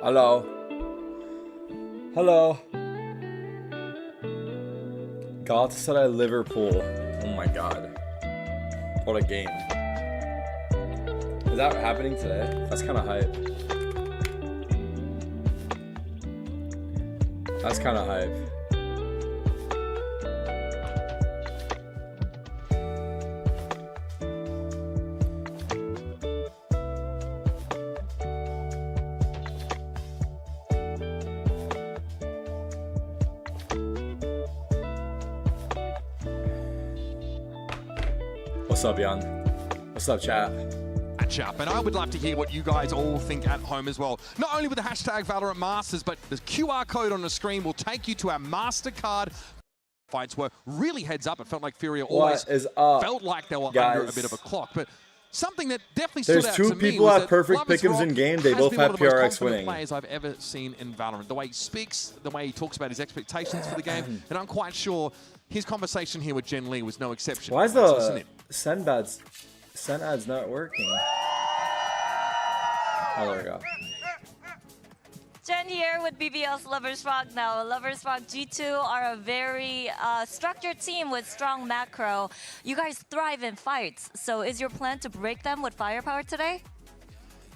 Hello. Hello. Galatasaray Liverpool. Oh my god. What a game. Is that happening today? That's kind of hype. That's kind of hype. What's up, Jan? What's up, chat? And I would love to hear what you guys all think at home as well. Not only with the hashtag Valorant Masters, but the QR code on the screen will take you to our MasterCard. Fights were really heads up. It felt like Furia always felt like they were under a bit of a clock. But something that definitely stood out to me was that There's two people have perfect pick'ems in game. They both have PRX winning. Players I've ever seen in Valorant. The way he speaks, the way he talks about his expectations for the game, and I'm quite sure his conversation here with Jen Lee was no exception. Why is the send ads not working? Oh, there we go. Jen here with BBL's Lovers Rock. Now, Lovers Rock G2 are a very structured team with strong macro. You guys thrive in fights. So is your plan to break them with firepower today?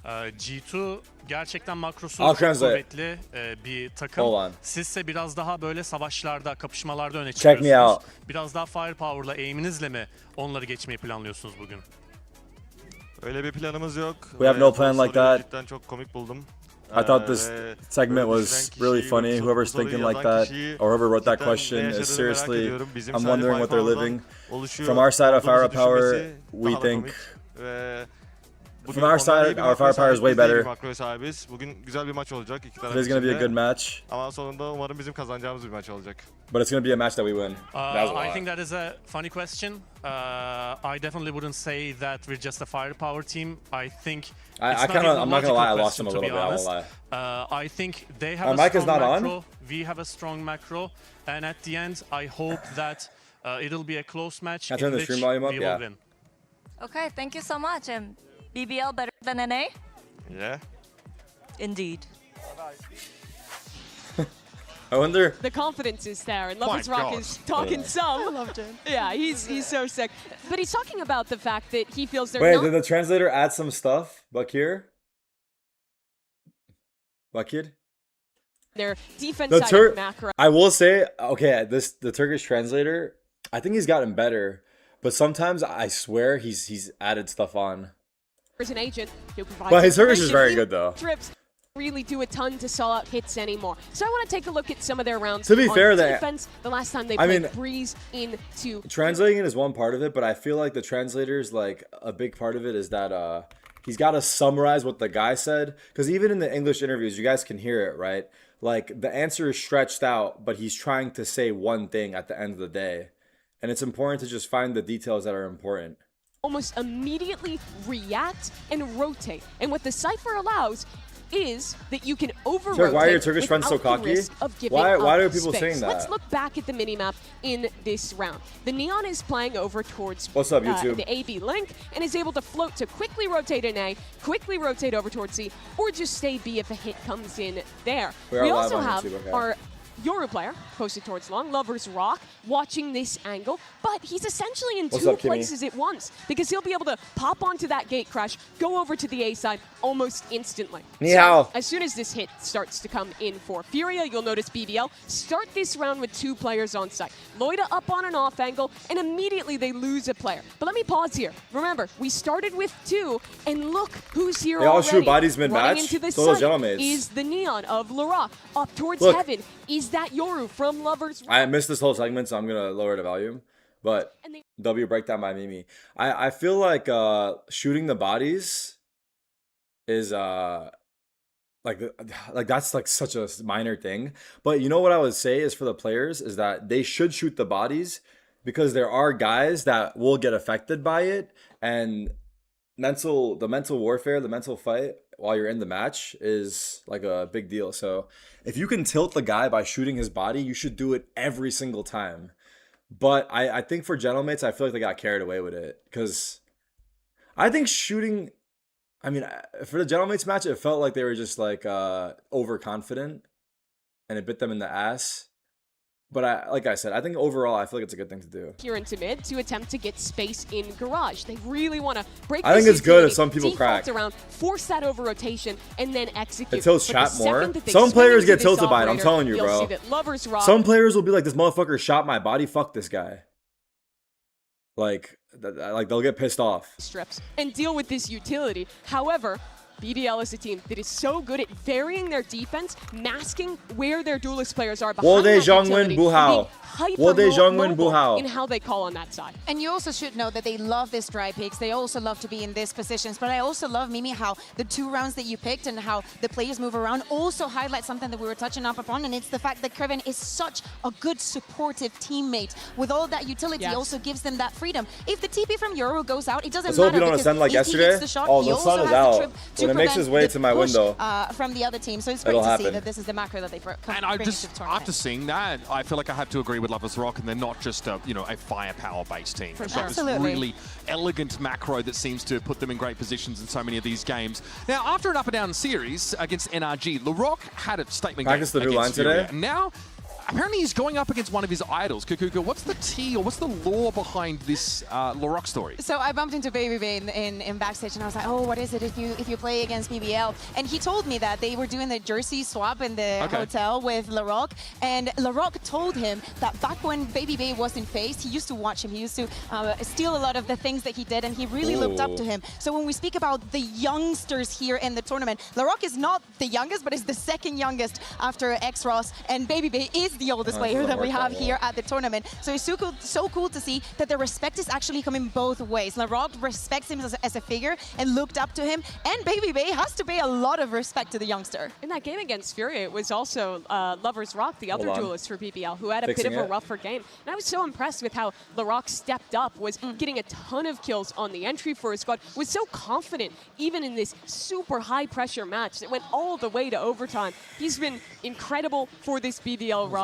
G2 gerçekten makrosu çok kuvvetli bir takım. Sizse biraz daha böyle savaşlarda, kapışmalarda öne çıkıyorsunuz. Biraz daha firepower'la, aim'inizle mi onları geçmeyi planlıyorsunuz bugün? Öyle bir planımız yok. We have no plan like that. Cidden çok komik buldum. I thought this segment was really funny. Whoever's thinking like that, or whoever wrote that question, is seriously, I'm wondering what they're living. From our side of firepower, we think, from our side, our firepower is way better. Bugün güzel bir maç olacak. Today's going to be a good match. Ama sonunda umarım bizim kazanacağımız bir maç olacak. But it's going to be a match that we win. I think that is a funny question. I definitely wouldn't say that we're just a firepower team. I think I'm not gonna lie, I lost him a little bit. I won't lie. I think they have a strong macro. On? We have a strong macro, and at the end, I hope that it'll be a close match in which we will win. Okay, thank you so much. And BBL better than NA? Yeah. Indeed. I wonder. The confidence is there, and Lovers Rock is talking some. I love Jen. Yeah, he's so sick. But he's talking about the fact that he feels they're Wait, did the translator add some stuff? Bakir? Bakir? Their defense side of macro. I will say, okay, the Turkish translator, I think he's gotten better, but sometimes I swear he's added stuff on. As an agent, but his Turkish is very good though. Trips really do a ton to sell out hits anymore. So I want to take a look at some of their rounds. To be fair, defense, the last time they played Breeze into translating it is one part of it, but I feel like the translator's like a big part of it is that he's got to summarize what the guy said, because even in the English interviews, you guys can hear it, right? Like the answer is stretched out, but he's trying to say one thing at the end of the day, and it's important to just find the details that are important. Almost immediately react and rotate, and what the Cypher allows is that you can over-rotate. Why are your Turkish friends so cocky? Why are people saying that? Let's look back at the minimap in this round. The Neon is playing over towards What's up, YouTube? The AB link and is able to float to quickly rotate an A, quickly rotate over towards C, or just stay B if a hit comes in there. We also have our Yoru player posted towards long, Lovers Rock, watching this angle, but he's essentially in two places at once because he'll be able to pop onto that gate crash, go over to the A side almost instantly. So, as soon as this hit starts to come in for Furia, you'll notice BBL start this round with two players on site. Loida up on an off angle, and immediately they lose a player. But let me pause here. Remember, we started with two, and look who's here already. They all shoot bodies mid-match. Into the so site is the Neon of Lara. Up towards heaven is that Yoru from Lovers Rock. I missed this whole segment, so I'm going to lower the volume. But W breakdown by Mimi. I feel like shooting the bodies is like that's like such a minor thing. But you know what I would say is for the players is that they should shoot the bodies because there are guys that will get affected by it, and the mental warfare, the mental fight while you're in the match is like a big deal. So if you can tilt the guy by shooting his body, you should do it every single time. But I think for Gentlemates, I feel like they got carried away with it because I think shooting I mean, for the Gentlemates match, it felt like they were just like overconfident, and it bit them in the ass. But like I said, I think overall, I feel like it's a good thing to do. Here into mid to attempt to get space in garage. They really want to break. I think it's good if some people crack around, force that over rotation, and then execute. It tilts chat more. Some players get tilted by it. I'm telling you, bro. Some players will be like, "This motherfucker shot my body. Fuck this guy." Like they'll get pissed off. Strips and deal with this utility. However, BBL is a team that is so good at varying their defense, masking where their duelist players are behind that utility, in how they call on that side. And you also should know that they love this dry picks. They also love to be in these positions. But I also love, Mimi, how the 2 rounds that you picked and how the players move around also highlight something that we were touching up upon, and it's the fact that Kevin is such a good supportive teammate. With all that utility, also gives them that freedom. If the TP from Euro goes out, it doesn't matter. I hope you don't ascend like yesterday. The shot, oh, the sun is out. When it makes his way to my window. From the other team. So it's great to see that this is the macro that they bring and I just, after seeing that, I feel like I have to agree with Lovers Rock, and they're not just a, a firepower-based team. For They've sure. got this really elegant macro that seems to put them in great positions in so many of these games. Now, after an up-and-down series against NRG, LaRock had a statement game the new line today. And now, apparently he's going up against one of his idols. Kukuka, what's the tea or what's the lore behind this LaRock story? So I bumped into Baby in backstage, and I was like, oh, what is it if you play against BBL? And he told me that they were doing the jersey swap in the hotel with LaRock, and LaRock told him that back when Baby Bay was in FaZe, he used to watch him. He used to steal a lot of the things that he did, and he really looked up to him. So when we speak about the youngsters here in the tournament, LaRock is not the youngest, but is the second youngest after X-Ross, and Baby Bay is the oldest player that we have here at the tournament. So it's so cool to see that the respect is actually coming both ways. LaRock respects him as a figure and looked up to him, and Baby Bay has to pay a lot of respect to the youngster. In that game against Fury, it was also Lovers Rock, the other duelist for BBL, who had a bit of a rougher game. And I was so impressed with how LaRock stepped up, was getting a ton of kills on the entry for his squad, was so confident, even in this super high-pressure match that went all the way to overtime. He's been incredible for this BBL roster.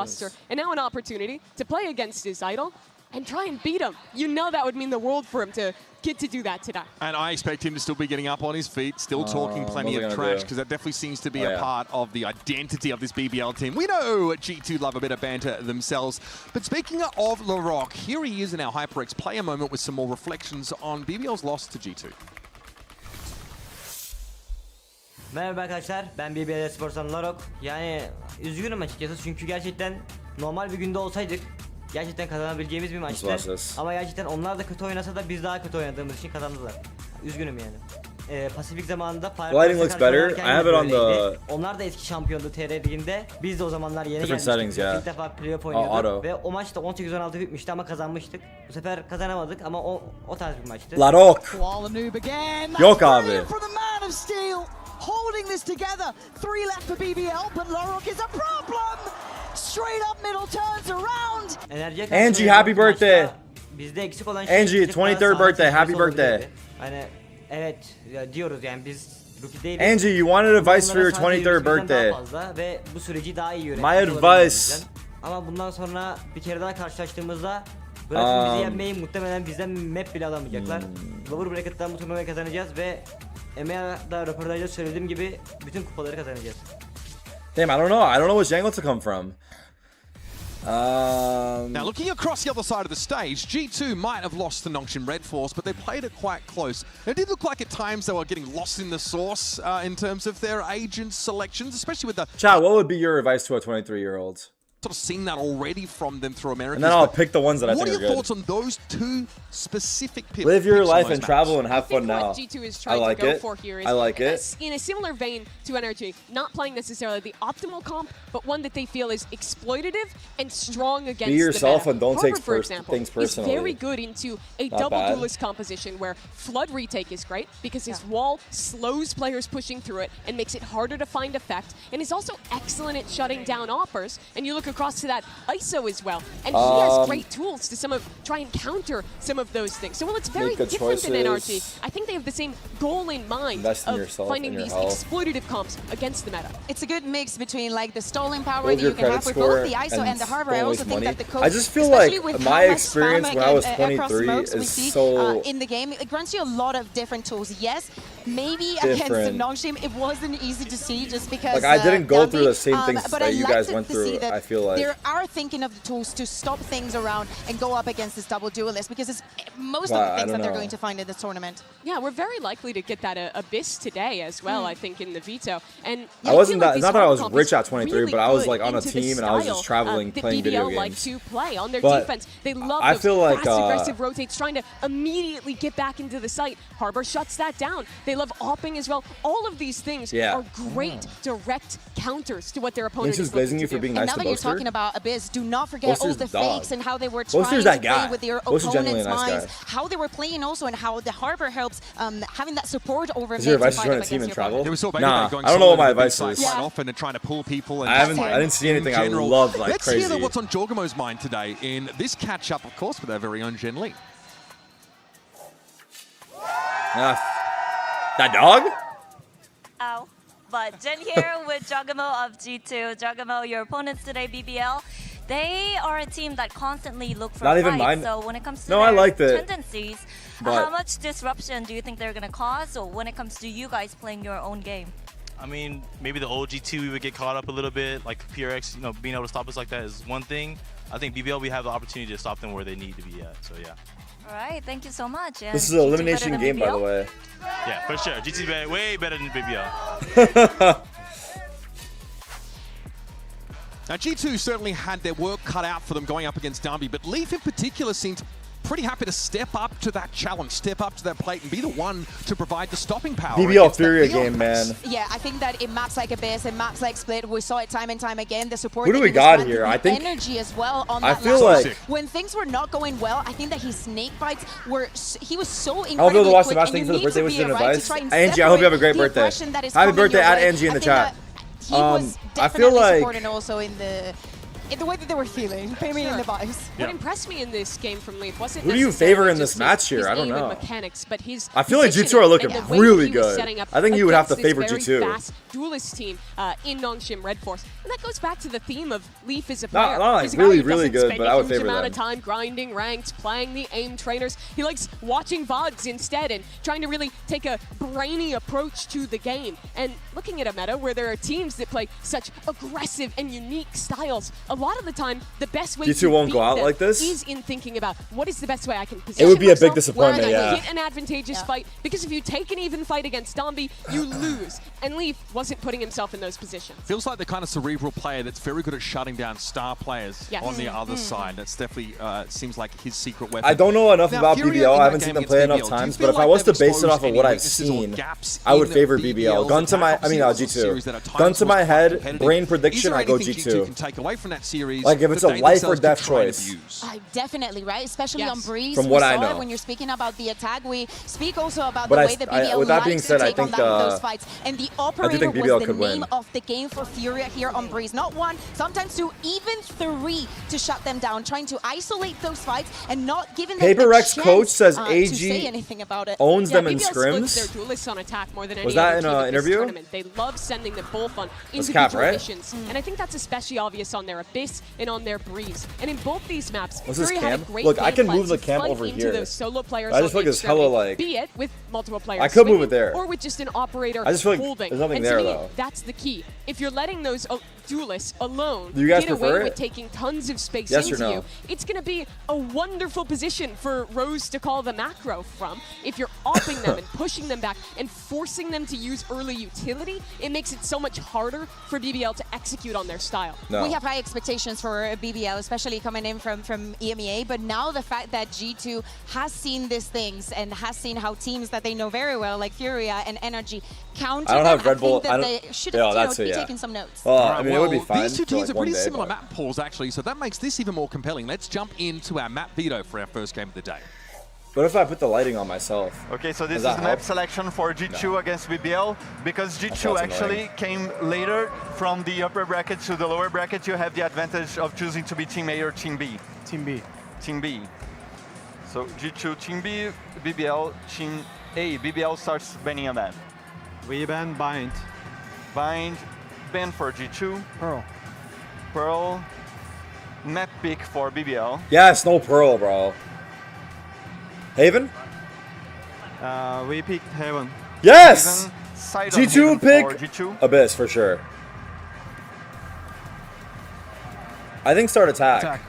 And now an opportunity to play against his idol and try and beat him. You know that would mean the world for him to get to do that today. And I expect him to still be getting up on his feet, still talking plenty of trash, because that definitely seems to be a part of the identity of this BBL team. We know G2 love a bit of banter themselves. But speaking of LaRock, here he is in our HyperX player moment with some more reflections on BBL's loss to G2. Merhaba arkadaşlar, ben BBL Spor'dan LaRock. Yani üzgünüm açıkçası çünkü gerçekten normal bir günde olsaydık gerçekten kazanabileceğimiz bir maçtı. Ama gerçekten onlar da kötü oynasa da biz daha kötü oynadığımız için kazandılar. Üzgünüm yani. Pasifik zamanında lighting looks better. I have it on the onlar da eski şampiyondu TR liginde. Biz de o zamanlar yeni gelmiştik. İlk defa playoff oynuyorduk ve o maçta 18-16 bitmişti ama kazanmıştık. Bu sefer kazanamadık ama o tarz bir maçtı. LaRock. Yok abi. Holding this together. 3 left for BBL, but LaRock is a problem. Straight up middle turns around. Angie, happy birthday. Bizde eksik olan Angie, 23rd birthday. Happy birthday. Hani evet diyoruz yani biz rookie değiliz. Angie, you wanted advice for your 23rd birthday. Ve bu süreci daha iyi yönetmek. My advice. Ama bundan sonra bir kere daha karşılaştığımızda bırakın bizi yenmeyi, muhtemelen bizden map bile alamayacaklar. Lower Bracket'tan bu turnuvayı kazanacağız ve EMEA'da röportajda söylediğim gibi bütün kupaları kazanacağız. Damn, I don't know which angle to come from. Now, looking across the other side of the stage, G2 might have lost to Nongshim Red Force, but they played it quite close. It did look like at times they were getting lost in the sauce in terms of their agent selections, especially with the... Chad, what would be your advice to a 23-year-old? Sort of seen that already from them through America. And then I'll pick the ones that I think are good. What are your thoughts on those two specific picks? Live your life and travel and have fun now. What G2 is trying to go for here is I like it. In a similar vein to NRG, not playing necessarily the optimal comp, but one that they feel is exploitative and strong against Be yourself the meta. and don't Harvard, take for example, things personally. is very good into a double duelist composition where Flood retake is great because his wall slows players pushing through it and makes it harder to find effect, and is also excellent at shutting down offers. And you look across to that ISO as well, and he has great tools to try and counter some of those things. So while it's very different than NRG, I think they have the same goal in mind of finding these exploitative comps against the meta. It's a good mix between like the stolen power that you can have with both the ISO and the Harbor. I also think that the coach, I just feel like my experience when I was 23 is so in the game, it grants you a lot of different tools. Yes, maybe against Nongshim, it wasn't easy to see just because. Like I didn't go through the same things that you guys went through. I feel like they are thinking of the tools to stop things around and go up against this double duelist because it's most of the things that they're going to find in this tournament. Yeah, we're very likely to get that Abyss today as well. I think in the veto. And I wasn't that. Not that I was rich at 23, but I was like on a team and I was just traveling, playing video games. Like to play on their defense. They love those fast, aggressive rotates, trying to immediately get back into the site. Harbor shuts that down. They love opping as well. All of these things are great direct counters to what their opponent is looking to you for do. being nice now to that Boaster? you're talking about Abyss, do not forget all the fakes and how they were Boaster's trying that to guy. play with their opponent's minds, how they were playing also, and how the Harbor helps having that support over is your advice to join a team and travel? Nah, I don't know what my advice is. Quite often and trying to pull people. And I didn't see anything I love like Let's crazy. Let's hear what's on Jorgamo's mind today in this catch-up, of course, with our very own Jen Lee. That dog? Ow. But Jen here with Jogamo of G2. Jogamo, your opponents today, BBL, they are a team that constantly look for fights. So when it comes to their tendencies, how much disruption do you think they're going to cause? Or when it comes to you guys playing your own game? I mean, maybe the old G2 we would get caught up a little bit, like PRX, you know, being able to stop us like that is one thing. I think BBL, we have the opportunity to stop them where they need to be at, so yeah. All right, thank you so much. And this is an elimination game, by the way. Yeah, for sure. GT's way better than BBL. Now, G2 certainly had their work cut out for them going up against Darby, but Leaf in particular seemed pretty happy to step up to that challenge, step up to that plate, and be the one to provide the stopping power. BBL Furia game, man. Yeah, I think that in maps like Abyss and maps like Split, we saw it time and time again. The support. Who do we got here? I think energy as well on I that feel like when things were not going well, I think that his snake bites were. He was so incredibly I'll be able to watch the quick, match. Thank you for the birthday wishes and advice. Angie, I hope you have a great birthday. Happy birthday at Angie in the chat. He was definitely supported also in the way that they were feeling, maybe in the vibes. What impressed me in this game from Leaf wasn't who do you favor in this match here? I don't know. Mechanics, but his I feel like G2 are looking really good. I think you would have to favor G2. Fast duelist team in Nongshim Red Force, and that goes back to the theme of Leaf as a player. Not like really good, but I would favor them. Amount of time grinding ranked, playing the aim trainers. He likes watching VODs instead and trying to really take a brainy approach to the game. And looking at a meta where there are teams that play such aggressive and unique styles, a lot of the time the best way G2 won't go out like this is in thinking about what is the best way I can position It would be a big myself, disappointment, where I yeah. can get an advantageous fight, because if you take an even fight against Dombey, you lose. And Leaf wasn't putting himself in those positions. Feels like the kind of cerebral player that's very good at shutting down star players on the other side. That's definitely seems like his secret weapon. I don't know enough about BBL. I haven't seen them play enough times, but if I was to base it off of what I've seen, I would favor BBL. Gun to my, G2. Gun to my head, brain prediction, I go G2. Can take away from that series, like if it's a life or death choice. Definitely, right? Especially on Breeze. From what I know. When you're speaking about the attack, we speak also about the way that BBL likes to take on those fights. And the operator was the name of the game for Furia here on Breeze. Not one, sometimes two, even three to shut them down, trying to isolate those fights and not giving them PRX the coach says to AG say anything about it. owns them in BBL scrims. Their duelists on attack more than any was that other in team an interview? Tournament. They love sending them both on individual missions, and I think that's especially obvious on their Abyss and on their Breeze. And in both these maps, Furia had a great Look, I can game move the plan cam to over fight here. into those solo players I just feel like it's hella like. Be it with multiple players. I could move swinging, it there. or with just an operator I just feel like holding. there's nothing and there to me, though. that's the key. If you're letting those duelists alone Do you guys get prefer away it? with taking tons of space Yes or into no? you, it's going to be a wonderful position for Rose to call the macro from. If you're opping them and pushing them back and forcing them to use early utility, it makes it so much harder for BBL to execute on their style. No. We have high expectations for BBL, especially coming in from EMEA, but now the fact that G2 has seen these things and has seen how teams that they know very well, like Furia and Energy, counter I don't have Red Bull. I think that they should have be taking some notes. Well, I mean, it would be fine. These two teams like are pretty day, similar map pools, actually, so that makes this even more compelling. Let's jump into our map veto for our first game of the day. What if I put the lighting on myself? Okay, so this is the map selection for G2 against BBL. Because G2 actually came later from the upper bracket to the lower bracket, you have the advantage of choosing to be Team A or Team B. Team B. Team B. So G2, Team B, BBL, Team A. BBL starts banning a map. We ban Bind. Bind, ban for G2. Pearl. Pearl, map pick for BBL. Yes, no Pearl, bro. Haven? We picked Heaven. Yes! Side G2 pick G2. Abyss for sure. I think start attack.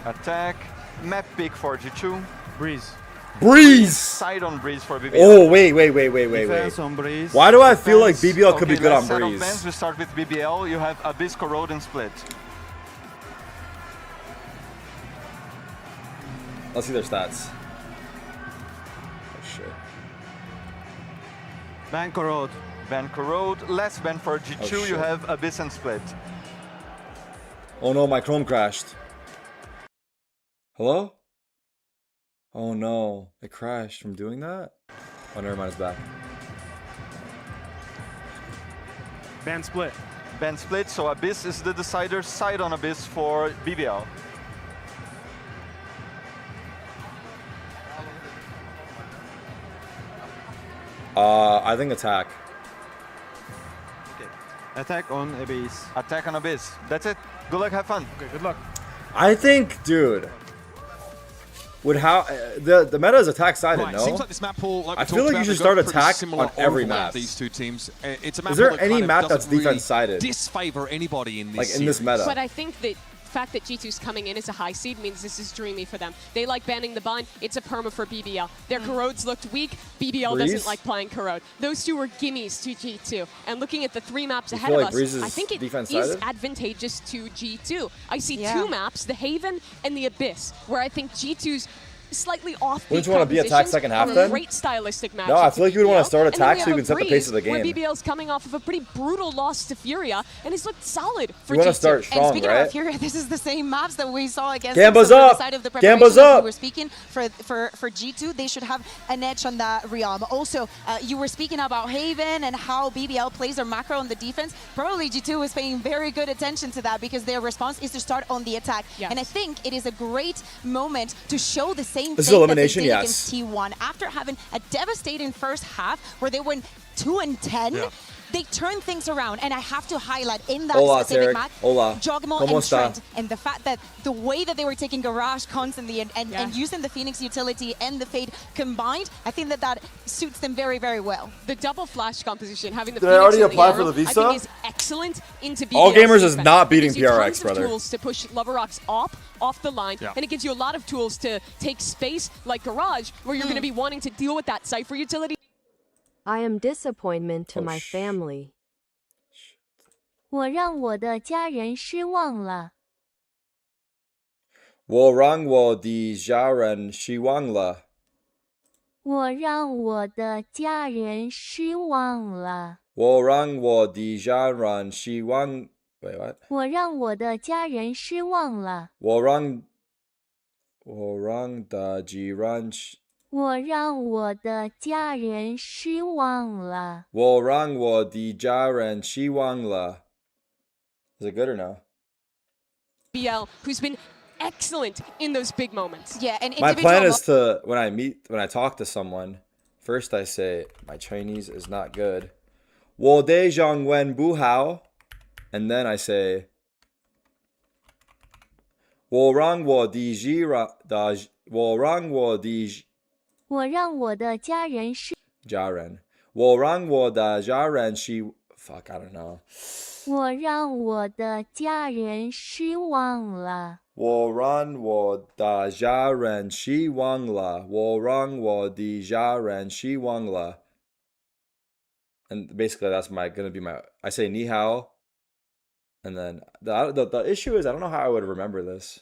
Attack. Map pick for G2. Breeze. Breeze! Side on Breeze for BBL. Oh, wait. Defense on Breeze. Why do I feel like BBL could be good on Set of Breeze? bans, we start with BBL. You have Abyss, Corrode, and Split. Let's see their stats. Oh, shit. Ban Corrode. Ban Corrode. Last ban for G2, Oh, you have Abyss and Split. Oh no, my Chrome crashed. Hello? Oh no, it crashed from doing that? Oh, never mind, it's back. Ban Split. Ban Split, so Abyss is the decider. Side on Abyss for BBL. I think attack. Okay. Attack on Abyss. Attack on Abyss. That's it. Good luck, have fun. Okay, good luck. I think, dude, would how the meta is attack sided, Right, no? seems like this map pool, like I feel like you should start attack on every map. These two teams. It's a map Is there that any kind of map that's doesn't really defense sided? disfavor anybody in this Like in this meta. But I think that the fact that G2's coming in as a high seed means this is dreamy for them. They like banning the bind. It's a perma for BBL. Their Corrodes looked weak. BBL Breeze? doesn't like playing Corrode. Those two were gimmies to G2. And looking at the 3 maps You ahead feel of like us, Breeze is I think it defense is sided? advantageous to G2. I see Yeah. 2 maps, the Haven and the Abyss, where I think G2's slightly off. Wouldn't you want to be attack second half then? Great stylistic match. No, I feel like you would want to start And then attack we so you have can set the Breeze, pace of the where game. BBL's coming off of a pretty brutal loss to Furia, and he's looked solid for You want G2. to start And strong, speaking right? of Furia, this is the same maps that we saw against Gamba's them. So up! the side of the preparation Gamba's that up! we were speaking for G2, they should have an edge on that realm. Also, you were speaking about Haven and how BBL plays their macro on the defense. Probably G2 was paying very good attention to that because their response is to start on the attack. Yes. And I think it is a great moment to show the same This is thing elimination, that they did yes. against T1. After having a devastating first half where they went 2-10, Yeah. they turned things around, and I have to highlight in that Hola, specific Tarik. match, Hola. Jogmo ¿Cómo and está? Trent, and the fact that the way that they were taking Garage constantly and using the Phoenix utility and the Fade combined, I think that suits them very, very well. The double flash composition, having the Did I Phoenix already and apply the for Arrow, the I visa? think is excellent into BBL's All Gamers is defense. not It beating gives you PRX, tons of brother. tools to push Loverrock's off the line, Yeah. and it gives you a lot of tools to take space like Garage, where you're going to be wanting to deal with that Cypher utility. I am disappointment to Oh, my family. 我让我的家人失望了。我让我的家人失望了。我让我的家人失望了。我让我的家人失望。Wait, what? 我让我的家人失望了。我让的家人我让我的家人失望了。我让我的家人失望了。Is it good or no? BL, who's been excellent in those big moments. Yeah, and My plan is to when I talk to someone, first I say my Chinese is not good. 我的中文不好, and then I say 我让我的家人我让我的我让我的家人失家人我让我的家人失 fuck I don't know. 我让我的家人失望了。我让我的家人失望了。我让我的家人失望了。And basically, that's gonna be my. I say ni hao, and then the issue is I don't know how I would remember this.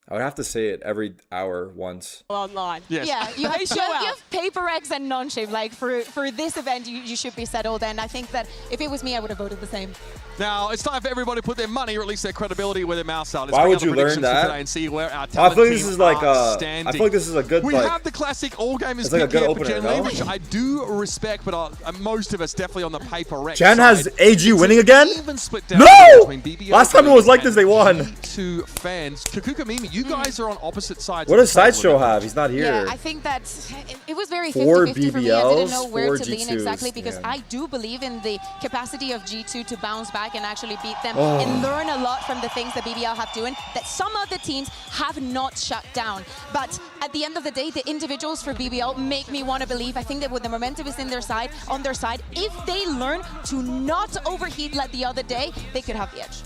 I would have to say it every hour once. Online. Yes. Yeah, you have, show you out. have PRX and non-shape. Like for this event, you should be settled. And I think that if it was me, I would have voted the same. Now it's time for everybody to put their money or at least their credibility where their mouths are. Let's Why bring would out the you learn predictions for that? today and see where our I talent feel like this team is like are I standing. feel like this is a good We like. have the classic all gamers It's like a pick good here opener, for Gen no? Lee, which I do respect, but most of us definitely on the PRX Chen has side. AG It's winning an again? even split down No! between BBL Last time it was like this, they won. G2 fans. Kakuka Mimi, You guys are on opposite sides. What does Sideshow have? He's not here. Yeah, I think that it was very 4 50-50 for me. I didn't know BBLs, where 4 to lean G2s. exactly because Yeah. I do believe in the capacity of G2 to bounce back and actually beat them and learn a lot from the things that BBL have doing that some other teams have not shut down. But at the end of the day, the individuals for BBL make me want to believe. I think that when the momentum is on their side, if they learn to not overheat like the other day, they could have the edge.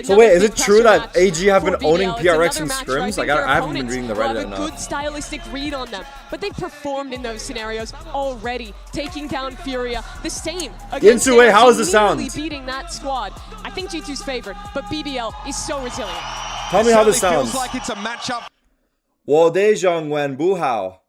So wait, is it true that AG have been owning PRX in scrims? Like I haven't been reading the Reddit enough. Good stylistic read on them, but they performed in those scenarios already, taking down Furia. The same against Insue, how does this sound? beating that squad. I think G2's favored, but BBL is so resilient. Tell me how this sounds. Feels like it's a matchup. 我的中文不好。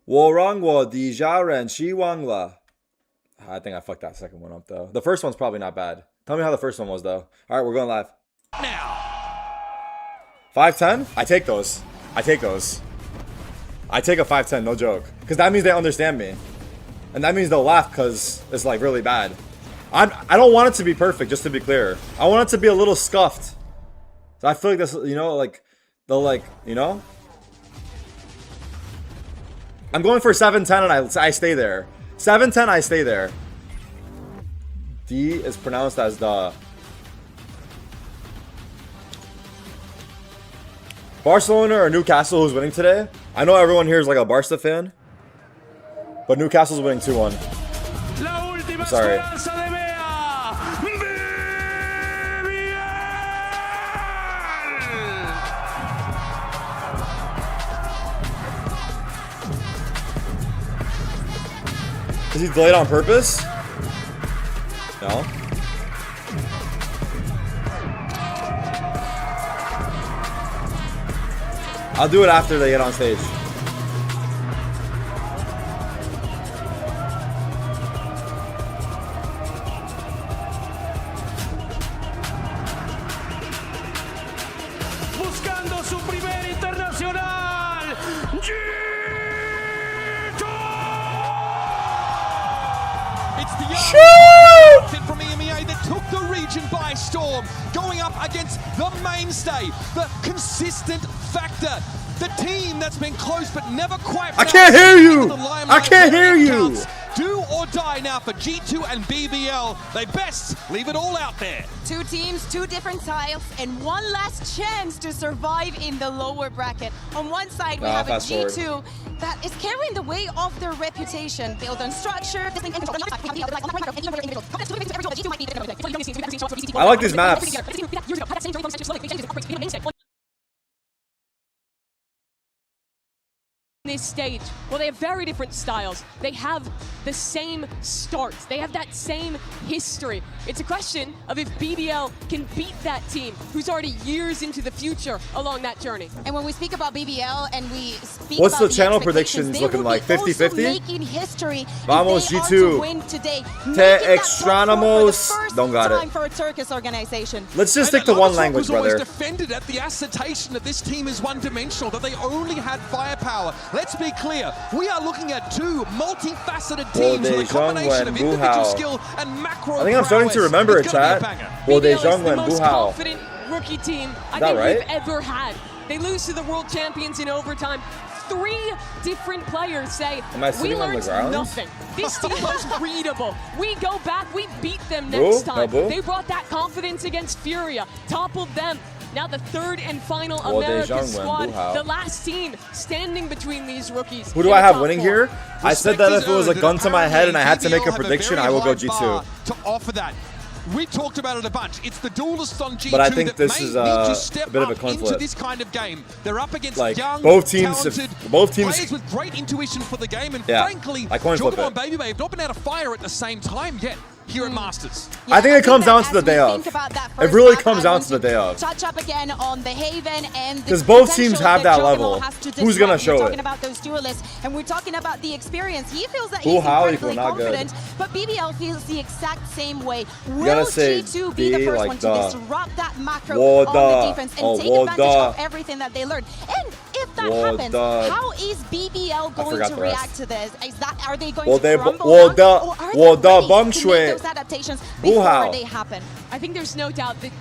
我让我的家人失望了。I think I fucked that second one up though. The first one's probably not bad. Tell me how the first one was though. All right, we're going live. Now. 5-10? I take those. I take those. I take a 5-10, no joke. Because that means they understand me. And that means they'll laugh because it's like really bad. I don't want it to be perfect, just to be clear. I want it to be a little scuffed. So I feel like this, you know, like, they'll like, you know? I'm going for 7-10 and I stay there. 7-10, I stay there. D is pronounced as the. Barcelona or Newcastle who's winning today? I know everyone here is like a Barca fan. But Newcastle's winning 2-1. I'm sorry. Is he delayed on purpose? No. I'll do it after they get on stage. Buscando su primer internacional. It's the young from EMEA that took the region by storm, going up against the mainstay, the consistent factor, the team that's been close but never quite. I can't hear you. I can't hear you. Do or die now for G2 and BBL. They best leave it all out there. Two teams, two different styles, and one last chance to survive in the lower bracket. On one side, we have a G2 that is carrying the weight of their reputation, built on structure. I like these maps. This stage, well, they have very different styles. They have the same start. They have that same history. It's a question of if BBL can beat that team who's already years into the future along that journey. And when we speak about BBL and we speak what's about the channel predictions looking like? 50-50? Making history. Vamos G2. Win today. Te extrañamos. Don't got it. For a Turkish organization. Let's just stick to one language, brother. Was defended at the assertion that this team is one-dimensional, that they only had firepower. Let's be clear, we are looking at two multifaceted teams with a combination of individual skill and macro. I think I'm starting to remember it, chat. BBL is the most confident rookie team I think right? we've ever had. They lose to the world champions in overtime. 3 different players say, we learned nothing. This team was readable. We go back, we beat them next time. They brought that confidence against Furia, toppled them. Now the third and final American squad, the last team standing between these rookies. Who do I have winning here? I said that if it was a gun to my head and I had to make a prediction, I will go G2. To offer that. We talked about it a bunch. It's the duelists on G2 but I think this is a bit of a into conflict. this kind of game. They're up against like young, both teams players with great intuition for the game, and frankly, Jordan and Baby have not been able to fire at the same time yet here at Masters. Yeah, I think it comes down to the day of. It really comes down to the day of. Touch up again on the Haven and because both teams have that level. Who's gonna show it? We're talking about those duelists, and we're talking about the experience. He feels that he's incredibly confident, but BBL feels the exact same way. Will G2 be the first one to disrupt that macro on the defense and take advantage of everything that they learned? And if that happens, how is BBL going to react to this? Are they going to crumble down, or are they ready to make those adaptations before they happen? I think there's no doubt that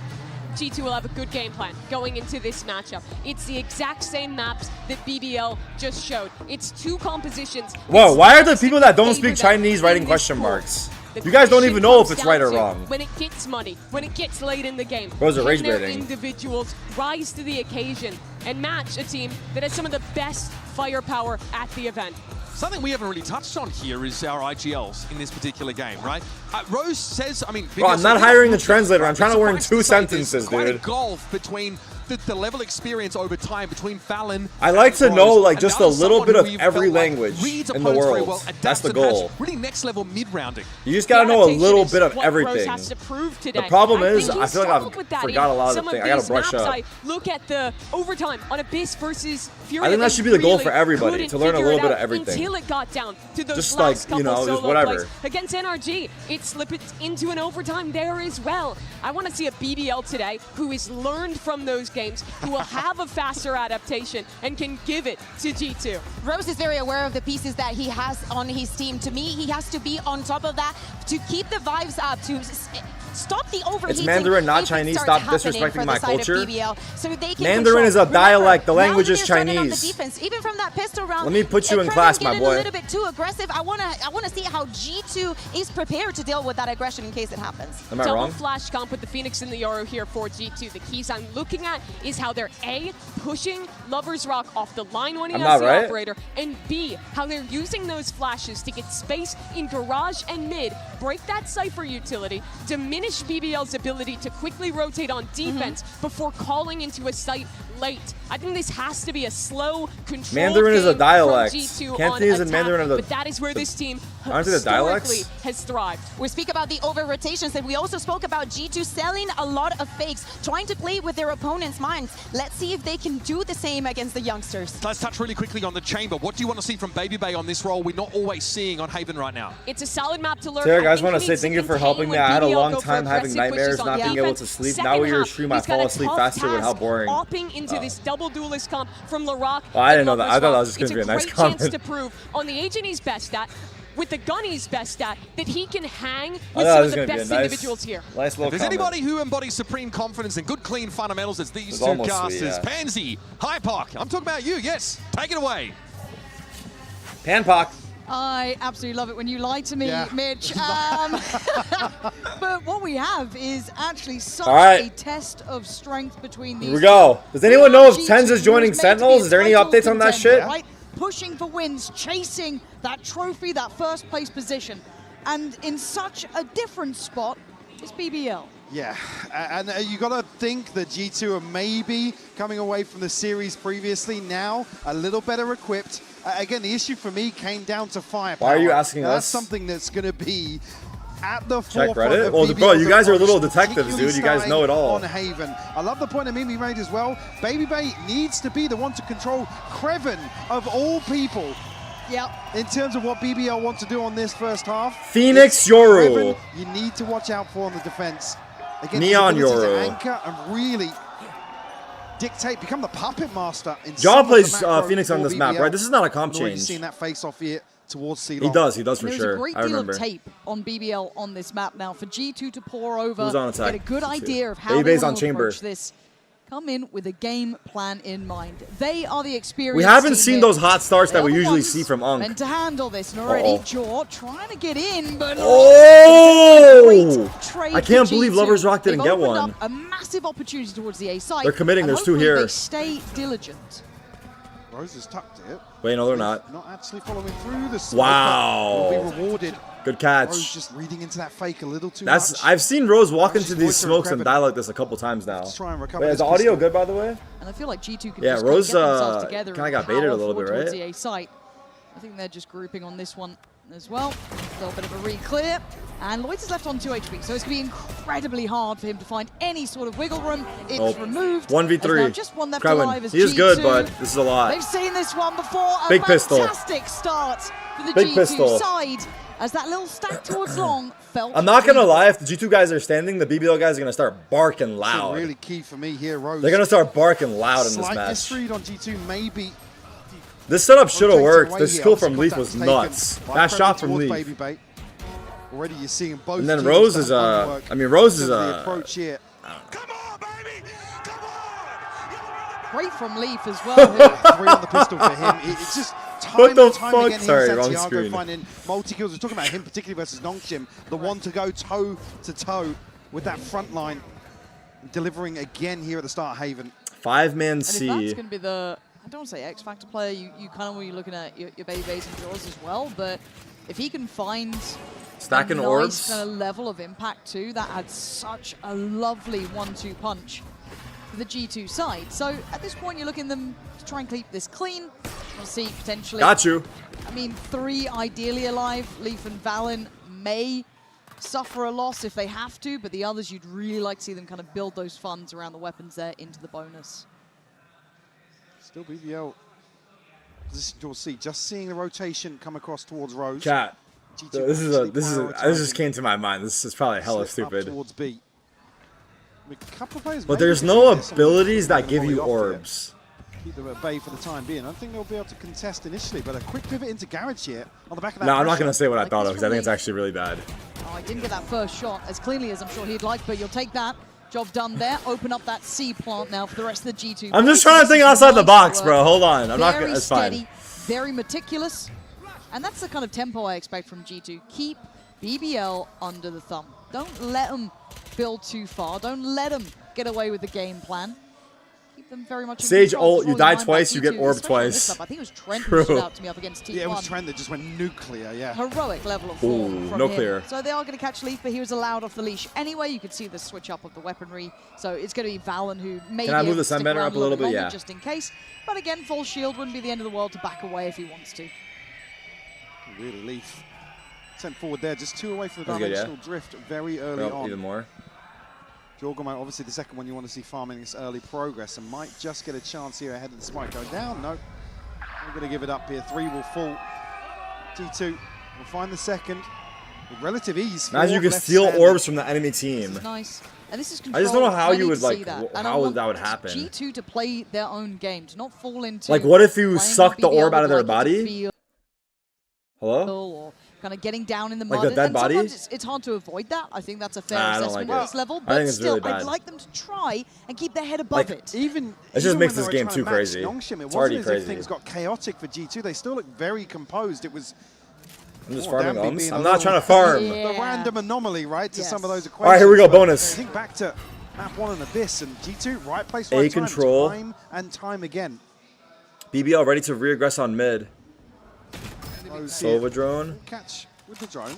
G2 will have a good game plan going into this matchup. It's the exact same maps that BBL just showed. It's 2 compositions. Whoa, why are the people that don't speak Chinese writing question marks? You guys don't even know if it's right or wrong. When it gets muddy, when it gets late in the game, Bros are rage can their baiting. individuals rise to the occasion and match a team that has some of the best firepower at the event? Something we haven't really touched on here is our IGLs in this particular game, right? Rose says, I mean... Bro, I'm not hiring a translator. I'm trying to learn 2 sentences, dude. Quite a gulf between the level experience over time between Fallon. I like to know like just a little bit of every language in the world. Well, that's the goal. Really next level mid-rounding. You just gotta know a little bit of everything. The problem is, I feel like I've forgot a lot of the things. I gotta brush up. I look at the overtime on Abyss versus Fury. I think that should be the goal for everybody, to learn a little bit of everything. Until it got down to those just last like, you know, just solo whatever. plays. Against NRG, it slipped into an overtime there as well. I want to see a BBL today who has learned from those games, who will have a faster adaptation and can give it to G2. Rose is very aware of the pieces that he has on his team. To me, he has to be on top of that to keep the vibes up, to stop the overheating. It's Mandarin, not Chinese. Stop disrespecting my culture. So they can Mandarin is a dialect. The language is on the Chinese. defense, even from that pistol round. Let me put you in class, my boy. A little bit too aggressive. I wanna see how G2 is prepared to deal with that aggression in case it happens. Am I wrong? Double flash comp with the Phoenix and the Yoru here for G2. The keys I'm looking at is how they're A, pushing Lover's Rock off the line when he has the operator, and B, how they're using those flashes to get space in garage and mid, break that Cypher utility, diminish BBL's ability to quickly rotate on defense before calling into a site late. I think this has to be a slow, controlled Mandarin is a dialect. Cantonese and Mandarin are the... But that is where this team historically has thrived. We speak about the over-rotations, and we also spoke about G2 selling a lot of fakes, trying to play with their opponent's minds. Let's see if they can do the same against the youngsters. Let's touch really quickly on the chamber. What do you want to see from Baby Bay on this role we're not always seeing on Haven right now? It's a solid map to learn. Tarik, I just want to say thank you for helping me. I had a long time having nightmares, not being able to sleep. Now with your stream, I fall asleep faster with how boring. Hopping into this double duelist comp from Larok. Well, I didn't know that. I thought that was just going to be a nice comment. It's a great chance to prove on the agent he's best stat, with the gun he's best stat, that he can hang with some of the best individuals here. Nice little if there's anybody who embodies supreme confidence and good clean fundamentals, it's these two casters. Sweet, Pansy, Hypoc, I'm talking about you, yes. Take it away. Panpoc. I absolutely love it when you lie to me, Mitch. But what we have is actually such a test of strength between these. Here we go. Does anyone know if Tens is joining Sentinels? Is there any updates on that shit? Right? Pushing for wins, chasing that trophy, that first place position. And in such a different spot is BBL. Yeah, and you got to think that G2 are maybe coming away from the series previously, now a little better equipped. Again, the issue for me came down to firepower. Why are you asking us? That's something that's going to be at the Check forefront Reddit? of Well, bro, you guys are little approach, detectives, dude. You guys know it all. On Haven. I love the point that Mimi made as well. Baby Bay needs to be the one to control Kreven, of all people. Yep. In terms of what BBL want to do on this first half. Phoenix Yoru. Kreven, you need to watch out for on the defense. Again, Neon Yoru. To anchor and really dictate, become the puppet master. Jaw plays Phoenix on this map, right? This is not a comp change. You've seen that face off here towards C. He does for sure. There's a great deal of tape on BBL on this map now for G2 to pour over. Who's on attack? Get a good idea of how they want to approach this. Come in with a game plan in mind. They are the experienced. We haven't seen those hot starts that we usually see from Unk. And to handle this, and already Jaw trying to get in, but I can't believe Lover's Rock didn't get one. Up a massive opportunity towards the A side. They're committing. There's 2 here. They stay diligent. Rose is tucked it. Wait, no, they're not. Not actually following through the smoke. Wow. Will be rewarded. Good catch. Rose just reading into that fake a little too much. I've seen Rose walk into these smokes and die like this a couple times now. Wait, is the audio good, by the way? And I feel like G2 can just Rose kind of got baited a little bit, right? The A site. I think they're just grouping on this one as well. A little bit of a re-clear. And Lloyd is left on 2 HP, so it's going to be incredibly hard for him to find any sort of wiggle room. It's removed. 1v3. Just one left alive as he is G2. good, but this is a lot. They've seen this one before. Big pistol. Fantastic start for the G2 side. As that little stack towards long felt. I'm not gonna lie, if the G2 guys are standing, the BBL guys are gonna start barking loud. Really key for me here, Rose. They're gonna start barking loud in this Slight match. misread on G2, maybe This setup should have worked. The skill from Leaf was nuts. That shot from Leaf. Already you're seeing both. And then Rose is I mean Rose is approach here. Come on, baby! Come on! Great from Leaf as well. 3 on the pistol for him. It's just time what the and time fuck? again. Sorry, wrong Santiago screen. finding multi-kills. We're talking about him particularly versus Nongshim, the one to go toe-to-toe with that front line, delivering again here at the start of Haven. 5-man C. And if that's going to be the, I don't want to say X Factor player, you kind of want to be looking at your Baby Bays and Jaws as well, but if he can find Stacking a nice orbs. kind of level of impact too, that adds such a lovely 1-2 punch for the G2 side. So at this point, you're looking them to try and keep this clean. We'll see potentially. Got you. I mean, 3 ideally alive. Leaf and Valen may suffer a loss if they have to, but the others, you'd really like to see them kind of build those funds around the weapons there into the bonus. Still BBL. You'll see, just seeing the rotation come across towards Rose. Chat. This just came to my mind. This is probably hella stupid. Towards B. I mean, a couple of players, But there's no abilities that give you orbs. Keep them at bay for the time being. I don't think they'll be able to contest initially, but a quick pivot into Garage here on the back of that. No, I'm not pressure. going to say what I thought of because I think it's actually really bad. Oh, I didn't get that first shot as cleanly as I'm sure he'd like, but you'll take that. Job done there. Open up that C plant now for the rest of the G2. I'm just trying to think outside the box, bro. Hold on. I'm not going to. It's fine. Very meticulous. And that's the kind of tempo I expect from G2. Keep BBL under the thumb. Don't let them build too far. Don't let them get away with the game plan. Keep them very much in Sage control. ult, you die twice, you get orb twice. I think it was Trent who stood out to me up against T1. Yeah, it was Trent that just went nuclear, yeah. Heroic level of form from no him. clear. So they are going to catch Leaf, but he was allowed off the leash. Anyway, you could see the switch up of the weaponry. So it's going to be Valen who may Can I move the stick Sunbender around up a little bit? longer, Yeah. just in case. But again, full shield wouldn't be the end of the world to back away if he wants to. Really, Leaf sent forward there, just 2 away from the That's good, dimensional drift very early on. Even more. Jorgamo, obviously the second one you want to see farming this early progress and might just get a chance here ahead of the spike. Go down, no. We're going to give it up here. 3 will fall. G2 will find the second with relative ease. Imagine you could steal orbs from the enemy team. Nice. And this is I just don't know how you would like that would happen. G2 to play their own game, to not fall into like what if you suck the orb out of their body? Hello? Or kind of getting down in the mud. Like the dead and body? sometimes it's hard to avoid that. I think that's a fair assessment at this level. I But think it's still, really bad. I'd like them to try and keep their head above it. It just makes this game too crazy. It's already crazy. Things got chaotic for G2. They still look very composed. It was. I'm just farming ums. I'm not trying to farm. The random anomaly, right, to some of those equations. All right, here we go. Bonus. Think back to map 1 and Abyss, and G2 right place, A right control. time and time again. BBL ready to re-aggress on mid. Sova drone. Catch with the drone.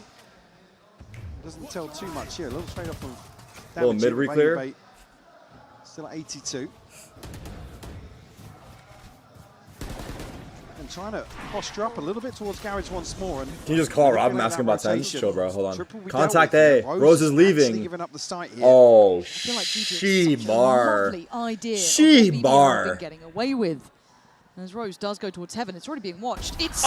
Doesn't tell too much here. A little trade off of little mid re-clear. Still at 82. And trying to posture up a little bit towards Garage once more. And can you just call Rob and ask him about 10? Chill, bro. Hold on. Contact A. Rose is leaving. Oh, she-bar. She-bar. Getting away with. As Rose does go towards heaven, it's already being watched. It's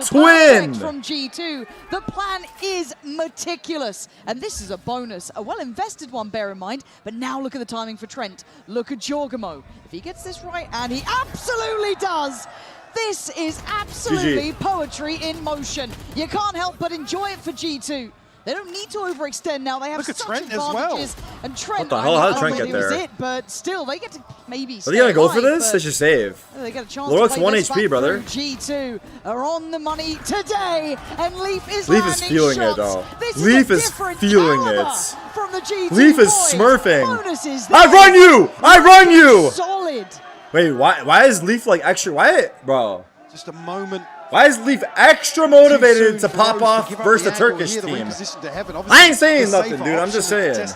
twin from G2. The plan is meticulous, and this is a bonus, a well-invested one, bear in mind. But now look at the timing for Trent. Look at Jorgamo. If he gets this right, and he absolutely does. This is absolutely poetry in motion. You can't help but enjoy it for G2. They don't need to overextend now. They have such Trent advantages. as well. And Trent, what the hell? How did Trent get there? It, but still, they get to maybe. Are they gonna go for this? They should save. They get a chance. Lorok's 1 HP, brother. G2 are on the money today, and Leaf is feeling shots. it though. This Leaf is is feeling it. From the G2 Leaf is boys. smurfing. I run you! I run you! Solid. Wait, why is Leaf like extra? Why, bro? Just a moment. Why is Leaf extra motivated to pop off versus the Turkish team? I ain't saying nothing, dude. I'm just saying.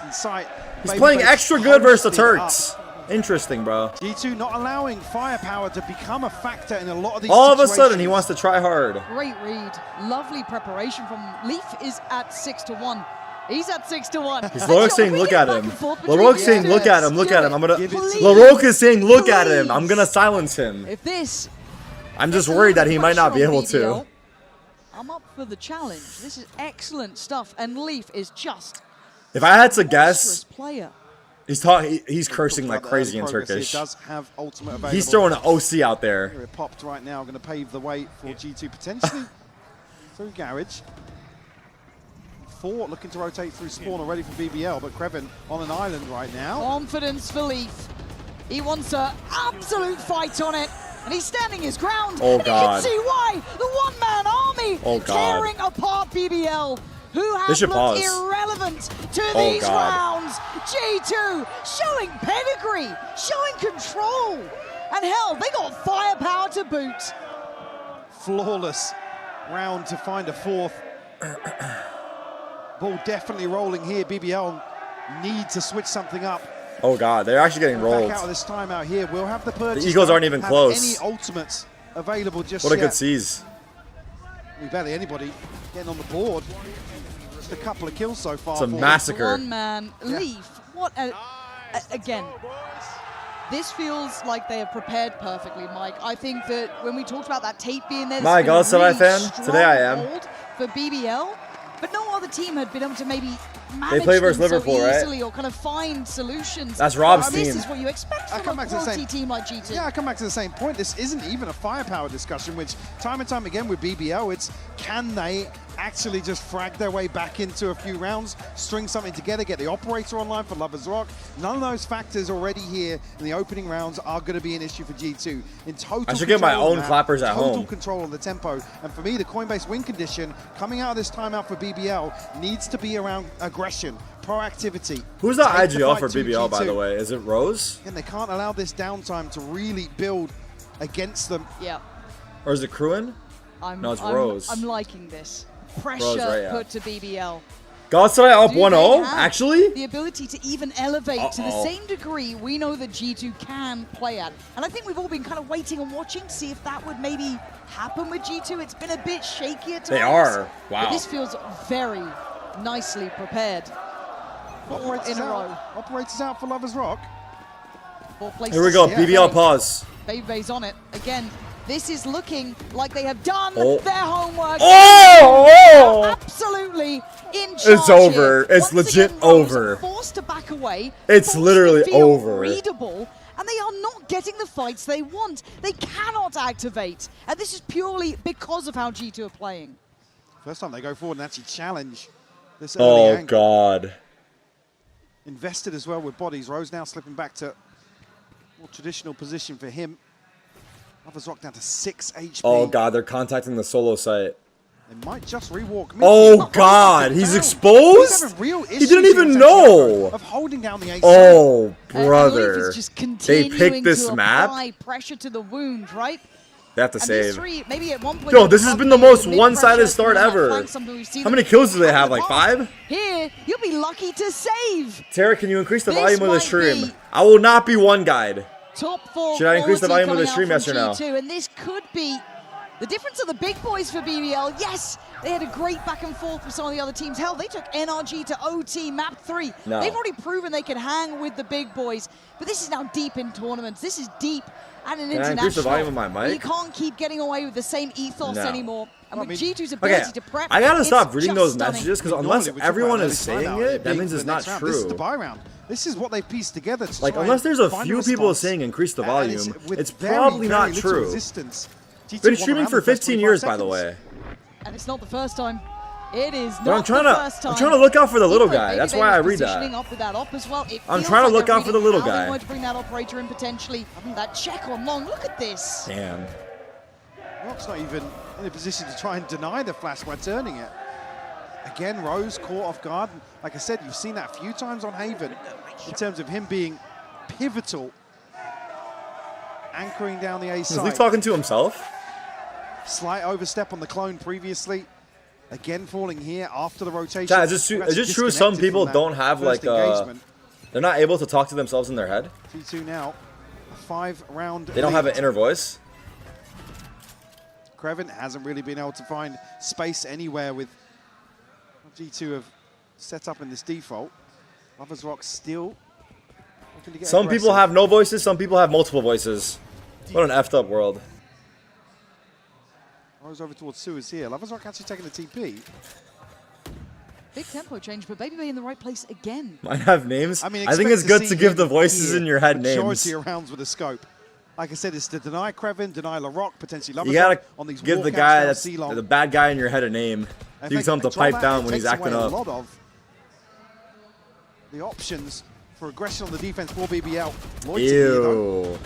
He's playing extra good versus the Turks. Interesting, bro. G2 not allowing firepower to become a factor in a lot of these All of a sudden, he wants to try hard. Great read. Lovely preparation from Leaf is at 6-1. He's at 6-1. He's Larok saying, look at him. Larok saying, look at him, look at him. I'm gonna. Larok is saying, look at him. I'm gonna silence him. If this. I'm just worried that he might not be able to. I'm up for the challenge. This is excellent stuff, and Leaf is just. If I had to guess, player. He's talking. He's cursing like crazy in Turkish. Does have ultimate available. He's throwing an OC out there. Here it popped right now. Going to pave the way for G2 potentially through garage. 4 looking to rotate through spawn already for BBL, but Krevin on an island right now. Confidence for Leaf. He wants an absolute fight on it, and he's standing his ground. Oh, and God. you can see why. The one-man army tearing apart BBL, who have looked irrelevant to these rounds. G2 showing pedigree, showing control, and hell, they got firepower to boot. Flawless round to find a 4th. Ball definitely rolling here. BBL need to switch something up. Oh God, they're actually getting rolled. Back out of this timeout here. We'll have the purchase. The Eagles aren't even close. Any ultimates available just What a yet. good seize. We barely anybody getting on the board. Just a couple of kills so far. It's a massacre. One man, Leaf. What a, again. This feels like they have prepared perfectly, Mike. I think that when we talked about that tape being there, My God, so I fan. Today I am. For BBL, but no other team had been able to maybe manage they play versus them Liverpool, so easily right? or kind of find solutions. That's Rob's This team. is what you expect from a quality team like G2. Yeah, I come back to the same point. This isn't even a firepower discussion, which time and time again with BBL, it's can they actually just frag their way back into a few rounds, string something together, get the operator online for Lovers Rock. None of those factors already here in the opening rounds are going to be an issue for G2. In total, I should get my own clappers at home. Total control of the tempo. And for me, the Coinbase win condition coming out of this timeout for BBL needs to be around aggression, proactivity. Who's the IGL for BBL, by the way? Is it Rose? And they can't allow this downtime to really build against them. Yeah. Or is it Cruin? No, it's Rose. I'm liking this. Pressure put to BBL. Galatasaray up 1-0, actually? The ability to even elevate to the same degree we know that G2 can play at. And I think we've all been kind of waiting and watching to see if that would maybe happen with G2. It's been a bit shaky at times. They are. Wow. But this feels very nicely prepared. Operators in a row. Operators out for Lovers Rock. Here we go, BBL pause. Bebe's on it. Again, this is looking like they have done their homework. Absolutely in charge. It's over. It's Once legit again, over. Forced to back away. It's literally over. Readable, and they are not getting the fights they want. They cannot activate, and this is purely because of how G2 are playing. First time they go forward and actually challenge this early angle. God. Invested as well with bodies. Rose now slipping back to more traditional position for him. Lovers Rock down to 6 HP. Oh God, they're contacting the solo site. They might just rewalk. Oh God, he's exposed? He didn't even know. Of holding down the oh brother, just they picked this to map. Apply pressure to the wound, right? They have to And save. Three, maybe at one point Yo, this has been the most one-sided start ever. How many kills do they have? Like 5? Here, you'll be lucky to save. Tara, can you increase the volume of the stream? I will not be one guide. Top 4. Should I increase the volume of the stream, yes or no? And this could be the difference of the big boys for BBL. Yes, they had a great back and forth with some of the other teams. Hell, they took NRG to OT map 3. No. They've already proven they can hang with the big boys. But this is now deep in tournaments. This is deep at an international. Can I increase the volume of my mic? You can't keep getting away with the same ethos anymore. And with G2's Okay, ability to prep, I gotta stop reading those stunning. messages because unless everyone is saying it, that means it's not This is the true. buy round. This is what they've pieced together to Like, try unless there's a find few response. people saying increase the volume, it's very, probably very not little true. resistance. G2 Been won streaming around for the first 15 25 years, by the seconds. way. And it's not the first time. It is But not the first time. I'm trying to look out for the little Even guy. Baby That's Bay why I was read positioning that. Up with that op as well. It I'm feels trying to like look they're out for the reading little how they guy. want to bring that operator in potentially. That check on long. Look at this. Damn. Rock's not even in a position to try and deny the flash by turning it. Again, Rose caught off guard. Like I said, you've seen that a few times on Haven in terms of him being pivotal, anchoring down the A side. Is he talking to himself? Slight overstep on the clone previously. Again falling here after the rotation. Chat, is it true some people don't have like they're not able to talk to themselves in their head? T2 now, a 5-round They don't have an inner voice? Krevin hasn't really been able to find space anywhere with G2 have set up in this default. Lovers Rock still looking to get Some people have no voices, some people have multiple voices. What an effed up world. Rose over towards Suez here. Lovers Rock actually taking the TP. Big tempo change, but BabyBay in the right place again. Might have names. I think it's good to give the voices in your head names. Majority of rounds with a scope. Like I said, it's to deny Krevin, deny LaRock, potentially Lover's You gotta on these give the guy that's the bad guy in your head a name. You can tell him to pipe down when he's acting up. A lot of the options for aggression on the defense for BBL. Ew.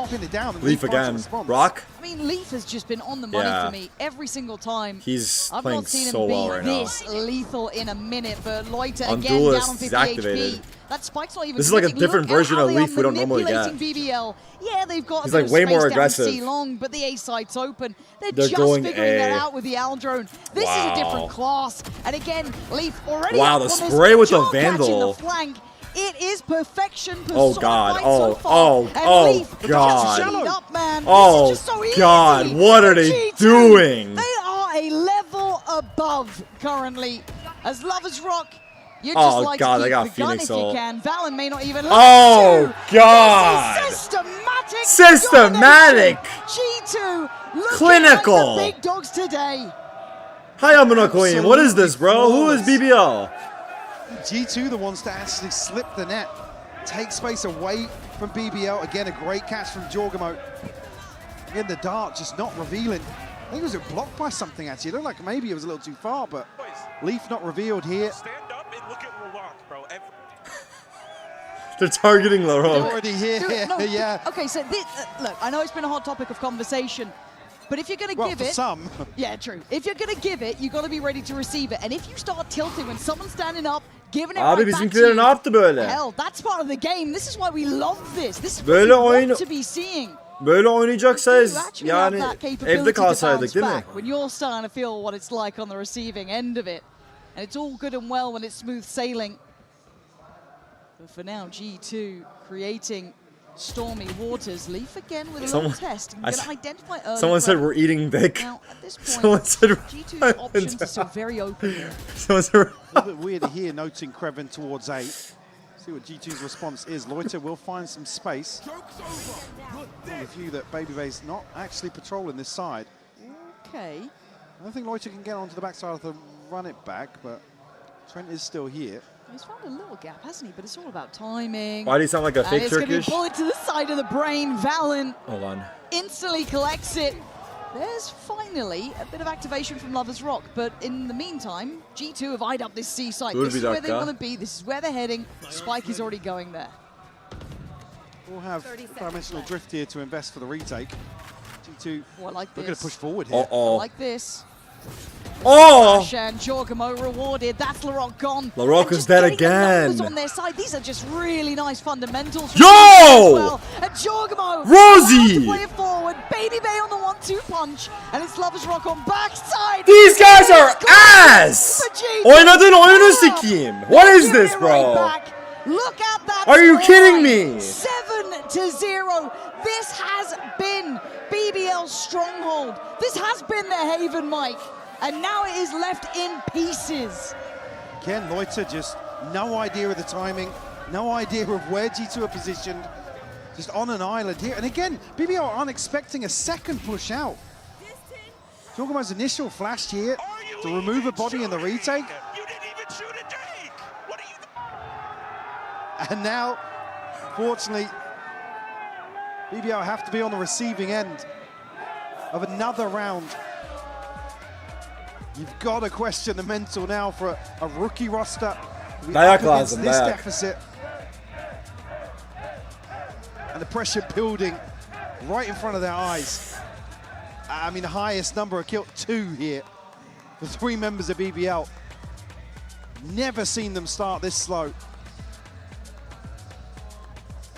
Pin it down. And Leaf again. Rock? I mean, Leaf has just been on the money for me every single time. He's I've playing not seen so him be well right now. this lethal in a minute, but Loiter On again Duelist, down 50 he's activated. HP. That spike's not even This is like a connecting. different Look at version how of they are Leaf we don't normally get. manipulating BBL. Yeah, they've got He's a bit like of way space more down aggressive. C long, but the A site's open. They're just going figuring that A. out with the Aldrone. This is a different class. And again, Leaf already Wow, up the on this spray with the jaw catch in Vandal. the flank. It is perfection. Oh God! So Oh God! Up, man. Oh this is just so God! easy. What are they G2, doing? They are a level above currently. As Lovers Rock, you just like God, to they keep got the gun Phoenix if you ult. can. Valen may not even. Oh God! This is systematic. Systematic. G2 Clinical. like the big dogs today. Hi, I'm not Queen. What is this, bro? Who is BBL? G2 the ones to actually slip the net, take space away from BBL. Again, a great catch from Jorgamo. Again, the dart just not revealing. I think it was blocked by something actually. It looked like maybe it was a little too far, but Leaf not revealed here. Stand up and look at LaRock, bro. They're targeting They're LaRock. already here. No, Yeah. Okay, so this, look, I know it's been a hot topic of conversation, but if you're going to give for it, some. yeah, true. If you're going to give it, you got to be ready to receive it. And if you start tilting when someone's standing up, giving it Abi right back to bizimkiler you, ne yaptı böyle? hell, that's part of the game. This is why we love this. This is what Böyle we oyun- want to be seeing. Böyle oynayacaksanız You actually have yani that capability evde to kalsaydık bounce değil mi? back when you're starting to feel what it's like on the receiving end of it. And it's all good and well when it's smooth sailing. But for now, G2 creating stormy waters. Leaf again with a little test. And going to identify early. Someone said we're eating dick. Now, at this point, Someone said G2's options are still very open here. Someone said A little bit weird here, noting Krevin towards 8. See what G2's response is. Loiter will find some space. A few that BabyBay's not actually patrolling this side. Okay. I don't think Loiter can get onto the backside of the run it back, but Trent is still here. He's found a little gap, hasn't he? But it's all about timing. Why do you sound like a fake It's going to be a Turkish? bullet to the side of the brain. Valen Hold on. instantly collects it. There's finally a bit of activation from Lovers Rock, but in the meantime, G2 have eyed up this C site. This is where they want to be. This is where they're heading. Spike is already going there. We'll have Dimensional Drift here to invest for the retake. G2 I like looking this. to push forward here. I like this. Oh! Ash and Jorgamo rewarded. That's LaRock gone. LaRock And is just dead getting the again. numbers on their side. These are just really nice fundamentals. Yo! As well. And Jorgamo Rosie! to play it forward. BabyBay on the 1-2 punch. And it's Lovers Rock on backside. These guys are ass! For G2. Oynadığın oyunu sikeyim. What is They're this, giving it right bro? back. Look at that. Are you kidding scoreline. me? 7-0. This has been BBL's stronghold. This has been their haven, Mike. And now it is left in pieces. Again, Loiter just no idea of the timing, no idea of where G2 are positioned, just on an island here. And again, BBL aren't expecting a second push out. Jorgamo's initial flash here to remove a body in the retake. You didn't even shoot a Drake. What are you? And now, fortunately, BBL have to be on the receiving end of another round. You've got to question the mental now for a rookie roster. Dayak Up against lazım, this dayak. deficit. And the pressure building right in front of their eyes. I mean, the highest number of kills, 2 here. The 3 members of BBL. Never seen them start this slow.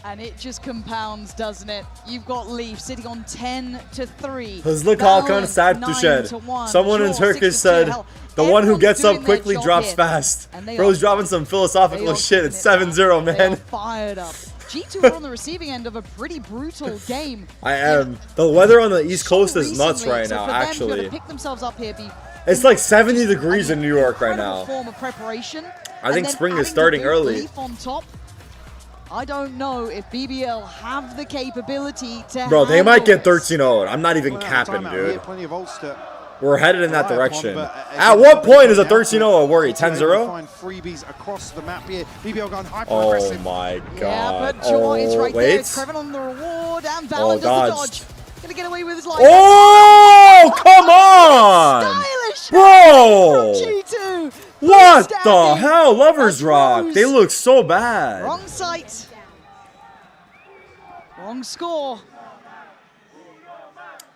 And it just compounds, doesn't it? You've got Leaf sitting on 10-3. Hızlı kalkan sert düşer. Someone in Turkish said, the one who gets up quickly drops fast. Bro's dropping some philosophical shit. It's 7-0, man. Fired up. G2 are on the receiving end of a pretty brutal game. I am. The weather on the East Coast is Recently, nuts right so now, for them to actually. pick themselves up here, It's like 70 degrees in New York right now. Form of preparation. I think spring is starting early. Leaf on top. I don't know if BBL have the capability to Bro, they might get handle this. 13-0. I'm not even Well, capping, timeout here, dude. plenty of ults to We're headed in that direction. At what point is a 13-0 a worry? 10-0? Find freebies across the map here. BBL going Oh my god. Yeah, but Jaw is right there. Wait. It's Kreven on the reward, and Valen does the dodge. Gonna get away with his life. Oh, come on! Stylish Bro! from G2. What the hell? Lovers Rock. They look so bad. Wrong sight. Wrong score.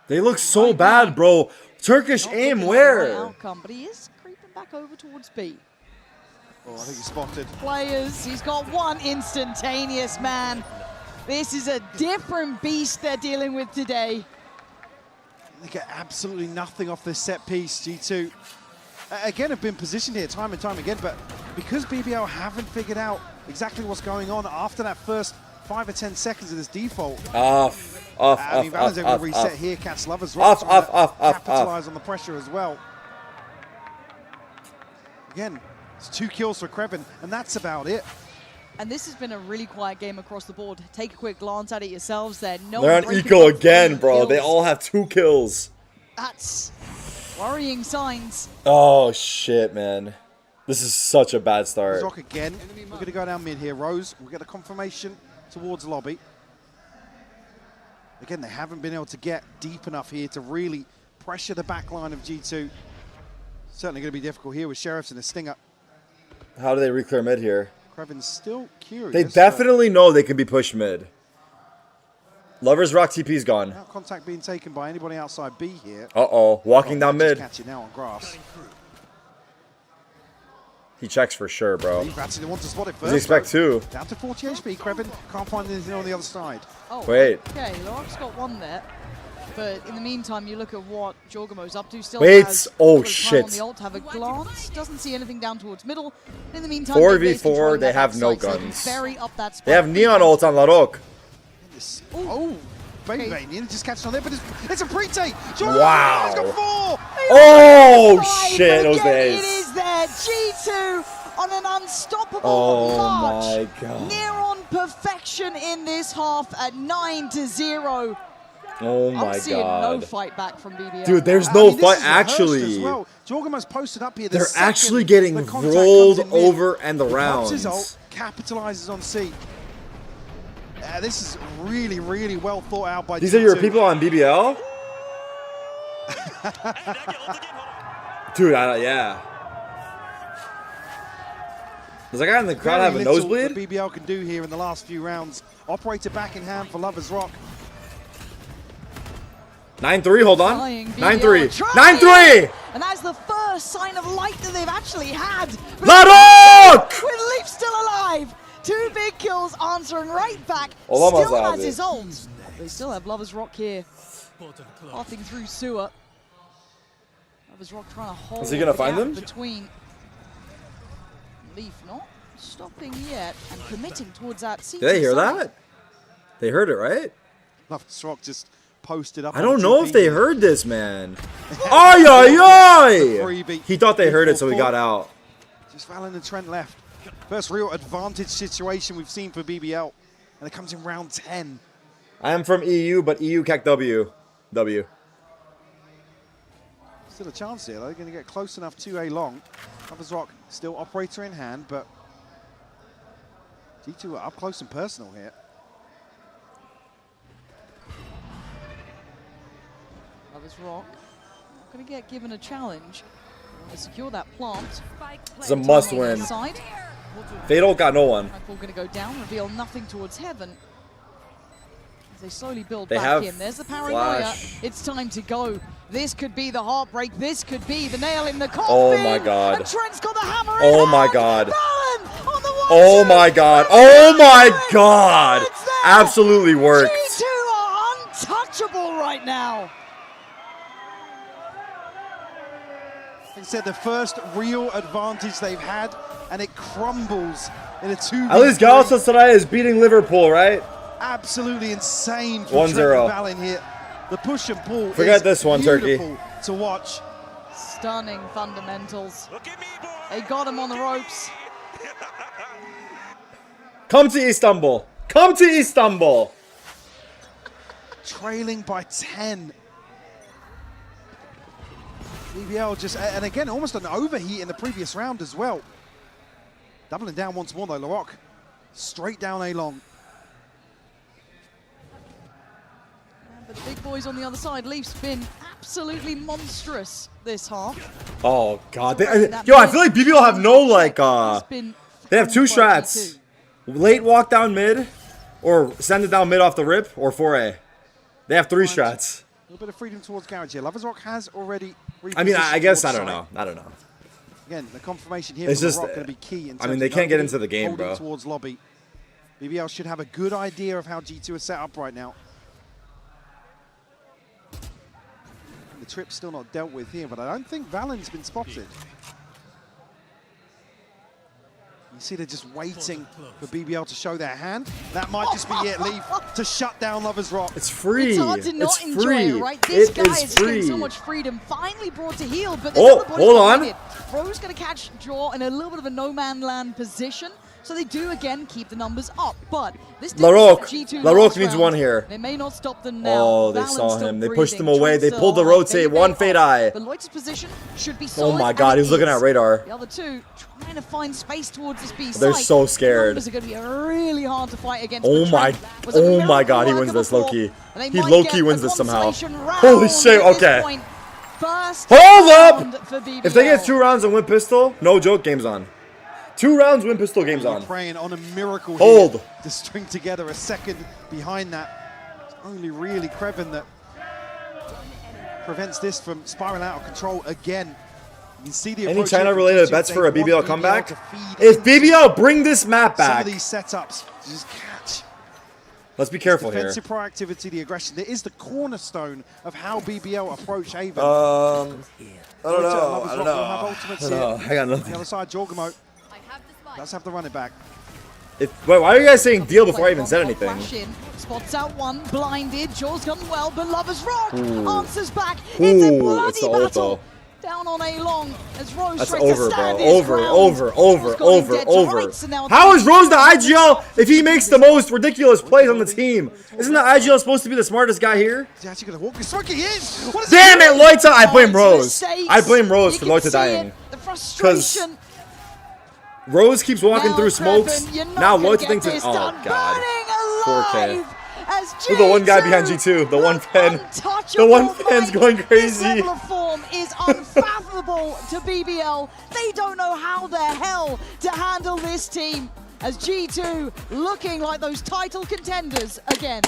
They look so bad, bro. Turkish aim where? Outcome, but he is creeping back over towards B. Oh, I think he's spotted. Players, he's got one instantaneous man. This is a different beast they're dealing with today. They get absolutely nothing off this set piece, G2. Again, have been positioned here time and time again, but because BBL haven't figured out exactly what's going on after that first 5 or 10 seconds of this default. I mean, Valen's able to reset here, catch Lovers Rock, capitalize on the pressure as well. Again, it's 2 kills for Kreven, and that's about it. And this has been a really quiet game across the board. Take a quick glance at it yourselves there. They're on eco again, bro. They all have 2 kills. That's worrying signs. Oh, shit, man. This is such a bad start. Rock again. We're going to go down mid here. Rose, we'll get a confirmation towards lobby. Again, they haven't been able to get deep enough here to really pressure the back line of G2. Certainly going to be difficult here with Sheriffs and a Stinger. How do they re-clear mid here? Kreven's still curious. They definitely know they can be pushed mid. Lovers Rock TP's gone. Without contact being taken by anybody outside B here. Uh-oh, walking down mid. Catch it now on grass. He checks for sure, bro. They want to spot it first. Does he expect 2? Down to 40 HP. Kreven can't find anything on the other side. Oh, wait. Okay, Lorok's got 1 there. But in the meantime, you look at what Jorgamo's up to. Still wait, has oh shit. On the ult, have a glance. Doesn't see anything down towards middle. In the meantime, 4v4, they have no guns. So up that they have neon ult on Larok. Oh, Baby just catching on there, but it's a pre-take. Wow. Got 4. Oh, shit, those days. It is there. G2 on an unstoppable march. My God. Near on perfection in this half at 9-0. Oh my I'm seeing God. no fight back from BBL. Dude, there's no fight actually. As well. Jorgamo's posted up here. They're actually getting rolled over and the rounds. His ult, capitalizes on C. This is really, really well thought out by These G2. are your people on BBL? Dude, yeah. Does that guy in the crowd have a nosebleed? What BBL can do here in the last few rounds. Operator back in hand for Lovers Rock. 9-3, hold on. 9-3. 9-3! And that's the first sign of light that they've actually had. Larok! With Leaf still alive. 2 big kills answering right back. Oh, still has his ult. They still have Lovers Rock here. Pathing through sewer. Lovers Rock trying to hold Is he gonna find them? Between Leaf not stopping yet and committing towards that CT. Did they hear that? They heard it, right? Lovers Rock just posted up. I don't know if they heard this, man. Ay, ay, ay! He thought they heard it, so he got out. Just Valen and Trent left. First real advantage situation we've seen for BBL. And it comes in round 10. I am from EU, but EU CAC W. W. Still a chance here, though. They're going to get close enough to a long. Lovers Rock still operator in hand, but G2 are up close and personal here. Lovers Rock not going to get given a challenge. To secure that plant. It's a must win. Fatal got no one. We're going to go down, reveal nothing towards heaven. As they slowly build they back in. There's the paranoia. Flash. It's time to go. This could be the heartbreak. This could be the nail in the coffin. Oh my God. And Trent's got the hammer Oh in my hand. God. Oh my God. Oh my God. Absolutely worked. G2 are untouchable right now. Like I said, the first real advantage they've had, and it crumbles in a 2v3. At least Galatasaray is beating Liverpool, right? Absolutely insane for 1-0. Trent Valen here. The push and pull Forget this one, Turkey. To watch. Stunning fundamentals. They got him on the ropes. Come to Istanbul. Come to Istanbul. Trailing by 10. BBL just, and again, almost an overheat in the previous round as well. Doubling down once more though, Larocque. Straight down A-long. But the big boys on the other side, Leaf's been absolutely monstrous this half. Oh god, yo, I feel like BBL have no like they have two strats. Late walk down mid, or send it down mid off the rip, or 4A. They have three strats. A little bit of freedom towards Garage here. Loversrock has already I mean, I guess, I don't know. I don't know. Again, the confirmation here it's from just, Larocque going to be key. In I mean, they can't get into the game, bro. Towards lobby. BBL should have a good idea of how G2 is set up right now. The trip's still not dealt with here, but I don't think Valen's been spotted. You see they're just waiting for BBL to show their hand. That might just be it, Leaf, to shut down Loversrock. It's free. It's hard to not enjoy free. it, right? This guy is getting so much freedom. Finally brought to heel, but hold on. Rose going to catch Jaw in a little bit of a no-man land position. So they do again keep the numbers up, but this Larocque needs one here. They may not stop them now. Oh, they saw him. They pushed him away. They pulled the rotate. One fade eye. But Lloyd's position should be solid. Oh my god, he was looking at radar. The other two trying to find space towards this B site. They're so scared. The numbers are going to be really hard to fight against. Oh my god, he wins this low-key. He low-key wins this somehow. Holy shit, okay. Hold up! If they get 2 rounds and win pistol, no joke, game's on. 2 rounds, win pistol, game's on. Praying on a miracle Hold. Here to string together a second behind that. It's only really Kreven that prevents this from spiraling out of control again. You can see the any China-related bets for a BBL comeback? If BBL bring this map back, some of these setups to just catch. Let's be careful here. Defensive proactivity, the aggression. That is the cornerstone of how BBL approach Avon. I don't know. I got nothing. On the other side, Jorgamo does have to run it back. Wait, why are you guys saying deal before I even said anything? Spots out one, blinded. Jaw's gone well, but Loversrock answers back. It's a bloody battle. Down on A-long as Rose That's tries over, to stand bro. his ground. Over. How is Rose the IGL if he makes the most ridiculous plays on the team? Isn't the IGL supposed to be the smartest guy here? He's actually going to walk this fucking is. Damn it, Loita! I blame Rose. I blame Rose for Loita dying. Because Rose keeps walking through smokes. Now Loita thinks it's... Oh, God. 4K. Look, the one guy behind G2, the one fan. The one fan's going crazy. This level of form is unfathomable to BBL. They don't know how the hell to handle this team as G2 looking like those title contenders again.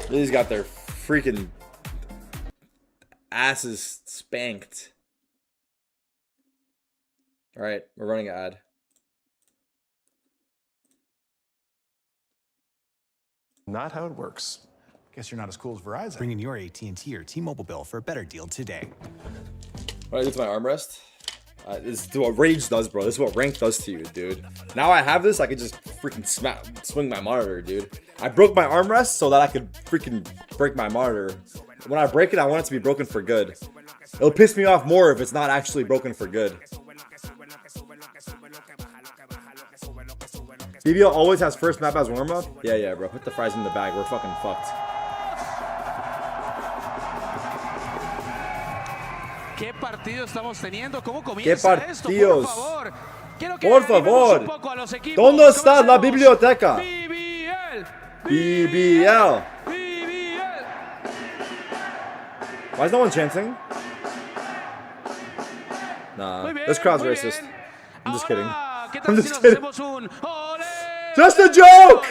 These got their freaking asses spanked. All right, we're running an ad. Not how it works. Guess you're not as cool as Verizon. Bring in your AT&T or T-Mobile bill for a better deal today. What do I do to my armrest? This is what Rage does, bro. This is what Rank does to you, dude. Now I have this, I can just freaking swing my monitor, dude. I broke my armrest so that I could freaking break my monitor. When I break it, I want it to be broken for good. It'll piss me off more if it's not actually broken for good. BBL always has first map as warm-up? Yeah, bro. Put the fries in the bag. We're fucking fucked. ¿Qué partido estamos teniendo? ¿Cómo ¿Qué comienza esto? partidos? Por favor. Quiero que Por animemos favor. un poco a los equipos. ¿Dónde está la biblioteca? BBL. BBL. Why is no one chanting? Nah, this crowd's racist. I'm just kidding. I'm just kidding. Just a joke!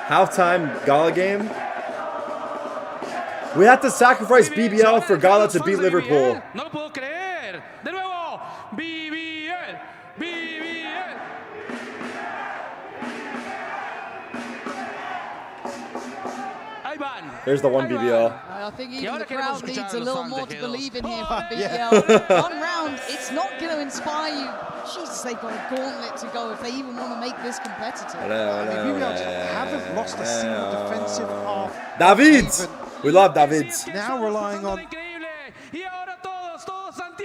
Halftime Gala game. We have to sacrifice BBL for Gala to beat Liverpool. No lo puedo creer. De nuevo. BBL. Ahí van. There's the one BBL. I think even the crowd needs a little more to believe in here from BBL. One round, it's not going to inspire you. Jesus, they've got a gauntlet to go if they even want to make this competitive. BBL haven't lost a single defensive half. Davids! We love Davids. Now relying on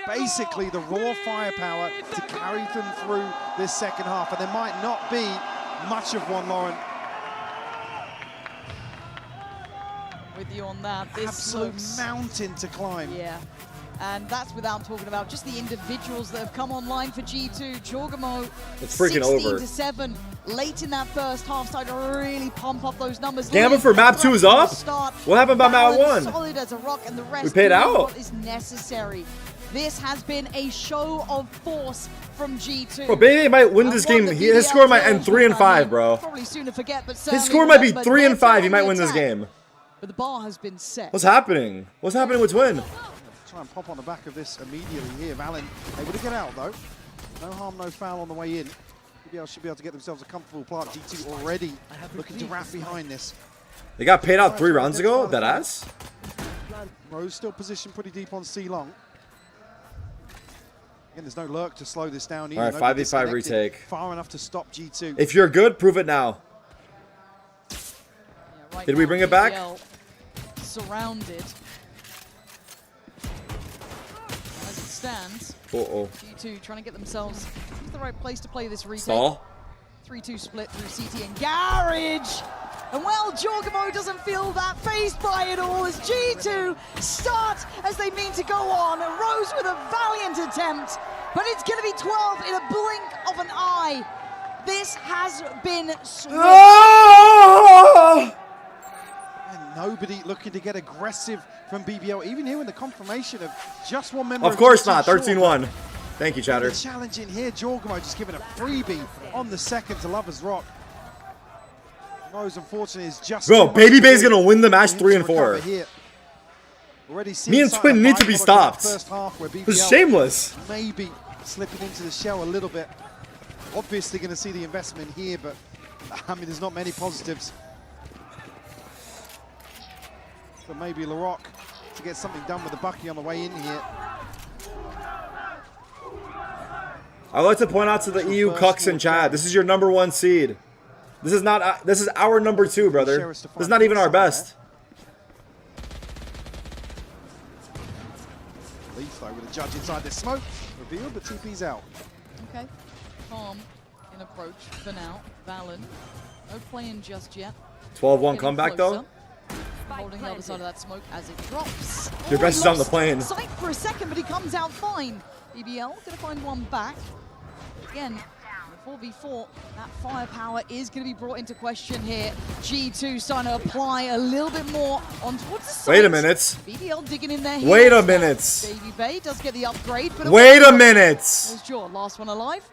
basically the raw firepower to carry them through this second half. And there might not be much of one, Lauren. With you on that. This absolute looks mountain to climb. Yeah. And that's without talking about just the individuals that have come online for G2. Jorgamo, it's freaking over. 16-7 late in that first half, starting to really pump up those numbers. Gamma for map 2 is up? What happened about map 1? Solid as a rock, and the rest we paid out. What is necessary. This has been a show of force from G2. Bro, Baby might win this game. His score might end 3-5, bro. Probably soon to forget, but his score might be 3-5. He might win this game. But the bar has been set. What's happening? What's happening with Twin? Try and pop on the back of this immediately here. Valen able to get out though. No harm, no foul on the way in. BBL should be able to get themselves a comfortable plant. G2 already looking to wrap behind this. They got paid out 3 rounds ago? That ass? Rose still positioned pretty deep on C long. Again, there's no lurk to slow this down. All right, 5v5 retake. Far enough to stop G2. If you're good, prove it now. Yeah, right Did we bring it back? Surrounded. As it stands, G2 trying to get themselves to the right place to play this retake. Stall. 3-2 split through CT and Garage. And well, Jorgamo doesn't feel that phased by it all as G2 start as they mean to go on. Rose with a valiant attempt, but it's going to be 12 in a blink of an eye. This has been swift. And nobody looking to get aggressive from BBL, even here in the confirmation of just one member. Of course not, 13-1. Thank you, Chatter. Challenging here, Jorgamo just giving a freebie on the second to Lovers Rock. Rose, unfortunately, is just. Bro, Baby Bay's gonna win the match 3-4. Me and Twin need to be stopped. It's shameless. Maybe slipping into the shell a little bit. Obviously going to see the investment here, but I mean, there's not many positives. But maybe LaRock to get something done with the Bucky on the way in here. I'd like to point out to the EU cucks in chat, this is your #1 seed. This is not. This is our #2, brother. This is not even our best. Leaf though with a judge inside the smoke. Revealed, but TP's out. Okay. Calm in approach for now. Valen. No playing just yet. 12-1 comeback though. Holding the other side of that smoke as it drops. Your best is on the plane. Sight for a second, but he comes out fine. BBL gonna find one back. Again. 4v4, that firepower is going to be brought into question here. G2 starting to apply a little bit more on towards the side. Wait a minute. BBL digging in there. Wait a minute. Baby Bay does get the upgrade. But wait a minute. There's Jaw, last one alive.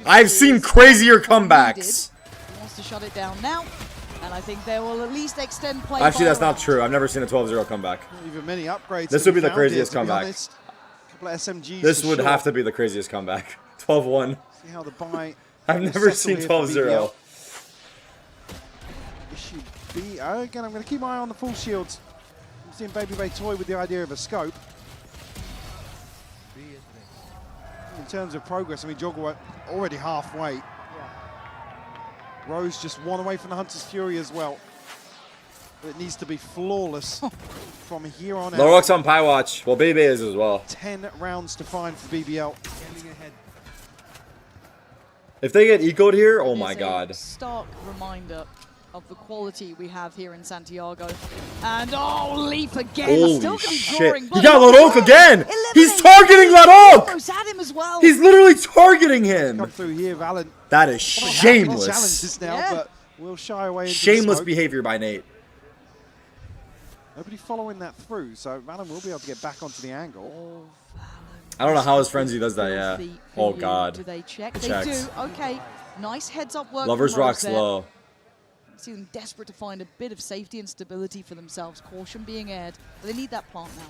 I've seen crazier comebacks. He wants to shut it down now. And I think they will at least extend play. Actually, that's not true. I've never seen a 12-0 comeback. Not even many upgrades. This would be the craziest comeback. Couple of SMGs. This would have to be the craziest comeback. 12-1. See how the buy. I've never seen 12-0. Again, I'm going to keep my eye on the full shields. I'm seeing Baby Bay toy with the idea of a scope. In terms of progress, I mean, Jorgamo already halfway. Rose just one away from the Hunter's Fury as well. But it needs to be flawless from here on out. LaRock's on Pie Watch. Well, Baby is as well. 10 rounds to find for BBL. If they get ecoed here, oh my god. Stark reminder of the quality we have here in Santiago. And oh, Leaf again. Holy still gonna be shit. drawing, He got LaRock again. He's targeting LaRock. At him as well. He's literally targeting him. Come through here, Valen. That is shameless. Challenges now, but we'll shy away. Shameless behavior by Nate. Nobody following that through, so Valen will be able to get back onto the angle. I don't know how his frenzy does that, yeah. Oh god. Do they check? They do. Okay. Nice heads up work. Lovers Rock slow. See them desperate to find a bit of safety and stability for themselves. Caution being aired. But they need that plant now.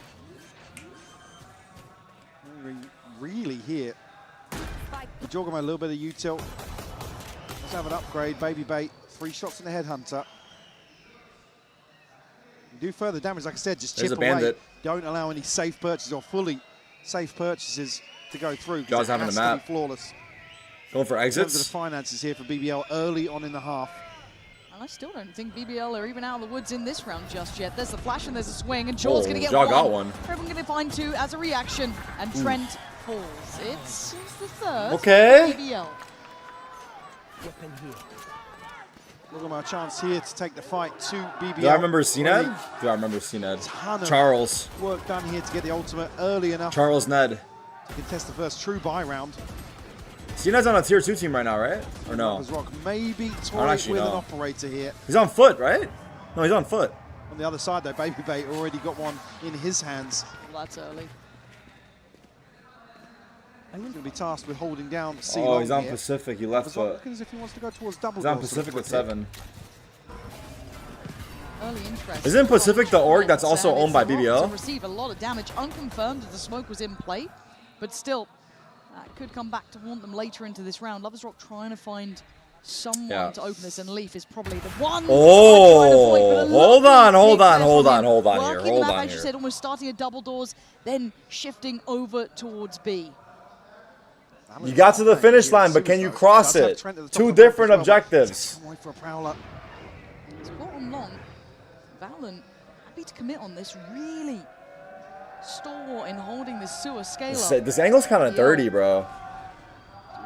Really here. Jorgamo a little bit of util. Let's have an upgrade. Baby Bait. 3 shots in the Headhunter. Do further damage, like I said, just chip away. Don't allow any safe purchases or fully safe purchases to go through. Jaws having a map. Flawless. Going for exits. The finances here for BBL early on in the half. And I still don't think BBL are even out of the woods in this round just yet. There's the flash and there's a swing, and Jaw's going to get Jaw one. got one. Everyone going to find 2 as a reaction, and Trent falls. It's the third. Okay. BBL. Jogamo a chance here to take the fight to BBL. Do I remember CNED? Do I remember CNED? Charles. Work done here to get the ultimate early enough. Charles Ned. To contest the first true buy round. CNED's on a tier 2 team right now, right? Or no? Rock maybe toy with an operator here. He's on foot, right? No, he's on foot. On the other side though, Baby Bay already got one in his hands. Well, that's early. He's going to be tasked with holding down C. Oh, he's on Pacific. He left foot. Looking as if he wants to go towards double. He's on Pacific with 7. Early interest. Isn't Pacific the org that's also owned by BBL? To receive a lot of damage, unconfirmed as the smoke was in play, but still, that could come back to haunt them later into this round. Lovers Rock trying to find someone to open this, and Leaf is probably the one. Oh, hold on here. As you said, almost starting at double doors, then shifting over towards B. You got to the finish line, but can you cross it? 2 different objectives. It's got on long. Valen happy to commit on this. Really stalwart in holding this sewer scaler. This angle's kind of dirty, bro.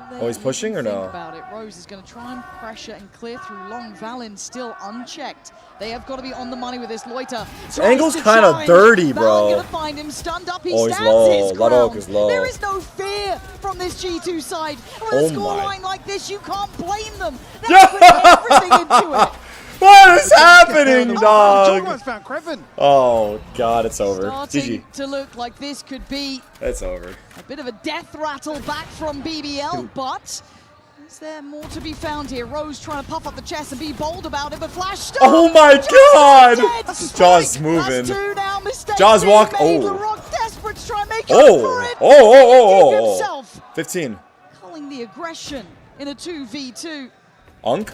Oh, he's pushing or no? Think about it. Rose is going to try and pressure and clear through long. Valen still unchecked. They have got to be on the money with this loiter. This angle's kind of dirty, bro. Going to find him stunned up. He he's stands low. his ground. Is low. There is no fear from this G2 side. And with a scoreline like this, you can't blame them. They're putting everything into it. What is happening, dog? Found Krevin. Oh, God, it's over. Starting GG. to look like this could be it's over. A bit of a death rattle back from BBL, but is there more to be found here? Rose trying to puff up the chest and be bold about it, but Flash stop. Oh my God! Jaws moving. That's 2 now. Mistake Jaws walk. LaRock desperate to try and make up for it. Himself. 15. Calling the aggression in a 2v2. Unk.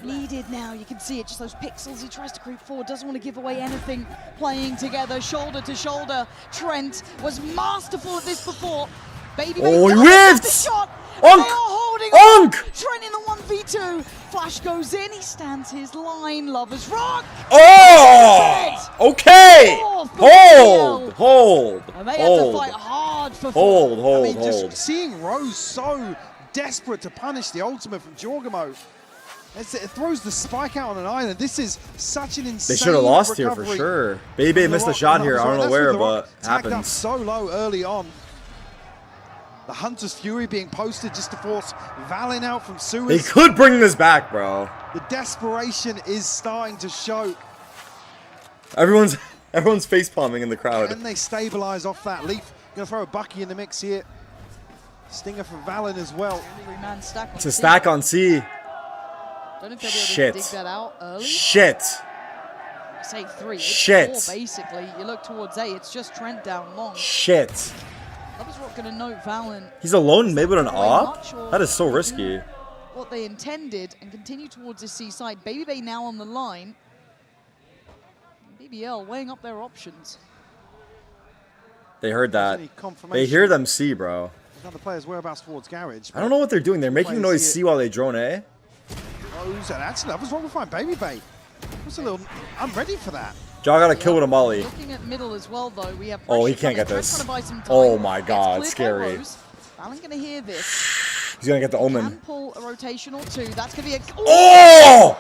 Needed now, you can see it, just those pixels. He tries to creep forward, doesn't want to give away anything. Playing together, shoulder to shoulder. Trent was masterful at this before. Baby he whiffed the shot. Unk! They are holding on. Trent in the 1v2. Flash goes in, he stands his line. Lovers Rock. Oh! Okay! Hold! And they have to fight hard for hold. Just seeing Rose so desperate to punish the ultimate from Jorgamo. It throws the spike out on an island. This is such an insane. They should have lost here for sure. Baby missed a shot here. I don't know where, but happens. Up so low early on. The Hunter's Fury being posted just to force Valen out from sewers. They could bring this back, bro. The desperation is starting to show. Everyone's face palming in the crowd. And they stabilize off that. Leaf gonna throw a Bucky in the mix here. Stinger for Valen as well. It's a stack on C. Don't know if they'll be able to dig that out early. Shit. I say 3. Shit. It's 4 basically. You look towards A, it's just Trent down long. Shit. Lovers Rock going to note Valen. He's alone, maybe with an op? That is so risky. What they intended and continue towards this C side. Baby Bay now on the line. BBL weighing up their options. They heard that. They hear them C, bro. Another player's whereabouts towards Garage. I don't know what they're doing. They're making noise C while they drone A. And actually, that was wrong to find Baby Bay. I'm ready for that. Jaw got a kill with a molly. Looking at middle as well, though, we have. Oh, he can't get this. Oh my God, scary. Valen gonna hear this. He's gonna get the omen. Can pull a rotation or 2. That's gonna be a. Oh!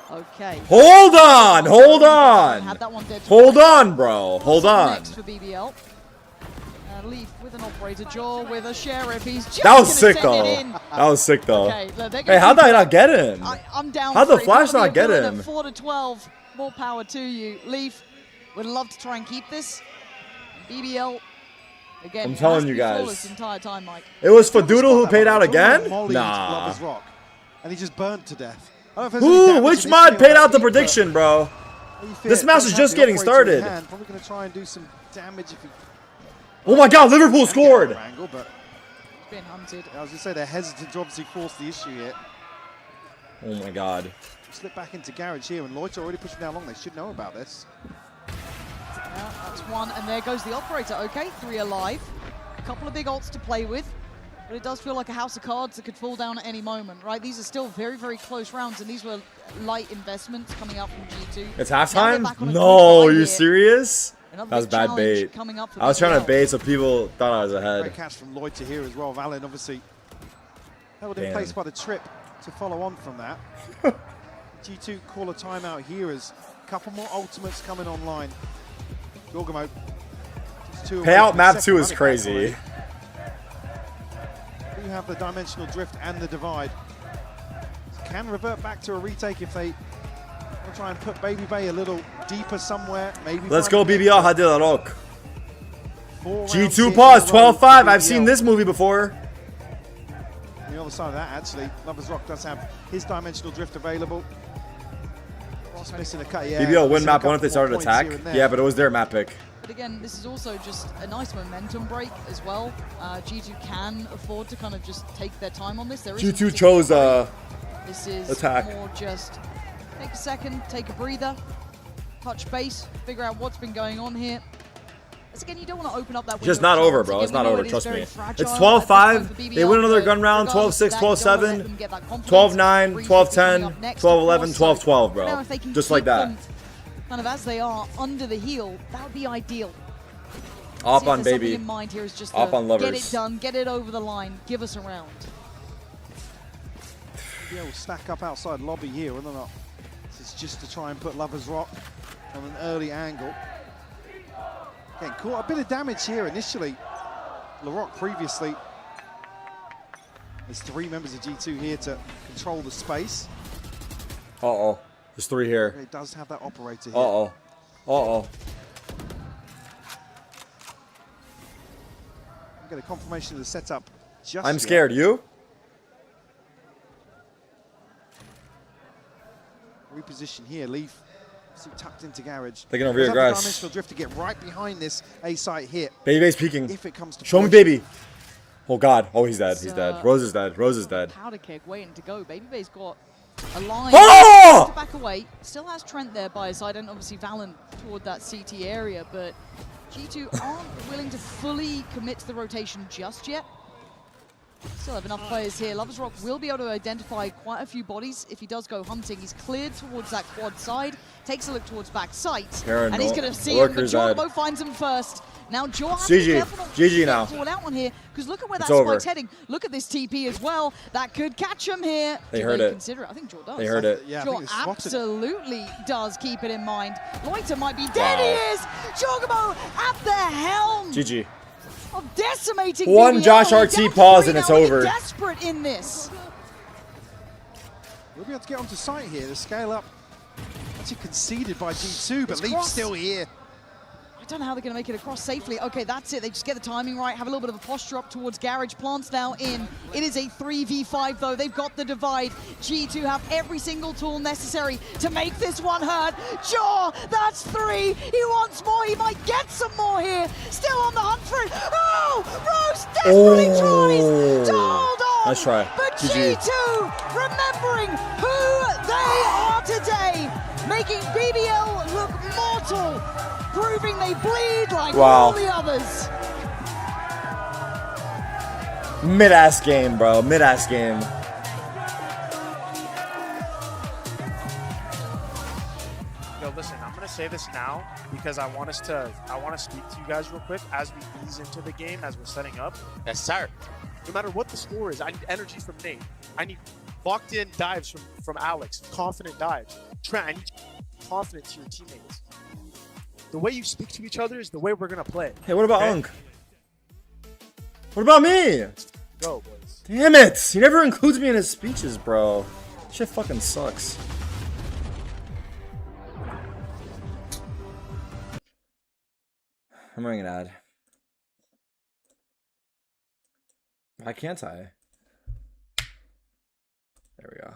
Okay. Hold on. Had that one dead. Hold on, bro. Hold on. Next for BBL. Leaf with an operator, Jaw with a sheriff. He's just that was sick though. That was sick though. Okay, hey, how'd I not get him? I'm down. How'd the Flash not get him? 4-12. More power to you, Leaf. Would love to try and keep this. BBL. Again, I'm telling you guys. This entire time, Mike. It was Fadoodle who paid out again? Nah. And he just burnt to death. Ooh, which mod paid out the prediction, bro? This match is just getting started. Probably going to try and do some damage if he. Oh my God, Liverpool scored! Angle, but being hunted. I was going to say they're hesitant to obviously force the issue here. Oh my God. Slip back into Garage here, and Loiter already pushing down long. They should know about this. Yeah, that's 1, and there goes the operator. Okay, 3 alive. A couple of big ults to play with, but it does feel like a house of cards that could fall down at any moment, right? These are still very, very close rounds, and these were light investments coming out from G2. It's halftime? No, are you serious? That was bad bait. I was trying to bait so people thought I was ahead. Great catch from Loiter here as well. Valen obviously held in place by the trip to follow on from that. G2 call a timeout here as a couple more ultimates coming online. Jorgamo. Payout map 2 is crazy. You have the dimensional drift and the divide. Can revert back to a retake if they will try and put Baby Bay a little deeper somewhere. Maybe. Let's go BBL Hadi La Rock. G2 pause 12-5. I've seen this movie before. On the other side of that, actually, Lovers Rock does have his dimensional drift available. Just missing a cut. Yeah, BBL win map 1 if they started attack. Yeah, but it was their map pick. But again, this is also just a nice momentum break as well. G2 can afford to kind of just take their time on this. G2 chose this is attack. More just take a second, take a breather, touch base, figure out what's been going on here. As again, you don't want to open up that window. Just not over, bro. It's not over, trust me. It's 12-5. They win another gun round. 12-6, 12-7, 12-9, 12-10, 12-11, 12-12, bro. Just like that. Kind of as they are under the heel, that would be ideal. Up on Baby. In mind here is just up on Lovers. Get it done, get it over the line, give us a round. Yeah, we'll stack up outside lobby here, whether or not this is just to try and put Lovers Rock on an early angle. Again, caught a bit of damage here initially. LaRock previously. There's 3 members of G2 here to control the space. Uh-oh. There's 3 here. It does have that operator here. Uh-oh. Uh-oh. Get a confirmation of the setup just I'm scared. You? Reposition here. Leaf tucked into garage. They're gonna rear grass. Dimensional drift to get right behind this A site hit. Baby's peeking. If it comes to show me Baby. Oh God. Oh, he's dead. He's dead. Rose is dead. Rose is dead. Powder kick waiting to go. Baby Bay's got a line. Oh! To back away. Still has Trent there by his side, and obviously Valen toward that CT area, but G2 aren't willing to fully commit to the rotation just yet. Still have enough players here. Lovers Rock will be able to identify quite a few bodies if he does go hunting. He's cleared towards that quad side, takes a look towards back sight, and he's going to see him, but Jorbo finds him first. Now Jor has to be careful not to get caught out one here, because look at where that spike's heading. Look at this TP as well. That could catch him here. They heard it. Consider it. I think Jor does. They heard it. Yeah, Jor absolutely does keep it in mind. Loiter might be dead. He is. Jorgamo at the helm. GG. Of decimating one BBL. Josh RT pause and it's over. Desperate in this. We'll be able to get onto site here. The scale up actually conceded by G2, but Leaf's still here. I don't know how they're going to make it across safely. Okay, that's it. They just get the timing right, have a little bit of a posture up towards garage. Plants now in. It is a 3v5 though. They've got the divide. G2 have every single tool necessary to make this one hurt. Jaw, that's 3. He wants more. He might get some more here. Still on the hunt for it. Oh, Rose desperately tries to hold on. Nice try. But G2 remembering who they are today, making BBL look mortal. Proving they bleed like all the others. Mid-ass game, bro. Mid-ass game. Yo, listen, I'm gonna say this now because I want to speak to you guys real quick as we ease into the game, as we're setting up. Yes, sir. No matter what the score is, I need energy from Nate. I need locked-in dives from Alex, confident dives. Trent, I need confidence to your teammates. The way you speak to each other is the way we're going to play. Hey, what about Unk? What about me? Go, boys. Damn it! He never includes me in his speeches, bro. Shit fucking sucks. I'm running an ad. Why can't I? There we go.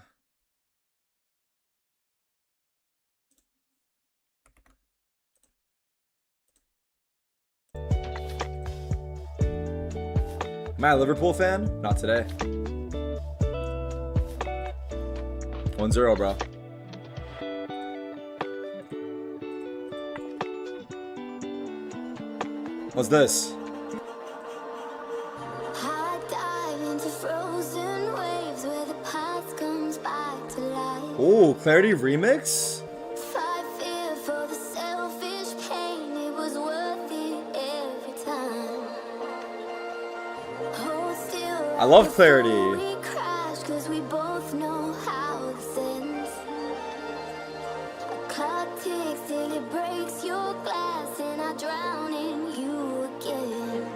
Am I a Liverpool fan? Not today. 1-0, bro. What's this? Oh, Clarity remix? I love Clarity. drowning you again.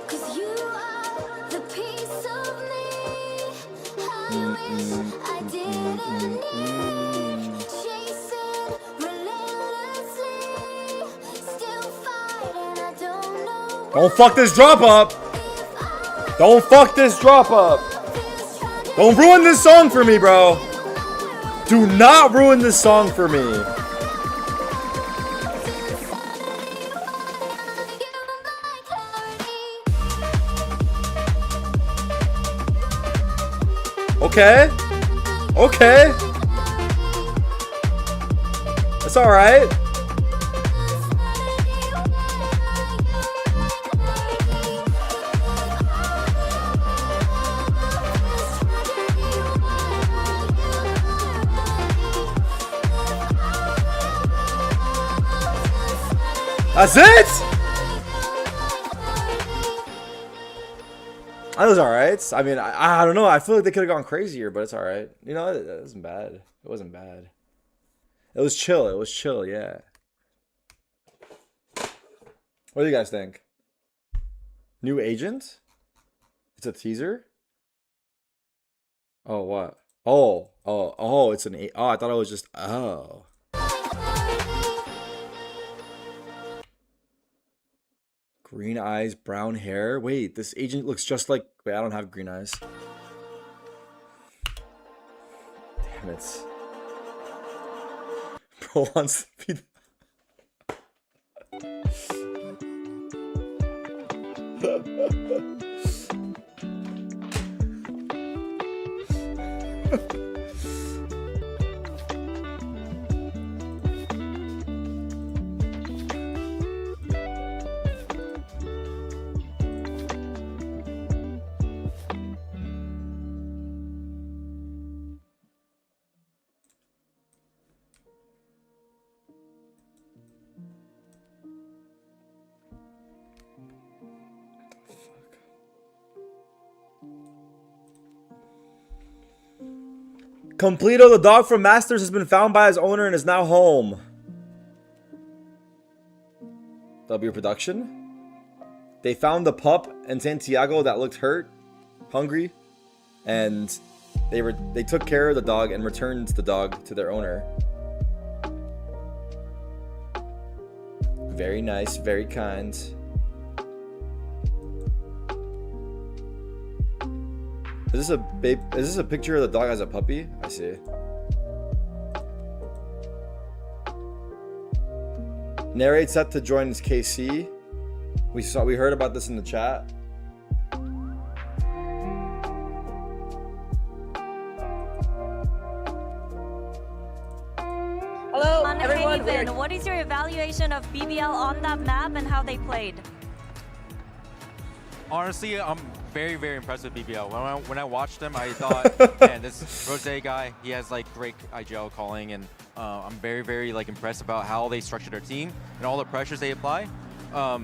'Cause you are the piece of me I wish I didn't need. Chasing relentlessly, still fighting, I don't know. Don't fuck this drop up. Don't fuck this drop up. Don't ruin this song for me, bro. Do not ruin this song for me. Okay. Okay. It's all right. That's it? That was alright. I mean, I don't know. I feel like they could have gone crazier, but it's alright. You know, it wasn't bad. It wasn't bad. It was chill. It was chill, yeah. What do you guys think? New agent? It's a teaser? Oh, what? Oh, it's an... Oh, I thought it was just... Oh. Green eyes, brown hair. Wait, this agent looks just like... Wait, I don't have green eyes. Damn it. Bro wants to be... Completo, the dog from Masters, has been found by his owner and is now home. W production. They found the pup in Santiago that looked hurt, hungry, and they took care of the dog and returned the dog to their owner. Very nice, very kind. Is this a picture of the dog as a puppy? I see. Narrate set to join KC. We heard about this in the chat. Hello, everyone. Haven, what is your evaluation of BBL on that map and how they played? Honestly, I'm very, very impressed with BBL. When I watched them, I thought, man, this Rose guy, he has like great IGL calling, and I'm very, very like impressed about how they structured their team and all the pressures they apply.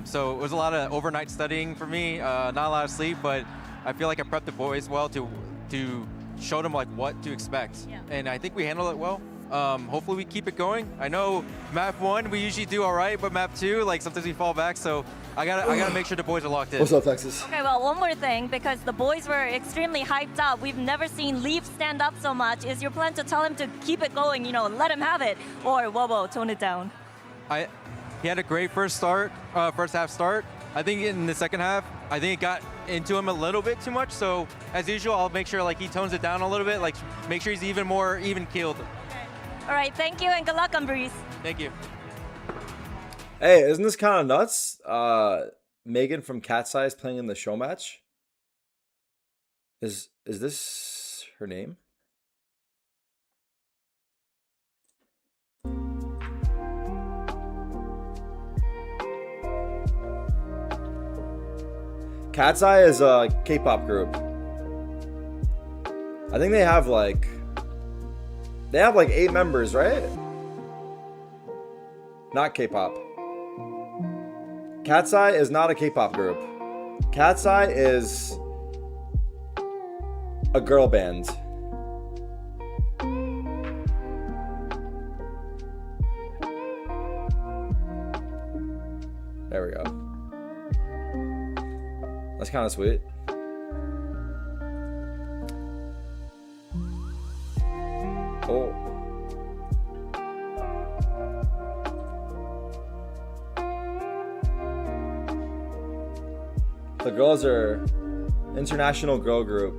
So it was a lot of overnight studying for me, not a lot of sleep, but I feel like I prepped the boys well to show them like what to expect, and I think we handled it well. Hopefully we keep it going. I know map 1 we usually do all right, but map 2 like sometimes we fall back, so I gotta make sure the boys are locked in. What's up, Texas? Okay, well, one more thing, because the boys were extremely hyped up. We've never seen Leaf stand up so much. Is your plan to tell him to keep it going, you know, let him have it, or whoa, tone it down? He had a great first half start. I think in the second half, I think it got into him a little bit too much. So as usual, I'll make sure like he tones it down a little bit, like make sure he's even more even-keeled. All right, thank you and good luck on Breeze. Thank you. Hey, isn't this kind of nuts? Megan from Cat's Eyes playing in the Showmatch. Is this her name? Cat's Eye is a K-pop group. I think they have like 8 members, right? Not K-pop. Cat's Eye is not a K-pop group. Cat's Eye is a girl band. That's kind of sweet. Oh. The girls are international girl group.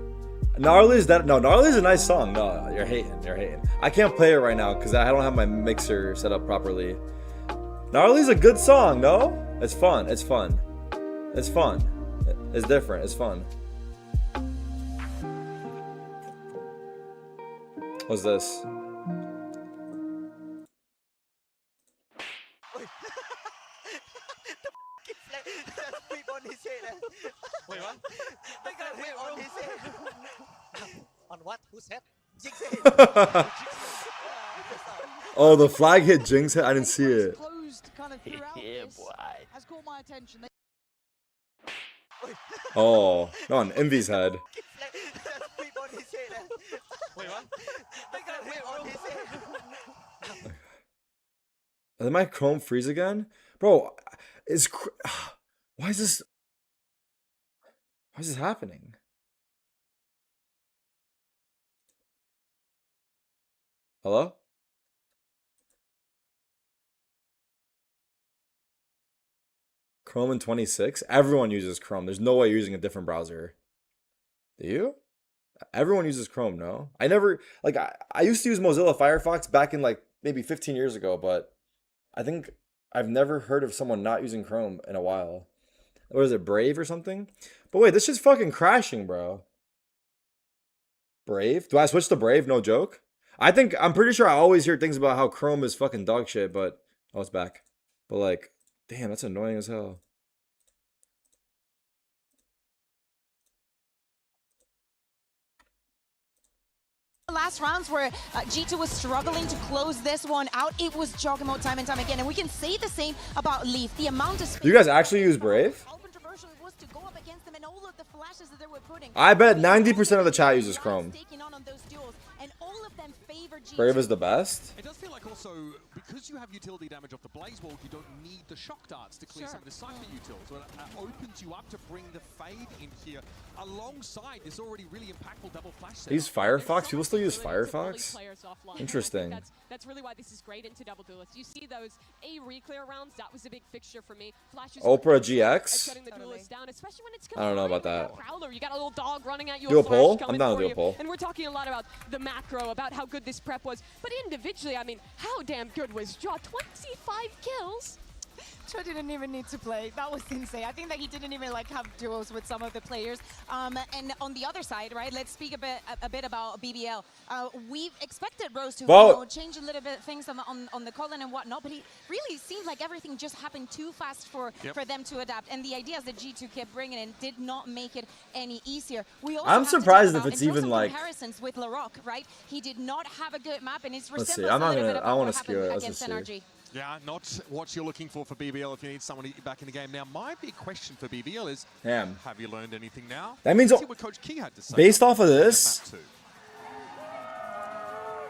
Gnarly's that no, Gnarly's a nice song. No, you're hating. You're hating. I can't play it right now because I don't have my mixer set up properly. Gnarly's a good song, no? It's fun. It's fun. It's fun. It's different. It's fun. What's this? Wait, what? They got a whip on his head. On what? Whose head? Jinx's head. Oh, the flag hit Jinx's head? I didn't see it. Yeah, boy. Has caught my attention. Oh, no, on Envy's head. Whip on his head. Wait, what? They got a whip on his head. Did my Chrome freeze again? Bro, why is this happening? Hello? Chrome in 26? Everyone uses Chrome. There's no way you're using a different browser. Do you? Everyone uses Chrome, no? I never, like, I used to use Mozilla Firefox back in, like, maybe 15 years ago, but I think I've never heard of someone not using Chrome in a while. Or is it Brave or something? But wait, this shit's fucking crashing, bro. Brave? Do I switch to Brave? No joke? I'm pretty sure I always hear things about how Chrome is fucking dog shit, but... Oh, it's back. But like, damn, that's annoying as hell. Last rounds where G2 was struggling to close this one out. It was Jogamo time and time again. And we can say the same about Leaf. The amount of... Do you guys actually use Brave? I bet 90% of the chat uses Chrome. Brave is the best. It does feel like also, because you have utility damage off the Blaze Wall, you don't need the shock darts to clear some of the Cypher utils. So it opens you up to bring the Fade in here alongside this already really impactful double flash set. These Firefox? People still use Firefox? Interesting. That's really why this is great into double duelists. You see those reclear rounds, that was a big fixture for me. Flashes Oprah GX? Down, especially when it's I don't know about that. Prowler, you got a little dog running at you. Do a poll? I'm down to do a poll. And we're talking a lot about the macro, about how good this prep was. But individually, I mean, how damn good was Jaw? 25 kills? Cho didn't even need to play. That was insane. I think that he didn't even like have duos with some of the players. And on the other side, right? Let's speak a bit about BBL. We've expected Rose to change a little bit things on the Colin and whatnot, but it really seems like everything just happened too fast for them to adapt. And the ideas that G2 kept bringing in did not make it any easier. We also I'm surprised if it's even like comparisons with Larocque, right? He did not have a good map, and it's let's see. I'm not gonna. I want to skew it. Let's just see. NRG. Yeah, not what you're looking for BBL if you need someone to get back in the game. Now, my big question for BBL is, have you learned anything now? That means, see what Coach Key had to say based off of this,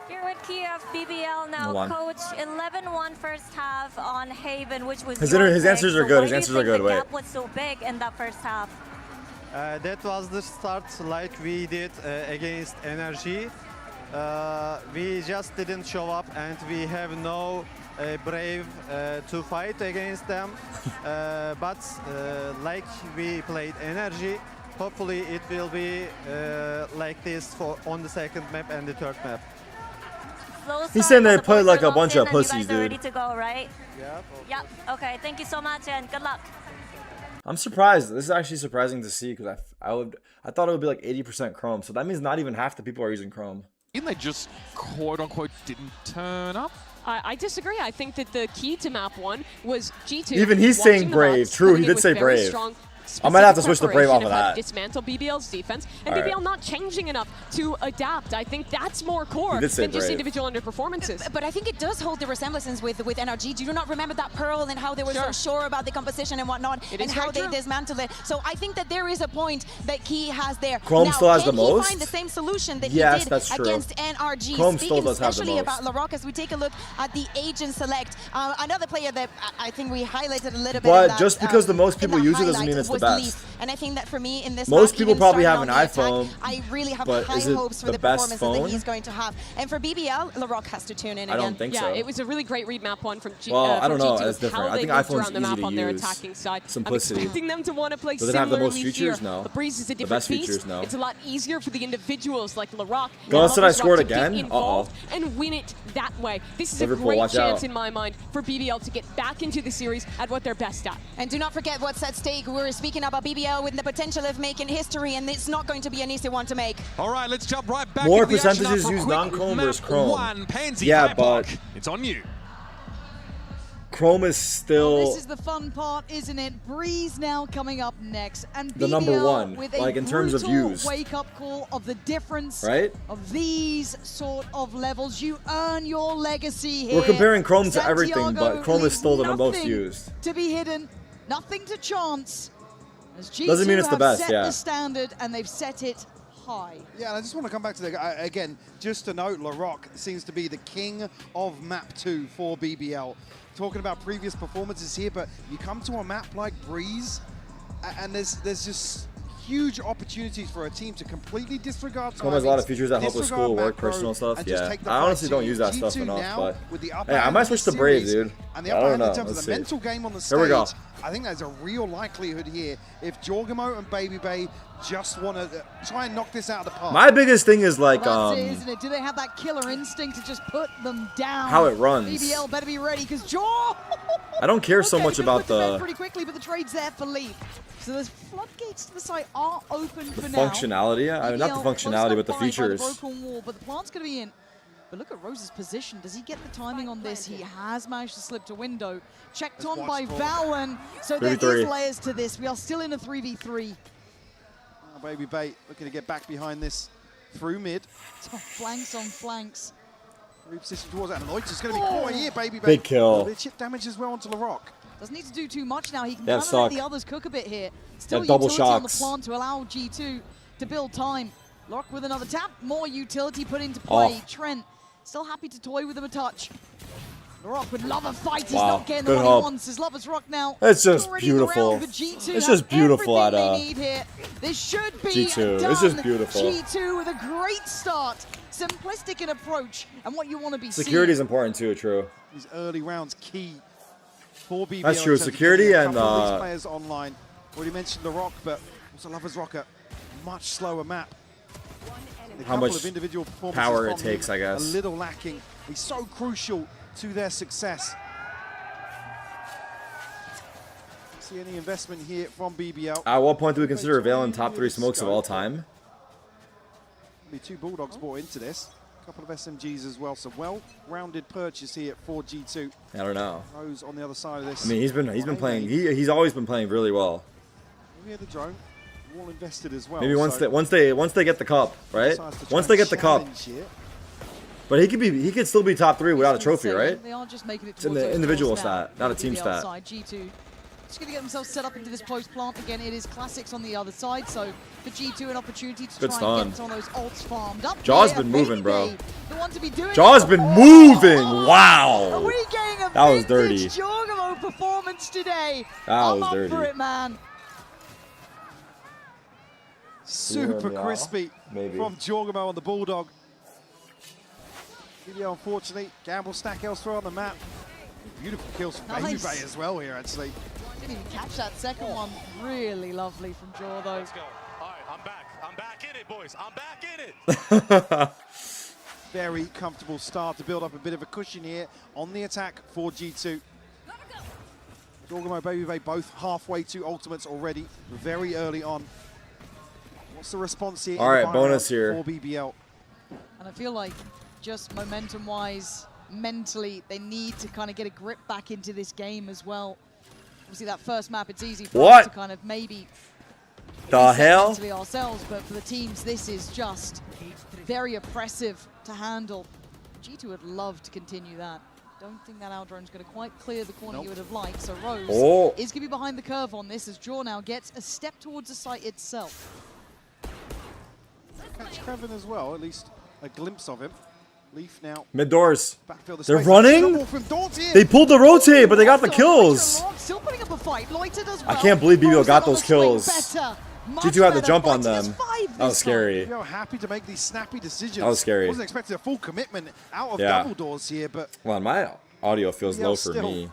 here with Kiev, BBL now, Coach, 11-1 first half on Haven, which was his answers are good. His answers are good. Wait. The gap was so big in that first half. That was the start like we did against NRG. We just didn't show up, and we have no Brave to fight against them. But like we played Energy, hopefully it will be like this on the second map and the third map. He's saying they played like a bunch of pussies, dude. Ready to go, right? Yeah. Yep. Okay. Thank you so much, and good luck. I'm surprised. This is actually surprising to see because I thought it would be like 80% Chrome. So that means not even half the people are using Chrome. And they just quote-unquote didn't turn up? I disagree. I think that the key to map 1 was G2. Even he's saying Brave. True, he did say Brave. I might have to switch to Brave off of that. Dismantle BBL's defense, and BBL not changing enough to adapt. I think that's more core than just individual underperformances. But I think it does hold the resemblances with NRG. Do you not remember that Pearl and how they were so sure about the composition and whatnot, and how they dismantled it? So I think that there is a point that Key has there. Chrome now, still has the most. Can he find the same solution that he did against NRG? Chrome Speaking still does have the especially most. about Larocque, as we take a look at the Agent Select, another player that I think we highlighted a little bit. But just because the most people use it doesn't mean it's the best. Leaf. And I think that for me in this Most map, people even probably starting have on an the iPhone, attack, I really have but high is it hopes for the the best performance phone? that he's going to have. And for BBL, LaRock has to tune in again. I don't think so. Yeah, it was a really great read map one from G2. Well, I don't know. G2 It's different. how I they think moved iPhone's around the easy map to on their use. attacking side. Simplicity. I'm expecting them to want to play Does it have the most similarly features? here. No. The Breeze is a The different best beast. features? No. It's a lot easier for the individuals like LaRock Gus, did I score it to get again? involved and win it that way. This is Liverpool, a great watch chance out. in my mind for BBL to get back into the series at what they're best at. And do not forget what's at stake. We were speaking about BBL with the potential of making history, and it's not going to be an easy one to make. All right, let's jump right back More into the action percentages for use quick non-Chrome map versus Chrome. one. Pansy, Yeah, Hypoc. but It's on you. Chrome is still This is the fun part, isn't it? Breeze now coming up next, and the BBL number one, with like in terms of used. wake-up call of the difference Right? of these sort of levels. You earn your legacy here. We're comparing Chrome to Santiago everything, but Chrome is still the most nothing used. to be hidden, nothing to chance. As G2 Doesn't mean it's the have best, set yeah. the standard, and they've set it high. Yeah, and I just want to come back to the, again, just to note, LaRock seems to be the king of map 2 for BBL. Talking about previous performances here, but you come to a map like Breeze, and there's just huge opportunities for a team to completely disregard Chrome has a lot of features that help with school, work, personal stuff. Yeah, I honestly don't use that stuff enough, but hey, I might switch to Brave, dude. And the I upper don't hand know. in terms of Let's the see. mental game on the Here we go. stage, I think there's a real likelihood here if Jorgamo and Baby Bay just want to try and knock this out of the park. My biggest thing is like Well, that's it, isn't it? Do they have that killer instinct to just put them down? How it runs. BBL better be ready, because Jaw. I don't care so much about the pretty quickly, but the trade's there for Leaf. So those floodgates to the site are open for now. functionality. I mean, not the BBL functionality, but the close up by features. the broken wall, but the plant's going to be in. But look at Rose's position. Does he get the timing on this? He has managed to slip to window. Checked on by Valen. So there 3v3. is layers to this. We are still in a 3v3. Baby Bay looking to get back behind this through mid. Oh, flanks on flanks. Reposition towards that. And Lloyd's just going to be caught here, Baby Bay. Big kill. A little bit of chip damage as well onto LaRock. Doesn't need to do too much now. He can Yeah, kind of let suck. the others cook a bit here. Still Yeah, double utility on the shocks. plant to allow G2 to build time. Lock with another tap. More utility put into play. Oh. Trent still happy to toy with him a touch. LaRock would love a fight. He's Wow, not getting good the one hope. he wants. His Lover's Rock now. It's just already beautiful. around, but G2 It's have just beautiful everything at they need here. This should be G2. done. It's just beautiful. G2 with a great start. Simplistic in approach and what you want to be Security is seeing. important too. True. These early rounds key for BBL. That's true. in terms of Security getting a and, couple of these players online. Already mentioned LaRock, but also Lover's Rock, a much slower map. A How couple much of individual performances power it from takes, him, I guess. A little lacking. He's so crucial to their success. See any investment here from BBL? At what point do we consider Valen top 3 smokes of all time? Be 2 Bulldogs brought into this. A couple of SMGs as well. So well-rounded purchase here for G2. I don't know. Rose on the other side of this. I mean, he's been playing. He's always been playing really well. We had the drone. All invested as well. Maybe once so they get the cup, right? decides to try Once they and get the cup. challenge here. But he could still be top 3 without a trophy, right? They are just making it It's in towards the those individual doors now. stat, not a team BBL stat. Side, G2 just going to get themselves set up into this post plant again. It is classics on the other side, so for G2 an opportunity to Good try and stun. get some of those ults farmed up. Jaw's here. been moving, Baby bro. Babe, the one to be doing Jaw's it. been moving. Wow. Are we getting a That was vintage dirty. Jorgamo performance today? That I'm was up dirty. for it, man. Super Yeah, crispy maybe. from Jorgamo on the Bulldog. BBL, unfortunately, gamble stack elsewhere on the map. Beautiful kills from Baby Nice. Bay as well here, actually. Didn't even catch that second one. Really lovely from Jaw, though. Let's go. All right, I'm back. I'm back in it, boys. I'm back in it. Very comfortable start to build up a bit of a cushion here on the attack for G2. Jorgamo, Baby Bay both halfway to ultimates already, very early on. What's the response here? All in the right, final bonus here. for BBL. And I feel like just momentum-wise, mentally, they need to kind of get a grip back into this game as well. Obviously, that first map, it's easy for us to kind of maybe The reset hell? mentally ourselves, but for the teams, this is just very oppressive to handle. G2 would love to continue that. Don't think that Aldrone's going to quite clear the corner you would have liked, so Rose is going to be behind the curve on this as Jaw now gets a step towards the site itself. Catch Kevin as well, at least a glimpse of him. Leaf now. Mid doors. Backfield the They're space. running? They pulled the rotate, but they got the kills. Still putting up a fight. Loiter does well. I can't believe BBL got those kills. Better. G2 had the jump on them. That was scary. You're happy to make these snappy decisions. That was scary. Wasn't expecting a full commitment out of double doors here, but well, my audio feels low for me.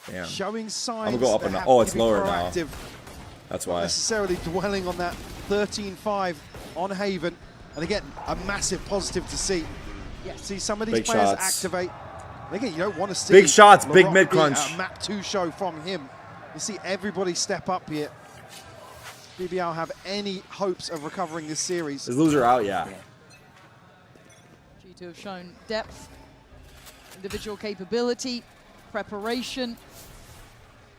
Damn. Showing signs. I'm gonna go up and oh, it's lower now. That's why. Not necessarily dwelling on that 13-5 on Haven, and again, a massive positive to see. Yeah, see some of these big players shots. Activate. And again, you don't want to see big shots, LaRock big mid crunch. A map 2 show from him. You see everybody step up here. BBL have any hopes of recovering this series? Is loser out? Yeah. G2 have shown depth, individual capability, preparation.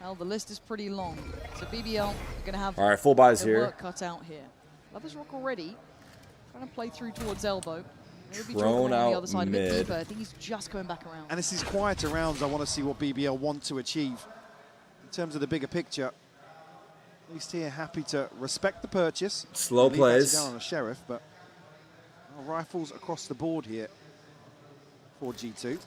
Well, the list is pretty long. So BBL are going to have all right, full buys here. Work cut out here. Lovers Rock already trying to play through towards elbow. Thrown out on the other side mid. A bit deeper. I think he's just going back around. And it's these quieter rounds I want to see what BBL want to achieve in terms of the bigger picture. At least here, happy to respect the purchase. Slow plays. Down on a sheriff, but rifles across the board here for G2.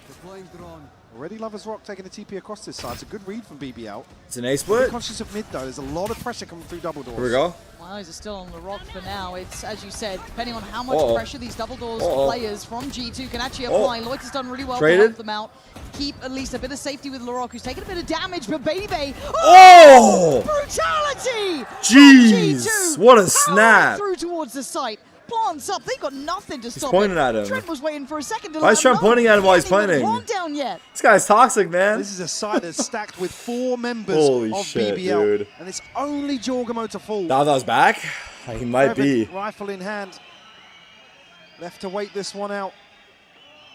Deploying drone. Already Lovers Rock taking a TP across this side. It's a good read from BBL. It's an A split. Conscious of mid though. There's a lot of pressure coming through double doors. Here we go. My eyes are still on LaRock for now. It's, as you said, depending on how much pressure these double doors players from G2 can actually apply. Loiter's done really well to help them out. Keep at least a bit of safety with LaRock, who's taking a bit of damage, but Baby, brutality! Jeez, what a snap! Through towards the site. Plants up, they got nothing to stop pointing at him. Trent was waiting for a second to Why is Trent pointing at him while he's planning? Down yet. This guy's toxic, man. This is a site that's stacked with 4 members Holy of shit, BBL. dude. And it's only Jorgamo to fall. Dada's back? He might be. Rifle in hand. Left to wait this one out.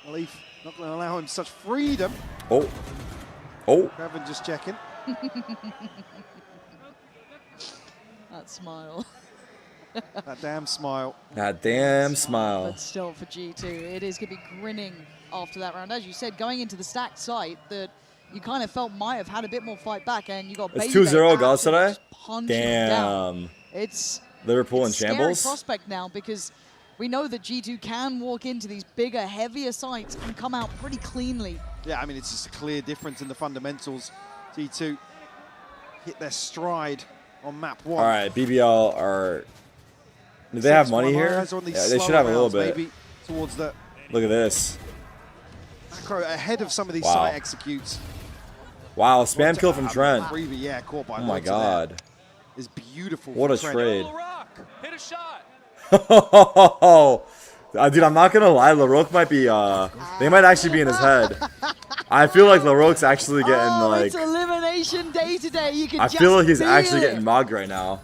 Leaf not going to allow him such freedom. Oh. Kevin just checking. That smile. That damn smile. That damn smile. But still for G2, it is going to be grinning after that round. As you said, going into the stacked site that you kind of felt might have had a bit more fight back, and you got it's 2-0 Galatasaray? Damn. It's Liverpool in shambles. Scary prospect now, because we know that G2 can walk into these bigger, heavier sites and come out pretty cleanly. Yeah, I mean, it's just a clear difference in the fundamentals. G2 hit their stride on map 1. All right, BBL are... Do they have money here? Yeah, they should have a little bit. Maybe towards the Look at this. macro ahead of some of these site executes. Wow, spam kill from Trent. Yeah, caught by oh my god. Is beautiful. What a trade. Hit a shot. Dude, I'm not gonna lie, LaRock might be they might actually be in his head. I feel like LaRock's actually getting like it's elimination day today. You can I feel like he's actually getting mugged right now.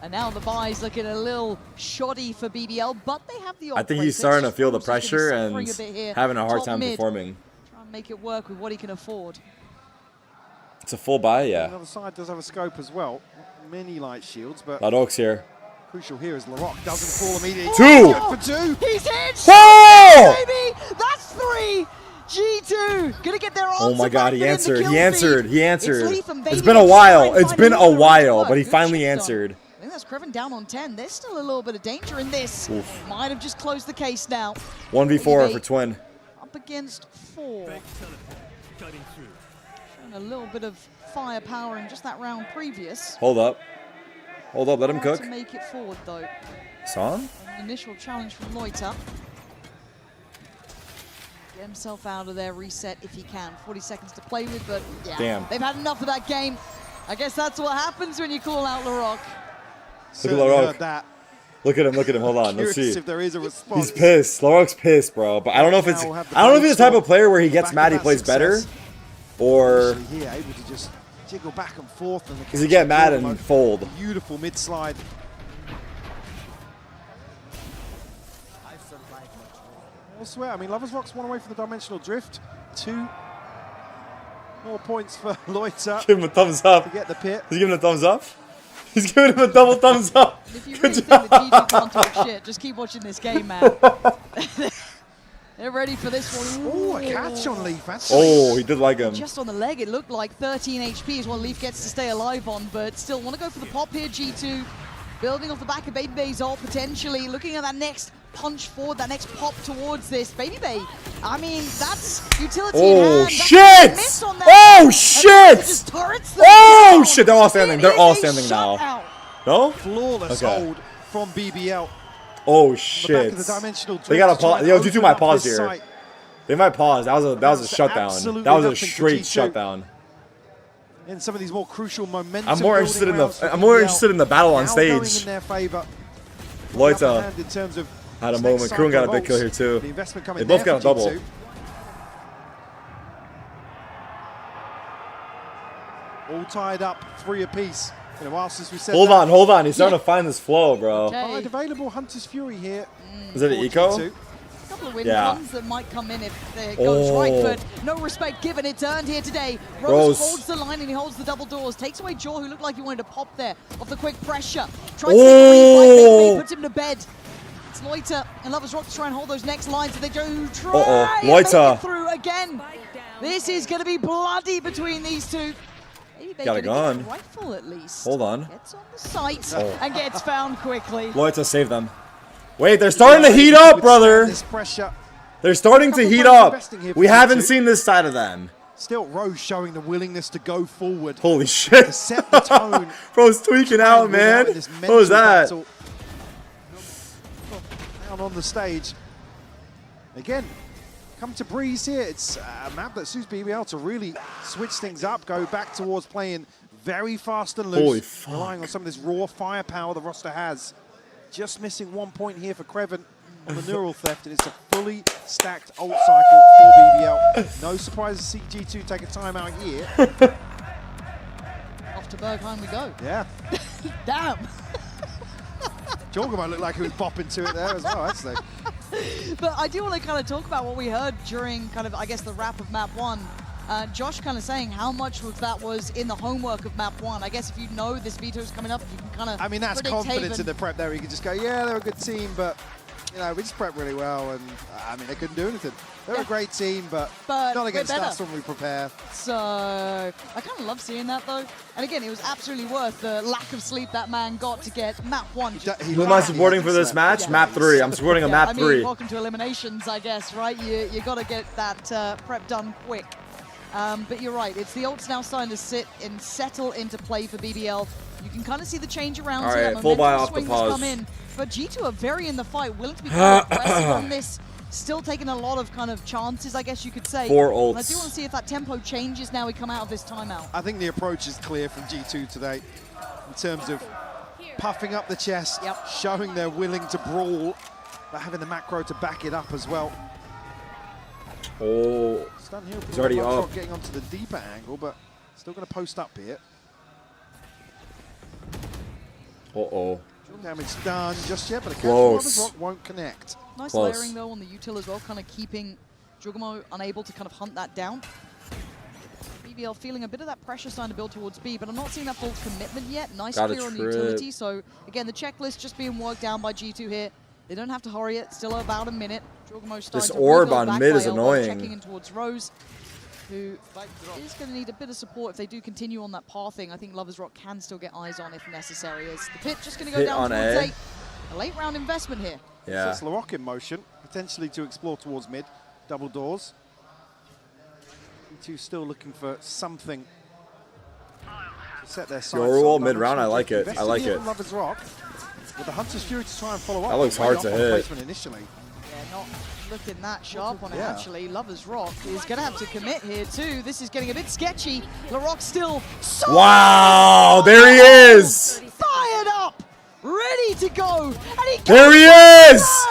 And now the buy's looking a little shoddy for BBL, but they have the I think he's starting to feel the pressure and having a hard time performing. Try and make it work with what he can afford. It's a full buy, yeah. The other side does have a scope as well. Many light shields, but LaRock's here. Crucial here is LaRock doesn't fall immediately. 2! For 2! He's hit! Oh! Baby! That's 3! G2 gonna get their answer. Oh my god, he answered. He answered. He answered. It's been a while. It's been a while, but he finally answered. I think that's Creven down on 10. There's still a little bit of danger in this. Oof. Might have just closed the case now. 1v4 for Twin. Up against 4. Showing a little bit of firepower in just that round previous. Hold up. Hold up, let him cook. To make it forward though. Son? An initial challenge from Loiter. Get himself out of there, reset if he can. 40 seconds to play with, but yeah. Damn. They've had enough of that game. I guess that's what happens when you call out LaRock. Look at LaRock. Look at him, hold on. Let's see. If there is a response. He's pissed. LaRock's pissed, bro. But I don't know if it's the type of player where he gets mad he plays better. Or here, able to just jiggle back and forth. Does he get mad and fold? Beautiful mid slide. Elsewhere, I mean, Lovers Rock's one away from the dimensional drift. 2 more points for Loiter. Give him a thumbs up. To get the pit. He's giving him a thumbs up? He's giving him a double thumbs up. If you really think that G2 can't talk shit, just keep watching this game, man. They're ready for this one. Oh, a catch on Leaf, actually. Oh, he did like him. Just on the leg, it looked like 13 HP is what Leaf gets to stay alive on, but still want to go for the pop here, G2. Building off the back of Baby Bay's ult, potentially looking at that next punch forward, that next pop towards this. Baby Bay, I mean, that's utility Oh, in hand. shit! Oh, shit! Oh, shit! They're all standing. They're all standing now. No? Flawless hold from BBL. Oh, shit. They got to pause. Yo, G2 might pause here. Site. They might pause. That was a shutdown. That was a straight shutdown. In some of these more crucial momentum. I'm more interested in the battle on stage. Loita had a moment. Kroon got a big kill here too. They both got a double. All tied up, 3 apiece. In a while since we said hold on. He's starting to find this flow, bro. Okay. Available Hunter's Fury here. Is it an eco? A couple of win comes that might come in if it goes right, but no respect given. It's earned here today. Rose holds the line and he holds the double doors. Takes away Jaw, who looked like he wanted to pop there off the quick pressure. Tries to revive, puts him to bed. It's Loita and Lovers Rock to try and hold those next lines. And they do try and make it through again. This is going to be bloody between these two. Got a gun. Rifle at least. Hold on. Gets on the site and gets found quickly. Loita save them. Wait, they're starting to heat up, brother. They're starting to heat up. We haven't seen this side of them. Still, Rose showing the willingness to go forward. Holy shit. To set the tone. Bro's tweaking out, man. What was that? Down on the stage. Again, come to Breeze here. It's a map that suits BBL to really switch things up, go back towards playing very fast and loose. Holy fuck. Relying on some of this raw firepower the roster has. Just missing 1 point here for Kreven on the neural theft, and it's a fully stacked ult cycle for BBL. No surprise to see G2 take a timeout here. Off to Bergheim we go. Yeah. Damn. Jorgamo looked like he was bopping to it there as well, actually. But I do want to kind of talk about what we heard during kind of, I guess, the wrap of map 1. Josh kind of saying how much of that was in the homework of map 1. I guess if you know this veto's coming up, you can kind of I mean, that's confidence in the prep there. You can just go, yeah, they're a good team, but, you know, we just prepped really well, and, I mean, they couldn't do anything. They're a great team, but not against us when we prepare. So, I kind of love seeing that, though. And again, it was absolutely worth the lack of sleep that man got to get map 1. Who am I supporting for this match? Yeah. Map 3. I'm supporting a map 3. I mean, welcome to eliminations, I guess, right? You got to get that prep done quick. But you're right, it's the ults now starting to sit and settle into play for BBL. You can kind of see the change around here. All right, full buy off the pause. Come in, but G2 are very in the fight, willing to be quite aggressive on this. Still taking a lot of kind of chances, I guess you could say. 4 ults. And I do want to see if that tempo changes now we come out of this timeout. I think the approach is clear from G2 today in terms of puffing up the chest, showing they're willing to brawl, but having the macro to back it up as well. Oh, he's already up. Getting onto the deeper angle, but still going to post up here. Uh-oh. Damage done just yet, but the Rock won't connect. Nice layering though on the util as well, kind of keeping Jugamo unable to kind of hunt that down. BBL feeling a bit of that pressure starting to build towards B, but I'm not seeing that full commitment yet. Nice clear on the utility. So again, the checklist just being worked down by G2 here. They don't have to hurry it. Still about a minute. This orb on mid is annoying. Checking in towards Rose, who is going to need a bit of support if they do continue on that pathing. I think Lovers Rock can still get eyes on if necessary. As the pit just going to go down towards a late round investment here. Yeah. So it's LaRock in motion, potentially to explore towards mid. Double doors. G2 still looking for something to set their sights on. Your mid round, I like it. I like it. Lovers Rock with the Hunter's Fury to try and follow up. That looks hard to hit. Initially. Yeah, not looking that sharp on it, actually. Lovers Rock is going to have to commit here, too. This is getting a bit sketchy. LaRock still so wow, there he is! Fired up! Ready to go! And he there he is!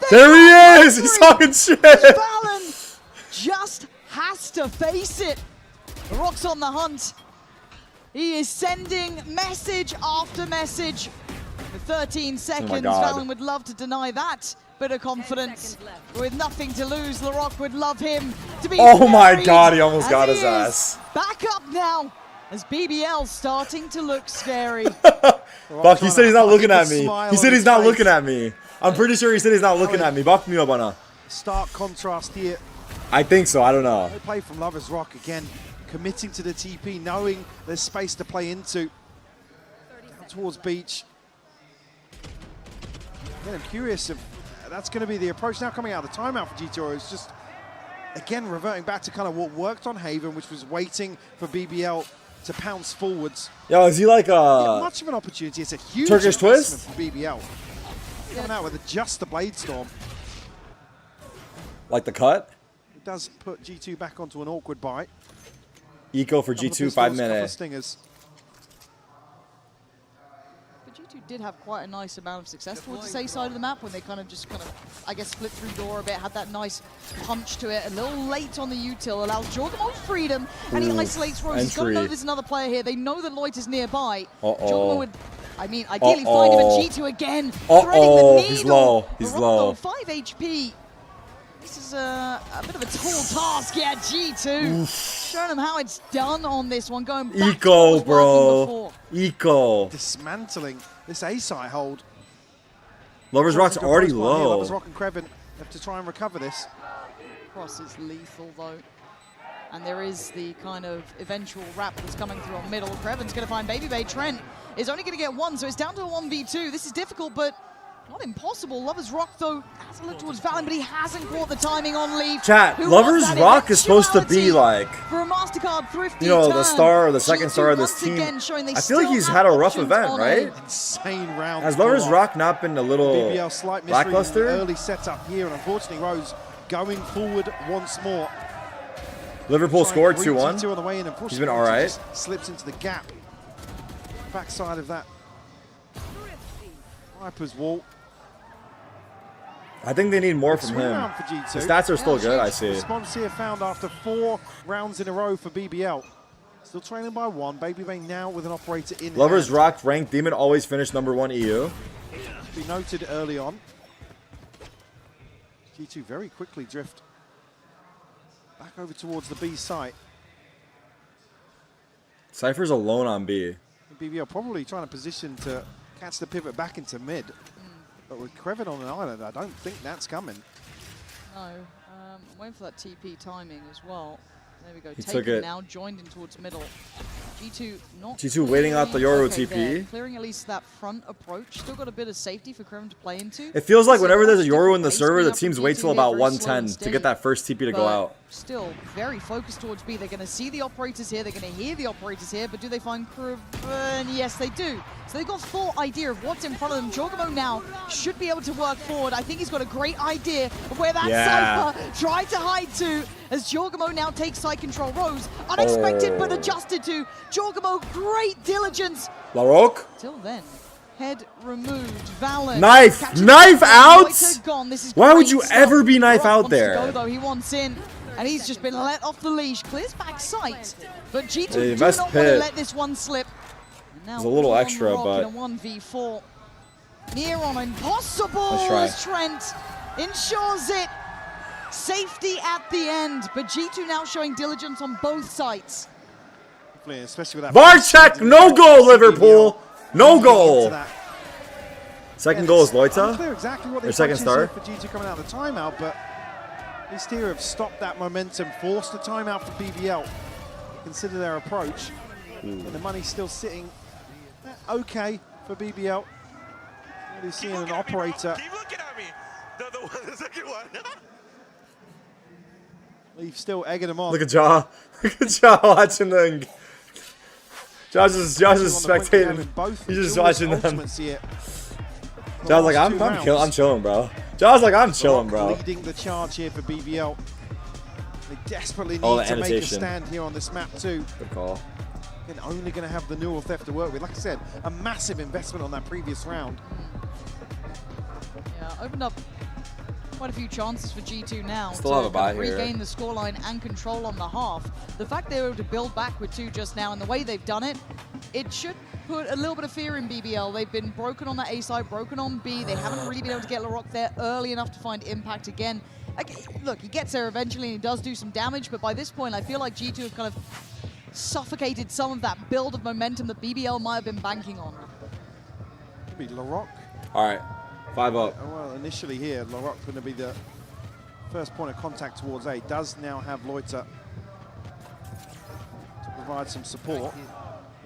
There he is! He's talking shit! Valen just has to face it. LaRock's on the hunt. He is sending message after message. With 13 seconds, Valen would love to deny that bit of confidence. With nothing to lose, LaRock would love him to be oh my god, he almost got his ass. Back up now, as BBL starting to look scary. Buck, he said he's not looking at me. He said he's not looking at me. I'm pretty sure he said he's not looking at me. Buck me up on a. Stark contrast here. I think so, I don't know. They play from Lovers Rock again, committing to the TP, knowing there's space to play into. Down towards Beach. Again, I'm curious if that's going to be the approach now coming out of the timeout for G2. It's just, again, reverting back to kind of what worked on Haven, which was waiting for BBL to pounce forwards. Yo, is he like much of an opportunity? It's a huge Turkish twist for BBL. Coming out with just the Blade Storm. Like the cut? It does put G2 back onto an awkward bite. Eco for G2, 5 minutes. Stingers. But G2 did have quite a nice amount of success towards the safe side of the map when they kind of, I guess, split through door a bit, had that nice punch to it. A little late on the util, allows Jorgamo freedom, and he isolates Rose. He's got to know there's another player here. They know that Lloyd is nearby. Jorgamo would, I mean, ideally find him, and G2 again, threading the needle. He's low. He's low. 5 HP. This is a bit of a tall task. Yeah, G2 showing them how it's done on this one. Going back Eco, to bro. Eco. Dismantling this A-side hold. Lover's Rock's already low. Lover's Rock and Kreven have to try and recover this. Cross is lethal though. And there is the kind of eventual wrap that's coming through on middle. Kreven's going to find Baby Bay. Trent is only going to get one, so it's down to a 1v2. This is difficult, but not impossible. Lover's Rock, though, has a look towards Valen, but he hasn't caught the timing on Leaf. Chat, Lover's Rock is supposed to be like, for a MasterCard thrifty, you know, the star or the second star of this team. I feel like he's had a rough event, right? Insane round. Has Lover's Rock not been a little BBL slight lackluster? Early setup here, and unfortunately, Rose going forward once more. Liverpool scored 2-1. On the way in, he's been all right. Slips into the gap. Backside of that Viper's wall. I think they need more from him. The stats are still good, I see. Response here found after 4 rounds in a row for BBL. Still trailing by 1. Baby Bay now with an operator in Lover's hand. Rock ranked Demon always finished #1 EU. Be noted early on. G2 very quickly drift back over towards the B site. Cypher's alone on B. BBL probably trying to position to catch the pivot back into mid. But with Kreven on an island, I don't think that's coming. No, waiting for that TP timing as well. There we go. He took it. Now joined in towards middle. G2 waiting out the Yoru TP. Clearing at least that front approach. Still got a bit of safety for Kreven to play into. It feels like whenever there's a Yoru in the server, the teams wait till about 110 to get that first TP to go out. Still very focused towards B. They're going to see the operators here. They're going to hear the operators here. But do they find Kreven? Yes, they do. So they've got full idea of what's in front of them. Jorgamo now should be able to work forward. I think he's got a great idea of where that Cypher tried to hide to. As Jorgamo now takes side control. Rose, unexpected but adjusted to. Jorgamo, great diligence. Larok? Till then, head removed. Valen. Knife out? Why would you ever be knife out there? Go, though. He wants in, and he's just been let off the leash. Clears back sight, but G2 do not want to let this one slip. It's a little extra, but in a 1v4. Near on impossible as Trent ensures it. Safety at the end, but G2 now showing diligence on both sides. Especially with that Barchek, no goal, Liverpool. No goal. Second goal is Loita. Exactly what their second star. For G2 coming out of the timeout, but at least here have stopped that momentum, forced the timeout for BBL. Consider their approach, and the money's still sitting okay for BBL. Really seeing an operator. Keep looking at me. The second one. Leaf still egging him on. Look at Ja. Look at Ja watching them. Josh is spectating. He's just watching them. Josh's like, I'm chilling, bro. Josh's like, I'm chilling, bro. Leading the charge here for BBL. They desperately need to make a stand here on this map too. Good call. And only going to have the neural theft to work with. Like I said, a massive investment on that previous round. Yeah, opened up quite a few chances for G2 now Still have a buy here. Regain the scoreline and control on the half. The fact they were able to build back with 2 just now and the way they've done it, it should put a little bit of fear in BBL. They've been broken on that A side, broken on B. They haven't really been able to get Larocque there early enough to find impact again. Look, he gets there eventually and he does do some damage, but by this point I feel like G2 have kind of suffocated some of that build of momentum that BBL might have been banking on. Be Larocque. All right. 5 up. Well, initially here, Larocque going to be the first point of contact towards A. Does now have Loiter to provide some support.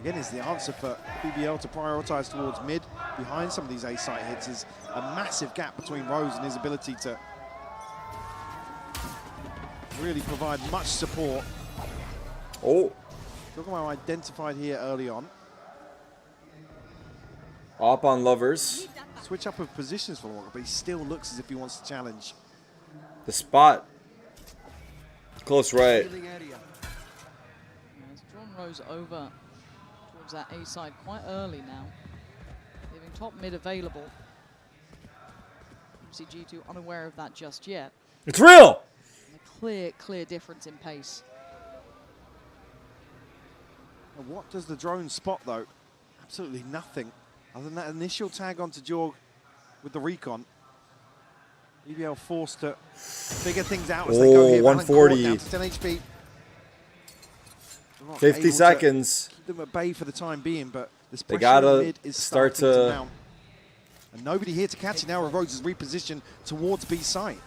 again, is the answer for BBL to prioritize towards mid. Behind some of these A-site hits is a massive gap between Rose and his ability to really provide much support. Oh. Jogamo identified here early on. Up on Lovers. Switch up of positions for Walker, but he still looks as if he wants to challenge. The spot. Close right. Has drawn Rose over towards that A side quite early now, leaving top mid available. Obviously G2 unaware of that just yet. It's real! A clear difference in pace. What does the drone spot though? Absolutely nothing. Other than that initial tag onto Jorg with the recon. BBL forced to figure things out as they go here. 140. Down to 10 HP. 50 seconds. Keep them at bay for the time being, but this They pressure gotta mid is start starting to mount. And nobody here to catch it now. Rose is repositioned towards B site.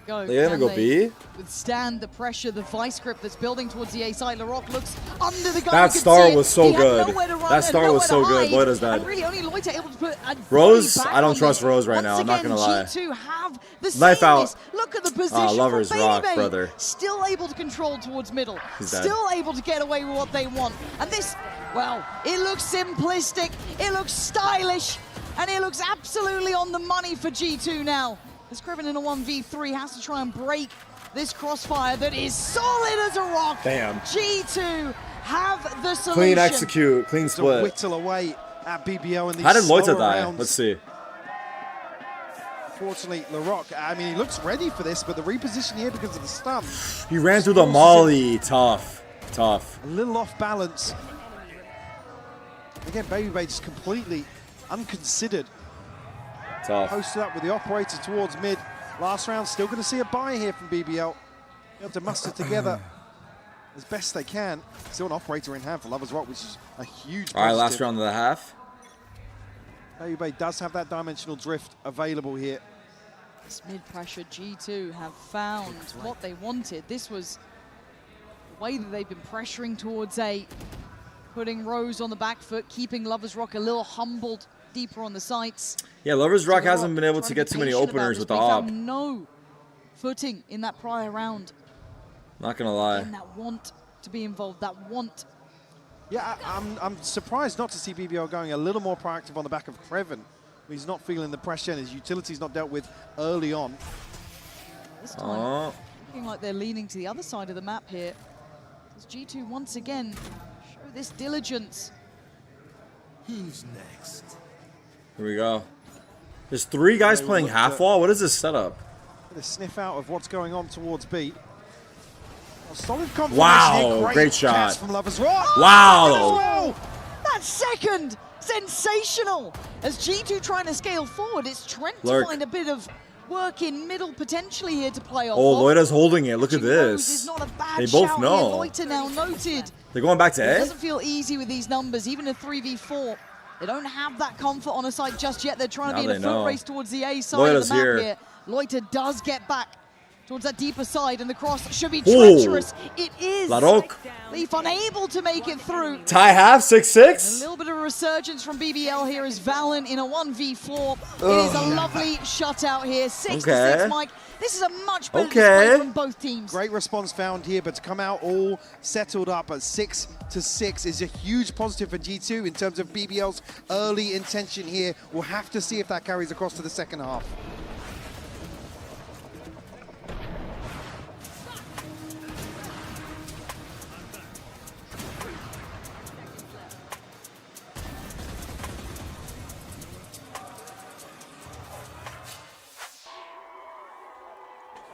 They're gonna go B? Withstand the pressure, the vice grip that's building towards the A side. Larocque looks under the gun. That star was so good. That star was so good. Loita's dead. And really only Loita able to put a Rose, body back I don't on trust this. Rose right now. I'm not gonna lie. G2 have the Knife out. sameness. Look at the position Lovers from rock, Baby. brother. Still able to control towards middle. He's dead. Still able to get away with what they want. And this, well, it looks simplistic. It looks stylish. And it looks absolutely on the money for G2 now. As Kriven in a 1v3 has to try and break this crossfire that is solid as a rock. Damn. G2 have the solution. Clean execute, clean To split. whittle away at BBL in these How did Loita slower die? rounds. Let's see. Fortunately, Larocque, I mean, he looks ready for this, but the reposition here because of the stun. He ran through the molly. Tough. Tough. A little off balance. Again, Baby Bay just completely unconsidered. Tough. Posted up with the operator towards mid. Last round, still going to see a buy here from BBL. Able to muster together as best they can. Still an operator in hand for Lovers Rock, which is a huge positive. All right, last round of the half. Baby Bay does have that dimensional drift available here. This mid-pressure G2 have found what they wanted. This was the way that they've been pressuring towards A, putting Rose on the back foot, keeping Lovers Rock a little humbled deeper on the sights. Yeah, Lovers Rock hasn't been able to get too many openers with the op. No footing in that prior round. Not gonna lie. And that want to be involved, that want. Yeah, I'm surprised not to see BBL going a little more proactive on the back of Kreven. He's not feeling the pressure and his utility's not dealt with early on. This time, looking like they're leaning to the other side of the map here. Does G2 once again show this diligence? Who's next? Here we go. There's 3 guys playing half wall. What is this setup? A sniff out of what's going on towards B. A solid confirmation Wow, here. great shot. Pass from Lovers Rock. Wow. Oh, that second, sensational. As G2 trying to scale forward, it's Trent Lurk. to find a bit of work in middle potentially here to play off. Oh, Loita's holding it. Look at Rose is this. not a bad They both shout know. Here. Loita now noted. They're going back to It A? doesn't feel easy with these numbers, even a 3v4. They don't have that comfort on a side just yet. They're trying to Now be in a they foot know. race towards the A side Loita's of the map here. here. Loita does get back towards that deeper side, and the cross should be Ooh. treacherous. It is. Larocque. Leaf unable to make it through. Tie half, A 6-6. little bit of a resurgence from BBL here as Valen in a 1v4. It is a lovely shutout here. 6-6, Mike. This is a much better display from both teams. Great response found here, but to come out all settled up at 6-6 is a huge positive for G2 in terms of BBL's early intention here. We'll have to see if that carries across to the second half.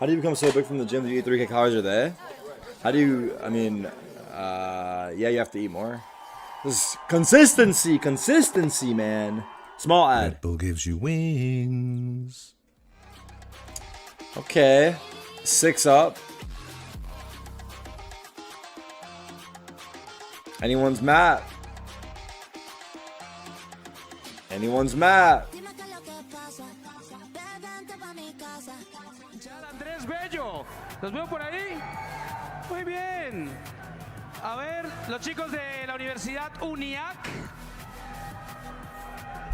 How do you become so big from the gym that you eat 3 calories a day? How do you, I mean, yeah, you have to eat more. This is consistency, man. Small ad. Red Bull gives you wings. Okay, 6 up. Anyone's mad. Anyone's mad. Andrés Bello, los veo por ahí. Muy bien. A ver, los chicos de la Universidad UNIAC.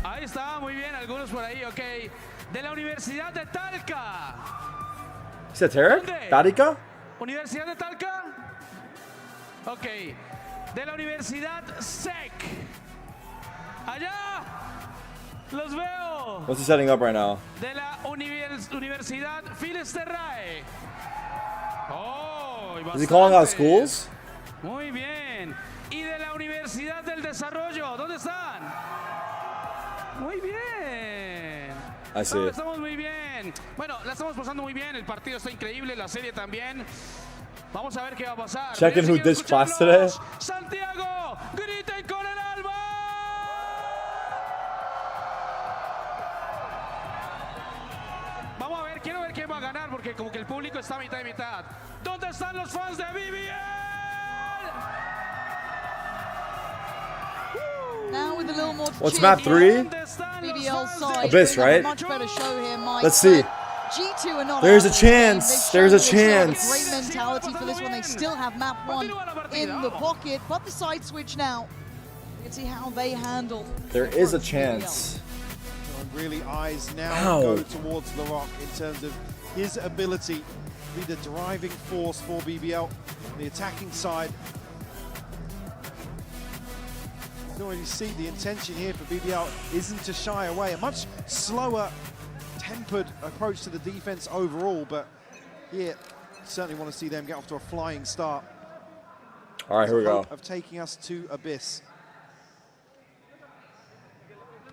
Ahí está, muy bien, algunos por ahí, ok. De la Universidad de Talca. ¿Es tarik? ¿Talca? ¿Universidad de Talca? Ok. De la Universidad SEC. Allá. Los veo. What's he setting up right now? De la Universidad Filisterrae. Oh, Is he calling out schools? Muy bien. Y de la Universidad del Desarrollo, ¿dónde están? Muy bien. I see. Estamos muy bien. Bueno, la estamos pasando muy bien. El partido está increíble, la serie también. Vamos a ver qué va a pasar. Checking who ditched class today. Santiago, griten con el alma. Vamos a ver, quiero ver quién va a ganar porque como que el público está mitad y mitad. ¿Dónde están los fans de BBL? Now with a little more What's map 3? BBL side. Abyss, right? Much better show here, Mike. Let's see. G2 are not There's out a of the game. chance. They've There's a shown that they chance. have great mentality for this one. They still have map 1 in the pocket, but the side switch now. You can see how they handle. There is a chance. Really, eyes now go towards Larocque in terms of his ability to be the driving force for BBL on the attacking side. You can already see the intention here for BBL isn't to shy away. A much slower tempered approach to the defense overall, but here certainly want to see them get off to a flying start. All right, here we go. Of taking us to Abyss.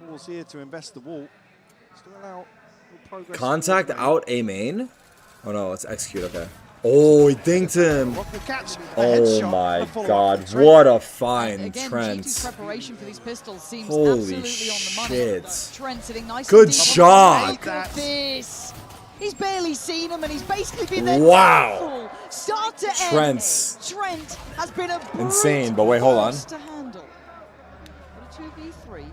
Pause here to invest the wall. Still allow progress. Contact out A main? Oh no, it's execute, okay. Oh, he dinked him. Oh my god, what a find, Trent. G2's preparation for these pistols seems Holy absolutely on the money. shit. Trent sitting nice Good and deep. shot. Look at this. He's barely seen him and he's basically been there. Wow. Start to Trent's end. Trent has been a insane, but wait, hold on. to handle. But a 2v3.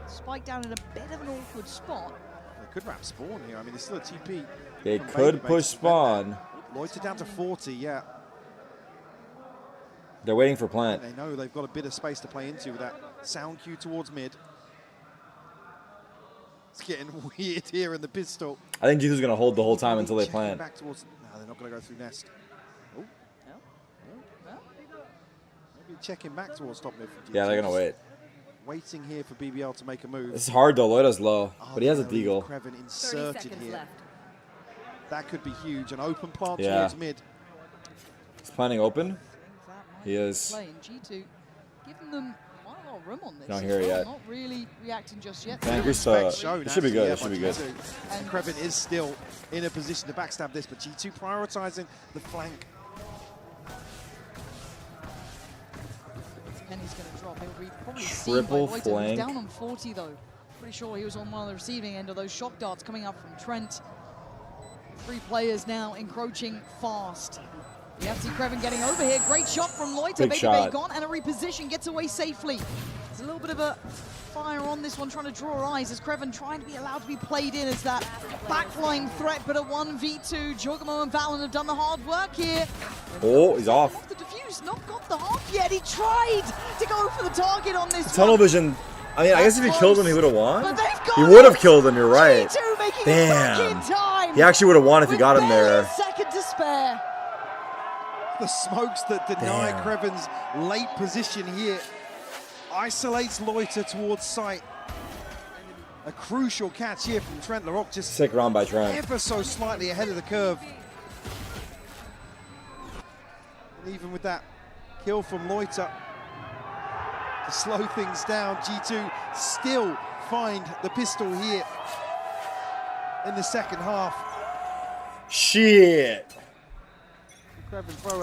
Spike down in a bit of an awkward spot. They could wrap spawn here. I mean, it's still a TP. They could push spawn. Loiter down to 40, yeah. They're waiting for plant. They know they've got a bit of space to play into with that sound cue towards mid. It's getting weird here in the pistol. I think G2's going to hold the whole time until they plant. Back towards, no, they're not going to go through nest. Oh. Maybe checking back towards top mid. Yeah, they're going to wait. Waiting here for BBL to make a move. This is hard though, Loita's low, but he has a deagle. Kreven inserted here. Left. That could be huge. An open plant Yeah. towards mid. He's planning open. He is. Playing G2, giving them quite a lot of room on this. Not here yet. Not really reacting just yet. Thank you, sir. It should be good. It should be good. And Kreven is still in a position to backstab this, but G2 prioritizing the flank. Penny's going to drop. He'll be probably seen by Loiter. Flank. He's down on 40 though. Pretty sure he was on one of the receiving end of those shock darts coming up from Trent. 3 players now encroaching fast. We have to see Kreven getting over here. Great shot from Loiter. Big Baby shot. Bay gone and a reposition, gets away safely. There's a little bit of a fire on this one, trying to draw eyes as Kreven trying to be allowed to be played in as that backline threat, but a 1v2. Jorgamo and Valen have done the hard work here. Oh, he's off. Off the defuse, not got the hop yet. He tried to go for the target on this Tunnel one. vision. I mean, I guess if he killed him, he would have won. But they've got He would have killed him, you're right. G2 making it back in Damn. time. He actually would have won if he got him A there. second to spare. The smokes that deny Kreven's late position here isolates Loiter towards sight. A crucial catch here from Trent. Larocque just Sick round by Trent. ever so slightly ahead of the curve. And even with that kill from Loiter to slow things down, G2 still find the pistol here in the second half. Shit.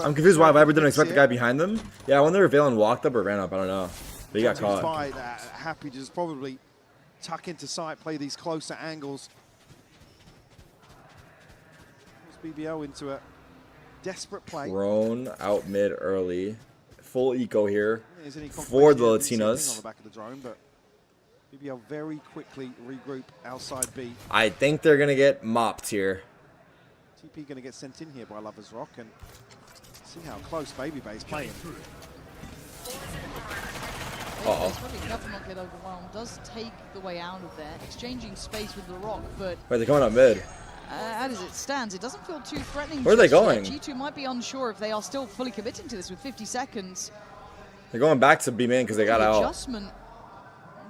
I'm confused why Viper didn't expect the guy behind them. Yeah, I wonder if Valen walked up or ran up. I don't know. But he got caught. Happy to just probably tuck into sight, play these closer angles. Puts BBL into a desperate play. Drone out mid early. Full eco here for the Latinas. On the back of the drone, but BBL very quickly regroup outside B. I think they're going to get mopped here. TP going to get sent in here by Lovers Rock and see how close Baby Bay is playing. He's got to be careful not to get overwhelmed. Does take the way out of there, exchanging space with LaRock, but... Wait, they're going up mid. As it stands, it doesn't feel too threatening. Where are they going? G2 might be unsure if they are still fully committing to this with 50 seconds. They're going back to B main because they got out. Adjustment.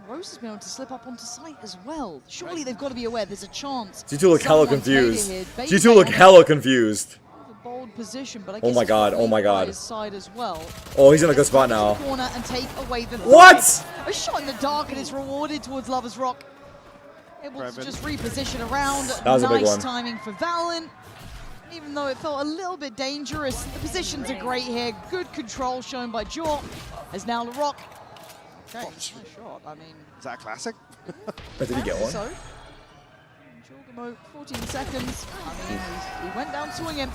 Rose has been able to slip up onto site as well. Surely they've got to be aware there's a chance. G2 look hella confused. G2 look hella confused. Bold position, but I oh guess my god, oh my god. His side as well. Oh, he's in a good spot now. Corner and take away the what? A shot in the dark and it's rewarded towards Lovers Rock. Able to just reposition around. That was a big one. Nice timing for Valen. Even though it felt a little bit dangerous, the positions are great here. Good control shown by Jaw. As now LaRock. Okay, nice shot. I mean, is that a classic? Did he get one? So, 14 seconds. I mean, he went down swinging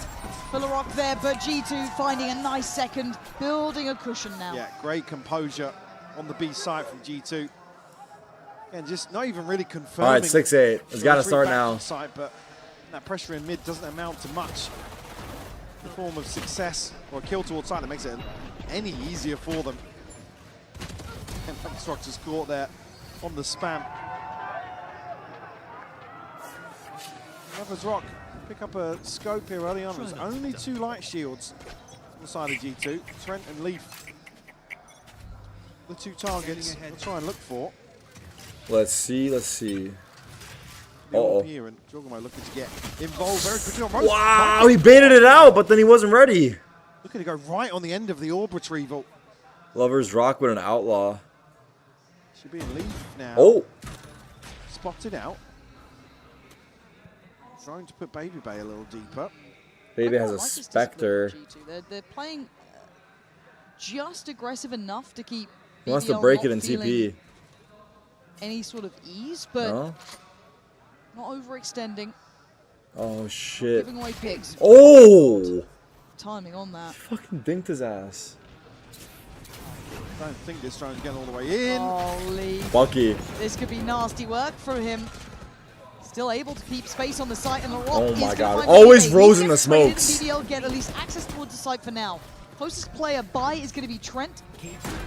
for LaRock there, but G2 finding a nice second, building a cushion now. Yeah, great composure on the B side from G2. And just not even really confirming. All right, 6-8. It's got to start now. Side, but that pressure in mid doesn't amount to much in the form of success or a kill towards side that makes it any easier for them. And Structure's caught there on the spam. Lovers Rock pick up a scope here early on. There's only 2 light shields on the side of G2. Trent and Leaf, the 2 targets we'll try and look for. Let's see, let's see. Here and Jorgamo looking to get involved very quickly on Rose. Wow, he baited it out, but then he wasn't ready. Looking to go right on the end of the orb retrieval. Lovers Rock with an outlaw. Should be in Leaf now. Oh. Spotted out. Trying to put Baby Bay a little deeper. Baby has a Spectre. They're playing just aggressive enough to keep He wants to break it in TP. Any sort of ease, but not overextending. Oh shit. Giving away picks. Oh! Timing on that. Fucking dinked his ass. I don't think this drone's getting all the way in. Holy. Bucky. This could be nasty work for him. Still able to keep space on the site, and LaRock oh my is god. Always Rose in the smokes. BBL get at least access towards the site for now. Closest player by is going to be Trent.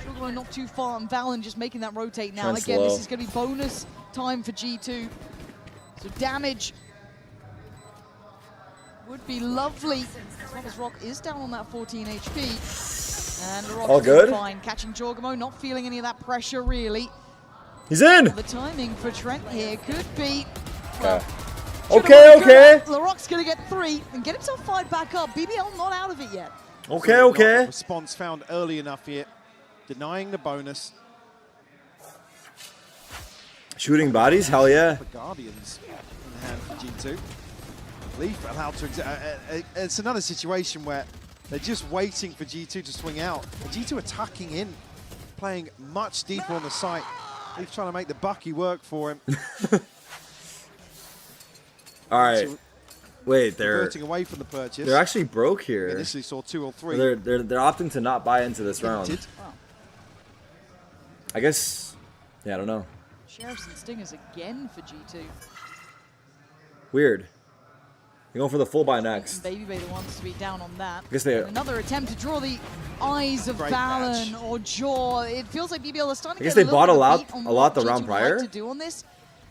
Jorgamo not too far, and Valen just making that rotate now. Trent's again, low. this is going to be bonus time for G2. So damage would be lovely. Lovers Rock is down on that 14 HP. And LaRock all good. Fine. Catching Jorgamo, not feeling any of that pressure really. He's in. The timing for Trent here could be. Okay. LaRock's going to get 3 and get himself 5 back up. BBL not out of it yet. Okay. Response found early enough here. Denying the bonus. Shooting bodies? Hell yeah. The Guardians in hand for G2. Leaf allowed to... it's another situation where they're just waiting for G2 to swing out. And G2 attacking in, playing much deeper on the site. Leaf trying to make the Bucky work for him. All right. Wait, they're away from the purchase. They're actually broke here. Initially saw 2 or 3. They're opting to not buy into this round. Wow. I guess. Yeah, I don't know. Sheriffs and Stingers again for G2. Weird. They're going for the full buy next. Baby Bay wants to be down on that. I guess they. Another attempt to draw the eyes of Valen or Jaw. It feels like BBL is starting to I guess get they bought a lot the G2 round prior. like to do on this.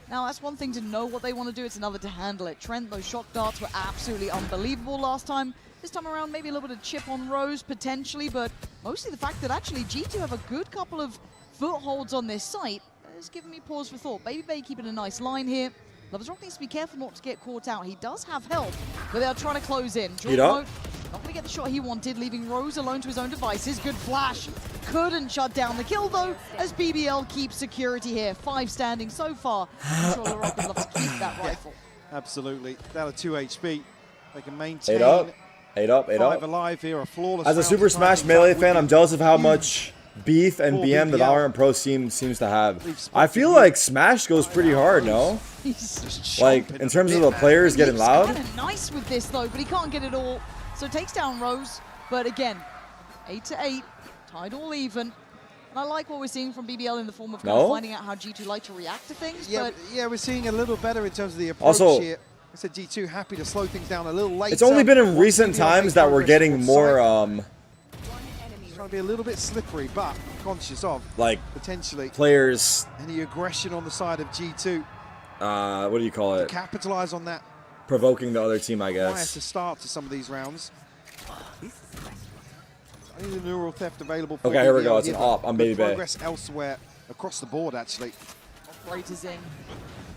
Now, that's one thing to know what they want to do. It's another to handle it. Trent, those shock darts were absolutely unbelievable last time. This time around, maybe a little bit of chip on Rose, potentially, but mostly the fact that actually G2 have a good couple of footholds on this site has given me pause for thought. Baby Bay keeping a nice line here. Lovers Rock needs to be careful not to get caught out. He does have help, but they are trying to close in. Jorgamo not going to get the shot he wanted, leaving Rose alone to his own devices. Good flash. Couldn't shut down the kill, though, as BBL keeps security here. 5 standing so far. I'm sure LaRock would love to keep that rifle. Absolutely. Down to 2 HP. They can maintain 8 up. 8 up. 5 alive here. A flawless As a Super Smash Melee fan, I'm jealous of how much beef and BM the Valorant Pro seems to have. I feel like Smash goes pretty hard, no? Like, in terms of the players getting loud? Kind of nice with this, though, but he can't get it all. So takes down Rose, but again, 8-8, tied all even. And I like what we're seeing from BBL in the form of kind of finding out how G2 like to react to things. Yeah, but we're seeing a little better in terms of the approach here. I said G2 happy to slow things down a little later. It's only been in recent times that we're getting more Trying to be a little bit slippery, but conscious of like potentially players. Any aggression on the side of G2. What do you call it? To capitalize on that. Provoking the other team, I Prior guess. to start to some of these rounds. Only the neural theft available for Okay, here we BBL go. It's an op on Baby Bay. Progress elsewhere across the board, actually. Operators in.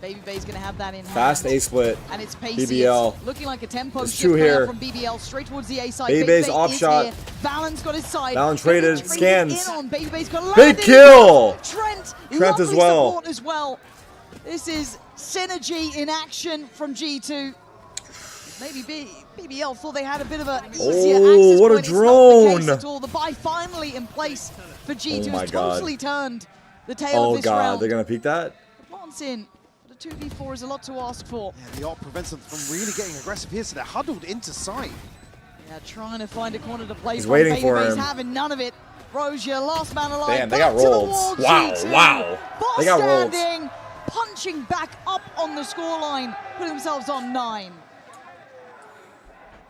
Baby Bay's going to have that in Fast hand. A split. And it's pacey. BBL. It's looking like a tempo There's shift two here. from BBL straight towards the A side. Baby Bay's off is shot. Here. Valen got his side. Valen traded. Scans. In on. Baby Bay's got Big kill. Trent as well. Support as well. This is synergy in action from G2. Maybe BBL thought they had a bit of an easier access what a point. drone! It's not the case at all. The buy finally in place for G2 my has God. totally turned the tail of this God, round. they're gonna peek that. Plants in, but a 2v4 is a lot to ask for. Yeah, the op prevents them from really getting aggressive here, so they're huddled into sight. Yeah, trying to find a corner to play He's from. waiting Baby for Bay's him. having none of it. Rozier, last man alive. Damn, they back got to the rolled. wall, Wow, G2. wow. Boss They got rolled. standing, punching back up on the scoreline, putting themselves on 9.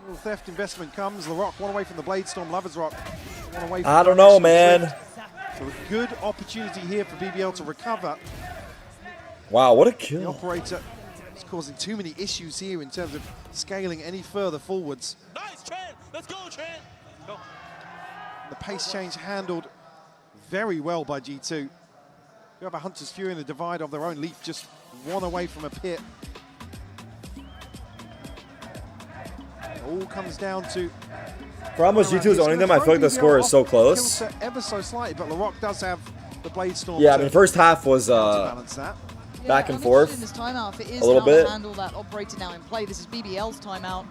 Neural theft investment comes. LaRock one away from the Blade Storm. Lovers Rock one away from I don't know, Directional man. Drift. So a good opportunity here for BBL to recover. Wow, what a The kill. operator is causing too many issues here in terms of scaling any further forwards. Nice, Trent. Let's go, Trent. Go. The pace change handled very well by G2. You have a Hunter's Fury in the divide of their own. Leaf just one away from a pit. It all comes down to... For how much G2 is owning them, I feel like the score is so close. Ever so slightly, but LaRock does have the Blade Storm. Yeah, I mean, first half was balance that. back and I'm forth interested in this timeout. If it is a little how bit. to handle that operator now in play. This is BBL's timeout.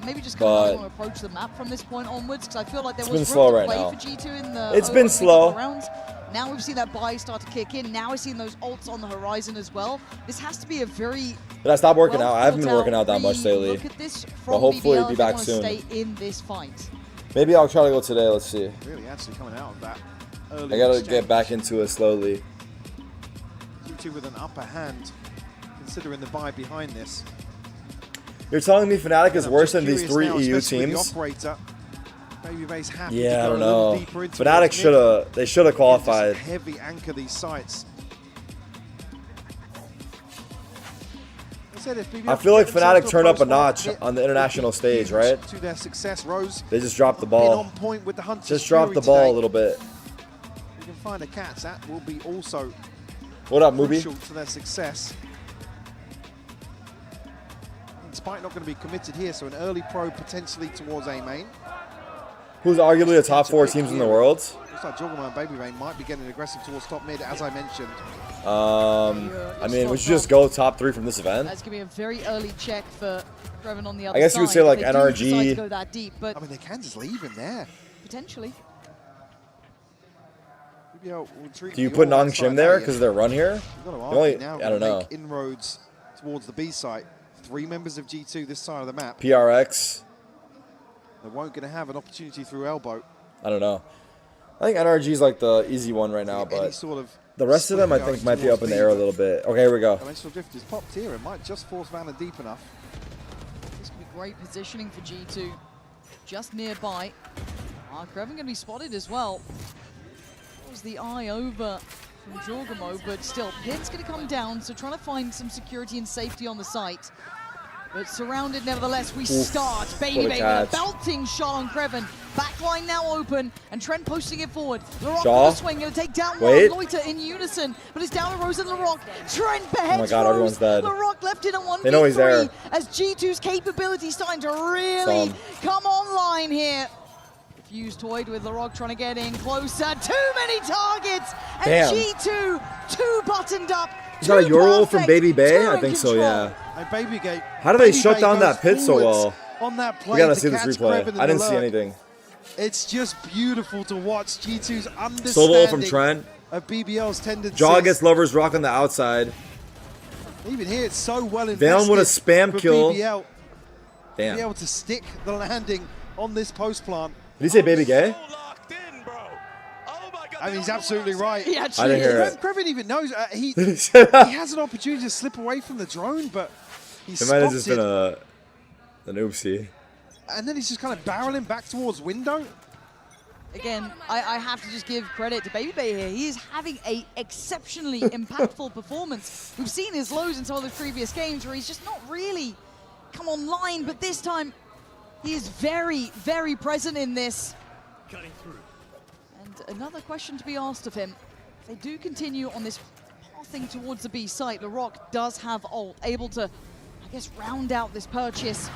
Maybe just kind of want to approach the map from this point onwards, because I feel like there was slow room to right play now. for G2 in the It's been opening slow. couple of rounds. Now we've seen that buy start to kick in. Now we're seeing those ults on the horizon as well. This has to be a very But I stopped working out. I haven't been working out that much lately. Look at this But from hopefully BBL be if they back want soon. to stay in this fight. Maybe I'll try to go today. Let's see. Really actually coming out of that early I gotta exchange. get back into it slowly. G2 with an upper hand, considering the buy behind this. You're telling me Fnatic is And I'm worse just than these curious three now, EU especially with the teams? operator. Baby Bay's happy to Yeah, I go don't a little know. deeper into Fnatic it. should have. They should have qualified. Just heavy anchor these sites. I feel like Fnatic turned up a notch on the international stage, right? To their success, Rose. They just dropped the Been ball. on point with the Hunter's Just dropped the Fury ball today. a little bit. We can find the cats. That will be also What up, Mubi? crucial to their success. And Spike not going to be committed here, so an early probe potentially towards A main. Who's arguably the top 4 teams in the world? Looks like Joggerman and Baby Bay might be getting aggressive towards top mid, as I mentioned. I mean, would you just go top 3 from this event? That's going to be a very early check for Revan on the other side. I guess you would say like They do decide to NRG. go that deep, but I mean, they can just leave him there. potentially. Do Do you put Nong Shim there because of their run here? You've got to They argue only, now, I don't know. make inroads towards the B site. 3 members of G2 this side of the map. PRX. They won't going to have an opportunity through elbow. I don't know. I think NRG is like the easy one right now, but sort of the rest of them I think might be up in the air a little bit. Okay, here we go. Dimensional Drift is popped here. It might just force Vanna deep enough. This could be great positioning for G2. Just nearby. Kreven going to be spotted as well. Was the eye over from Jorgamo, but still, Pin's going to come down, so trying to find some security and safety on the site. But surrounded nevertheless, we start. Baby Bay with a belting shot on Kreven. Backline now open, and Trent posting it forward. LaRock with a swing, going to take down one. Loiter in unison, but it's down to Rose and LaRock. Trent beheads Oh my God, everyone's dead. LaRock left in a 1v3. They know he's there. As G2's capability starting to really come online here. Fuse toyed with LaRock trying to get in closer. Too many targets, and Damn. G2 too buttoned up. Is that a Euro from Baby Bay? I think so, yeah. How do they shut down that pit so well? On that play, We gotta see this replay. I didn't see anything. It's just beautiful to watch G2's Solo from understanding Trent. of BBL's tendencies. Jaw gets Lovers Rock on the outside. Even here, it's so well invested. Valen with a spam for kill. BBL. Damn. Be able to stick the landing on this post plant. Did he say Baby Gay? I mean, he's absolutely right. He I didn't hear it. Kreven even knows he has an opportunity to slip away from the drone, but he's It might have spotted. just been an oopsie. And then he's just kind of barreling back towards window. Again, I have to just give credit to Babybay here. He is having a exceptionally impactful performance. We've seen his lows in some of the previous games where he's just not really come online, but this time he is very, very present in this. And another question to be asked of him. If they do continue on this pathing towards the B site, LaRock does have ult, able to, I guess, round out this purchase.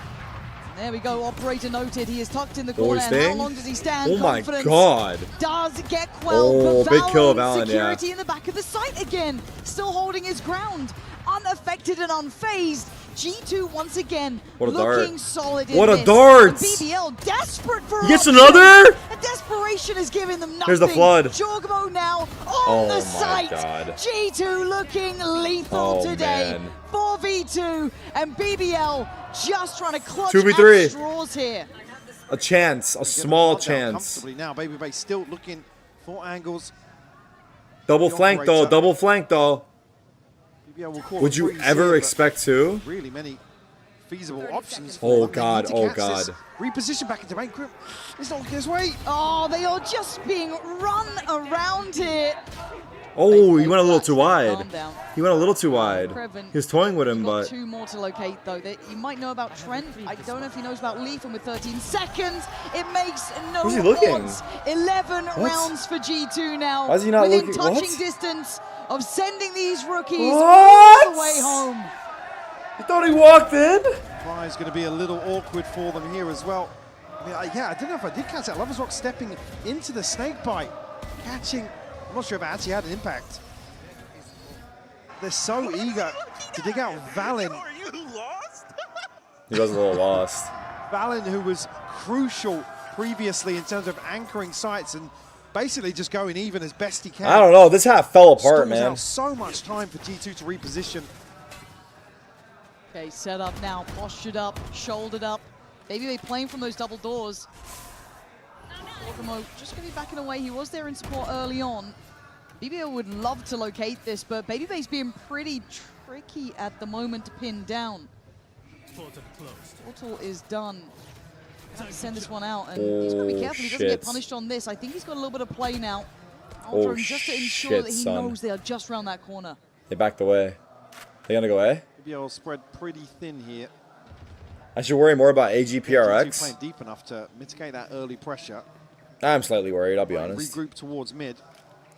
There we go, operator noted. He is tucked in the corner. And how long does he stand? Oh my god. Does get quelled. Oh, but big kill of Valen, Valen, security yeah. in the back of the site again. Still holding his ground. Unaffected and unfazed. G2 once again what a looking dart. solid in what a this. dart! And BBL desperate for he gets options. another? And desperation is giving them nothing. Here's the flood. Jorgamo now on the site. God. G2 looking lethal today. Man. 4v2 and BBL just trying to clutch 2v3. at straws here. A chance, a small chance. Now, Babybay still looking for angles. Double flank though, double flank though. Would you ever here, expect to? Really many feasible options. Oh for them. god, They need to oh catch god. this. Reposition back into main group. It's not his way. Oh, they are just being run around here. Oh, he went a little too wide. Calm down. He went a little too wide. Kreven, He was toying with him, got but 2 more to locate though. You might know about Trent. I don't know if he knows about Leaf, and with 13 seconds, it makes no Where's he looking? odds. 11 rounds for G2 now. Why is he not within looking? touching What? distance of sending these rookies What? all the way home. I thought he walked in. Fly is going to be a little awkward for them here as well. I mean, yeah, I don't know if I did catch that. Lovers Rock stepping into the snake bite, catching. I'm not sure if it actually had an impact. They're so eager to dig out Valen. Are you lost? He was a little lost. Valen, who was crucial previously in terms of anchoring sites and basically just going even as best he can. I don't know. This half fell apart, Stalls man. out so much time for G2 to reposition. Okay, set up now, postured up, shouldered up. Babybay playing from those double doors. Jorgamo just going to be backing away. He was there in support early on. BBL would love to locate this, but Babybay's being pretty tricky at the moment to pin down. Portal is done. Have to send this one out, and he's got to be careful he doesn't get punished on this. I think he's got a little bit of play now. Oh, just to ensure shit, that he son. knows they are just around that corner. They backed away. They gonna go A? BBL spread pretty thin here. I should worry more about AG G2 PRX. playing deep enough to mitigate that early pressure. I'm slightly worried, I'll be honest. Regroup towards mid.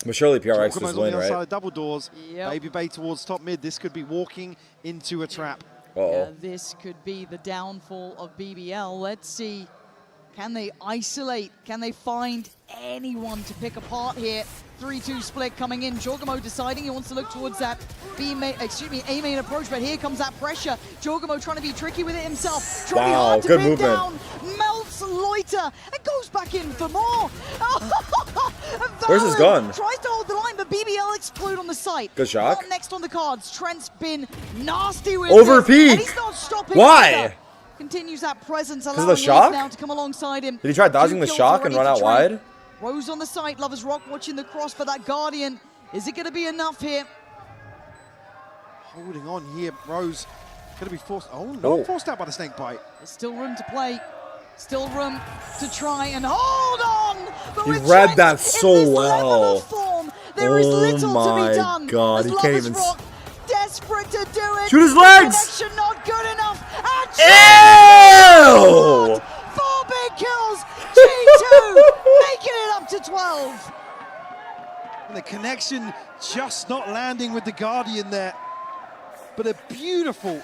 But surely PRX Jorgamo's is on win, the other side right? of double doors. Yep. Babybay towards top mid. This could be walking into a trap. Uh-oh. This could be the downfall of BBL. Let's see. Can they isolate? Can they find anyone to pick apart here? 3-2 split coming in. Jorgamo deciding he wants to look towards that A main approach, but here comes that pressure. Jorgamo trying to be tricky with it himself. Trying hard to good pin movement. down. Melts Loiter and goes back in for more. Where's his gun? Tries to hold the line, but BBL explode on the site. Good shock. Not next on the cards. Trent's been nasty with Over this, peak. and he's not stopping. Why? Either. Continues that presence, of allowing the Leaf shock? now to come alongside him. Did he try dodging 2 the kills shock and already run for out Trent. wide? Rose on the site, Lovers Rock watching the cross for that Guardian. Is it going to be enough here? Holding on here, Rose. Going to be forced. Oh, not forced out by the snake bite. There's still room to play. Still room to try and hold on. But He with read Trent that in so this well. level of form, there is little to my be done. God, As he can't Lovers even Rock desperate to do it. Shoot his The legs! Connection not good enough. And Ew! 4 big kills. G2 making it up to 12. And the connection just not landing with the Guardian there. But a beautiful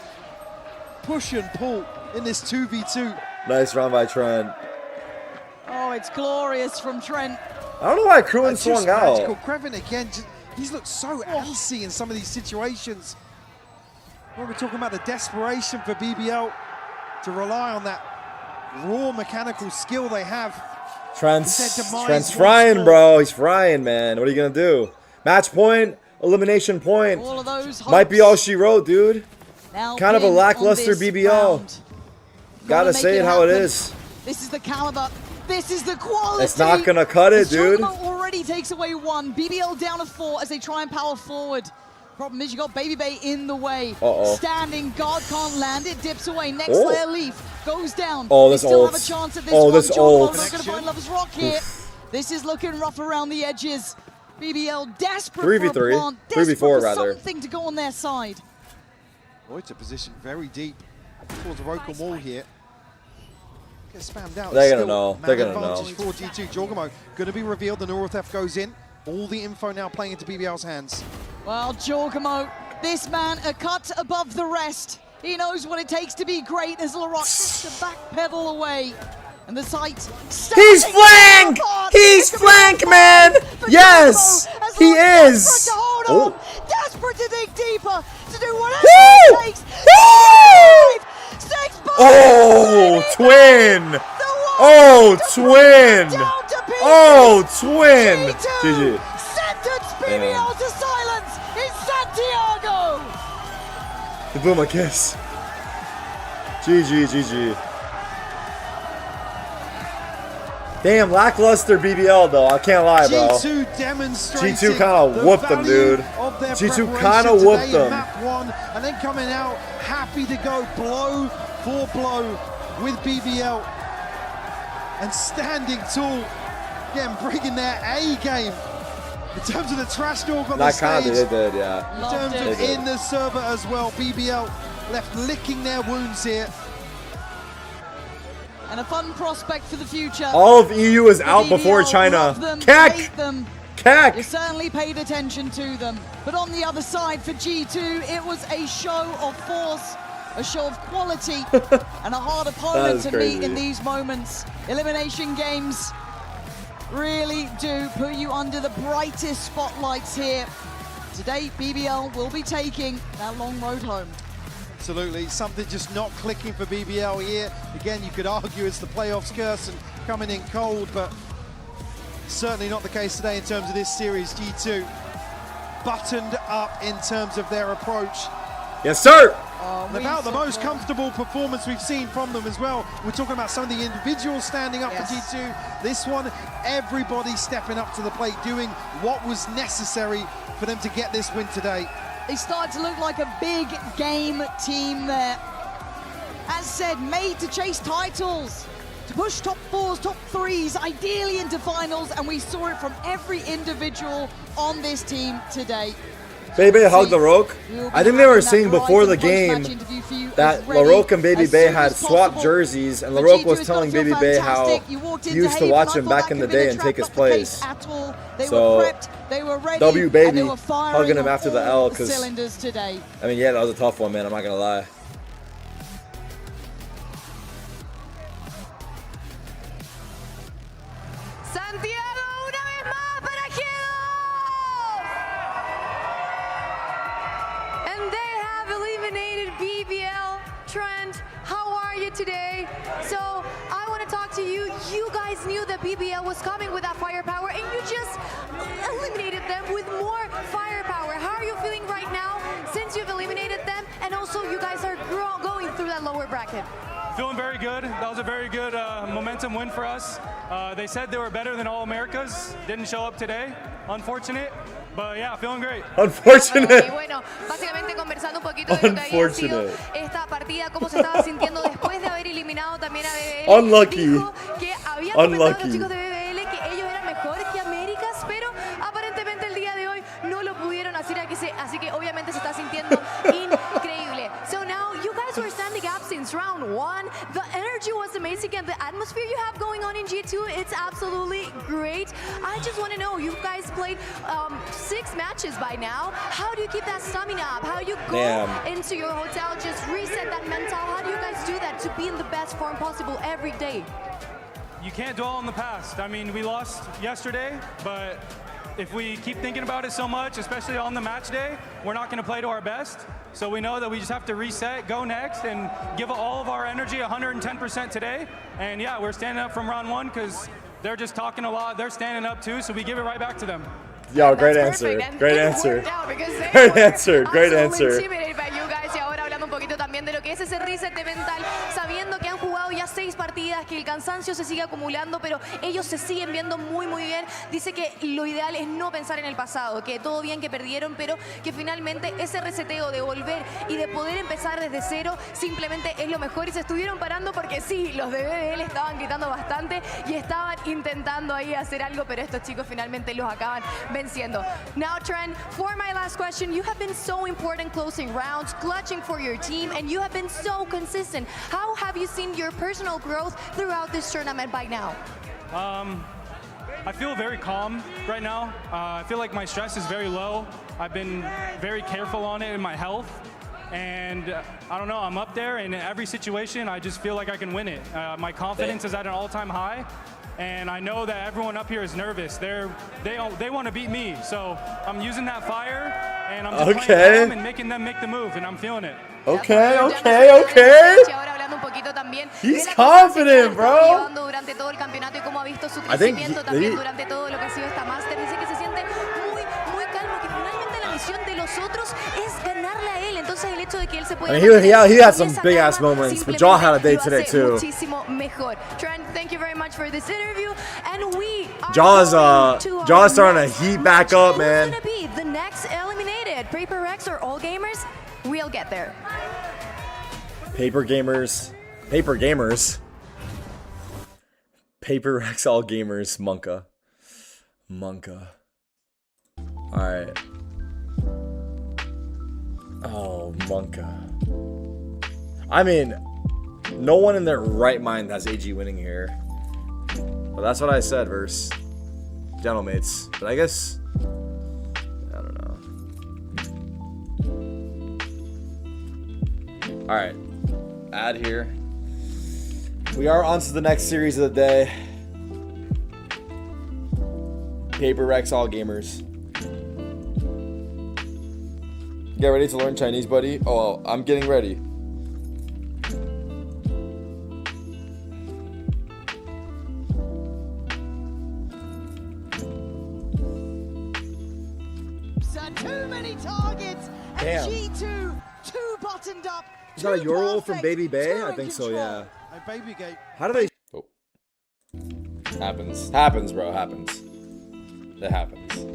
push and pull in this 2v2. Nice round by Trent. Oh, it's glorious from Trent. I don't know why Kruin Just swung magical. out. Kreven again, he's looked so antsy in some of these situations. When we're talking about the desperation for BBL to rely on that raw mechanical skill they have. Trent's frying, bro. He's frying, man. What are you gonna do? Match point, elimination point. All of those Might be all she wrote, dude. now Kind of a pinned lackluster on this BBL. round. Gotta make say it how it happen. is. This is the caliber. This is the quality. It's not gonna cut it, dude. Jorgamo already takes away 1. BBL down to 4 as they try and power forward. Problem is you got Babybay in the way. Uh-oh. Standing, guard can't land it, dips away. Next Oh. layer Leaf goes down. Oh, They this still have a ult. chance at this Oh, one. this Jorgamo ult. not going to find Lovers Rock here. This is looking rough around the edges. BBL desperate 3v3. for a plant, 3v4 desperate for rather. something to go on their side. Void's position very deep towards the Roken wall here. Gets spammed out. They're gonna know. They're gonna know. For G2. Jorgamo going to be revealed. The Northf goes in. All the info now playing into BBL's hands. Well, Jorgamo, this man a cut above the rest. He knows what it takes to be great as Larocque has to backpedal away. And the site. He's flank! He's flank, man! Yes! He is! Oh. Desperate to dig deeper, to do whatever Woo! it takes. Oh, twin! Oh, twin! Oh, twin! GG. Sentence BBL to silence in Santiago! He blew my kiss. GG, GG. Damn, lackluster BBL though, I can't lie, bro. G2 demonstrating G2 kind of whooped them, dude. G2 kind of whooped them. Map 1, and then coming out happy to go blow for blow with BBL. And standing tall, again, bringing their A game. In terms of the trash talk on the stage. They did, yeah. In terms of in the server as well, BBL left licking their wounds here. And a fun prospect for the future. All of EU is out before China. Them, Cack! You certainly paid attention to them. But on the other side for G2, it was a show of force, a show of quality, and a hard opponent to meet in these moments. Elimination games really do put you under the brightest spotlights here. Today, BBL will be taking that long road home. Absolutely, something just not clicking for BBL here. Again, you could argue it's the playoffs curse and coming in cold, but certainly not the case today in terms of this series. G2 buttoned up in terms of their approach. Yes, sir! About the most comfortable performance we've seen from them as well. We're talking about some of the individuals standing up for G2. This one, everybody stepping up to the plate, doing what was necessary for them to get this win today. They start to look like a big game team there. As said, made to chase titles, to push top 4s, top 3s, ideally into finals, and we saw it from every individual on this team today. Baby hugged LaRocque. I think they were saying before the game that LaRocque and Baby Bay had swapped jerseys, and LaRocque was telling Baby Bay how he used to watch him back in the day and take his place. So W Baby hugging him after the L, because I mean, yeah, that was a tough one, man. I'm not gonna lie. Today. So I want to talk to you. You guys knew that BBL was coming with that firepower, and you just eliminated them with more firepower. How are you feeling right now since you've eliminated them, and also you guys are going through that lower bracket? Feeling very good. That was a very good momentum win for us. They said they were better than All Americas. Didn't show up today. Unfortunate. But yeah, feeling great. Unfortunate. Y bueno, básicamente conversando un poquito de lo que había sido esta partida, cómo se estaba sintiendo después de haber eliminado también a BBL. Unlucky. Dijo que había comentado a los chicos de BBL que ellos eran mejores que Américas, pero aparentemente el día de hoy no lo pudieron hacer, así que obviamente se está sintiendo increíble. So now you guys were standing up since round 1. The energy was amazing, and the atmosphere you have going on in G2, it's absolutely great. I just want to know, you guys played 6 matches by now. How do you keep that stamina up? How do you go into your hotel, just reset that mental? How do you guys do that to be in the best form possible every day? You can't dwell on the past. I mean, we lost yesterday, but if we keep thinking about it so much, especially on the match day, we're not going to play to our best. So we know that we just have to reset, go next, and give all of our energy 110% today. And yeah, we're standing up from round 1 because they're just talking a lot. They're standing up too, so we give it right back to them. Yo, great answer. Great answer. Great answer. Great answer. Y ahora hablando un poquito también de lo que es ese reset de mental, sabiendo que han jugado jugado ya 6 partidas, que el cansancio se sigue acumulando, pero ellos se siguen viendo muy bien. Dice que lo ideal es no pensar en el pasado, que todo bien que perdieron, pero que finalmente ese reseteo de volver y de poder empezar desde cero simplemente es lo mejor. Y se estuvieron parando porque sí, los de BBL estaban gritando bastante y estaban intentando ahí hacer algo, pero estos chicos finalmente los acaban venciendo. Now, Trent, for my last question, you have been so important closing rounds, clutching for your team, and you have been so consistent. How have you seen your personal growth throughout this tournament by now? I feel very calm right now. I feel like my stress is very low. I've been very careful on it in my health. And I don't know, I'm up there, and in every situation, I just feel like I can win it. My confidence is at an all-time high, and I know that everyone up here is nervous. They want to beat me, so I'm using that fire, and I'm just playing calm and making them make the move, and I'm feeling it. Okay. He's confident, bro. I think he had some big ass moments, but Jaw had a day today too. Trent, thank you very much for this interview, and we Jaw's starting to heat back up, man. Who's gonna be the next eliminated? PRX or All Gamers? We'll get there. Paper X All Gamers, Monka. Alright. Oh, Monka. I mean, no one in their right mind has AG winning here. But that's what I said versus Gentlemates. But I guess, I don't know. Alright. Add here. We are on to the next series of the day. PRX All Gamers. Get ready to learn Chinese, buddy. Oh, I'm getting ready. Too many targets. Damn. And G2 too buttoned up. Is that a Euro from Baby Bay? I think so, yeah. Baby Gate. How do they... Oh. Happens, bro. Happens. It happens.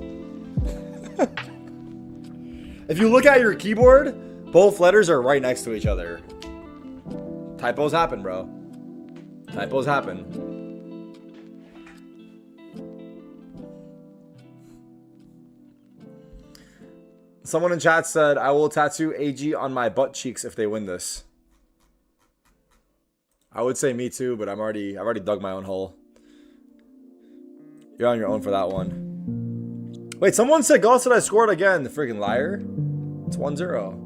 If you look at your keyboard, both letters are right next to each other. Typos happen, bro. Typos happen. Someone in chat said, I will tattoo AG on my butt cheeks if they win this. I would say me too, but I've already dug my own hole. You're on your own for that one. Wait, someone said God said I scored again, the freaking liar. It's 1-0.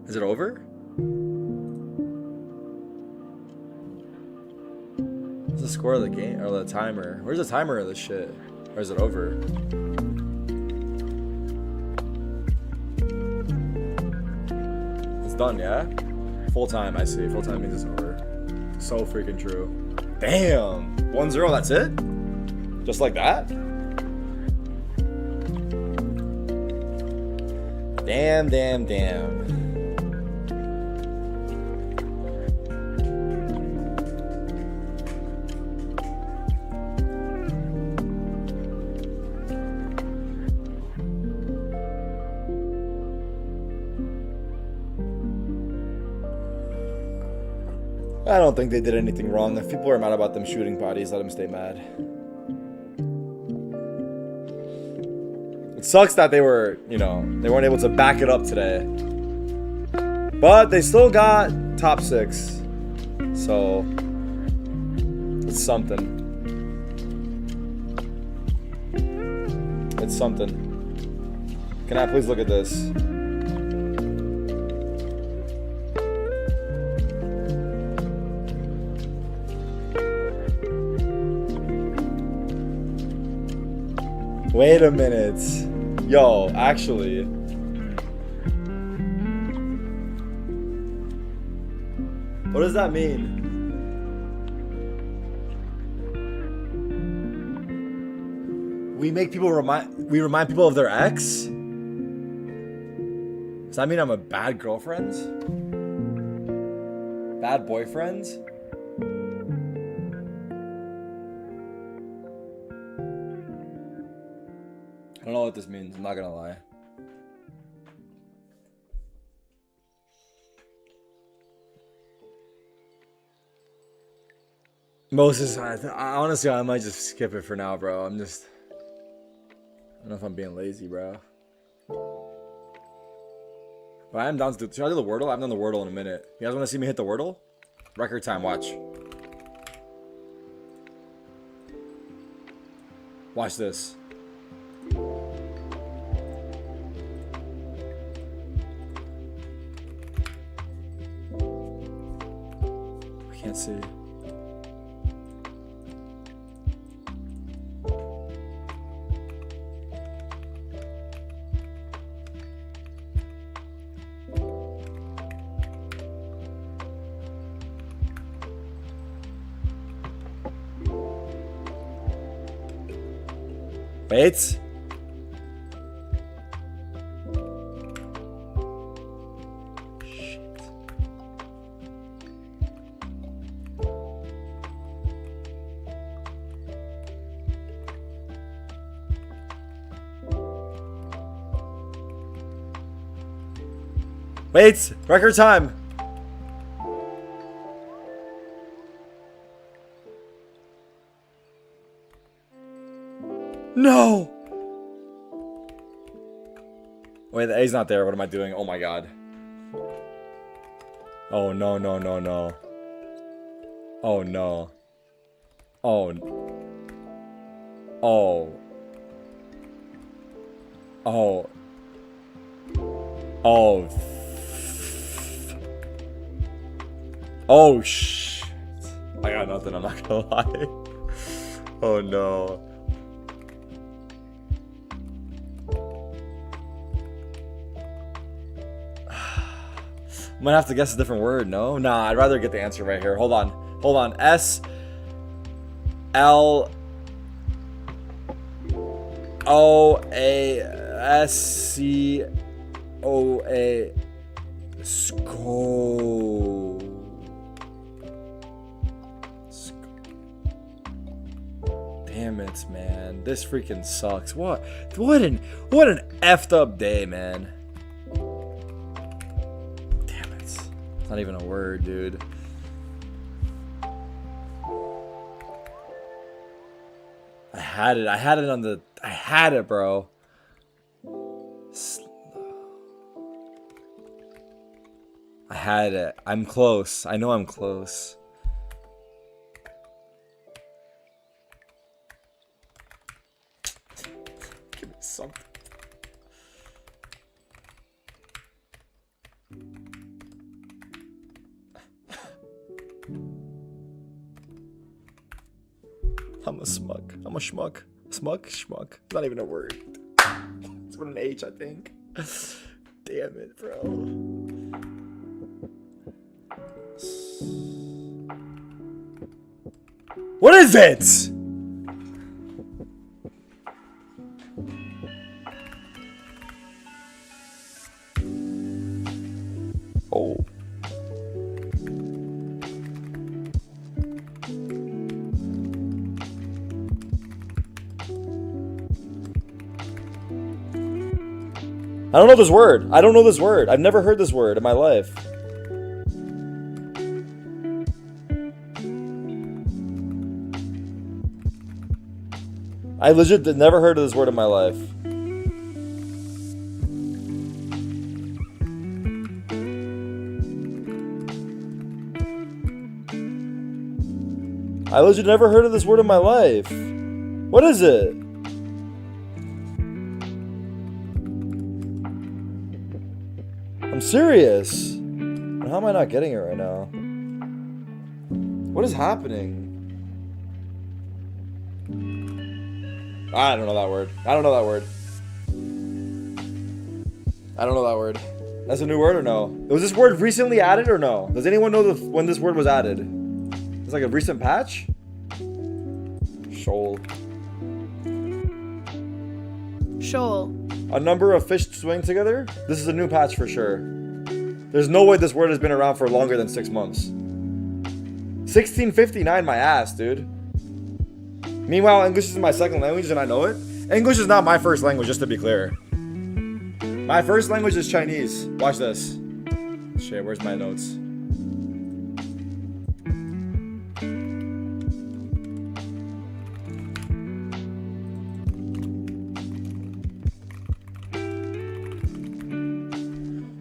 Is it over? What's the score of the game or the timer? Where's the timer of this shit? Or is it over? Done, yeah? Full time, I see. Full time means it's over. So freaking true. Damn! 1-0, that's it? Just like that? Damn. I don't think they did anything wrong. If people are mad about them shooting bodies, let them stay mad. It sucks that they were, you know, they weren't able to back it up today. But they still got top 6. So, it's something. It's something. Can I please look at this? Wait a minute. Yo, actually. What does that mean? We remind people of their ex? Does that mean I'm a bad girlfriend? Bad boyfriend? don't know what this means. I'm not gonna lie. Moses, honestly, I might just skip it for now, bro. I don't know if I'm being lazy, bro. But I am down to do. Should I do the Wordle? I haven't done the Wordle in a minute. You guys want to see me hit the Wordle? Record time, watch. Watch this. I can't see. Wait. Wait, record time. No. Wait, the A's not there. What am I doing? Oh my god. Oh no, no, no, no. Oh no. Oh. Oh. Oh. Oh. Oh shit. I got nothing, I'm not gonna lie. Oh no. I'm gonna have to guess a different word, no? Nah, I'd rather get the answer right here. Hold on. Hold on. S L O A S C O A Sco. Damn it, man. This freaking sucks. What an effed up day, man. Not even a word, dude. I had it on the. I had it, bro. I had it. I'm close. I know I'm close. Give me something. I'm a smug. I'm a schmuck. Smug? Schmuck. Not even a word. It's with an H, I think. Damn it, bro. What is it? Oh. I don't know this word. I don't know this word. I've never heard this word in my life. I legit never heard of this word in my life. I legit never heard of this word in my life. What is it? I'm serious. How am I not getting it right now? What is happening? I don't know that word. I don't know that word. I don't know that word. That's a new word or no? Was this word recently added or no? Does anyone know when this word was added? It's like a recent patch? Shoal. Shoal. A number of fish swimming together? This is a new patch for sure. There's no way this word has been around for longer than 6 months. 1659 my ass, dude. Meanwhile, English is my second language and I know it. English is not my first language, just to be clear. My first language is Chinese. Watch this. Shit, where's my notes?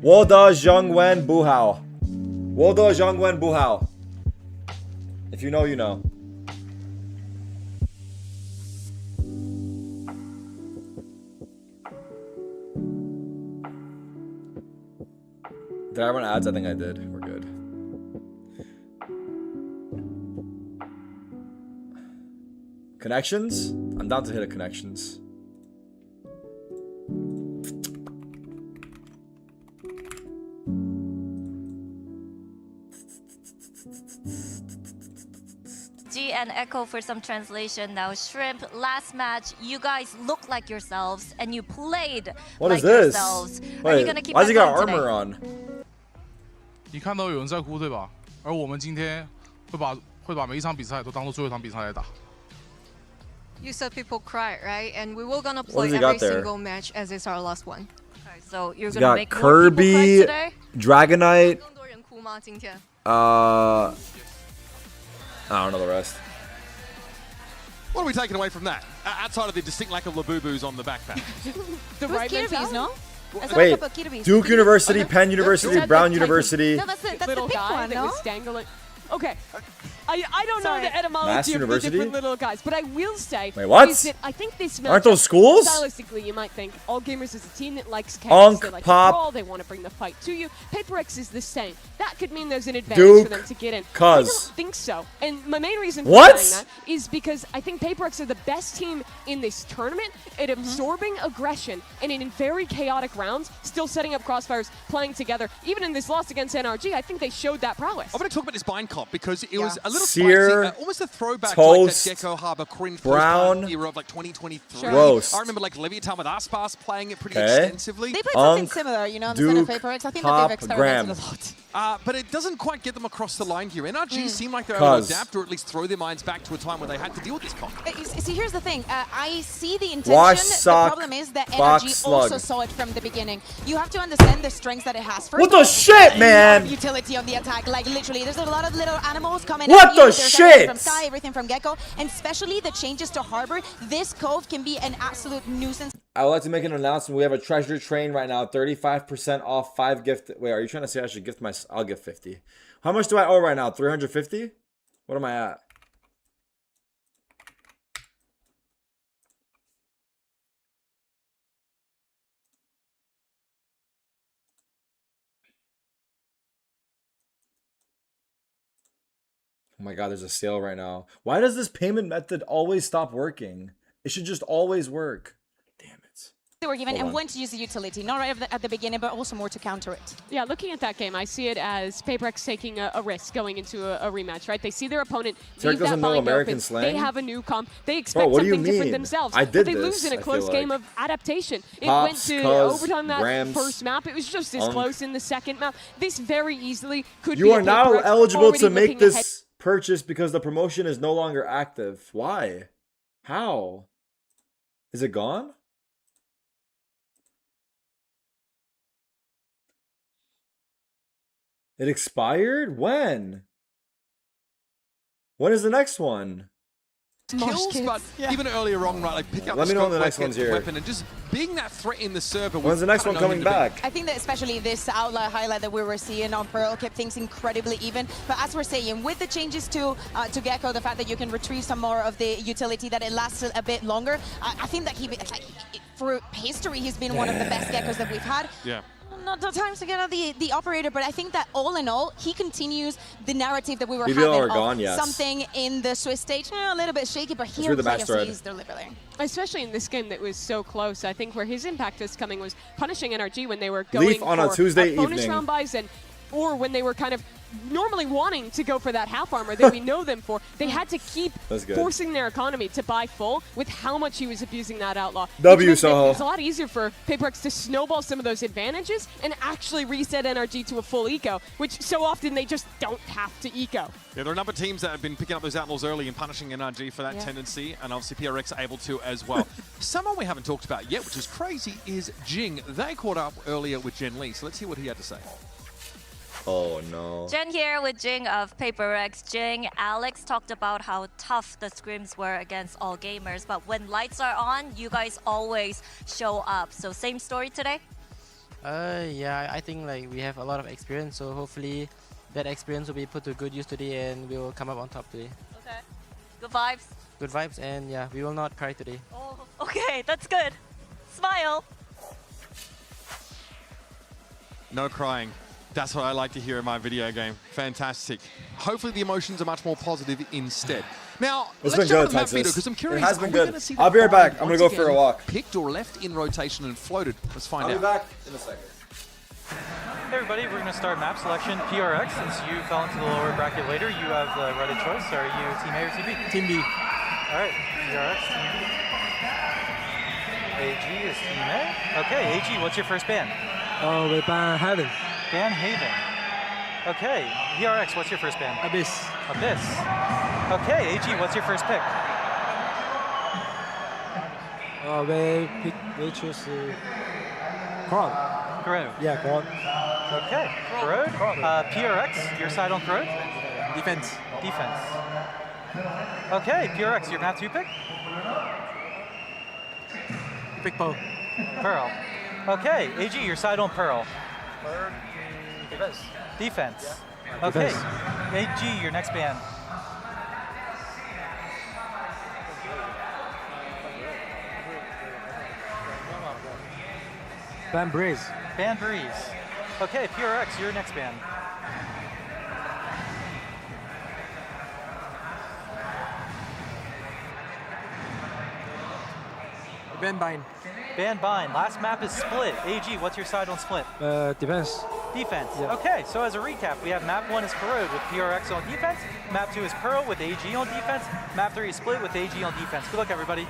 Woda Zhongwen Buhao. Woda Zhongwen Buhao. If you know, you know. Did I run ads? I think I did. We're good. Connections? I'm down to hit a connections. G and Echo for some translation now. Shrimp, last match, you guys look like yourselves and you played what like is this? yourselves. Wait, Are you gonna keep why's he got going armor today? on? 你看到有人在哭对吧？而我们今天会把每一场比赛都当做最后一场比赛来打。You said people cry, right? And we will gonna What play has he got every there? single match as it's our last one. Okay, so you're He's gonna got make more people cry Kirby, today? Dragonite. 更多人哭吗？今天？ I don't know the rest. What are we taking away from that? Outside of the distinct lack of Labubus on the backpack. The right Kirby's, no? Wait, Duke University, Penn University, Brown University. No, that's the little big guy one, that no? was dangling. Okay. I don't know Sorry. the etymology Mass of the University? different little guys, but I will say Wait, what? is that I think this match Aren't those schools? stylistically you might think All Gamers is a team that likes chaos, Unk, they like pop. to brawl, they want to bring the fight to you. PRX is the same. That could mean there's an advantage Duke, for them to get in. I cuz. don't think so. And my main reason for What? saying that is because I think PRX are the best team in this tournament at absorbing aggression and in very chaotic rounds, still setting up crossfires, playing together. Even in this loss against NRG, I think they showed that prowess. I want to talk about this bind comp because it was a little Sear, spicy, almost a throwback Toast, to like that Gecko Harbor cringe Brown, era of like 2023. Roast. I remember like Leviathan with Aspas playing it pretty Okay. extensively. They played something similar, you know, in the Duke, center of PRX. I think Pop, that they've experimented a lot. But it doesn't quite get them across the line here. NRG seem like they're able to adapt or at least throw their minds back to a time where they had to deal with this comp. See, here's the thing. I see the intention. Wash, The sock, problem is that box, NRG slug. also saw it from the beginning. You have to understand the strengths that it has. First What the of all, shit, man? Utility on the attack. Like, literally, there's a lot of little animals coming What at you. the There's shit? everything from Sky, everything from Gecko, and especially the changes to Harbor. This cove can be an absolute nuisance. I would like to make an announcement. We have a treasure train right now, 35% off 5 gift. Wait, are you trying to say I should gift my? I'll give 50. How much do I owe right now? 350? What am I at? Oh my god, there's a sale right now. Why does this payment method always stop working? It should just always work. They were given Hold and on. when to use the utility. Not right at the beginning, but also more to counter it. Yeah, looking at that game, I see it as PRX taking a risk going into a rematch, right? They see their opponent Tarik leave that doesn't know bind American open. slang? They have a new comp. They expect what do you something different mean? themselves. I but did they this, lose in a I close feel game like. of adaptation. It Pops, went to cuz, overtime that Grams, first map. It was just as Unk. close in the second map. This very easily could be You a are now PRX eligible already to make looking ahead. this purchase because the promotion is no longer active. Why? How? Is it gone? It expired? When? When is the next one? Kills, but even earlier on, right, like pick up Let the me know when the scope, next get one's the here. weapon, and just being that threat in the server. When's the next one coming back? I think that especially this outlier highlight that we were seeing on Pearl kept things incredibly even. But as we're saying, with the changes to Gecko, the fact that you can retrieve some more of the utility, that it lasted a bit longer, I think that for history, he's been one of the best Geckos that we've had. Yeah. Not the times to get out the operator, but I think that all in all, he continues the narrative that we were BBL having are of gone, yes. something in the Swiss stage, a little bit shaky, but here read the match thread. he's delivering. Especially in this game that was so close, I think where his impact is coming was punishing NRG when they were going Leaf on a for Tuesday bonus evening. round buys or when they were kind of normally wanting to go for that half armor that we know them for. They had to keep forcing their economy to buy full with how much he was abusing that outlaw. W Soho. It's a lot easier for PRX to snowball some of those advantages and actually reset NRG to a full eco, which so often they just don't have to eco. Yeah, there are a number of teams that have been picking up those outlaws early and punishing NRG for that tendency, and obviously PRX are able to as well. Someone we haven't talked about yet, which is crazy, is Jing. They caught up earlier with Jen Lee, so let's hear what he had to say. Oh no. Jen here with Jing of PRX. Jing, Alex talked about how tough the scrims were against all gamers, but when lights are on, you guys always show up. So same story today? Yeah, I think like we have a lot of experience, so hopefully that experience will be put to good use today and we will come up on top today. Okay. Good vibes? Good vibes, and yeah, we will not cry today. Oh, okay, that's good. Smile. No crying. That's what I like to hear in my video game. Fantastic. Hopefully the emotions are much more positive instead. Now, it's let's been good, jump Texas. because I'm curious. It has been good. I'll be right back. I'm going to go for a walk. Picked or left in rotation and floated. Let's find out. I'll be back in a second. Hey everybody, we're going to start map selection. PRX, since you fell into the lower bracket later, you have the right of choice. Are you Team A or Team B? Team B. All right, PRX, Team B. AG is Team A. Okay, AG, what's your first ban? We ban Haven. Ban Haven. Okay, PRX, what's your first ban? Abyss. Abyss. Okay, AG, what's your first pick? We choose Crown. Corrode. Yeah, Crown. Okay, Corrode. PRX, your side on Corrode? Defense. Defense. Okay, PRX, you're gonna have to pick? Pick Pearl. Pearl. Okay, AG, your side on Pearl. Defense. Defense. Yeah. Okay, Defense. AG, your next ban. Ban Breeze. Ban Breeze. Okay, PRX, your next ban. Ban Bind. Ban Bind. Last map is Split. AG, what's your side on Split? Defense. Defense. Yeah. Okay, so as a recap, we have map 1 is Corrode with PRX on defense. Map 2 is Pearl with AG on defense. Map 3 is Split with AG on defense. Good luck, everybody.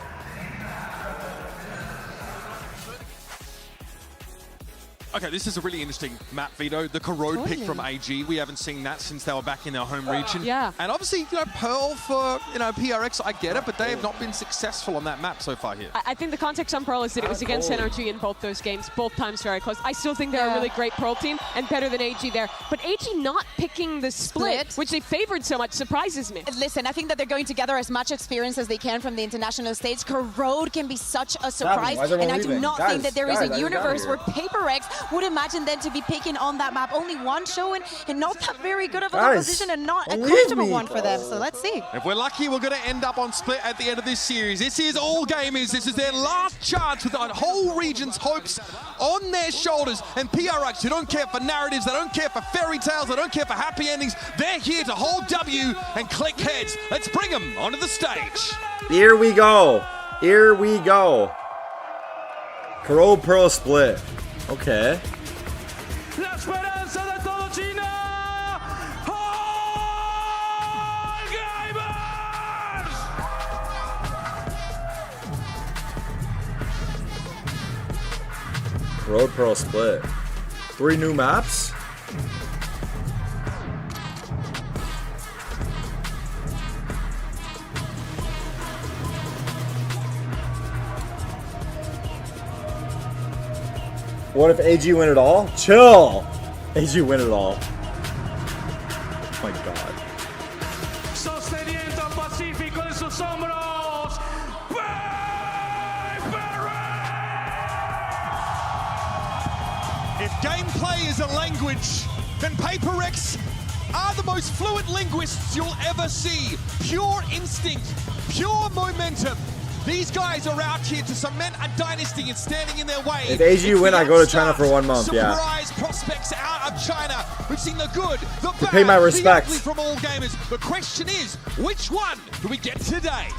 Okay, this is a really interesting map, Veto. The Corrode pick from AG. We haven't seen that since they were back in their home region. Yeah. And obviously, Pearl for, PRX, I get it, but they have not been successful on that map so far here. I think the context on Pearl is that it was against NRG in both those games, both times very close. I still think they're a really great Pearl team and better than AG there. But AG not picking the split, which they favored so much, surprises me. Listen, I think that they're going to gather as much experience as they can from the international stage. Corrode can be such a surprise, and I do not think that there is a universe where PRX would imagine them to be picking on that map. Only one showing, and not that very good of a composition, and not a comfortable one for them. So let's see. If we're lucky, we're going to end up on Split at the end of this series. This is all gamers. This is their last chance with the whole region's hopes on their shoulders. And PRX, who don't care for narratives, they don't care for fairy tales, they don't care for happy endings. They're here to hold W and click heads. Let's bring them onto the stage. Here we go. Here we go. Corrode Pearl Split. Okay. La esperanza de todo China. Corrode Pearl Split. 3 new maps? What if AG win it all? Chill! AG win it all. Oh my god. Sosteniendo Pacífico en sus hombros. If gameplay is a language, then PRX are the most fluent linguists you'll ever see. Pure instinct, pure momentum. These guys are out here to cement a dynasty and standing in their way. If AG win, I go to China for 1 month, Surprise prospects out of China. We've seen the good, the bad, pay my respects. the ugly from all gamers. The question is, which one do we get today?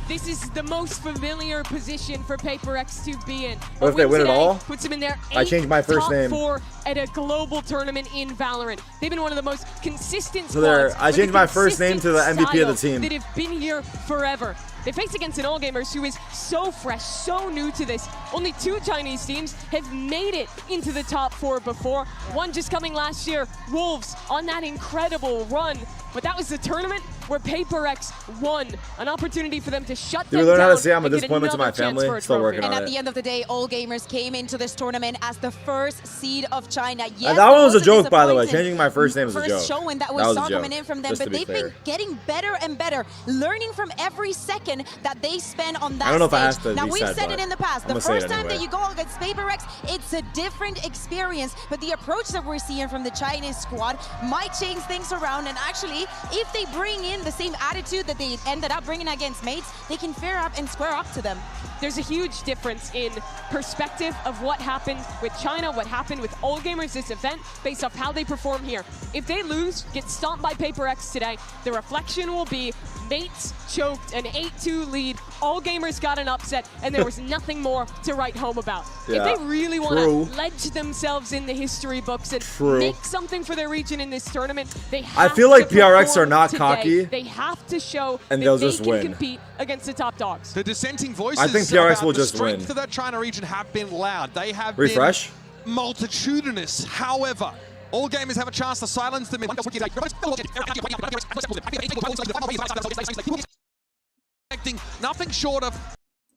This is the most familiar position for PRX to be in. What if they win it all? Puts them in their I changed my first top name. 4 at a global tournament in Valorant. They've been one of the most consistent So there, squads I with changed a my first name to the consistent MVP of the style team. that have been here forever. They face against an All Gamers who is so fresh, so new to this. Only 2 Chinese teams have made it into the top 4 before. One just coming last year, Wolves, on that incredible run. But that was the tournament where PRX won. An opportunity for them to shut them down. Did we learn how to say I'm a and get disappointment to my another chance family? for a Still trophy. working And on at it. the end of the day, All Gamers came into this tournament as the first seed of China. Yes, That one was a it joke, by the way. disappointing Changing my first name was a joke. First showing that we was a saw joke, coming in from them, just to but be they've clear. been getting better and better, learning from every second that they spend on that I don't know if it has stage. to Now, be we've said, said it but in the past. I'm The gonna say it first time anyway. that you go against PRX, it's a different experience, but the approach that we're seeing from the Chinese squad might change things around, and actually, if they bring in the same attitude that they ended up bringing against mates, they can fare up and square up to them. There's a huge difference in perspective of what happened with China, what happened with All Gamers this event, based off how they perform here. If they lose, get stomped by PRX today, the reflection will be mates choked an 8-2 lead, All Gamers got an upset, and there was nothing more to write home about. Yeah, if they really want true. to ledge themselves in the history books and True. make something for their region in this tournament, they I have feel like to PRX are perform not today. cocky. They have to show And that they'll they just can win. compete against the top dogs. The dissenting voices I think PRX about will the just strength win. of that China region have been loud. They have Refresh. been multitudinous. However, All Gamers have a chance to silence them. Nothing short of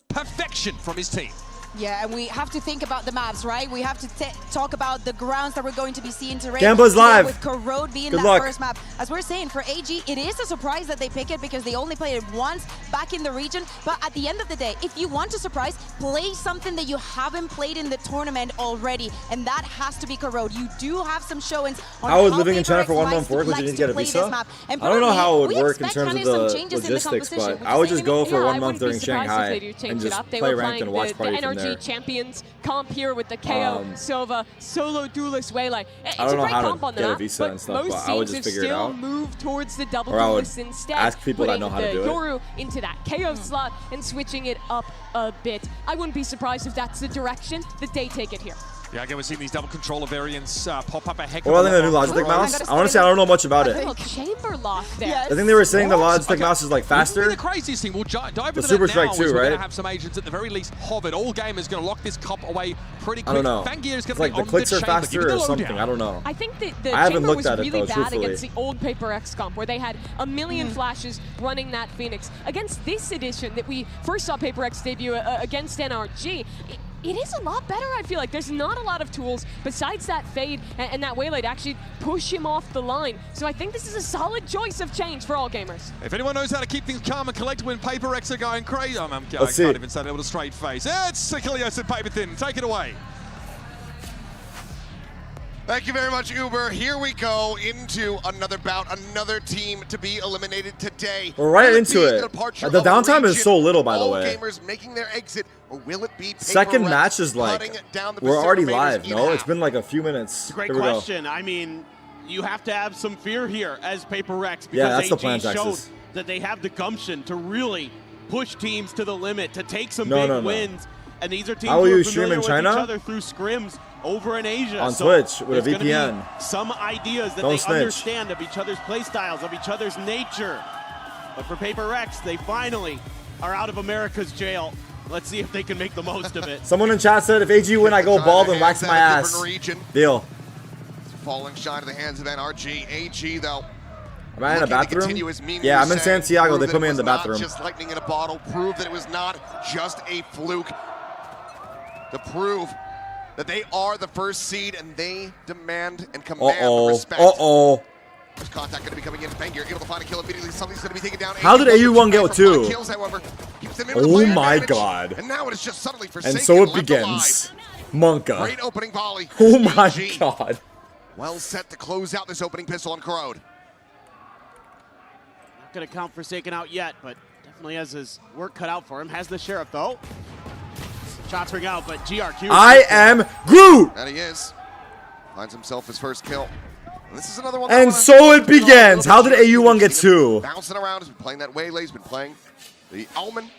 perfection from his team. Yeah, and we have to think about the maps, right? We have to talk about the grounds that we're going to be seeing today. Gamba's live. With Corrode being Good that luck. first map. As we're saying, for AG, it is a surprise that they pick it because they only played it once back in the region. But at the end of the day, if you want to surprise, play something that you haven't played in the tournament already. And that has to be Corrode. You do have some showings on I was how living in China PRX for 1 month likes work. Would you likes need to get a play visa? this map. And I don't know how it would we work in expect terms of China some the changes in the logistics, composition, but which I would is just go for Yeah, 1 I month wouldn't be during surprised if Shanghai they do change and it just up. They play were ranked playing and watch the party from NRG there. champions comp here with the KO, Sova, solo duelist Waylay. It's I don't a know great how to comp on the get a map, visa but and stuff, most but I would teams just have figure it still out. moved towards the double Or I would duelist instead, ask people that putting know how to the do it. Yoru into that KO slot and switching it up a bit. I wouldn't be surprised if that's the direction that they take it here. Yeah, again, we're seeing these double controller variants pop up a heck Well, I of a think the new lot. Logitech mouse. Honestly, I don't know much about A it. little chamber lock there. I think they were saying the Logitech mouse is like The faster. craziest thing, we'll dive The into Super that Strike now, too, is we're right? going to have some agents at the very least hovered. All Gamers going to lock this cop away pretty quick. I don't know. Fangir is going It's to like be the on clicks the are chamber. Give faster me the or lowdown. something. I don't know. I think that the I haven't chamber looked was at it, really though, bad truthfully. against the old PRX comp, where they had a million flashes running that Phoenix. Against this edition that we first saw PRX debut against NRG, it is a lot better, I feel like. There's not a lot of tools besides that fade and that Waylay to actually push him off the line. So I think this is a solid choice of change for All Gamers. If anyone knows how to keep things calm and collected when PRX are going crazy, I Let's see. can't even say that with a straight face. It's Achilles and Paper Thin. Take it away. Thank you very much, Uber. Here we go into another bout, another team to be eliminated today. We're right Will into be it. the departure The of downtime is region, so little, by the all way. Gamers making their exit, or will it be Second PRX match is like, cutting down the we're already Pacific live, Raiders in no? half? It's been like a few minutes. Great Here we go. question. I mean, you have to have some fear here as PRX because Yeah, that's the AG plan, showed Texas. that they have the gumption to really push teams to the limit, to take some No, big no, no. wins. And these are teams How will who are you stream familiar in with China? each other through scrims over in Asia. On So Twitch with a there's gonna be VPN. some ideas that Don't they snitch. understand of each other's play styles, of each other's nature. But for PRX, they finally are out of America's jail. Let's see if they can make the most of it. Someone in chat said, if AG win, I go bald and wax my ass. Deal. Falling shy to the hands of NRG. AG, though. Am I in a looking to bathroom? continue his mean Yeah, I'm in saying, Santiago. prove They that put me it in the was not bathroom. Just lightning in a bottle. Prove that it was not just a fluke. To prove that they are the first seed and they demand and command respect. There's contact going to be coming in. Fangir able to find a kill immediately. Something's going to be taken down. How did AU1 get 2? Kills, however, keeps them in with a Oh player my advantage. god. And now it is just suddenly forsaken. And so it left begins. alive. Monka. Great opening volley. Oh my AG. god. Well set to close out this opening pistol on Corrode. Not going to count Forsaken out yet, but definitely has his work cut out for him. Has the Sheriff, though. Shots ring out, but GRQ. I am Groot! And he is. Finds himself his first kill. And this is another one. And so it begins. How did AU1 get 2? Bouncing around. He's been playing that Waylay. He's been playing the Alman.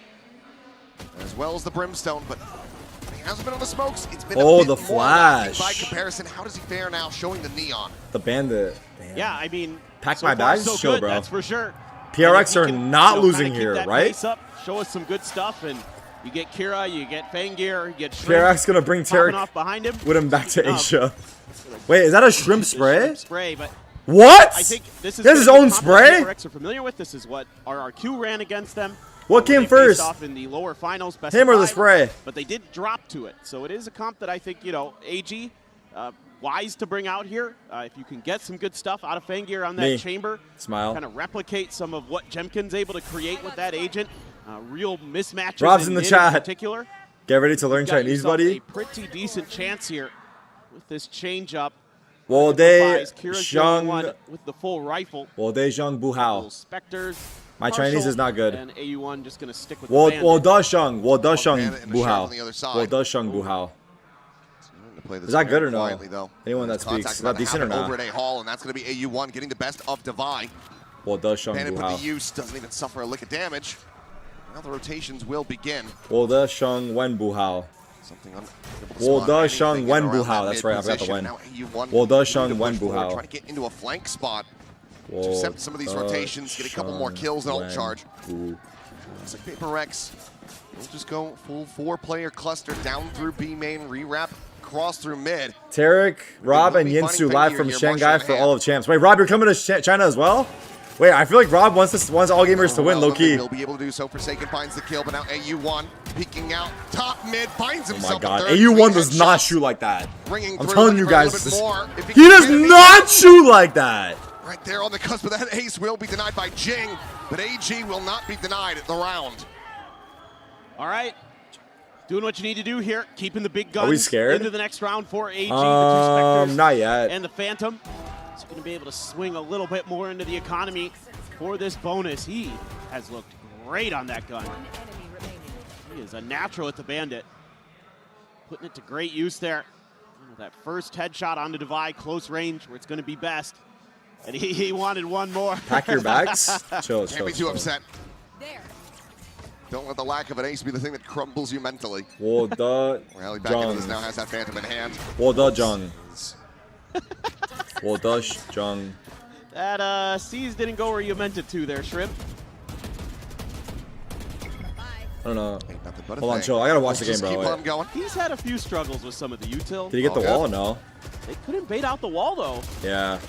as well as the Brimstone, but he hasn't been on the smokes. It's been Oh, a bit the more lacking flash. by comparison. How does he fare now, showing the neon? The bandit. Damn. Yeah, I mean, Pack so my far, bags, so chill, good, bro. that's for sure. PRX are not losing kinda here, keep that right? pace up, show us some good stuff, and you get Kira, you get Fangir, you get Shrimp. PRX gonna bring popping Tarik off behind him. with him back to Asia. Wait, is that a shrimp spray? Shrimp spray, but What? I think this is his own spray? PRX are familiar with. This is what RRQ ran against them. What came They first? faced off in the lower finals, best Him of or the 5, spray? But they did drop to it, so it is a comp that I think AG wise to bring out here. If you can get some good stuff out of Fangir on that chamber, Smile. kind of replicate some of what Jemkin's able to create with that agent. Real mismatches. Rob's in the chat. In particular. Get ready to learn You've got Chinese, yourself buddy. A pretty decent chance here with this change up. 我的 Kira's the only one 生 with the full rifle. 我的生不好 Specters. My Chinese is not good. And AU1 just gonna stick with 我 the 我 bandit. 的生我的生 Bandit and a 不 shot 好 on the other side. 我的生不好 Play this Is that good very or no? quietly, though. Anyone that Contact speaks, is about that to decent or happen not? over at A Hall, and that's going to be AU1 getting the best of Divide. 我的生 Bandit 不 with 好 the use doesn't even suffer a lick of damage. Now the rotations will begin. 我的生温不好 Something on 我的生 anything 温 in 不 around 好 that That's mid right, I've got the position. win. Now AU1 我的 looking to生 push 温不 forward, 好 trying to get into a flank spot. 我 Intercept some of these rotations, get a couple more kills and ult 生 charge. 不 Looks like PRX will just go full 4-player cluster down through B main, rewrap, cross through mid. Tarik, Rob, and Yinsu live from Shanghai for all of champs. Wait, Rob, you're coming to China as well? Wait, I feel like Rob wants all gamers to win, low key. He'll be able to do so. Forsaken finds the kill, but now AU1 peeking out top mid finds Oh my himself. god, a third AU1 does not headshot. shoot like that. Ringing I'm through, telling you looking for a guys, little bit more. If he can does get it, not shoot like that. Right there on the cusp of that ace will be denied by Jing, but AG will not be denied the round. All right. Doing what you need to do here, keeping the big guns Are we scared? into the next round for AG, the two Specters not yet. and the Phantom. He's going to be able to swing a little bit more into the economy for this bonus. He has looked great on that gun. He is a natural at the Bandit. Putting it to great use there. That first headshot on the Divide, close range, where it's going to be best. And he wanted one more. Pack your bags. Chill, Can't be too upset. Don't let the lack of an ace be the thing that crumbles you mentally. 我的 Rally back into this Zhang. now, has that Phantom in hand. 我的 Zhang. 我的 Zhang. That C's didn't go where you meant it to there, Shrimp. I don't know. Nothing but a Hold on, thing. chill. I gotta watch the Let's game, just bro. keep Wait. on going. He's had a few struggles with some of the util. Did he get the wall or no? They couldn't bait out the wall, though. Yeah.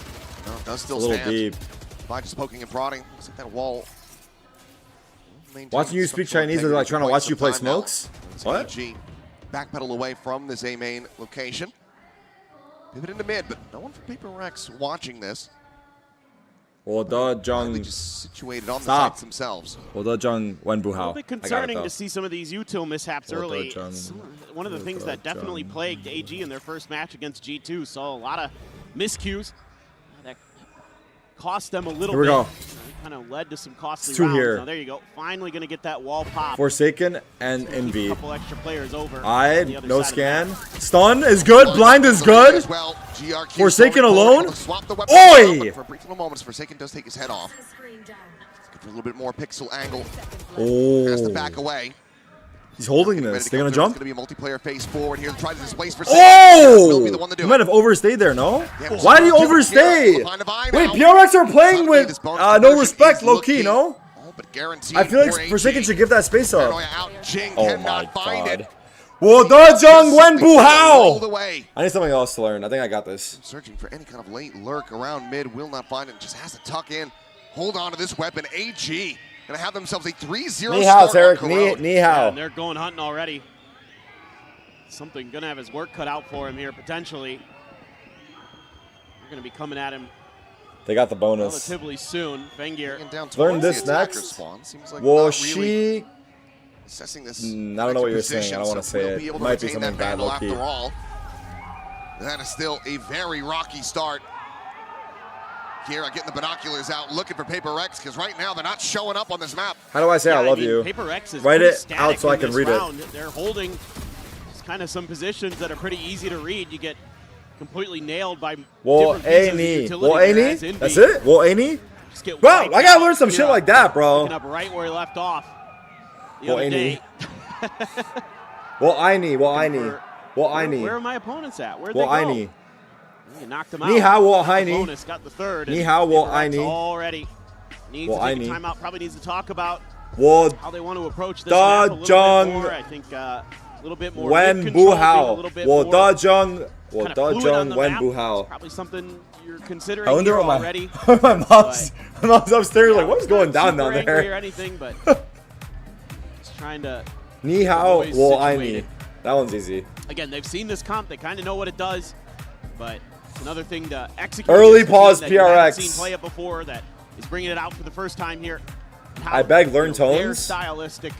No, it does still It's a little stand. deep. By just poking and prodding. Looks like that wall. Watching you speak Chinese is like trying to watch you play smokes? What? AG backpedal away from this A main location. Pivot into mid, but no one from PRX watching this. 我的 Zhang. Just situated on the Stop. sites themselves. 我的 Zhang 温不 A 好 little bit ，I got it concerning though. to see some of these util mishaps early. Zhang. One of the things that definitely plagued AG in their first match against G2. Saw a lot of miscues that cost them a little Here we bit. go. Kind of led to some costly It's two rounds. here. Now there you go. Finally going to get that wall pop. Forsaken and Keep a Envy. couple extra players over. I on the other no side of the scan. Stun is good. Blind is good. As well. GRQ Forsaken alone. Swap the weapon Oi! but for a brief little moments, Forsaken does take his head off. Good for a little bit more pixel angle. Has to back Oh. away. He's holding this. They're gonna It's jump. going to be a multiplayer face forward here to try to displace Forsaken. Will be the one to Oh! do He it. might have overstayed there, no? Yeah, Why did he Kira overstay? will find a buy Wait, now. PRX are playing Suddenly with this bonus no conversion respect, is low key, looking no? all but guaranteed I feel like for AG. Forsaken should give that space up. Paranoia out. Jing Oh my cannot find god. it. 我的 Zhang 温不 Rolled 好 away. I need something else to learn. I think I got this. Searching for any kind of late lurk around mid, will not find it. Just has to tuck in. Hold on to this weapon. AG gonna have themselves a 3-0 Ni hao, start on Tarik. Corrode. Ni Yeah, hao. and they're going hunting already. Something going to have his work cut out for him here, potentially. They're going to be coming at him They got the bonus. relatively soon. Fengir. Learn this next. Well, she. Assessing this. I don't know what you're saying. I don't want to say Will it. be able It to might be retain something that bad, Vandal low key. after all. That is still a very rocky start. Kira getting the binoculars out, looking for PRX, because right now they're not showing up on this map. How do I say I love mean, you? PRX is Write pretty it static out so I in can this read round. it. They're holding kind of some positions that are pretty easy to read. You get completely nailed by Well, different pieces of A-ni. utility, Well, A-ni? whereas Envy That's it? Well, A-ni? just get Bro, wiped I gotta out. learn some shit Kira like that, bro. picking up right where he left off the Well, other A-ni. day. Well, I need. Where are my opponents at? Where'd they go? You knocked them out. Ni hao, wo I need. Bonus got the third. Ni hao, wo I need. Already needs to take a timeout. Probably needs to talk about how they want to approach this map a little bit more. I think a little bit more Wen bu hao. Wo da jung. Wo da jung wen bu hao. Probably something you're considering I wonder what already. my mom's upstairs like, what's going down there? Or anything, but just trying to. Ni hao, wo I need. That one's easy. Again, they've seen this comp. They kind of know what it does, but it's another thing to execute. Early pause that you haven't PRX. seen play it before that is bringing it out for the first time here. I beg learn Their tones. stylistic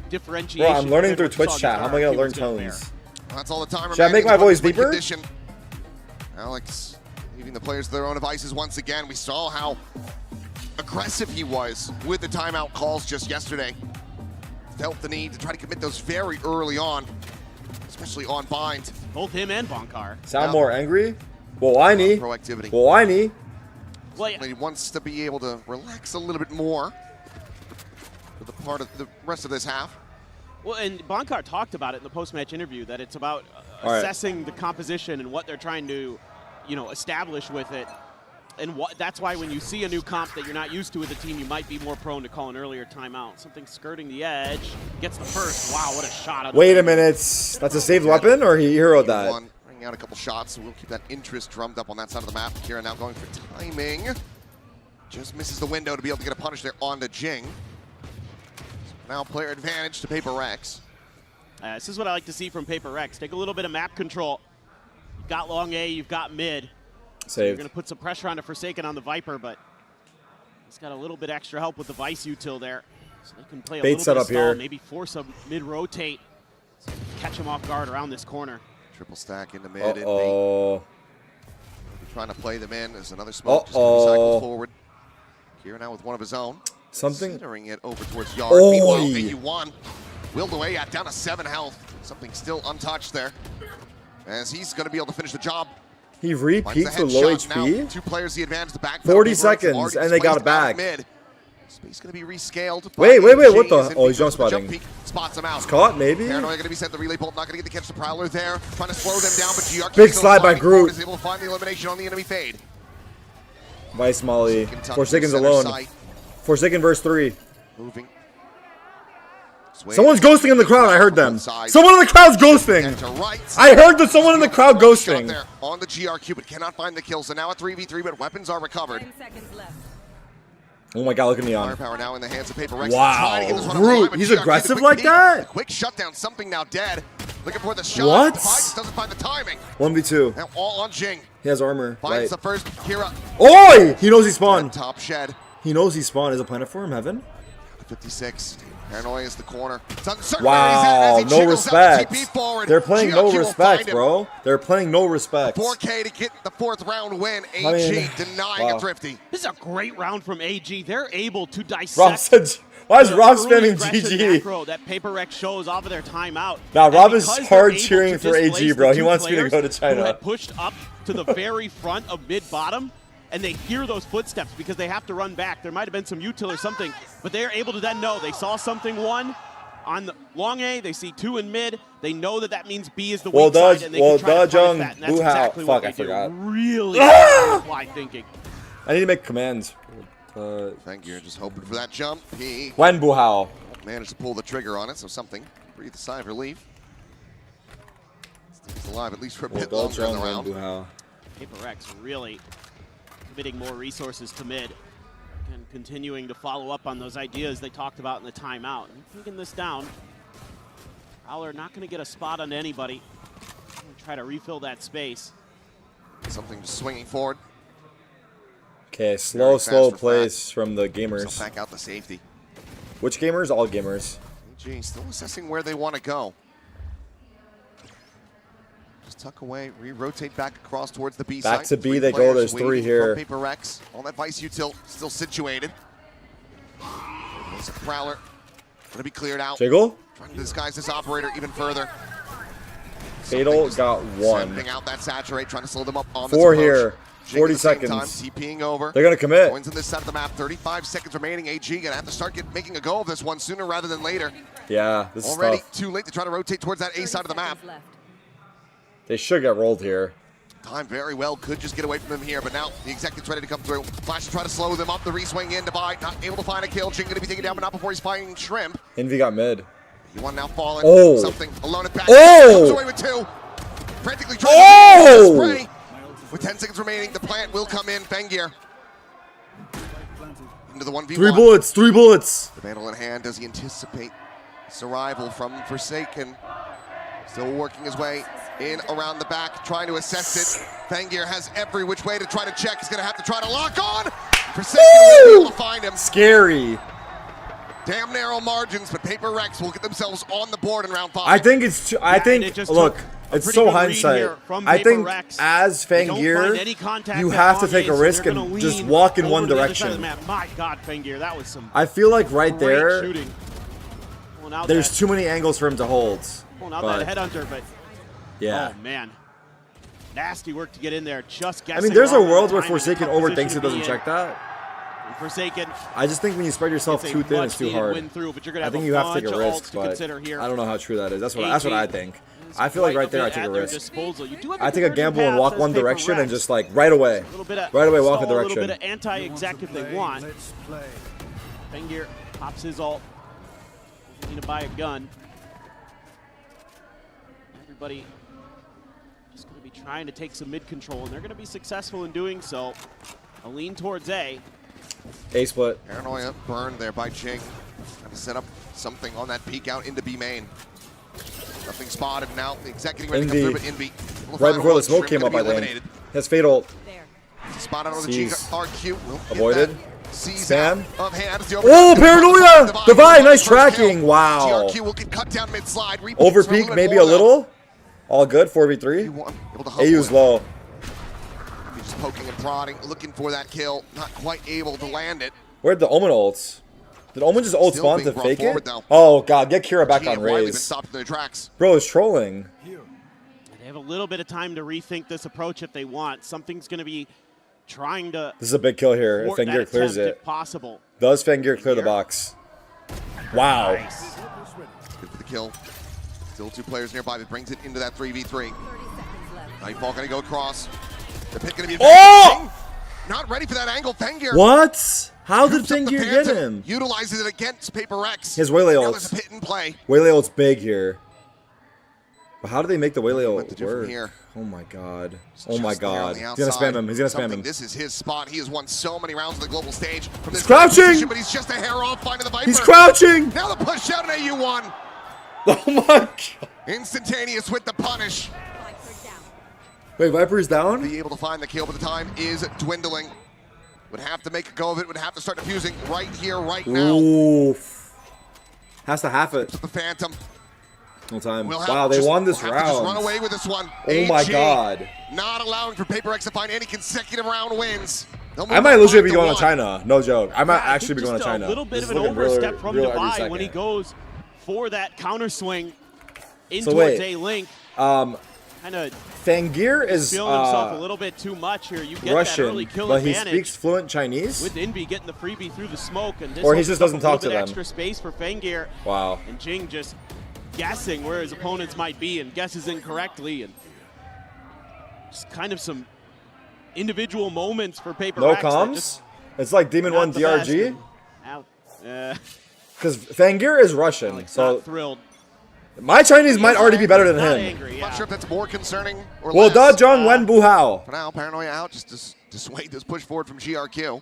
differentiation. Bro, I'm learning through Twitch chat. How am I gonna learn tones? That's all the time. Should I make my voice deeper? Condition. Alex leaving the players to their own devices once again. We saw how aggressive he was with the timeout calls just yesterday. Felt the need to try to commit those very early on, especially on bind. Both him and Bonkar. Sound more angry? Well, I need. Proactivity. Well, I need. Well, yeah. He wants to be able to relax a little bit more for the part of the rest of this half. Well, and Bonkar talked about it in the post-match interview that it's about assessing the composition and what they're trying to, establish with it. And that's why when you see a new comp that you're not used to with a team, you might be more prone to call an earlier timeout. Something skirting the edge, gets the first. Wow, what a shot. Wait a minute. That's a saved weapon, or he heroed that? Bringing out a couple shots, so we'll keep that interest drummed up on that side of the map. Kira now going for timing. Just misses the window to be able to get a punish there on the Jing. So now player advantage to PRX. This is what I like to see from PRX. Take a little bit of map control. You've got long A, you've got mid. Saved. You're going to put some pressure on the Forsaken on the Viper, but he's got a little bit extra help with the Vice util there. So they can play a Bait little set bit up of stall, here. maybe force a mid-rotate. So catch him off guard around this corner. Triple stack into mid. Trying to play them in. There's another smoke. Just recycles forward. Kira now with one of his own. Something. Centering it over towards Yard. Meanwhile, AU1 willed away at down to 7 health. Something still untouched there. As he's going to be able to finish the job. He re-peaked with low HP? Now, 2 players the advantage, the back. 40 seconds, and they got it back. Space going to be rescaled. Wait, what the? Oh, he's jump spotting. Spots him out. He's caught, maybe? Paranoia going to be sent the relay bolt, not going to get to catch the Prowler there. Trying to slow them down, but GR big slide by Groot. Is able to find the elimination on the enemy fade. Vice Molly. Forsaken's alone. Forsaken verse 3. Moving. Someone's ghosting in the crowd. I heard them. Someone in the crowd's ghosting. I heard that someone in the crowd ghosting. There on the GRQ, but cannot find the kill. So now a 3v3, but weapons are recovered. Oh my god, look at Neon. Firepower now in the hands of PRX. Wow. Groot, he's aggressive like that? Quick shutdown, something now dead. Looking for the shot. What? Doesn't find the timing. 1v2. Now all on Jing. He has armor. Finds the first Kira. Oi! He knows he spawned. Top shed. He knows he spawned. Is a planet for him, Heaven? 56. Paranoia is the corner. It's uncertain wow, no respect. They're playing no GRQ respect, bro. They're playing no respect. 4K to get the 4th round win. AG denying a Thrifty. This is a great round from AG. They're able to dissect. Rob said, why is Rob spamming GG? Macro that PRX shows off of their timeout. Now, Rob is hard cheering for AG, bro. He wants me to go to China. Who had pushed up to the very front of mid-bottom, and they hear those footsteps because they have to run back. There might have been some util or something, but they're able to then know. They saw something on the long A, they see 2 in mid. They know that means B is the weak side, and they can try to price that, and that's exactly what they do. Really fly thinking. I need to make commands. Thank you. Just hoping for that jump. He Wen Bu Hao. Managed to pull the trigger on it, so something. Breathe a sigh of relief. He's alive at least for a bit longer in the round. PRX really committing more resources to mid and continuing to follow up on those ideas they talked about in the timeout. And taking this down, Prowler not going to get a spot on anybody. Try to refill that space. Something just swinging forward. Okay, slow plays from the gamers. So back out the safety. Which gamers? All gamers. AG still assessing where they want to go. Just tuck away, re-rotate back across towards the B side. Back to B they go. There's 3 here. PRX on that Vice util, still situated. There's a Prowler. Going to be cleared out. Jiggle? Trying to disguise this operator even further. Fatal got 1. Sending out that saturate, trying to slow them up on 4 this here. 40 seconds. TPing over. They're gonna commit. Points on this side of the map. 35 seconds remaining. AG gonna have to start making a go of this one sooner rather than later. Yeah, this is already tough. too late to try to rotate towards that A side of the map. They should get rolled here. Time very well could just get away from them here, but now the executive's ready to come through. Flash to try to slow them up. The re-swing in to buy. Not able to find a kill. Jing gonna be taken down, but not before he's finding Shrimp. Envy got mid. One now falling. Oh. Something alone at back. Oh. Comes away with 2. Frantically trying to spray. With 10 seconds remaining, the plant will come in. Fengir. Into the 1v1. 3 bullets. 3 bullets. The Vandal in hand. Does he anticipate this arrival from Forsaken? Still working his way in around the back, trying to assess it. Fengir has every which way to try to check. He's going to have to try to lock on. Forsaken will be able to find him. Scary. Damn narrow margins, but PRX will get themselves on the board in round 5. I think it's. Look, it's so hindsight. I think as Fengir, you have to take a risk and just walk in one direction. My God, Fengir, that was some. I feel like right there, shooting. there's too many angles for him to hold. Pulling out that headhunter, but yeah. Oh man, nasty work to get in there. Just guessing. I mean, there's a world where Forsaken overthinks it, doesn't check that. Forsaken. I just think when you spread yourself too thin, it's too hard. I think you have to take a risk, but I don't know how true that is. That's what I think. I feel like right there I take a risk. I take a gamble and walk one direction and just like right away walk a direction. A little bit of anti-exec if they want. Fengir pops his ult. Need to buy a gun. Everybody just going to be trying to take some mid control, and they're going to be successful in doing so. A lean towards A. A split. Paranoia burned there by Jing. Trying to set up something on that peek out into B main. Nothing spotted now. The executive ready to come through, but Envy. Right before the smoke came up, I think. Has Fatal. Spotted on the GRQ. Avoided. Spam. Oh, Paranoia! Divide, nice tracking. Wow. GRQ will get cut down mid-slide. Over peak, maybe a little. All good, 4v3. AU's low. Just poking and prodding, looking for that kill. Not quite able to land it. Where'd the Omen ults? Did Omen just ult spawn to fake it? Oh god, get Kira back on Raze. Bro is trolling. They have a little bit of time to rethink this approach if they want. Something's going to be trying to. This is a big kill here if Fengir clears it. If possible. Does Fengir clear the box? Wow. Nice. Good for the kill. Still 2 players nearby that brings it into that 3v3. Nightfall going to go across. The pit going to be. Oh! Not ready for that angle, Fengir. What? How did Fengir get him? Utilizes it against PRX. His Waylay Now ult. there's a pit in play. Waylay ult's big here. But how do they make the Waylay ult work? Here. Oh my god. Oh my god. He's gonna spam him. He's gonna spam him. This is his spot. He has won so many rounds on the global stage. From this He's crouching! Position, but he's just a hair off finding the Viper. He's crouching! Now the push down in AU1. Oh my god. Instantaneous with the punish. Wait, Viper's down? Be able to find the kill, but the time is dwindling. Would have to make a go of it. Would have to start defusing right here, right now. Oof. Has to half it. The Phantom. No time. Wow, they won this round. Just run away with this one. Oh my god. Not allowing for PRX to find any consecutive round wins. I might literally be going to China. No joke. I might actually be going to China. A little bit of an overstep from Dubai when he goes for that counter swing in towards A-Link. Kind of Fengir is feeling himself a little bit too much here. You get Russian, that early kill but he advantage speaks fluent Chinese. with Envy getting the freebie through the smoke, and this or he just doesn't talk to them. Extra space for Fengir. Wow. And Jing just guessing where his opponents might be and guesses incorrectly, and just kind of some individual moments for PRX. No comms. It's like Demon 1 DRG. Because Fengir is Russian, so not thrilled. My Chinese might already be better than him. Angry, Not sure if that's more concerning or well, less. Da Zhong Wen Bu Hao. For now, Paranoia out just to dissuade this push forward from GRQ.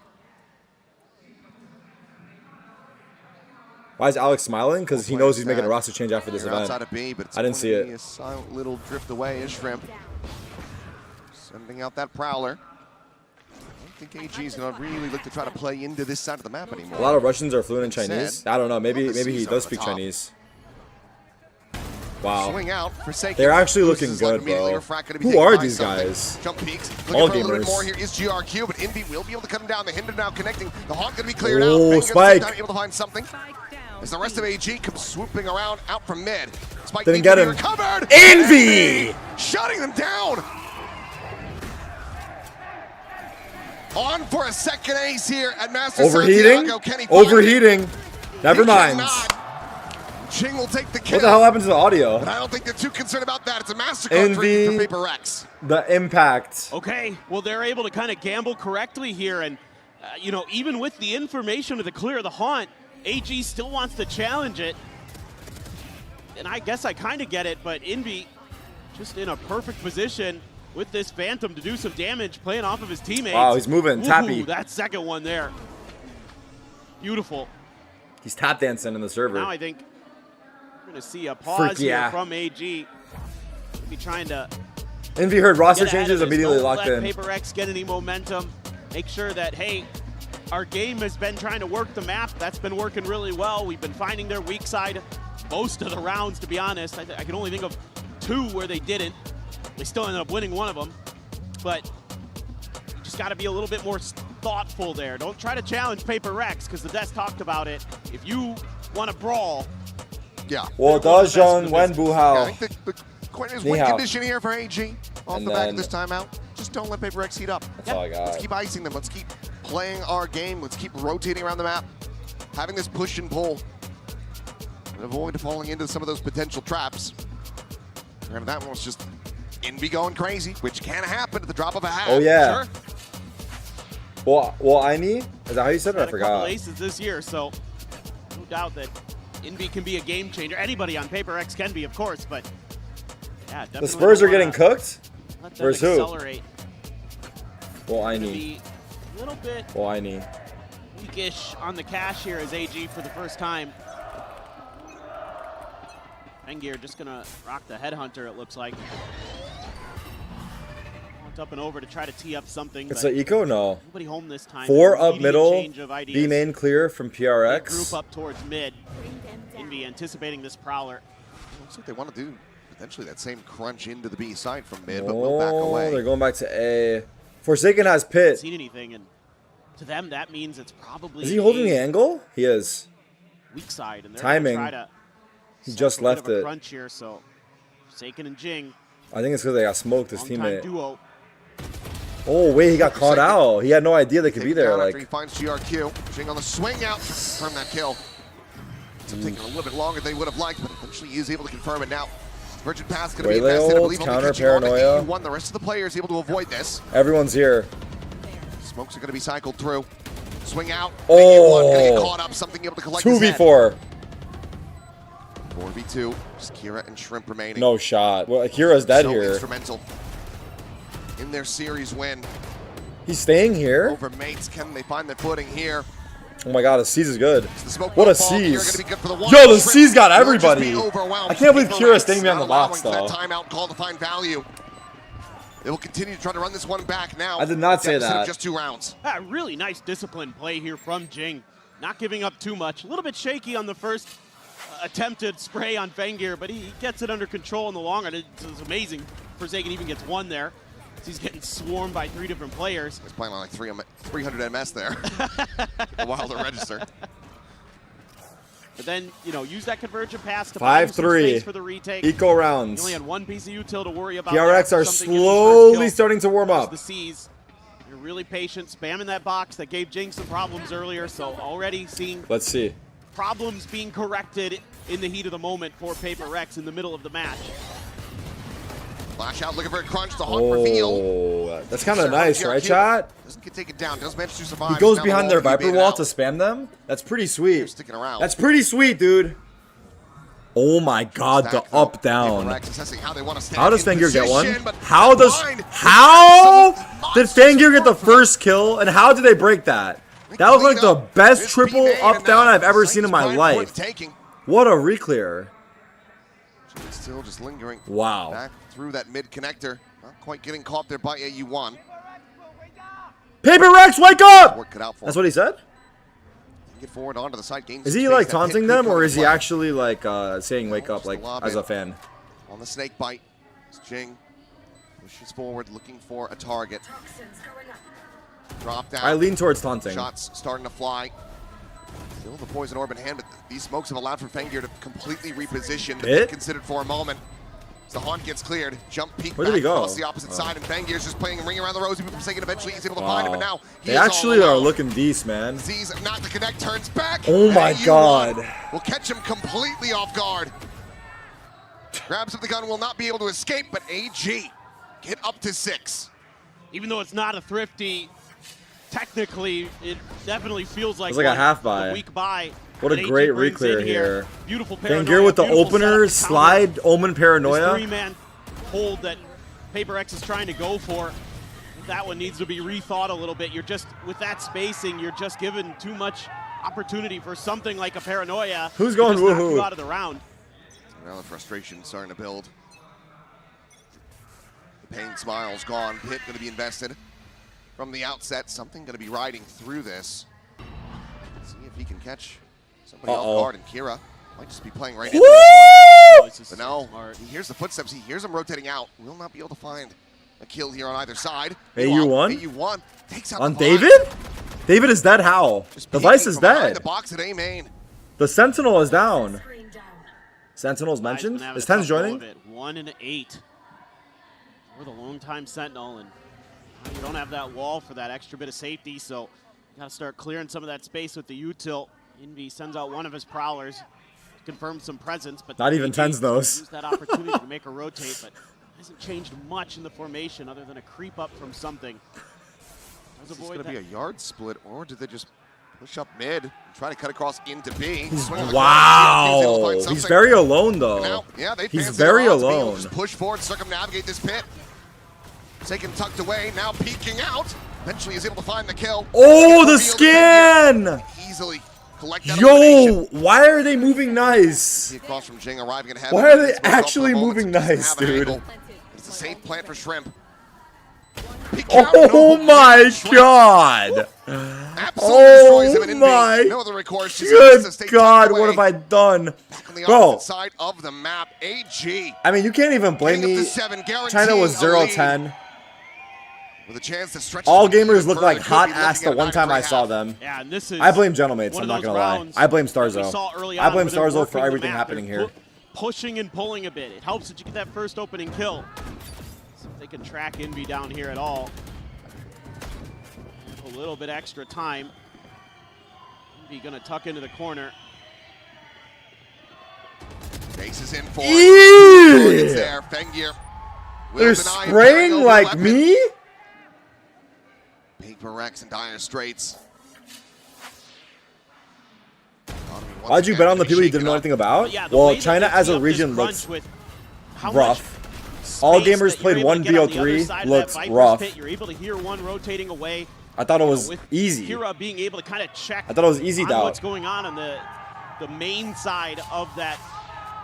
Why is Alex smiling? Because he knows he's making a roster change after this event. Outside of B, but it's I didn't see it. A silent little drift away is Shrimp. Sending out that Prowler. I don't think AG is going to really look to try to play into this side of the map anymore. A lot of Russians are fluent in Chinese. I don't know. Maybe he does speak Chinese. Wow. Swing out, Forsaken. They're actually looking good, bro. Who are these guys? Jump peaks. All gamers. A little bit more here is GRQ, but Envy will be able to cut him down. The Hinder now connecting. The Hawk going to be cleared out. Oh, Spike. Able to find something. As the rest of AG comes swooping around out from mid. Spike didn't get him. Recovered. Envy! Shutting them down. On for a second ace here at Masters Overheating? Santiago. Can he Overheating. Never mind. Jing will take the kill. What the hell happened to the audio? But I don't think they're too concerned about that. It's a MasterCard for PRX. The impact. Okay, well, they're able to kind of gamble correctly here. And, you know, even with the information to clear the haunt, AG still wants to challenge it. And I guess I kind of get it, but Envy just in a perfect position with this Phantom to do some damage, playing off of his teammates. Wow, he's moving, tappy. That second one there. Beautiful. He's tap dancing in the server. Now I think we're going to see a pause here from AG. Maybe trying to... Envy heard roster changes, immediately locked in. PRX get any momentum. Make sure that, hey, our game has been trying to work the map. That's been working really well. We've been finding their weak side most of the rounds, to be honest. I can only think of 2 where they didn't. They still ended up winning one of them. But you just got to be a little bit more thoughtful there. Don't try to challenge PRX, because the desk talked about it. If you want to brawl, Well, does Jean Wen Bu Hao? I think the question is win condition here for AG off the back of this timeout. Just don't let PRX heat up. That's all I got. Let's keep icing them. Let's keep playing our game. Let's keep rotating around the map, having this push and pull, and avoid falling into some of those potential traps. And that one was just Envy going crazy, which can happen at the drop of a hat. Oh, yeah. Sure. Well, I need. Is that how you said it? I forgot. a couple aces this year, so no doubt that Envy can be a game changer. Anybody on PRX can be, of course, but yeah, definitely. The Spurs are getting cooked? Versus who? Accelerate. Well, I need. A little bit Well, I need. weakish on the cash here as AG for the first time. Engir just gonna rock the headhunter, it looks like. Up and over to try to tee up something. It's an eco? No. Nobody home this time. 4 up middle. B main clear from PRX. Group up towards mid. Envy anticipating this prowler. Looks like they want to do potentially that same crunch into the B side from mid, but we'll back away. They're going back to A. Forsaken has pit. Seen anything, and to them that means it's probably. Is he holding the angle? He is. Weak side, and they're timing. try to he just left it. Crunch here, so Forsaken and Jing. I think it's because they got smoked. His teammate. Duo. Oh wait, he got caught out. He had no idea they could be there. Like he finds GRQ, Jing on the swing out from that kill. It's taking a little bit longer than they would have liked, but eventually he is able to confirm it now. Virgin Pass going to be invested. I believe counter paranoia. One. The rest of the players able to avoid this. Everyone's here. Smokes are going to be cycled through. Swing out. Oh, going to get caught up. Something able to collect 2v4. 4v2. Just Kira and Shrimp remaining. No shot. Well, Kira's dead here. Instrumental in their series win. He's staying here. Over mates, can they find their footing here? Oh my god, the C's is good. What a C's. Yo, the C's got everybody. I can't believe Kira's staying behind the box though. Timeout call to find value. They will continue to try to run this one back now. I did not say that. Just 2 rounds. Really nice disciplined play here from Jing. Not giving up too much. A little bit shaky on the first attempted spray on Fengir, but he gets it under control in the long run. It's amazing. Forsaken even gets 1 there. He's getting swarmed by 3 different players. He's playing on like 300 MS there. A while to register. But then, you know, use that convergent pass to 5-3 for the retake. Eco rounds. You only had 1 piece of util to worry about. PRX are slowly starting to warm up. The C's. You're really patient, spamming that box that gave Jing some problems earlier. So already seeing. Let's see. Problems being corrected in the heat of the moment for PRX in the middle of the match. Flash out, looking for a crunch. The haunt reveal. That's kind of nice, right, chat? Doesn't get taken down. Does manage to survive. He goes behind their Viper wall to spam them. That's pretty sweet. Sticking around. That's pretty sweet, dude. Oh my god, the up down. How does Fengir get one? How did Fengir get the first kill? And how did they break that? That was like the best triple up down I've ever seen in my life. What a reclear. Still just lingering. Wow. Back through that mid connector. Not quite getting caught there by AU1. PRX, wake up! That's what he said? Get forward onto the side. Is he like taunting them, or is he actually like saying wake up like as a fan? On the snake bite. Jing pushes forward looking for a target. Drop down. I lean towards taunting. Shots starting to fly. Still the poison orb in hand, but these smokes have allowed for Fengir to completely reposition, to be considered for a moment. As the haunt gets cleared, jump peek Where back did he go? across the opposite side, and Fangir's just playing a ring around the rosy. Forsaken eventually he's able to find him, but now he They is actually all are alone. looking decent, man. Sees not to connect, turns back. Oh my and god. will catch him completely off guard. Grabs up the gun, will not be able to escape, but AG get up to 6. Even though it's not a thrifty, technically it definitely feels like, It's like a half a buy. weak buy. What a that AG great brings reclear in here. Beautiful Fangir with the beautiful opener, setup, slide, Omen This Paranoia. 3-man hold that PRX is trying to go for. That one needs to be rethought a little bit. You're just, with that spacing, you're just given too much opportunity for something like a Paranoia. Who's going to just knock woohoo? you out of the round. Now the frustration starting to build. The pain smile's gone. Pit going to be invested from the outset. Something going to be riding through this. See if he can catch somebody off guard. And Kira might just be playing right into this one. But no, he hears the footsteps. He hears them rotating out. Will not be able to find a kill here on either side. AU1? AU1 takes out On the David? David is dead how? The Vice is dead. The box at A main. The Sentinel is down. Sentinel's mentioned? Is Tens joining? 1 and 8. We're the lone time Sentinel, and you don't have that wall for that extra bit of safety, so you gotta start clearing some of that space with the util. Envy sends out one of his prowlers to confirm some presence, but Not even Tens knows. use that opportunity to make a rotate, but hasn't changed much in the formation other than a creep up from something. Is this going to be a yard split, or did they just push up mid and try to cut across into B? Wow. He's very alone, though. Now, yeah, they He's fancy very their odds, being able to alone. Just push forward, circumnavigate this pit. Taken tucked away, now peeking out. Eventually is able to find the kill. Oh, the scan! Easily collect that Yo, why are they moving nice? across from Jing arriving and Why are they actually moving nice, dude? It's a safe plant for Shrimp. Oh my god! Oh my good god, what have I done? Bro, side of the map, AG. I mean, you can't even blame me. China was 0-10. With a chance to stretch all gamers look like hot ass the one time I saw them. Yeah, and this is I blame Gentlemates, I'm not gonna lie. I blame Starzo. I blame Starzo for everything happening here. Pushing and pulling a bit. It helps that you get that first opening kill. See if they can track Envy down here at all. A little bit extra time. Envy gonna tuck into the corner. Base is in for it. there. Fengir. They're spraying like me? PRX in dire straits. Why'd you bet on the people you didn't know anything about? Well, China as a region looks rough. All gamers played one BO3 looks rough. You're able to hear one rotating away. I thought it was easy. Kira being able to kind of check I thought it was easy doubt. what's going on the main side of that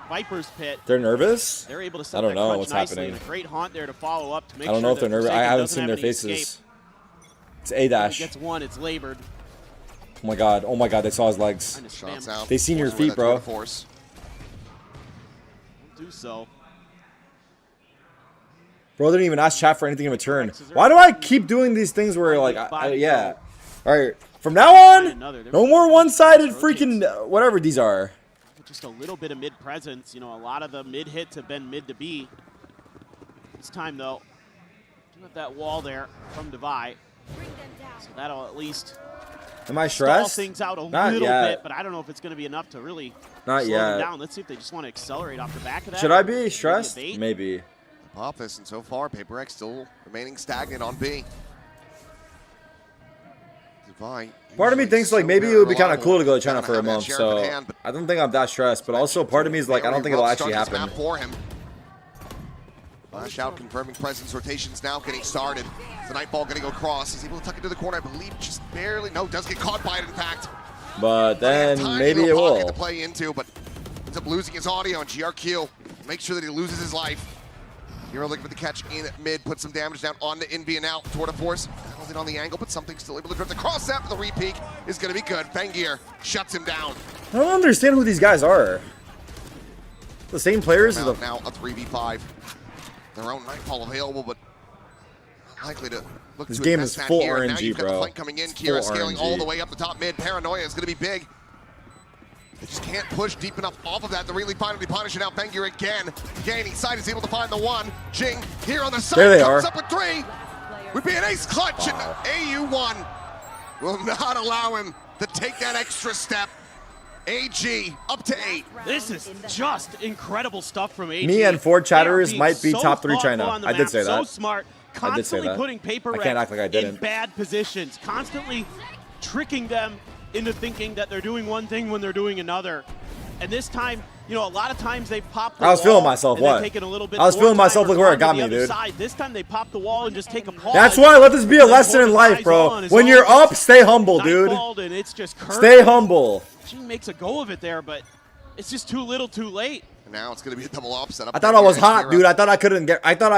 Viper's pit. They're nervous? They're able to set I don't that know crunch what's nicely, happening. and a great haunt there to follow up to make I don't know sure if they're that nervous. I Forsaken haven't doesn't seen have their any faces. escape. It's A-dash. He gets one, it's labored. Oh my god, they saw his legs. Shots out. They seen your feet, bro. Do so. Bro didn't even ask chat for anything in return. Why do I keep doing these things where, like, yeah. Alright, from now on, no more one-sided freaking whatever these are. Just a little bit of mid presence. You know, a lot of the mid hits have been mid to B. This time, though, do have that wall there from Devi. So that'll at least Am I stall stressed? things out a Not little yet. bit, but I don't know if it's going to be enough to really Not slow yet. them down. Let's see if they just want to accelerate off the back of that. Should I be stressed? Maybe. Pop this, and so far, PRX still remaining stagnant on B. Part of me thinks like maybe it would be kind of cool to go to China for a month, so I don't think I'm that stressed. But also part of me is like I don't think it'll actually happen. For him. Flash out, confirming presence. Rotations now getting started. The Nightfall going to go across. He's able to tuck into the corner, I believe, just barely. No, does get caught by it, in fact. But then maybe it will. To play into, but ends up losing his audio, and GRQ makes sure that he loses his life. Hero looking for the catch in mid, put some damage down on the Envy and out. Tour de Force battles it on the angle, but something still able to drift across that. The repeak is going to be good. Fengir shuts him down. I don't understand who these guys are. The same players as the now a 3v5. Their own Nightfall available, but likely to look This to game invest is that full here. Now RNG, you've got bro. the flank coming in. It's Kira full scaling RNG. all the way up the top mid. Paranoia is going to be big. They just can't push deep enough off of that to really finally punish it out. Bengir again, gaining side, is able to find the one. Jing here on the side, there they comes are. up with 3. Would be an ace clutch, and AU1 will not allow him to take that extra step. AG up to 8. This is just incredible stuff from AG. Me and 4 chatterers might be so top 3 thoughtful China. on the I did map, say so that. smart, I did say constantly that. putting Paper I can't act like I in didn't. bad positions, constantly tricking them into thinking that they're doing one thing when they're doing another. And this time, you know, a lot of times they pop the I was wall feeling myself. and they're What? taking a little bit I was more feeling time myself. Look where it got responding me, to the dude. other side. This time they pop the wall and just take a pause. That's why. Let this be a lesson in life, bro. When you're up, stay humble, dude. And it's just Stay humble. She makes a go of it there, but it's just too little, too late. And now it's going to be a double upset. I thought I was hot, dude. I thought I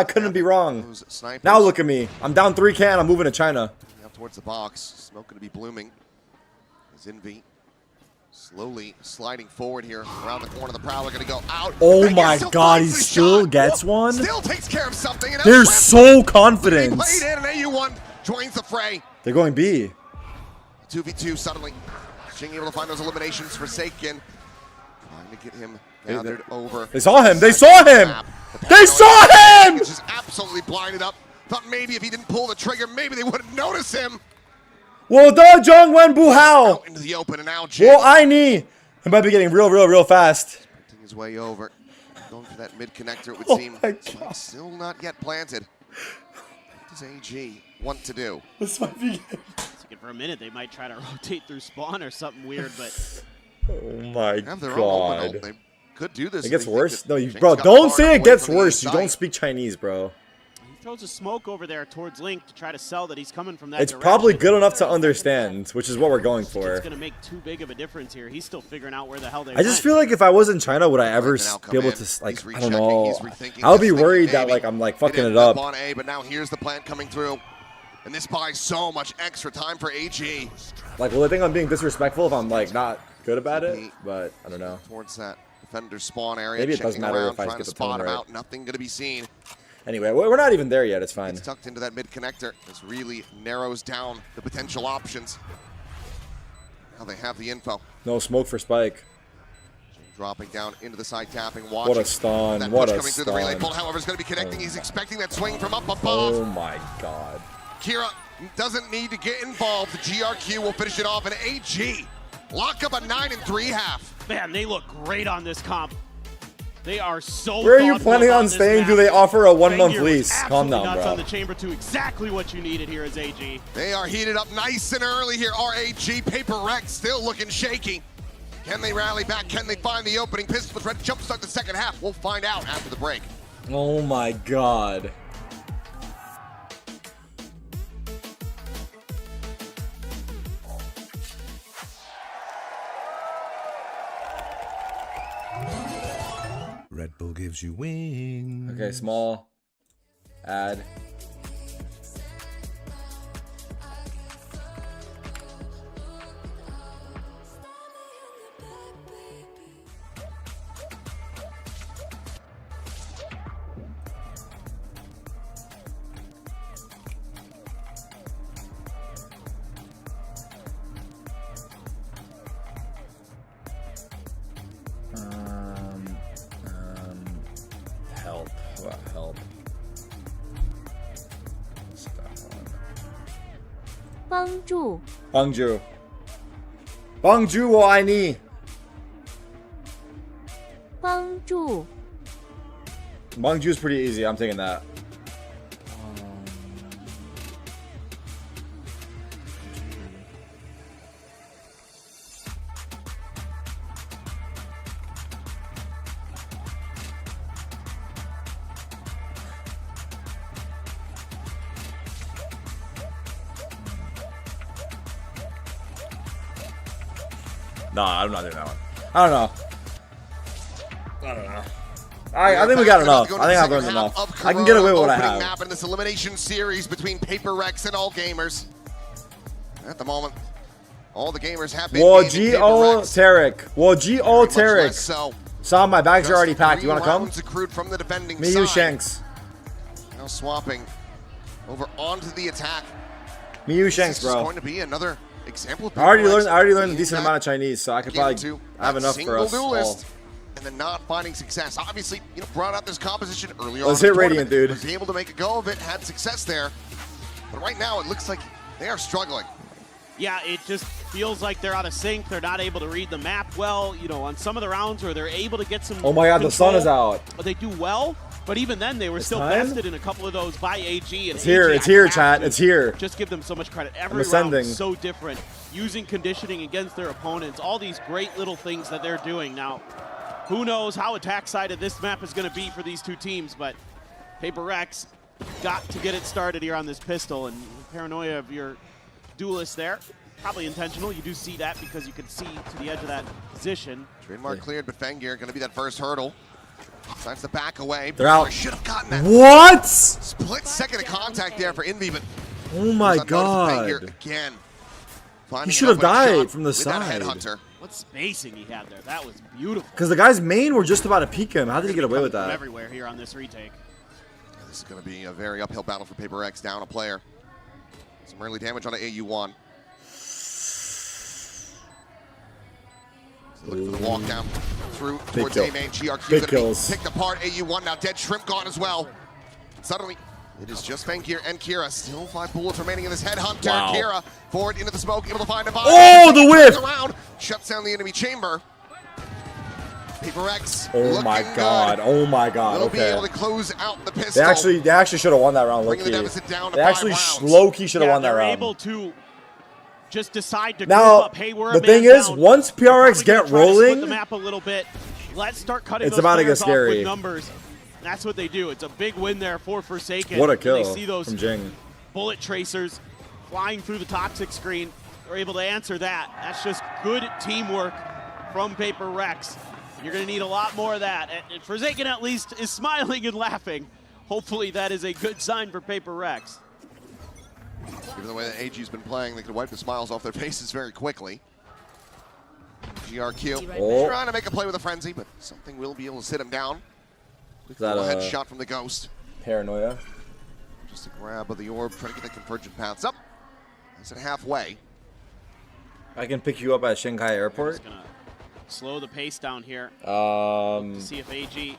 couldn't be wrong. Now look at me. I'm down 3K and I'm moving to China. Up towards the box. Smoke going to be blooming. As Envy slowly sliding forward here around the corner. The Prowler going to go out. Oh my God, he still gets one. Still takes care of something. And They're so confident. played in, and AU1 joins the fray. They're going B. 2v2 suddenly. Being able to find those eliminations. Forsaken. Trying to get him gathered over. They saw him. They saw him. They saw him. He's just absolutely blinded up. Thought maybe if he didn't pull the trigger, maybe they wouldn't notice him. Well, Zhong Wen Bu Hao. Into the open, and now Jin Well, I need. He might be getting real fast. Sprinting his way over. Going for that mid connector, it would Oh seem. my God. Still not yet planted. What does AG want to do? This might be. For a minute, they might try to rotate through spawn or something weird, but Oh my Have their own open God. ult. They could do this. It gets They think worse. that No, Jinx bro, got don't far say it away gets from the worse. You side. don't speak Chinese, bro. he throws a smoke over there towards Link to try to sell that he's coming from that It's direction. probably good enough to understand, which is what we're going for. It's going to make too big of a difference here. He's still figuring out where the hell they I just feel like if I was in China, would I ever be able to, like, I don't know. I would be worried that, like, I'm, like, fucking it up. On A, but now here's the plant coming through. And this buys so much extra time for AG. Like, will they think I'm being disrespectful if I'm, like, not good about it? But, I don't know. Towards that defender spawn area. Maybe it doesn't checking matter around, if I trying get to the tone spot him right. out. Nothing going to be seen. Anyway, we're not even there yet. It's fine. It's tucked into that mid connector. This really narrows down the potential options. Now they have the info. No smoke for Spike. Dropping down into the side tapping. What a stun. That What push a coming through the relay stun. bolt, however, is going to be connecting. He's expecting that swing from up above. Oh my God. Kira doesn't need to get involved. The GRQ will finish it off. And AG lock up a 9-3 half. Man, they look great on this comp. They are so Where are you thoughtful planning about on this staying? map. Do they offer a 1 month Bengir was lease? Calm absolutely down, nuts bro. on the chamber 2, exactly what you needed here as AG. They are heated up nice and early here. RAG, PRX still looking shaky. Can they rally back? Can they find the opening? Pistols ready to jumpstart the second half. We'll find out after the break. Oh my God. Red Bull gives you wings. Okay, small. Add. Help. Well, help. Bangju. Bangju. Bangju wo I need. Bangju. Bangju's pretty easy. I'm taking that. Nah, I'm not doing that one. I don't know. I think we got enough. I think I've learned enough. I can get away with what I have. Map in this elimination series between PRX and all gamers. At the moment, all the gamers have been Wo gaming G-O PRX. Tarik. Wo G-O Very much less Tarik. so. Saw my bags are already packed. You want to come? Rounds accrued from the defending Me, you, side. Shanks. Now swapping over onto the attack. Me, you, Shanks, This is bro. going to be another example of I already learned a decent amount of Chinese, so I could probably have enough for us all. And then not finding success. Obviously, brought out this composition earlier on. Let's hit Radiant, dude. Was able to make a go of it, had success there. But right now, it looks like they are struggling. Yeah, it just feels like they're out of sync. They're not able to read the map well. On some of the rounds where they're able to get some Oh my God, control, the sun is out. But they do well. But even then, they were still bested in a couple of those by AG. And It's here. It's here, chat. It's here. Just give them so much credit. Every round is so different. Using conditioning against their opponents. All these great little things that they're doing. Now, who knows how attack-sided this map is going to be for these two teams. But PRX got to get it started here on this pistol. And paranoia of your duelist there. Probably intentional. You do see that because you can see to the edge of that position. Trademark cleared, but Fengir going to be that first hurdle. Decides to back away. They're out. Should have gotten that. What? Split second of contact there for Envy, but oh my God. Again. He should have died from the side. What spacing he had there. That was beautiful. Because the guy's main were just about to peek him. How did he get away with that? From everywhere here on this retake. This is going to be a very uphill battle for PRX. Down a player. Some early damage on an AU1. Looking for the walk down through towards A main. GRQ going to be picked apart. AU1 now dead. Shrimp gone as well. Suddenly, it is just Fengir and Kira. Still 5 bullets remaining in this headhunter. Wow. Kira forward into the smoke, able to find a body. Oh, the whiff! Around, shuts down the enemy chamber. PRX. Oh my God! Good. Oh my God! They'll Okay. be able to close out the pistol. They actually should have won that round, low key. They actually low key should have won that round. They're able to just decide to now, group up. Hey, we're the thing is, once PRX get rolling, the map a little bit. Let's start cutting. It's those about to get players off scary. with numbers. That's what they do. It's a big win there for Forsaken. What a kill they see those from Jing. Bullet tracers flying through the toxic screen. They're able to answer that. That's just good teamwork from PRX. You're going to need a lot more of that. And Forsaken at least is smiling and laughing. Hopefully that is a good sign for PRX. Given the way that AG's been playing, they could wipe the smiles off their faces very quickly. GRQ trying to make a play with a frenzy, but something will be able to sit him down. Quick little headshot from the Ghost. Paranoia. Just a grab of the orb, trying to get the convergent paths up. It's at halfway. I can pick you up at Shanghai Airport. Just gonna slow the pace down here. To see if AG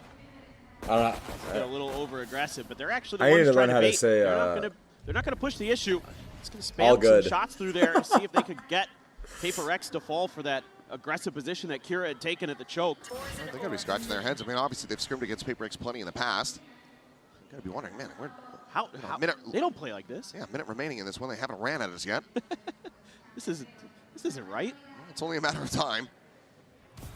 I don't know. get a little over aggressive, but they're actually the I need ones to trying learn how to say. They're not gonna push the issue. Just gonna all spam good. some shots through there and see if they could get PRX to fall for that aggressive position that Kira had taken at the choke. They're gonna be scratching their heads. I mean, obviously they've scrimmed against PRX plenty in the past. Gotta be wondering, man, how they don't play like this. Yeah, a minute remaining in this one. They haven't ran at us yet. This isn't right. It's only a matter of time.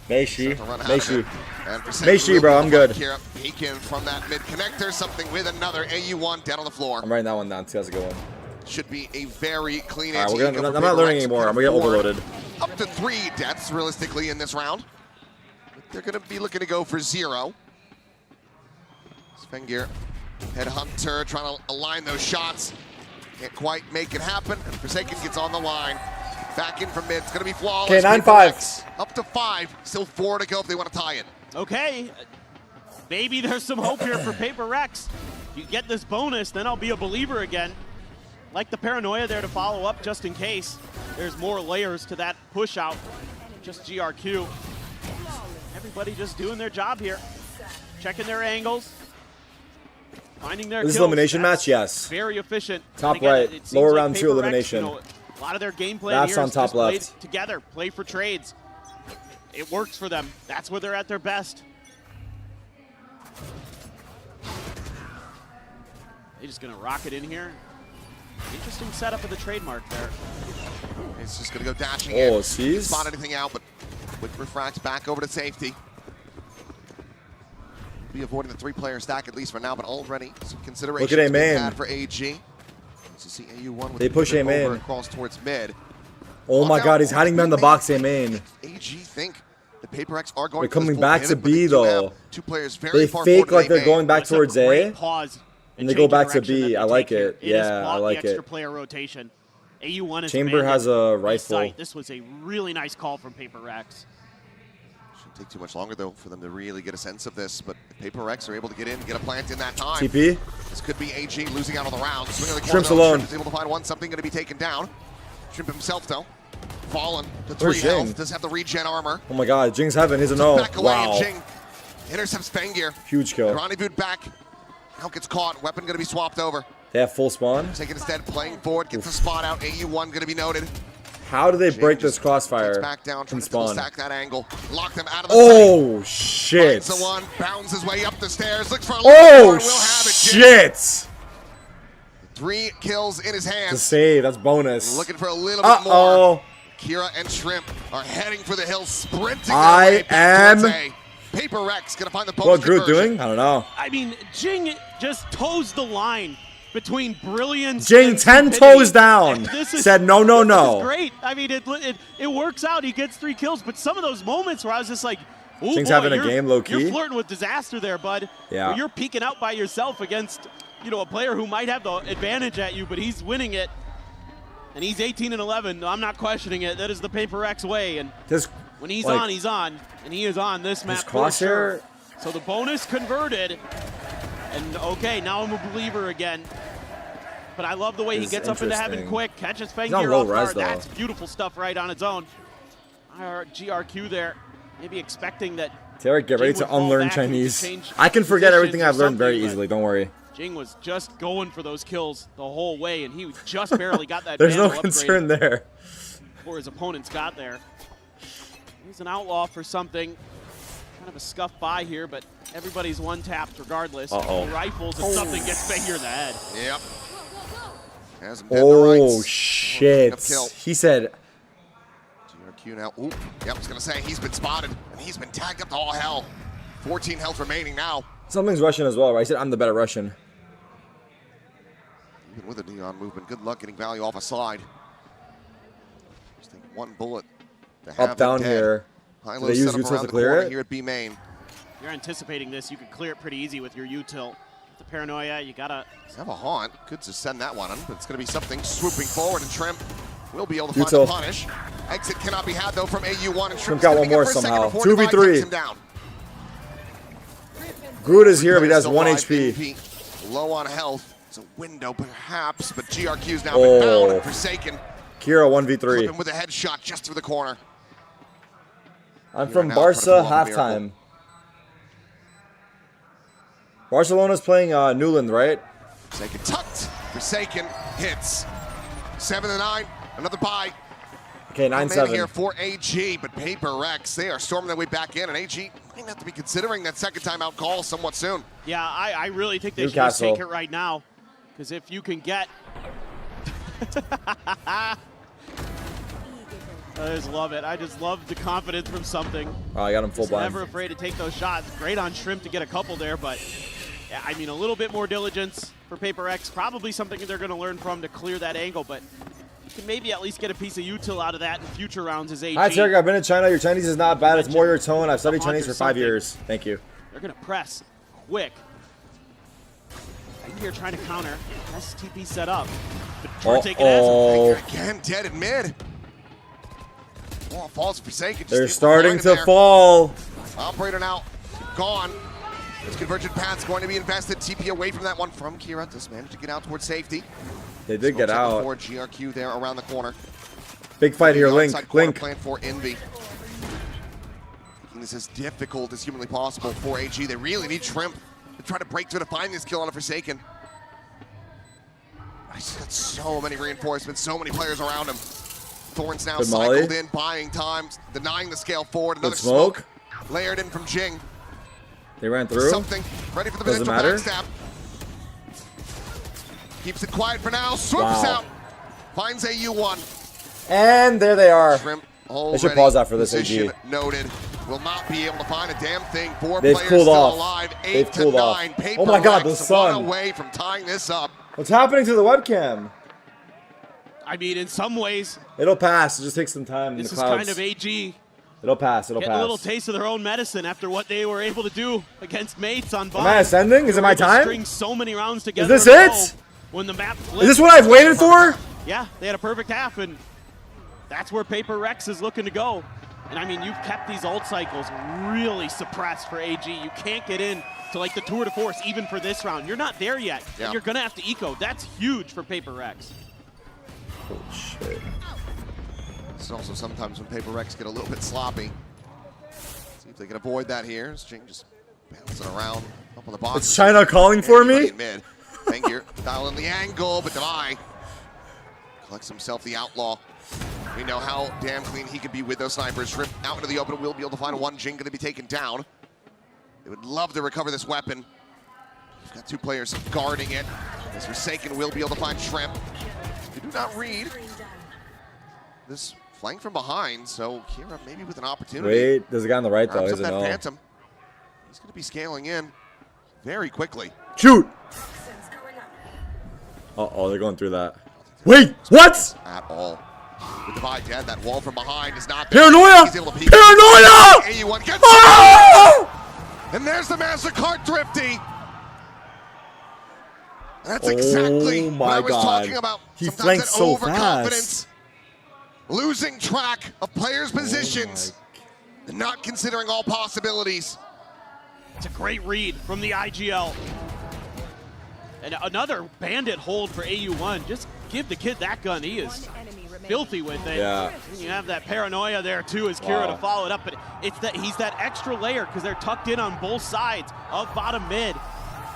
Meishi, Meishi, bro, I'm good. Kira peeking from that mid connector, something with another AU1 down on the floor. I'm writing that one down. See, that's a good one. Should be a very clean. All right, I'm not learning anymore. I'm gonna get overloaded. Up to 3 deaths realistically in this round. They're gonna be looking to go for 0. Fengir, Headhunter trying to align those shots. Can't quite make it happen. And Forsaken gets on the line. Back in from mid. It's going to be flawless. Okay, 9-5. Up to 5. Still 4 to go if they want to tie it. Okay. Maybe there's some hope here for PRX. You get this bonus, then I'll be a believer again. Like the paranoia there to follow up just in case. There's more layers to that push out. Just GRQ. Everybody just doing their job here. Checking their angles. Finding their This kills. elimination match, yes. Very efficient. Top again, right, lower round like 2 PRX, elimination. A lot of their game plan That's here on is top just play left. together, play for trades. It works for them. That's where they're at their best. They're just gonna rock it in here. Interesting setup of the trademark there. It's just gonna go dashing in. Oh, sees? Spot anything out, but quick refracts back over to safety. Be avoiding the 3-player stack at least for now, but already some considerations Look at A-main. had for AG. So see AU1 with They push the A-main. over across towards mid. Oh my God, he's hiding behind the box, A main. AG think the PRX are going They're for coming this back full to pivot, but B they do have though. 2 players very They far fake forward like in they're A-main. going back towards A, Pause and they go back to B. I like it. Yeah, I like extra it. player rotation. AU1 is Chamber has a rifle. This was a really nice call from PRX. Shouldn't take too much longer though for them to really get a sense of this, but if PRX are able to get in, get a plant in that time. TP. This could be AG losing out on the round. Swing of the Shrimp's corner, alone. Shrimp is able to find one, something going to be taken down. Shrimp himself though, fallen to 3 health. Does have the regen armor. Oh my god, Jing's heaven. He's a no. Back away, Wow. and Jing intercepts Fengir. Huge kill. Rendezvous back. Now gets caught. Weapon going to be swapped over. They have full spawn. Taking instead, playing forward, gets the spot out. AU1 going to be noted. How do they break this crossfire Back down, trying and to spawn? stack that angle. Lock them out of the Oh, shit. Finds the one, bounds his way up the stairs, looks for a Oh, will have it. shit. 3 kills in his It's a hands. save. That's bonus. Looking for a little bit more. Kira and Shrimp are heading for the hills, sprinting their way back towards A. PRX gonna find the bonus. What Groot doing? I don't know. I mean, Jing just toes the line between brilliance. Jing and 10 stupidity. toes down. Said no, no, This no. is great. I mean, it works out. He gets 3 kills, but some of those moments where I was just like, "Ooh, Jing's boy, having a game low key. You're flirting with disaster there, bud. Yeah. Where you're peeking out by yourself against, you know, a player who might have the advantage at you, but he's winning it. And he's 18-11. I'm not questioning it. That is the PRX way. And when he's on, he's on. And he is on this map for sure. So the bonus converted. And okay, now I'm a believer again. But I love the way he gets up into heaven quick, catches Fengir off guard. That's beautiful stuff right on its own. GRQ there, maybe expecting that. Tarik, get ready to unlearn Chinese. I can forget everything I've learned very easily. Don't worry. Jing was just going for those kills the whole way, and he just barely got that. There's no concern there. Before his opponents got there. He's an outlaw for something. Kind of a scuff by here, but everybody's one-tapped regardless. Rifles and something gets Fengir in the head. Yep. Oh, shit. He said... GRQ now. Ooh, yep, I was going to say, he's been spotted, and he's been tagged up to all hell. 14 health remaining now. Something's Russian as well, right? He said, I'm the better Russian. Even with a neon movement, good luck getting value off a slide. Just take 1 bullet to have Up, down here. High, Do they use utils to clear it? Here at B main. You're anticipating this. You can clear it pretty easy with your util. The paranoia, you gotta have a haunt. Could just send that one on, but it's gonna be something swooping forward, and Shrimp will be able to find the punish. Exit cannot be had though from AU1, and Shrimp got one more somehow. 2v3. Groot is here, but he has 1 HP. Low on health. It's a window, perhaps, but GRQ's now been found and Forsaken. Kira 1v3. Clip him with a headshot just through the corner. I'm from Barca halftime. Barcelona's playing Newland, right? Forsaken tucked. Forsaken hits. 7-9. Another bye. Okay, 9-7. Here for AG, but PRX, they are storming their way back in, and AG might have to be considering that second time out call somewhat soon. Yeah, I really think they should just take it right now. Because if you can get... I just love it. I just love the confidence from something. Oh, I got him full blind. Never afraid to take those shots. Great on Shrimp to get a couple there, but yeah, I mean, a little bit more diligence for PRX. Probably something they're going to learn from to clear that angle, but you can maybe at least get a piece of util out of that in future rounds as AG. Hi, Tarik. I've been in China. Your Chinese is not bad. It's more your tone. I've studied Chinese for 5 years. Thank you. They're going to press quick. Here trying to counter. Nice TP set up. But taking again, dead in mid. Falls Forsaken. They're starting to fall. Operator now gone. This convergent path's going to be invested. TP away from that one from Kira. Just managed to get out towards safety. They did get out. Before GRQ there around the corner. Big fight here, Link. Plan for Envy. Making this as difficult as humanly possible for AG. They really need Shrimp to try to break through to find this kill on a Forsaken. He's got so many reinforcements, so many players around him. Thorns now cycled in, buying time, denying the scale forward. Another smoke layered in from Jing. They ran through. Something ready for the potential backstab. Keeps it quiet for now. Swoops out. Finds AU1. And there they are. Shrimp they should pause that for this AG. Noted. Will not be able to find a damn thing. 4 They've players cooled still off. alive. 8 They've to cooled 9. off. Paper Oh my God, the Rex sun. one away from tying this up. What's happening to the webcam? I mean, in some ways, it'll pass. It just takes some time. This in is the clouds. kind of AG. It'll pass. It'll Getting pass. a little taste of their own medicine after what they were able to do against mates on Bond. Am I ascending? Is it my time? String so many rounds together. Is this it? When the map flipped. Is this what I've waited for? Yeah, they had a perfect half, and that's where PRX is looking to go. And I mean, you've kept these ult cycles really suppressed for AG. You can't get in to like the tour de force even for this round. You're not there yet. Yeah. And you're gonna have to eco. That's huge for PRX. Holy shit. is also sometimes when PRX get a little bit sloppy. See if they can avoid that here. Jing just bouncing around up on the box. It's China calling for me. Fengir dialing the angle, but Devi collects himself the outlaw. We know how damn clean he could be with those snipers. Shrimp out into the open, will be able to find one. Jing going to be taken down. They would love to recover this weapon. We've got 2 players guarding it. As Forsaken will be able to find Shrimp. They do not read this flank from behind, so Kira maybe with an opportunity. Wait, there's a guy on the right though. He's He's a no. Phantom. He's going to be scaling in very quickly. Shoot! Uh-oh, they're going through that. Wait, what? At all. With Devi dead, that wall from behind is not Paranoia! He's able to peek. Paranoia! AU1 gets And there's the MasterCard Thrifty. That's exactly what I was talking about. He Sometimes flanked that so overconfidence, fast. losing track of players' positions, and not considering all possibilities. It's a great read from the IGL. And another bandit hold for AU1. Just give the kid that gun. He is filthy with it. Yeah. And you have that paranoia there too as Kira to follow it up, but it's that he's that extra layer because they're tucked in on both sides of bottom mid.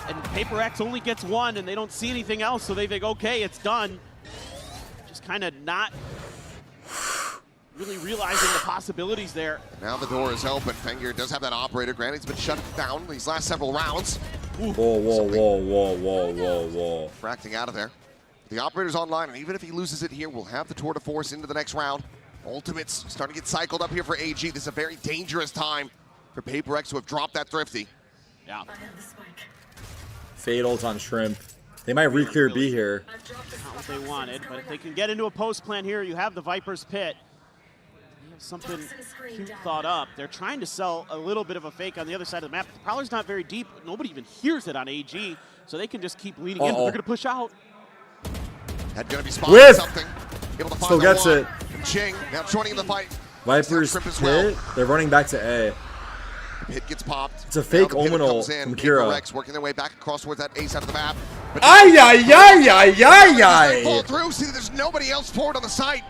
And PRX only gets one and they don't see anything else, so they think, okay, it's done. Just kind of not really realizing the possibilities there. Now the door is open. Fengir does have that operator. Granted, he's been shut down these last several rounds. Whoa, whoa, whoa, whoa, whoa, whoa, whoa. Fracting out of there. The operator's online, and even if he loses it here, we'll have the tour de force into the next round. Ultimates starting to get cycled up here for AG. This is a very dangerous time for PRX to have dropped that Thrifty. Yeah. Fade ult on Shrimp. They might re-clear B here. Not what they wanted, but if they can get into a post plan here, you have the Viper's Pit. You have something cute thought up. They're trying to sell a little bit of a fake on the other side of the map. The Prowler's not very deep. Nobody even hears it on AG, so they can just keep leading in, but they're going to push out. That's going to be spotting something. Able to find Still gets it. Ching now joining the fight. Viper's Pit. They're running back to A. Hit gets popped. It's a fake Omen ult from Kira. PRX working their way back across towards that A side of the map. Ay, ay, ay, ay, ay, ay. Fall through. See, there's nobody else forward on the site.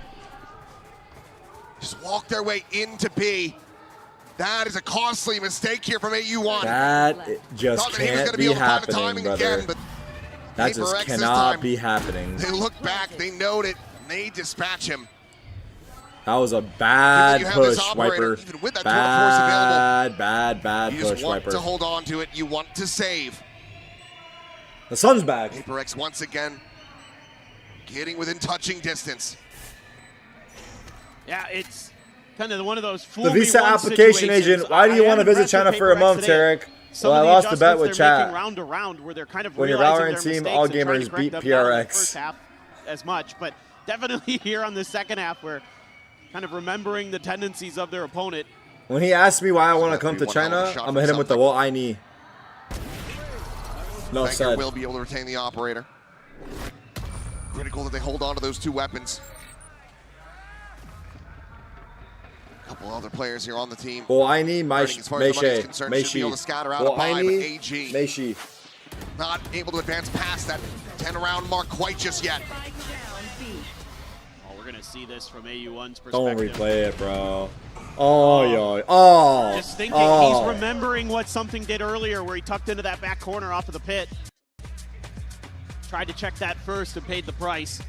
Just walk their way into B. That is a costly mistake here from AU1. That just can't be happening, brother. Again, but that just cannot be happening. They look back, they note it, and they dispatch him. That was a bad push, Wiper. Bad push, You just want Wiper. to hold on to it. You want to save. The sun's back. PRX once again getting within touching distance. Yeah, it's kind of one of those The visa application agent. Why do you want to visit China for a month, Tarik? Well, I lost the bet with chat. Round to round where they're kind of when your Valorant team, all gamers beat PRX. First half as much, but definitely here on the second half where kind of remembering the tendencies of their opponent. When he asked me why I want to come to China, I'm going to hit him with the what I need. No said. Will be able to retain the operator. Critical that they hold on to those 2 weapons. A couple other players here on the team. Well, I need Meishi. Well, I need Meishi. Not able to advance past that 10-round mark quite just yet. We're going to see this from AU1's perspective. Don't replay it, bro. Oh, yo. Oh. Just thinking he's remembering what something did earlier where he tucked into that back corner off of the pit. Tried to check that first and paid the price.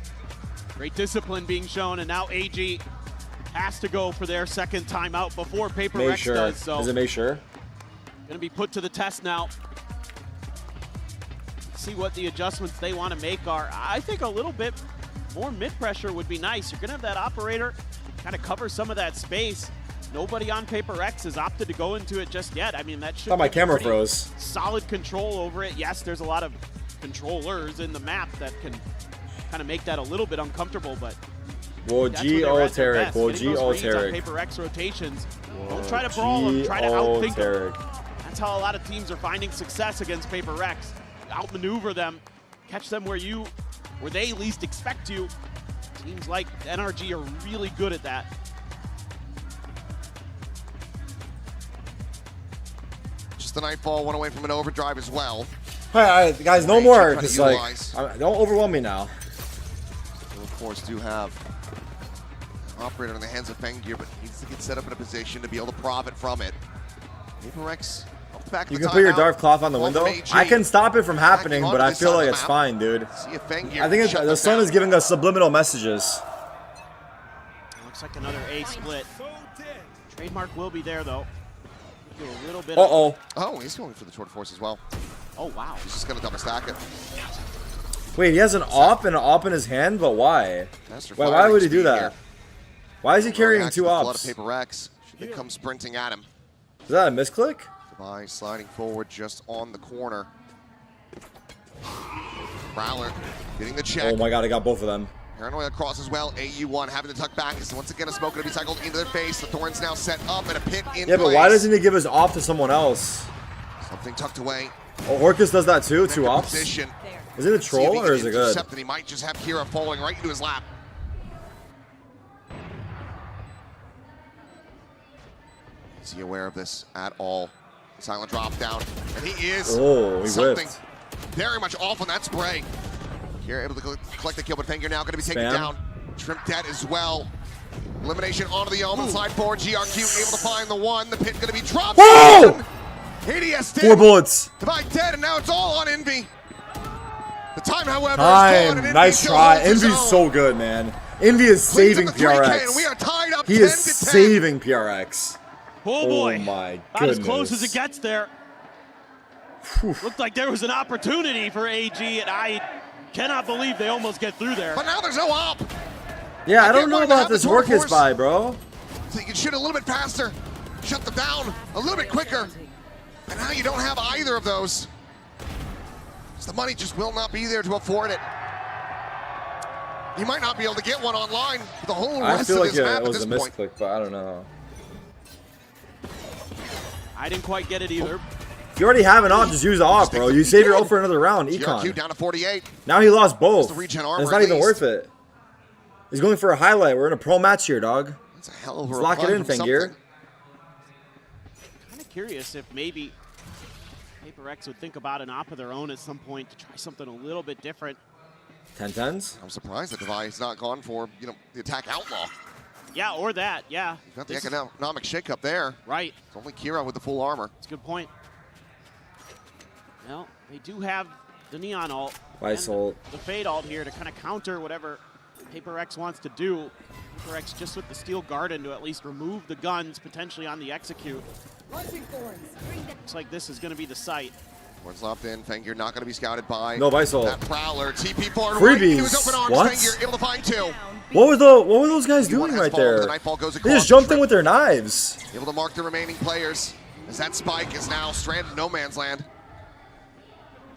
Great discipline being shown, and now AG has to go for their second timeout before PRX does. So is it make sure? Going to be put to the test now. See what the adjustments they want to make are. I think a little bit more mid-pressure would be nice. You're going to have that operator kind of cover some of that space. Nobody on PRX has opted to go into it just yet. I mean, that should be my camera pretty froze. Solid control over it. Yes, there's a lot of controllers in the map that can kind of make that a little bit uncomfortable, but Woji O Tarik. Woji O Tarik. PRX rotations. Don't try to brawl them. Try to outthink them. That's how a lot of teams are finding success against PRX. Outmaneuver them, catch them where they least expect you. Teams like NRG are really good at that. Just the Nightfall, one away from an overdrive as well. All right, guys, no more. It's like, don't overwhelm me now. We'll, of course, do have operator in the hands of Fengir, but needs to get set up in a position to be able to profit from it. PRX off the back of You the can put your timeout. Dark Cloth on the window. I can stop it from happening, but I feel like it's map. fine, dude. See if Fengir I think the sun is giving us subliminal messages. Looks like another A split. Trademark will be there, though. Do a little bit Uh-oh. Oh, he's going for the Tour de Force as well. Oh, wow. He's just going to double stack it. Wait, he has an AWP and an AWP in his hand, but why? Why would he do that? Why is he carrying two AWPs? PRX should they come sprinting at him. Is that a misclick? Devi sliding forward just on the corner. Prowler getting the check. Oh my god, I got both of them. Paranoia across as well. AU1 having to tuck back. Is once again a smoke going to be cycled into their face. The Thorn's now set up and a pit in Yeah, but place. why doesn't he give his AWP to someone else? Something tucked away. Oh, Orcus does that too, two AWPs? Position. Is it a troll or is it good? He might just have Kira falling right into his lap. Is he aware of this at all? Silent drop down, and he is. Oh, he something whipped. very much off on that spray. Kira able to collect the kill, but Fengir now going to be taken down. Shrimp dead as well. Elimination onto the Omen, slide forward. GRQ able to find the one. The pit going to be dropped. Oh! ADS 4 bullets. Devi dead, and now it's all on Envy. The time, however, is gone, and Nice Envy try. still holds his Envy's own. so good, man. Envy is saving PRX. We are tied up. He is saving PRX. Oh boy. Oh my About goodness. as close as it gets there. Looked like there was an opportunity for AG, and I cannot believe they almost get through there. But now there's no op. Yeah, I don't know about this Orcus buy, bro. So you can shoot a little bit faster, shut them down a little bit quicker. And now you don't have either of those. So the money just will not be there to afford it. You might not be able to get one online for the whole rest of this map it at was this a point. misclick, but I don't know. I didn't quite get it either. If you already have an AWP, just use the AWP, bro. You save your ult for another round, GRQ Econ. down to 48. Now he lost both. The regen And armor it's not at even least. worth it. He's going for a highlight. We're in a pro match here, dog. That's a hell of a Let's lock it reply in, from Fengir. something. Kind of curious if maybe PRX would think about an op of their own at some point to try something a little bit different. 10-10s? I'm surprised that Devi has not gone for, the attack outlaw. Yeah, or that, yeah. Got the economic shakeup there. Right. It's only Kira with the full armor. That's a good point. Well, they do have the Neon ult. Vice and ult. The Fade ult here to kind of counter whatever PRX wants to do. PRX just with the Steel Garden to at least remove the guns potentially on the execute. Looks like this is going to be the site. Thorns locked in. Fengir not going to be scouted by No Vice ult. that Prowler. TP forward Freebies. right into his open arms. What? Fengir able to find two. What were those guys doing right there? The Nightfall goes They across just jumped the in with their knives. Able to mark the remaining players as that spike is now stranded in no man's land.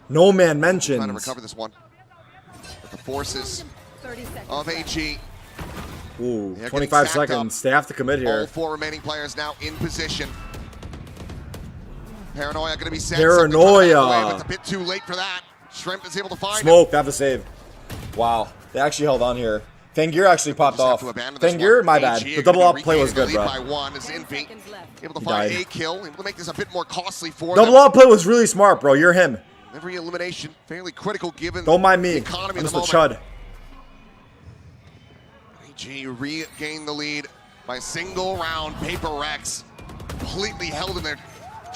No man Trying mentioned. to recover this one. But the forces of AG. Ooh, They're 25 getting stacked seconds. They have to commit All here. 4 remaining players now in position. Paranoia going to be set. Paranoia. It's a bit too late for that. Shrimp is able to find Smoke, have to save. Wow, they actually held on here. Fengir actually popped off. Fengir, my bad. The double up play was good, bro. By one is Envy. Able to find a kill. Able to make this a bit more costly for Double them. up play was really smart, bro. You're him. Every elimination fairly critical given Don't mind the me. economy I'm of just the a moment. chud. AG regain the lead by a single round. PRX completely held in their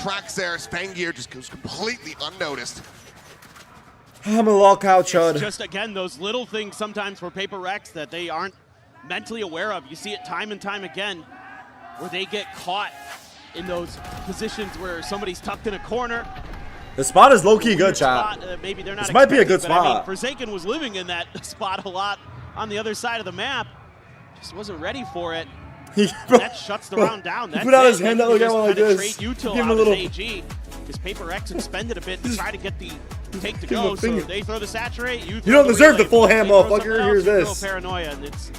tracks there as Fengir just goes completely unnoticed. I'm a lolcow chud. It's just, again, those little things sometimes for PRX that they aren't mentally aware of. You see it time and time again where they get caught in those positions where somebody's tucked in a corner. The spot is low-key good, chat. Maybe they're not This might be a good expecting, but I mean, spot. Forsaken was living in that spot a lot on the other side of the map. Just wasn't ready for it. That shuts the round down. He That's put out it. his hand They out can like just that one like kinda this. trade util Give him out a little. as AG. Because PRX expended a bit to try to get the take to Give him go. a So finger. they throw the saturate. You don't deserve the relay. full They hand, throw motherfucker. something else, Here's you throw this. Paranoia, and it's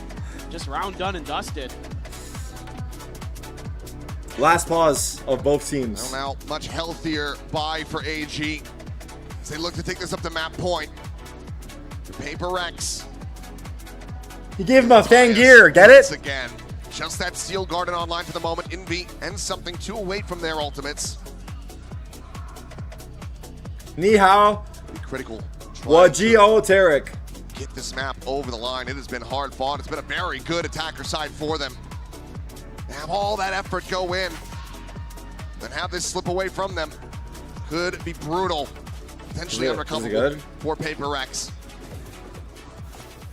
just round done and dusted. Last pause of both teams. Well, now much healthier buy for AG as they look to take this up to map point. PRX. He gave him a Fengir. Get it? Once again, just that Steel Garden online for the moment. Envy and something to await from their ultimates. Ni hao. Critical. Wajio Tarik. get this map over the line. It has been hard fought. It's been a very good attacker side for them. They have all that effort go in, then have this slip away from them. Could be brutal. Potentially unrecoverable for PRX.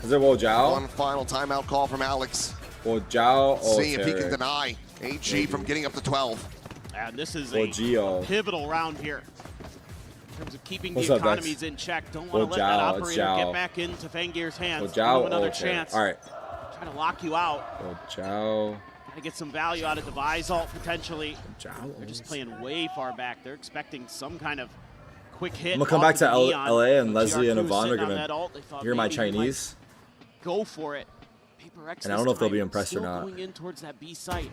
Is it Jiao? One final timeout call from Alex. Jiao. See if he can deny AG from getting up to 12. And this is a pivotal round here. In terms of keeping the economies in check. Don't want to let that operator get back into Fangir's hands. Give him another chance. All right. Trying to lock you out. Jiao. Trying to get some value out of Devi's ult potentially. They're just playing way far back. They're expecting some kind of quick hit. I'm gonna come back to LA and Leslie and Yvonne are gonna hear my Chinese. Go for it. PRX and I don't know if they'll be impressed or not. Going in towards that B site.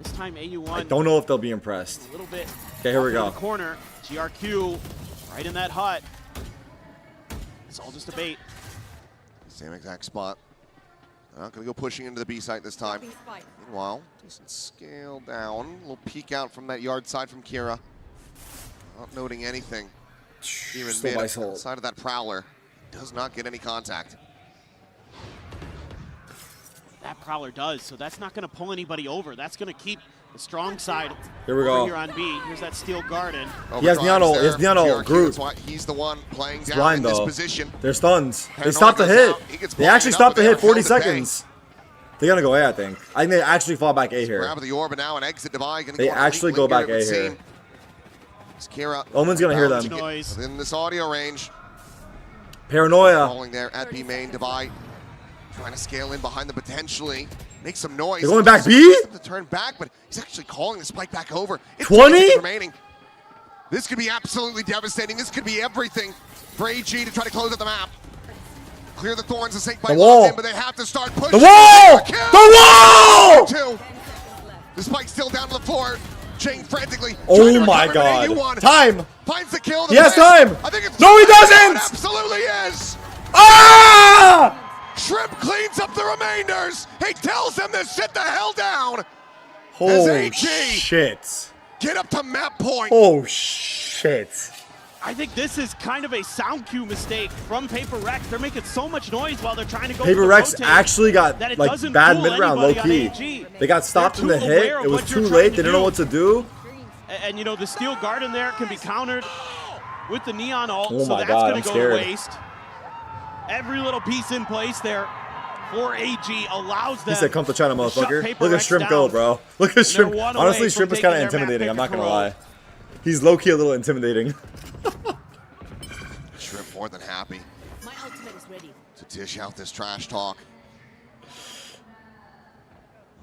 This time AU1. I don't know if they'll be impressed. A little bit. Okay, here we go. In the corner. GRQ right in that hut. It's all just a bait. Same exact spot. They're not going to go pushing into the B site this time. Meanwhile, decent scale down. A little peek out from that yard side from Kira. Not noting anything. Even mid outside of that Prowler. Does not get any contact. That Prowler does, so that's not going to pull anybody over. That's going to keep the strong side. Here we go. Here on B. Here's that Steel Garden. He has Neano. He has Neano. Groot. He's the one playing down blind, in this though. position. They're stuns. They stopped the hit. They actually stopped the hit 40 seconds. They're going to go A, I think. I think they actually fall back A here. Grab the orb now and exit Devi. They actually go back A here. Kira. Omen's going to hear them. Within this audio range. Paranoia. Falling there at B main. Devi trying to scale in behind them potentially. Make some noise. They're going back B? To turn back, but he's actually calling the spike back over. 20 remaining. This could be absolutely devastating. This could be everything for AG to try to close out the map. Clear the thorns and sink by in, but they have to start pushing. The wall! The wall! The spike's still down to the floor. Chang frantically. Oh my god. Time. Finds the kill. He has time. I think it's no, he doesn't. It absolutely is. Ah! Shrimp cleans up the remainders. He tells them to sit the hell down. Holy shit. Get up to map point. Oh shit. I think this is kind of a sound cue mistake from PRX. They're making so much noise while they're trying to go PRX actually got like bad mid-round low-key. They got stopped in the hit. It was too late. They didn't know what to do. And you know, the Steel Garden there can be countered with the Neon ult. Oh so my that's god, going I'm to go scared. to waste. Every little piece in place there for AG allows them. He said, come to China, motherfucker. Look at Shrimp go, bro. Look at Shrimp. Honestly, Shrimp is kind of intimidating. I'm not going to lie. He's low-key a little intimidating. Shrimp more than happy to dish out this trash talk.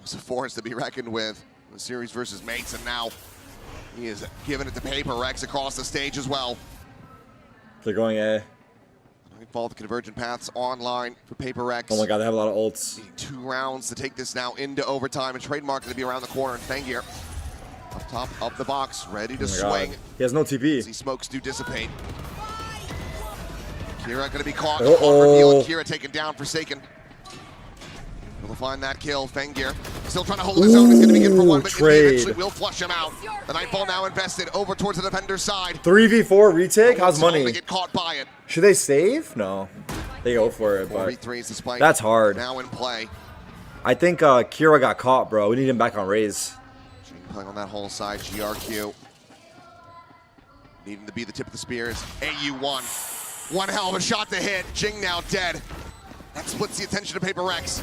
It's a force to be reckoned with. The series versus mates, and now he is giving it to PRX across the stage as well. They're going A. Follow the convergent paths online for PRX. Oh my god, they have a lot of ults. 2 rounds to take this now into overtime, and Trademark to be around the corner. And Fangir up top of the box, ready to swing. He has no TP. As these smokes do dissipate. Kira going to be caught. Reveal, Kira taken down, Forsaken. Will find that kill. Fangir still trying to hold his own. He's going to be good for one, but eventually will flush him out. The Nightfall now invested over towards the defender's side. 3v4 retake? How's money? To get caught by it. Should they save? No. They go for it, but 4v3 is the spike. That's hard. Now in play. I think Kira got caught, bro. We need him back on Raze. Playing on that whole side, GRQ. Needing to be the tip of the spears. AU1. One hell of a shot to hit. Jing now dead. That splits the attention to PRX.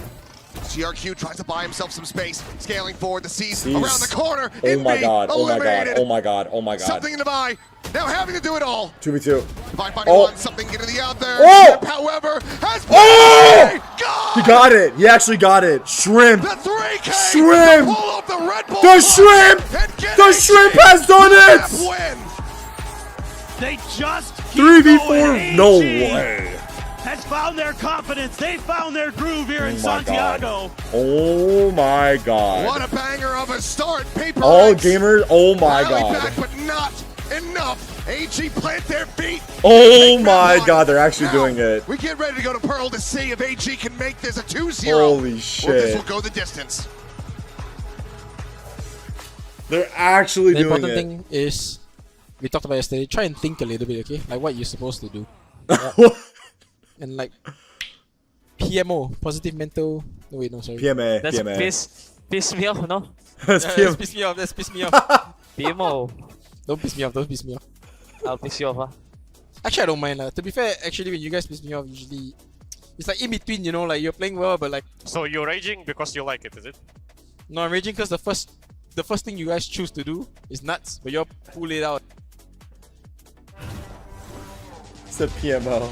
GRQ tries to buy himself some space. Scaling forward, the C's around the corner. Oh my god, oh my god, oh my god, oh my god. Something in the buy. Now having to do it all. 2v2. Devi finding one, something getting the other. Oh! Shrimp, however, has He got it. He actually got it. Shrimp. The 3K. Shrimp. Pull up the Red Bull. The Shrimp. The Shrimp has done it. They just 3v4. No way. Has found their confidence. They found their groove here in Santiago. Oh my god. What a banger of a start. PRX. All gamers. Oh my god. Back, but not enough. AG plant their feet. Oh my god, they're actually doing it. We get ready to go to Pearl to see if AG can make this a 2-0. Holy shit. Or this will go the distance. They're actually doing it. The important thing is, we talked about yesterday, try and think a little bit, okay? Like what you're supposed to do. and like PMO, positive mental. No wait, no sorry. PMA. That's PMA. piss me off, no? That's That's piss me off. That's piss me off. PMO. Don't piss me off. Don't piss me off. I'll piss you off, huh? Actually, I don't mind. To be fair, actually, when you guys piss me off, usually it's like in between, you know, like you're playing well, but like. So you're raging because you like it, is it? No, I'm raging because the first thing you guys choose to do is nuts, but you'll pull it out. It's the PMO.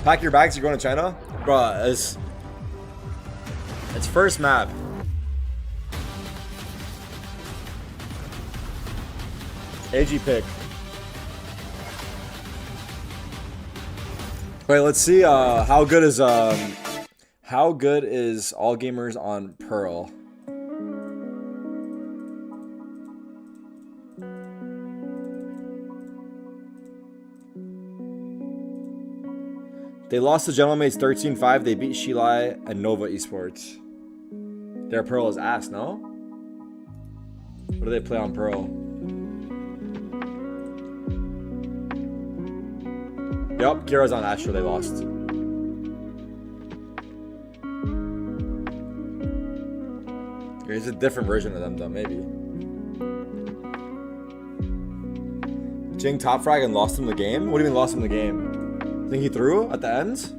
Pack your bags, you're going to China? Bruh, it's first map. AG pick. Wait, let's see how good is All Gamers on Pearl? They lost to Gentlemates 13-5. They beat Shilai and Nova Esports. Their Pearl is ass, no? What do they play on Pearl? Yup, Kira's on Astro. They lost. It's a different version of them, though, maybe. Jing top frag and lost him the game? What do you mean lost him the game? Think he threw at the end?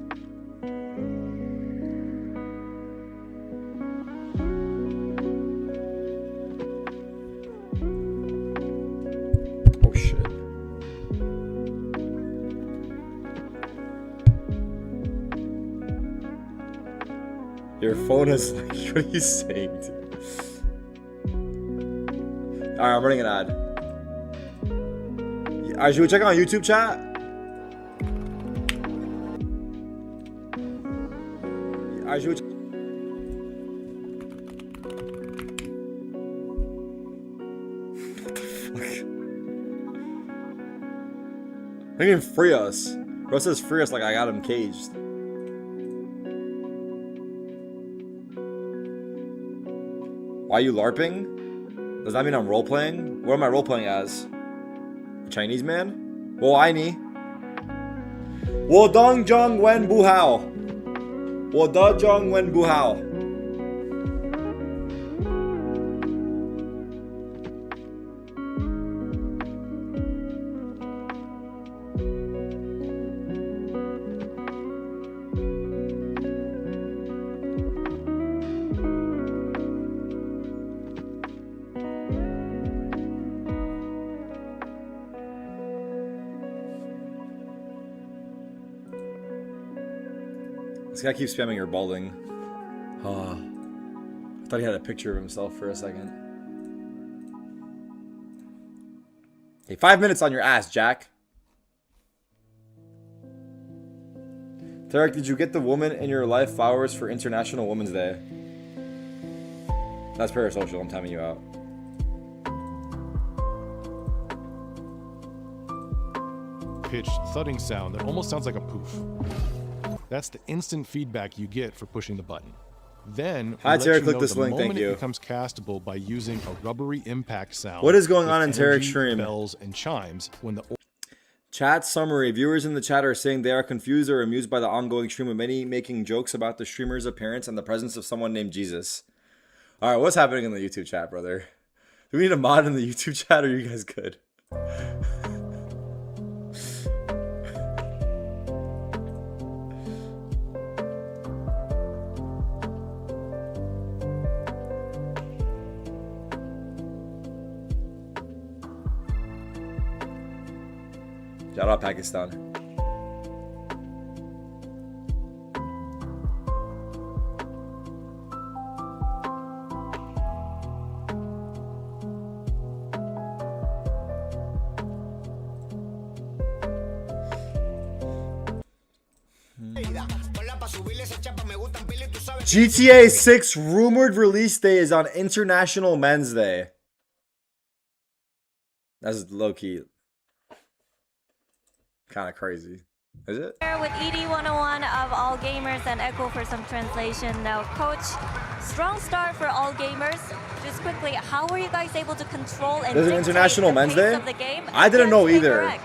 Oh shit. Your phone is like, what are you saying, dude? Alright, I'm running an ad. Alright, should we check on YouTube chat? Alright, should we They can free us. Bro says free us like I got him caged. Why are you LARPing? Does that mean I'm role-playing? What am I role-playing as? A Chinese man? Wo ai ni? Wo dong zhong wen bu hao. Wo da zhong wen bu hao. This guy keeps spamming your balding. Oh, I thought he had a picture of himself for a second. Hey, 5 minutes on your ass, Jack. Tarik, did you get the woman in your life flowers for International Women's Day? That's parasocial, I'm timing you out. Pitch thudding sound that almost sounds like a poof. That's the instant feedback you get for pushing the button. Then, hi Tarik, click this link, thank you. It becomes castable by using a rubbery impact sound. What is going on in Tarik's stream? Bells and chimes when the chat summary. Viewers in the chat are saying they are confused or amused by the ongoing stream, with many making jokes about the streamer's appearance and the presence of someone named Jesus. All right, what's happening in the YouTube chat, brother? Do we need a mod in the YouTube chat, or are you guys good? Shout out Pakistan. GTA 6 rumored release day is on International Men's Day. That's low-key kind of crazy. Is it? With ED101 of All Gamers and Echo for some translation. Now, Coach, strong start for All Gamers. Just quickly, how were you guys able to control and There's an International Men's Day? I didn't know either.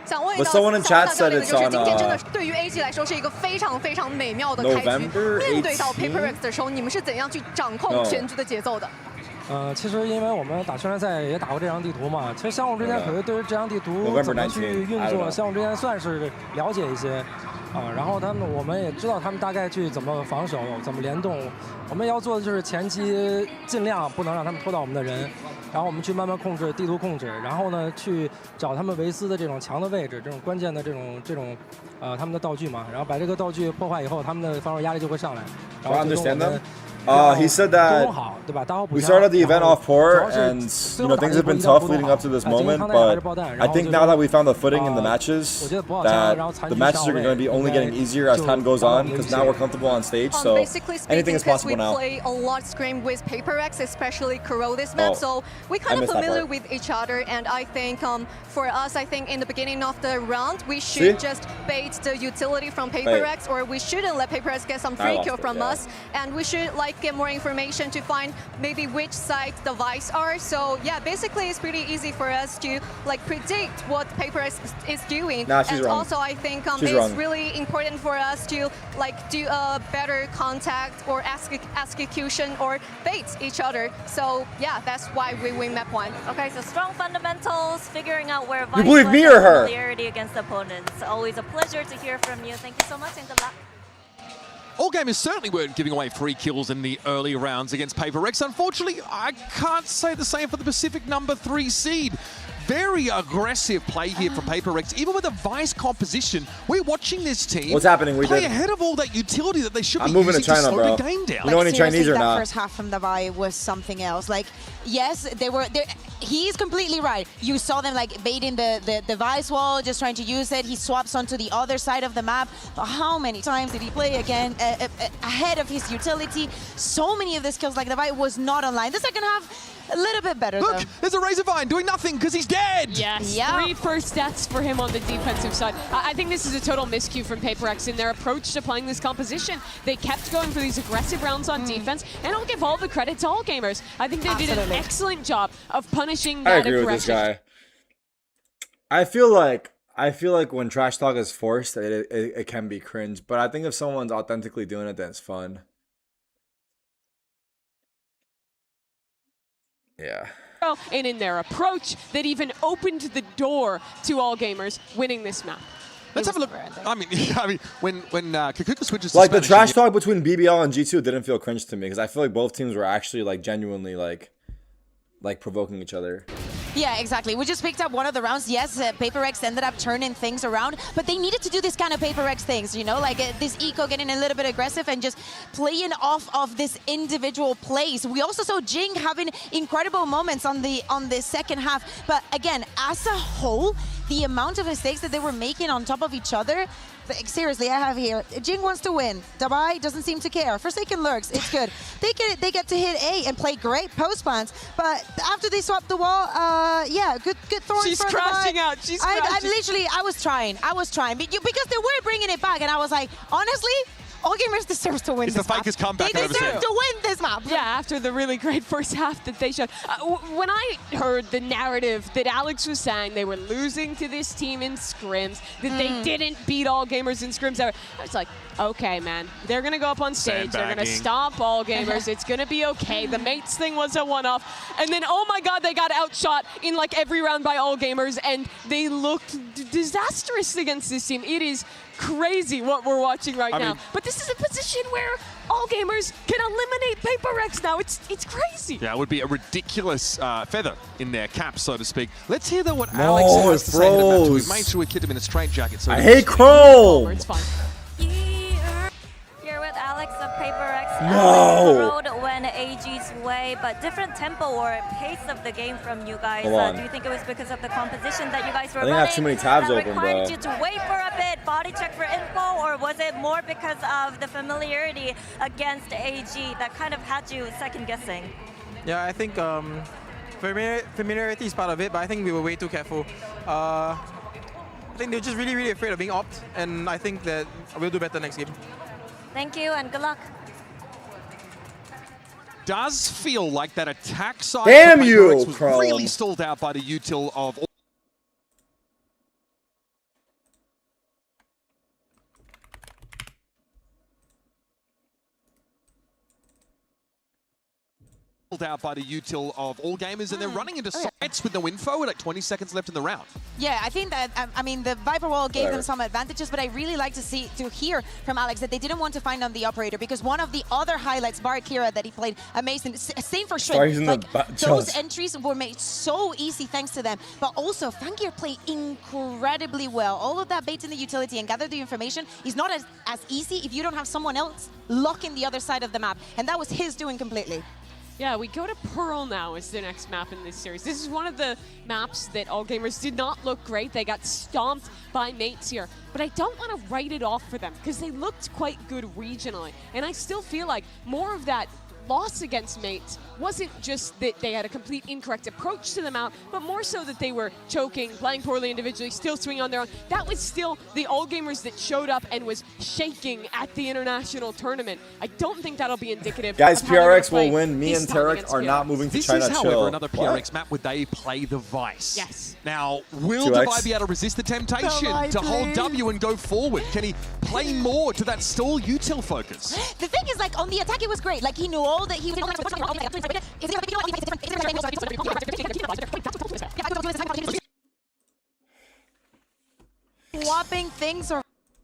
想问一 But 道 someone in 萨瓦 chat 纳教 said 练的 it's 就是 on 今天真的对于 AG 来说是一个非常非常美妙的开局。 November 面对到 18? PRX 的时候，你们是怎样去掌控全局的节奏的？其实因为我们打训练赛也打过这张地图嘛，其实相互之间可能对于这张地图怎么去运作，相互之间算是了解一些。然后我们也知道他们大概去怎么防守，怎么联动。我们要做的就是前期尽量不能让他们拖到我们的人，然后我们去慢慢控制地图控制，然后呢去找他们维斯的这种强的位置，这种关键的这种他们的道具嘛，然后把这个道具破坏以后，他们的防守压力就会上来。然后最终我们 he said that we started the event off poor, and things have been tough leading up to this moment. But I think now that we found the footing in the matches, that the matches are going to be only getting easier as time goes on, because now we're comfortable on stage. So anything is possible now. We play a lot scrim with PRX, especially Kuro this map, so we're kind of familiar with each other. And I think for us, I think in the beginning of the round, we should just bait the utility from PRX, or we shouldn't let PRX get some free kill from us, and we should get more information to find maybe which side the Vice are. So yeah, basically it's pretty easy for us to predict what PRX is doing. And also I think it's really important for us to do a better contact or execution or bait each other. So yeah, that's why we win map 1. Okay, so strong fundamentals, figuring out where You believe me or her? Familiarity against opponents. Always a pleasure to hear from you. Thank you so much and good luck. All gamers certainly weren't giving away free kills in the early rounds against PRX. Unfortunately, I can't say the same for the Pacific #3 seed. Very aggressive play here from PRX. Even with a Vice composition, we're watching this team play ahead of all that utility that they should be using to slow the game down. You know any Chinese or not? That first half from the Vi was something else. Yes, they were there. He's completely right. You saw them baiting the Vice wall, just trying to use it. He swaps onto the other side of the map. But how many times did he play again ahead of his utility? So many of the skills the Vi was not online. The second half, a little bit better. Look, there's a Razorvine doing nothing because he's dead. Yes, 3 first deaths for him on the defensive side. I think this is a total miscue from PRX in their approach to playing this composition. They kept going for these aggressive rounds on defense, and I'll give all the credit to all gamers. I think they did an excellent job of punishing that aggression. I agree with this guy. I feel like when trash talk is forced, it can be cringe. But I think if someone's authentically doing it, then it's fun. Yeah. And in their approach, that even opened the door to all gamers winning this map. Let's have a look. I mean, when Kakuka switches to the Spanish, trash talk between BBL and G2 didn't feel cringe to me, because I feel like both teams were actually genuinely provoking each other. Yeah, exactly. We just picked up one of the rounds. Yes, PRX ended up turning things around, but they needed to do this kind of PRX things, this eco getting a little bit aggressive and just playing off of this individual plays. We also saw Jing having incredible moments on the second half, but again, as a whole, the amount of mistakes that they were making on top of each other, seriously, I have here. Jing wants to win. Dabai doesn't seem to care. Forsaken lurks. It's good. They get to hit A and play great post plants. But after they swap the wall, yeah, good thorns. She's crashing out. She's crashing. I was trying because they were bringing it back, and I was like, honestly, all gamers deserve to win. It's the Fakers comeback. They deserve to win this map. Yeah, after the really great first half that they showed. When I heard the narrative that Alex was saying they were losing to this team in scrims, that they didn't beat all gamers in scrims ever, I was like, okay, man, they're going to go up on stage. They're going to stomp all gamers. It's going to be okay. The mates thing was a one-off. And then, oh my God, they got outshot in every round by all gamers, and they looked disastrous against this team. It is crazy what we're watching right now. But this is a position where all gamers can eliminate PRX now. It's crazy. Yeah, it would be a ridiculous feather in their cap, so to speak. Let's hear what Alex has to say about that. We've made sure we kept him in a straitjacket. So I hate Chrome. It's fun. Here with Alex of PRX. No. Road went AG's way, but different tempo or pace of the game from you guys. Do you think it was because of the composition that you guys were running? I have too many tabs that open, bro. required you to wait for a bit, body check for info, or was it more because of the familiarity against AG that kind of had you second guessing? Yeah, I think familiarity is part of it, but I think we were way too careful. I think they're just really, really afraid of being opt, and I think that we'll do better next game. Thank you and good luck. Does feel like that attack side Damn of you, PRX was really stalled out by the util of called out by the util of all gamers, and they're running into sites with no info with like 20 seconds left in the round. Yeah, I think that, I mean, the Viper Wall gave them some advantages, but I really like to hear from Alex that they didn't want to find on the operator, because one of the other highlights, Barakira, that he played amazing. Same for Shrimp. Like, those entries were made so easy thanks to them, but also Fangir played incredibly well. All of that bait in the utility and gather the information is not as easy if you don't have someone else locking the other side of the map, and that was his doing completely. Yeah, we go to Pearl now as the next map in this series. This is one of the maps that All Gamers did not look great. They got stomped by mates here. But I don't want to write it off for them because they looked quite good regionally. And I still feel like more of that loss against mates wasn't just that they had a complete incorrect approach to the map, but more so that they were choking, playing poorly individually, still swinging on their own. That was still the All Gamers that showed up and was shaking at the international tournament. I don't think that'll be indicative. Guys, PRX will win. Me and Tarik are not moving to China. This is, however, another PRX map where they play the Vice. Yes. Now, will 2X. Divide be able to resist the temptation to hold W and go forward? Can he play more to that stall util focus? The thing is, like, on the attack, it was great. Like, he knew all that he was... Swapping things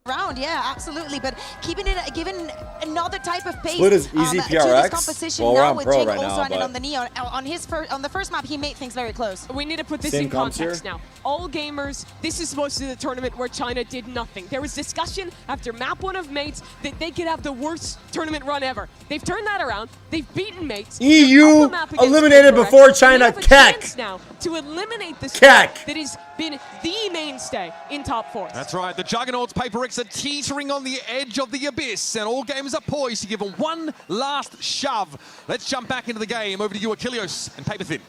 around, yeah, absolutely, but keeping it, given another type of pace. Split is easy PRX. To this composition well, we're now on with Pro Jing right also now, on it on the Neon. On the first map, he made things very close. We need to put this in context now. All Gamers, this is supposed to be the tournament where China did nothing. There was discussion after map 1 of mates that they could have the worst tournament run ever. They've turned that around. They've beaten mates. EU eliminated before China. Keck. Now to eliminate this Keck that has been the mainstay in top 4. That's right. The Juggernauts PRX are teetering on the edge of the abyss, and All Gamers are poised to give them one last shove. Let's jump back into the game. Over to you, Achilleos and Paper Thin.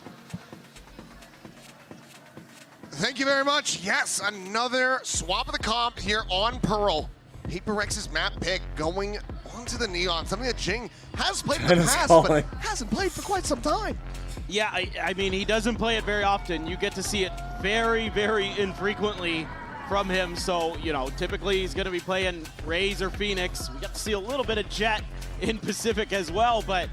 Thank you very much. Yes, another swap of the comp here on Pearl. PRX's map pick going onto the Neon, something that Jing has played in the past, but hasn't played for quite some time. Yeah, I mean, he doesn't play it very often. You get to see it very, very infrequently from him. So, you know, typically he's going to be playing Raze or Phoenix. We got to see a little bit of Jet in Pacific as well, but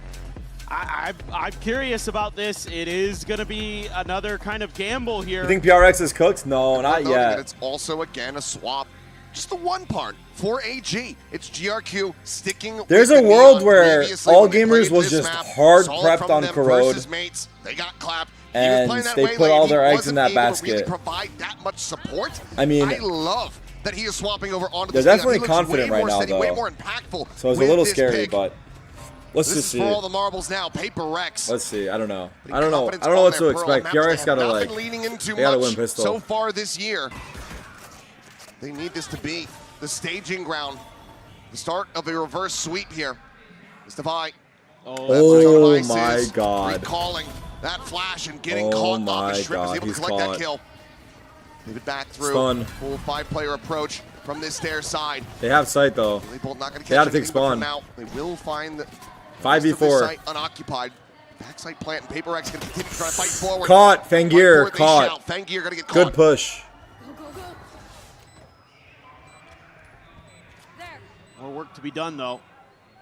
I'm curious about this. It is going to be another kind of gamble here. You think PRX is cooked? No, not yet. It's also, again, a swap. Just the one part for AG. It's GRQ sticking. There's a world where All Gamers was just hard prepped on Corrode. They got clapped. And they put all their eggs in that basket. Really provide that much support. I mean, I love that he is swapping over onto they're the definitely confident right now, though. Way more impactful. So it's a little scary, but let's just see. This is for all the marbles now. PRX. Let's see. I don't know. I don't know what to expect. PRX gotta like. They gotta win pistol. So far this year, they need this to be the staging ground. The start of a reverse sweep here. It's Divide. Oh my God. Recalling that flash and getting caught off. The Shrimp is able to collect that kill. Pivot back through. Stun. Full 5-player approach from this stair side. They have sight though. Not gonna they gotta take spawn. Now they will find the 5v4 site unoccupied. Backside plant and PRX gonna continue trying to fight forward. Caught. Fangir caught. Fangir gonna get caught. Good push. More work to be done though.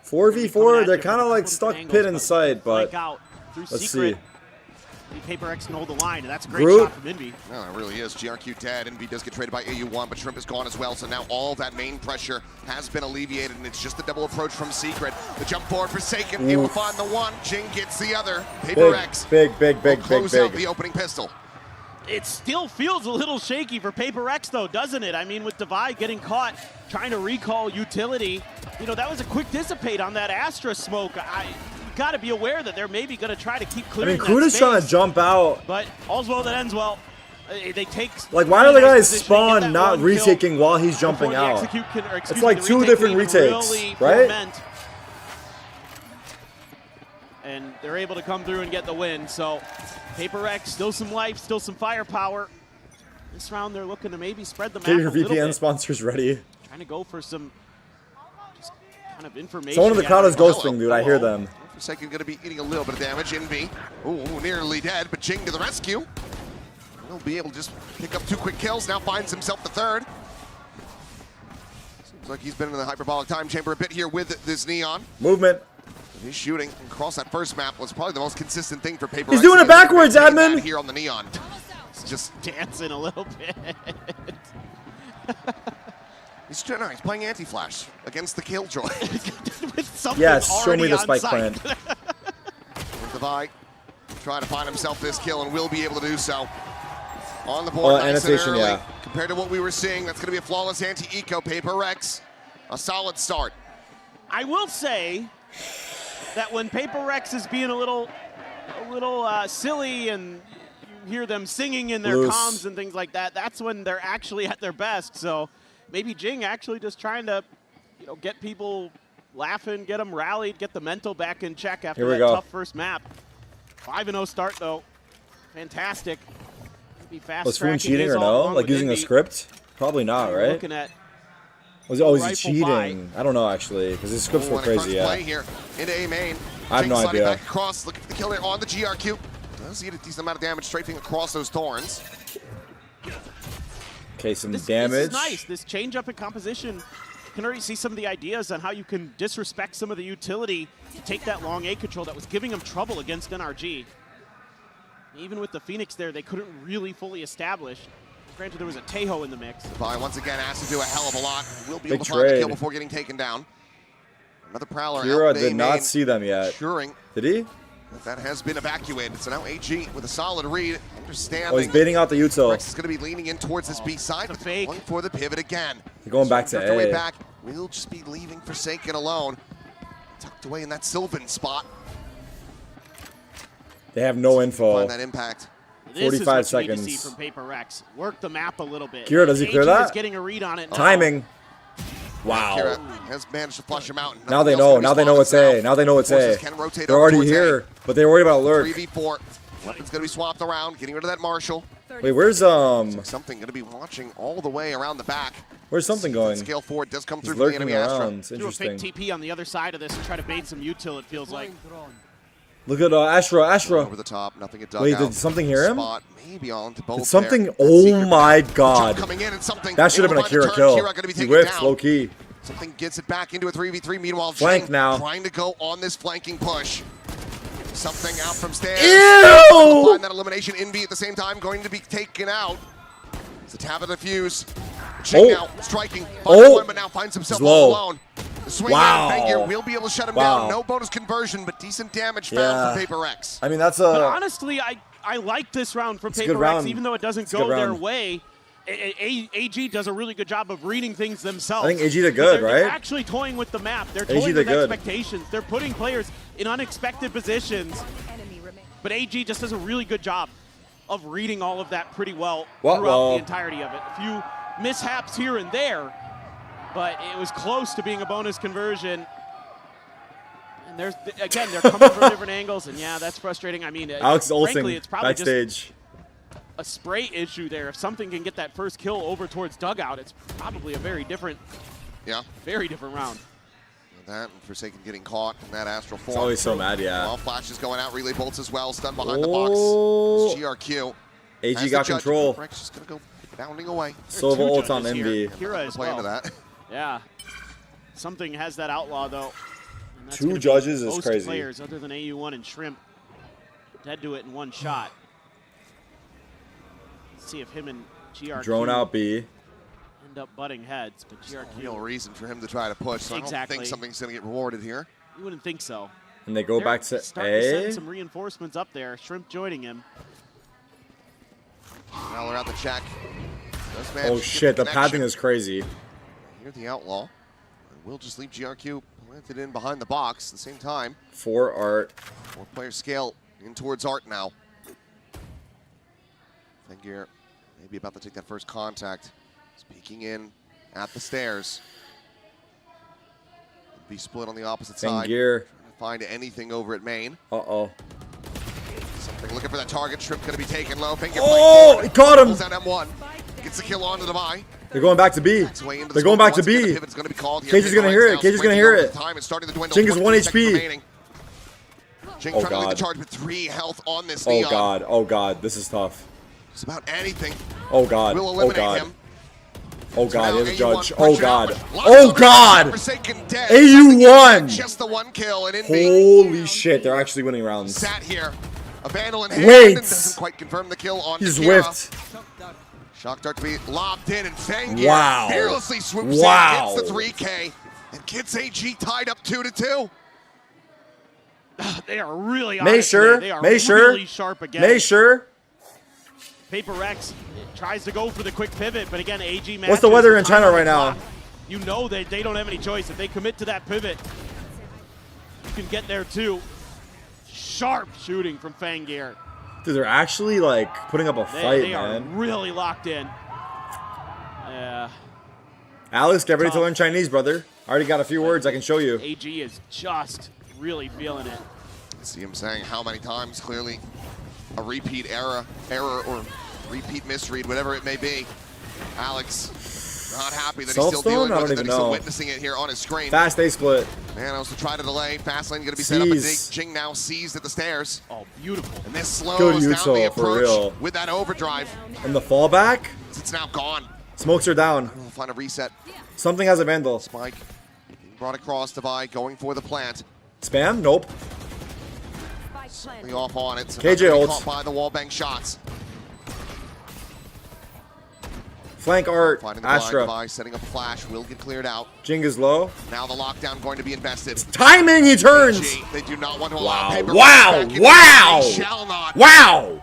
4v4, they're kind of like stuck pit inside, but let's see. PRX know the line, and that's a great Groot. shot from Envy. No, it really is. GRQ dead. Envy does get traded by AU1, but Shrimp is gone as well. So now all that main pressure has been alleviated, and it's just the double approach from Secret. The jump forward Forsaken. He will find the one. Jing gets the other. PRX. Big. Close out the opening pistol. It still feels a little shaky for PRX though, doesn't it? I mean, with Divide getting caught, trying to recall utility, you know, that was a quick dissipate on that Astra smoke. You got to be aware that they're maybe going to try to keep clearing that Kuda's trying to jump out. But all's well that ends well. They take... Like, why are the guys spawn not retaking while he's jumping out? It's like two different retakes, right? And they're able to come through and get the win. So PRX, still some life, still some firepower. This round, they're looking to maybe spread the map Get your a little VPN bit. sponsors ready. Trying to go for some just kind of information. Someone in the crowd is ghosting, dude. I hear them. Forsaken going to be eating a little bit of damage. Envy, nearly dead, but Jing to the rescue. He'll be able to just pick up 2 quick kills. Now finds himself the 3rd. Seems like he's been in the hyperbolic time chamber a bit here with this Neon. Movement. His shooting across that first map was probably the most consistent thing for PRX. He's doing it backwards, admin. Here on the Neon. It's just dancing a little bit. He's playing anti-flash against the Killjoy. Yes, show me the spike plant. With the Vi, trying to find himself this kill and will be able to do so. On the board, nice and early. Yeah. Compared to what we were seeing, that's going to be a flawless anti-eco. PRX, a solid start. I will say that when PRX is being a little silly and you hear them singing in their comms and things like that, that's when they're actually at their best. So maybe Jing actually just trying to, get people laughing, get them rallied, get the mental back in check after that tough first map. 5-0 start though, fantastic. Be fast. Was Foon cheating or no? Like using a script? Probably not, right? Looking at is he cheating? I don't know actually, because his scripts were crazy. Yeah. Play here into A main. I have no idea. Back across, looking for the kill there on the GRQ. Does get a decent amount of damage strafing across those thorns. Okay, some damage. This is nice. This change up in composition. You can already see some of the ideas on how you can disrespect some of the utility to take that long A control that was giving them trouble against NRG. Even with the Phoenix there, they couldn't really fully establish. Granted, there was a Tejo in the mix. Vi once again has to do a hell of a lot. Will be able to find the kill before getting taken down. Another Prowler. Kira did not see them yet. Ensuring did he? That has been evacuated. So now AG with a solid read, understanding. Oh, he's baiting out the util. PRX is going to be leaning in towards this B side, but going for the pivot again. They're going back to A. Way back. We'll just be leaving Forsaken alone, tucked away in that Sylvan spot. They have no info. Find that impact. 45 seconds. This is what you need to see from PRX. Work the map a little bit. Kira, does he clear that? Is getting a read on it. Timing. Wow. Kira has managed to flush him out. Now they know. Now they know it's A. Now they know it's A. They're already here, but they're worried about Lurk. 3v4. Weapons going to be swapped around, getting rid of that Marshall. Wait, where's something going to be watching all the way around the back. Where's something going? Scale forward does come through the enemy Astra. Interesting. Do a fake TP on the other side of this and try to bait some util, it feels like. Look at Astra. Over the top, nothing at dugout. Wait, did something hear him? Spot, maybe on to both did something? there. Oh my god. Coming in and something. That should have been a Kira kill. He whips low key. Something gets it back into a 3v3. Meanwhile, flank Jing now. Trying to go on this flanking push. Something out from stairs. Ew! Find that elimination. Envy at the same time going to be taken out. It's a tap of the fuse. Jing now striking. One, but now finds himself all alone. The swing figure will be able to shut him down. No bonus conversion, but decent damage found from PRX. I mean, that's a. But honestly, I like this round from PRX, even though it doesn't go their way. AG does a really good job of reading things themselves. I think AG did good, right? They're actually toying with the map. They're toying with expectations. They're putting players in unexpected positions. But AG just does a really good job of reading all of that pretty well throughout the entirety of it. A few mishaps here and there, but it was close to being a bonus conversion. And there's again, they're coming from different angles, and yeah, that's frustrating. I mean, Alex frankly, it's probably backstage. Just a spray issue there. If something can get that first kill over towards dugout, it's probably a very different round. That and Forsaken getting caught in that astral form. It's always so mad, yeah. All flashes going out, relay bolts as well, stunned behind the box. GRQ. AG got control. PRX just gonna go bounding away. Silva ult on Envy. Kira as well. Into that. Yeah. Something has that outlaw though. 2 judges is crazy. Players other than AU1 and Shrimp dead to it in one shot. Let's see if him and GRQ drone out B. End up butting heads, but GRQ. No reason for him to try to push. So I don't think something's going to get rewarded here. You wouldn't think so. And they go back to starting to send some reinforcements up there. Shrimp joining him. Now we're out the check. Oh shit, the pathing is crazy. Here's the outlaw. We'll just leave GRQ planted in behind the box at the same time. 4 Art. 4-player scale in towards Art now. Figure maybe about to take that first contact. He's peeking in at the stairs. Be split on the opposite side. Gear. Trying to find anything over at main. Uh-oh. Something looking for that target. Shrimp going to be taken low. Oh, he caught him. Pulls out M1. Gets the kill onto the Vi. They're going back to B. They're going back to B. Cage is going to hear it. Cage is going to hear it. Jing is 1 HP. Jing trying to lead the charge with 3 health on this Neon. Neon. Oh god. Oh god. This is tough. Just about anything. Oh god. Will eliminate him. Oh god, there's a judge. Oh god. Oh god! AU won! Just the one kill and holy shit, they're actually winning rounds. Sat here. A vandal in hand. Wait! And doesn't quite confirm the kill on He's Kira. whiffed. Shock dart to be lobbed in, and Fangir fearlessly swoops in, hits the 3K, and gets AG tied up 2-2. They are really on May it sure. today. They are May sure. really sharp again. May sure. PRX tries to go for the quick pivot, but again, AG matches. What's the weather in China right now? You know that they don't have any choice. If they commit to that pivot, you can get there too. Sharp shooting from Fangir. Dude, they're actually like putting up a fight, they man. Are really locked in. Yeah. Alex, get ready to learn Chinese, brother. I already got a few words I can show you. AG is just really feeling it. See him saying how many times, clearly a repeat error or repeat misread, whatever it may be. Alex, not happy that he's still dealing with it, that he's still witnessing it here on his screen. Fast A split. Manos to try to delay. Fast lane going to be set up, and Jing now seized at the stairs. Oh, beautiful. And this slows down the approach with that overdrive. And the fallback? It's now gone. Smokes are down. We'll find a reset. Something has a vandal. Spike brought across Divide, going for the plant. Spam? Nope. Certainly off on it. So KJ holds. Caught by the wallbang shots. Flank art. Finding the Astra. Divide, setting up a flash. Will get cleared out. Jing is low. Now the lockdown going to be invested. Timing, he turns. They do not want to allow paper. Wow. Wow. They shall not. Wow.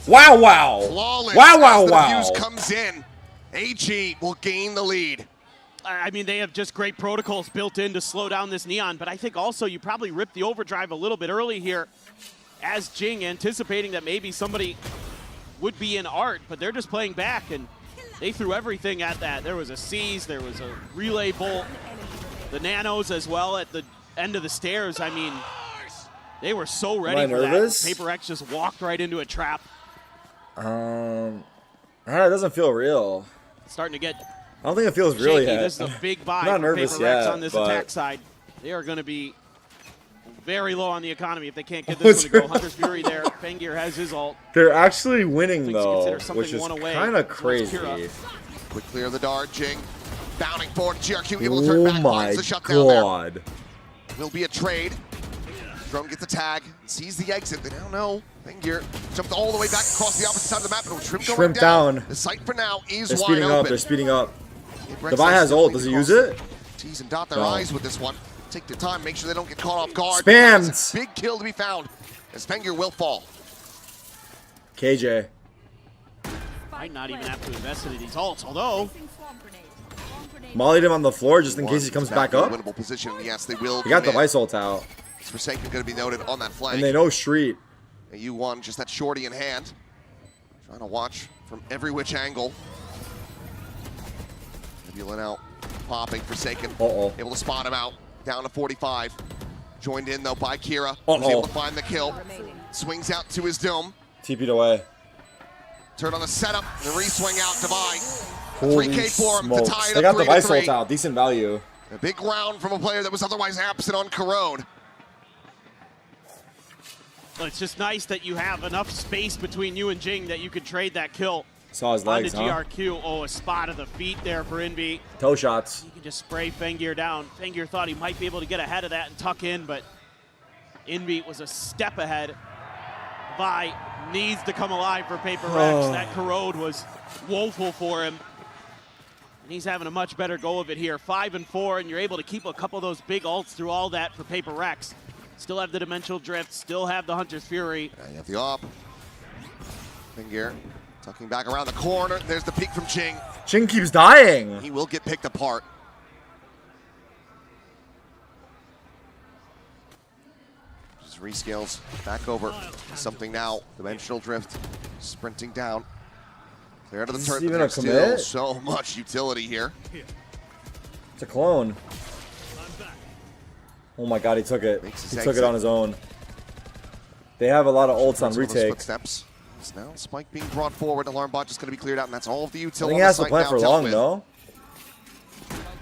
Wow. Wow. Flawless wow. As the defuse comes in. AG will gain the lead. I mean, they have just great protocols built in to slow down this Neon, but I think also you probably ripped the overdrive a little bit early here as Jing, anticipating that maybe somebody would be in art, but they're just playing back, and they threw everything at that. There was a seize, there was a relay bolt, the nanos as well at the end of the stairs. I mean, they were so ready for that. PRX just walked right into a trap. It doesn't feel real. Starting to get I don't think it feels real yet. This is a big buy not for nervous PRX yet, on this but attack side. They are going to be very low on the economy if they can't get this one to go. Hunter's Fury there. Fangir has his ult. They're actually winning though, which is kind of crazy. Quick clear of the dart. Jing bounding forward. GRQ able to turn back. Finds the shutdown there. Will be a trade. Drum gets a tag. Sees the exit. They now know. Fangir jumped all the way back across the opposite side of the map. Shrimp down. The site for now is They're wide speeding open. up. They're speeding up. Divide has ult. Does he use it? Tease and dot their eyes with this one. Take their time. Make sure they don't get caught off guard. Spams. Big kill to be found as Fangir will fall. KJ. Might not even have to invest into these ults, although Mollied him on the floor just in case he comes back up. Winnable position. Yes, they will. He got the Vice ult out. It's Forsaken going to be noted on that flank. And they know Street. U1 just that shorty in hand. Trying to watch from every which angle. Nebula now popping. Forsaken. Able to spot him out. Down to 45. Joined in though by Kira. Was able to find the kill. Swings out to his dome. TP'd away. Turn on the setup. The re-swing out. Divide. Holy 3K for him to tie it They up got the Vice 3-3. ult out. Decent value. A big round from a player that was otherwise absent on Corrode. Well, it's just nice that you have enough space between you and Jing that you could trade that kill. Saw his legs, onto huh? GRQ. Oh, a spot of the feet there for Envy. Toe shots. You can just spray Fangir down. Fangir thought he might be able to get ahead of that and tuck in, but Envy was a step ahead. Vi needs to come alive for PRX. That Corrode was woeful for him. And he's having a much better go of it here. 5 and 4, and you're able to keep a couple of those big ults through all that for PRX. Still have the Dimensional Drift, still have the Hunter's Fury. You have the op. Fangir tucking back around the corner. There's the peek from Jing. Jing keeps dying. He will get picked apart. Just rescales back over. Something now. Dimensional Drift sprinting down. Clear to the turret. Even a There's still commit? so much utility here. It's a clone. Oh my god, he took it. He took it on his own. They have a lot of ults on retake. Footsteps. It's now Spike being brought forward. Alarm bot just going to be cleared out, and that's all of the I utility. think he has to play for long, though.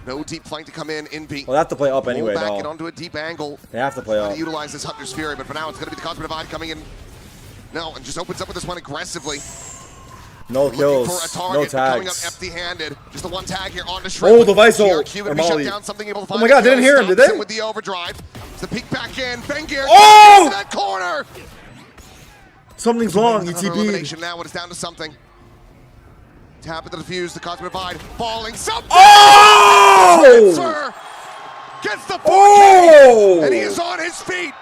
No deep flank to come in. Envy. Well, they have to play up anyway, back though. and onto a deep angle. They have to play Trying up. to utilize this Hunter's Fury, but for now it's going to be the Cosmic Divide coming in. No, and just opens up with this one aggressively. No kills, no tags. Coming up empty-handed. Just the one tag here on the shrimp. Oh, the vice ult. Oh my god, didn't hear him, did they? With the overdrive. It's the peek back in. Fengir. Oh! That corner. Something's wrong. ETB. Now it's down to something. Tap at the defuse. The cosmic divide. Falling. Something. Oh! Gets the 4K. Oh! And he is on his feet.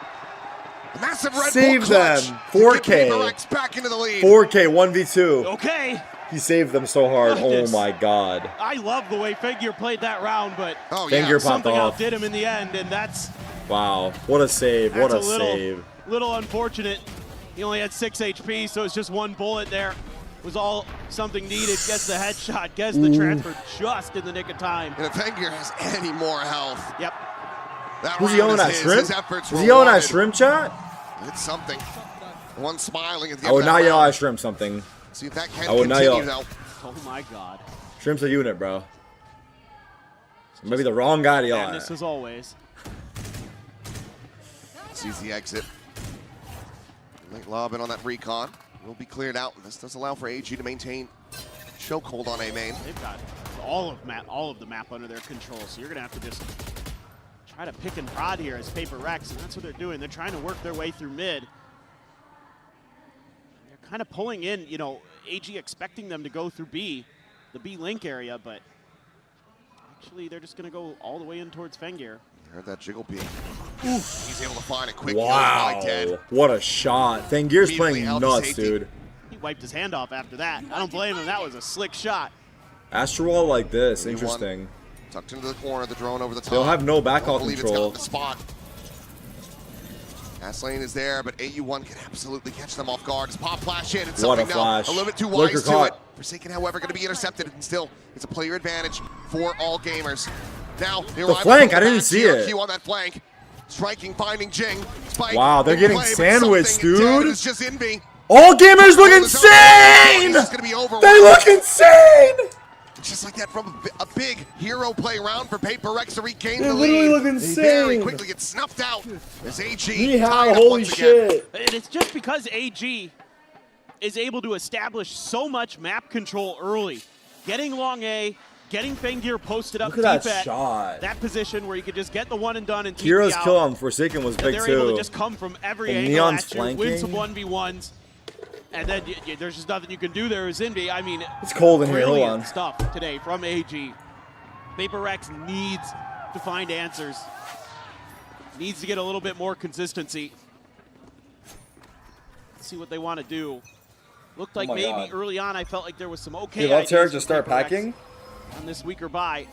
Massive Red Save Bull clutch. them. 4K. PRX back into the lead. 4K 1v2. Okay. He saved them so hard. Goodness. Oh my god. I love the way Fengir played that round, but Fengir popped something off. outdid him in the end, and that's Wow. What a save. What a that's save. little unfortunate. He only had 6 HP, so it's just one bullet there. Was all something needed. Gets the headshot, gets the transfer just in the nick of time. And if Fengir has any more health. Yep. Who's he on that shrimp? Is he on that shrimp chat? It's something. One smiling at the I end would of that not yell round. at shrimp something. See if that can I would not continue yell. though. Oh my god. Shrimp's a unit, bro. Maybe the wrong guy to yell at. This as always. Sees the exit. Late lob in on that recon. Will be cleared out. This does allow for AG to maintain chokehold on A main. They've got all of the map under their control, so you're gonna have to just try to pick and prod here as PRX, and that's what they're doing. They're trying to work their way through mid. They're kind of pulling in, you know, AG expecting them to go through B, the B link area, but actually they're just gonna go all the way in towards Fengir. Heard that jiggle peek. He's able to find a quick Wow. kill by Dead. What a shot. Fengir's playing nuts, dude. He wiped his hand off after that. I don't blame him. That was a slick shot. Astral like this. Interesting. Tucked into the corner, the drone over the top. They'll have no backhaul believe control. It's got the spot. Ass lane is there, but AU1 can absolutely catch them off guard. It's pop flash in. It's What a something flash. now. A little bit too Lurker wise to caught. it. Forsaken, however, going to be intercepted, and still, it's a player advantage for all gamers. Now, The flank, I didn't see it. Q on that flank. Striking, finding Jing. Spike. Wow, they're getting sandwiched, dude. It's just Envy. All gamers look insane! They look insane! Just like that from a big hero play round for PRX to regain They the literally lead. look They insane. very quickly get snuffed out as AG Yeehaw, tied up holy once shit. again. And it's just because AG is able to establish so much map control early. Getting long A, getting Fengir posted up Look at deep that shot. that position where you could just get the one and done and Kira's TP kill out. on Forsaken was And big they're too. able to just come from every And angle Neon's at you, win some flanking. 1v1s. And then there's just nothing you can do there as Envy. I mean, It's cold in here, hold brilliant on. stuff today from AG. PRX needs to find answers. Needs to get a little bit more consistency. Let's see what they want to do. Looked like my maybe God. early on I felt like there was some okay You love ideas Tarik to for start PRX packing? on this weaker buy.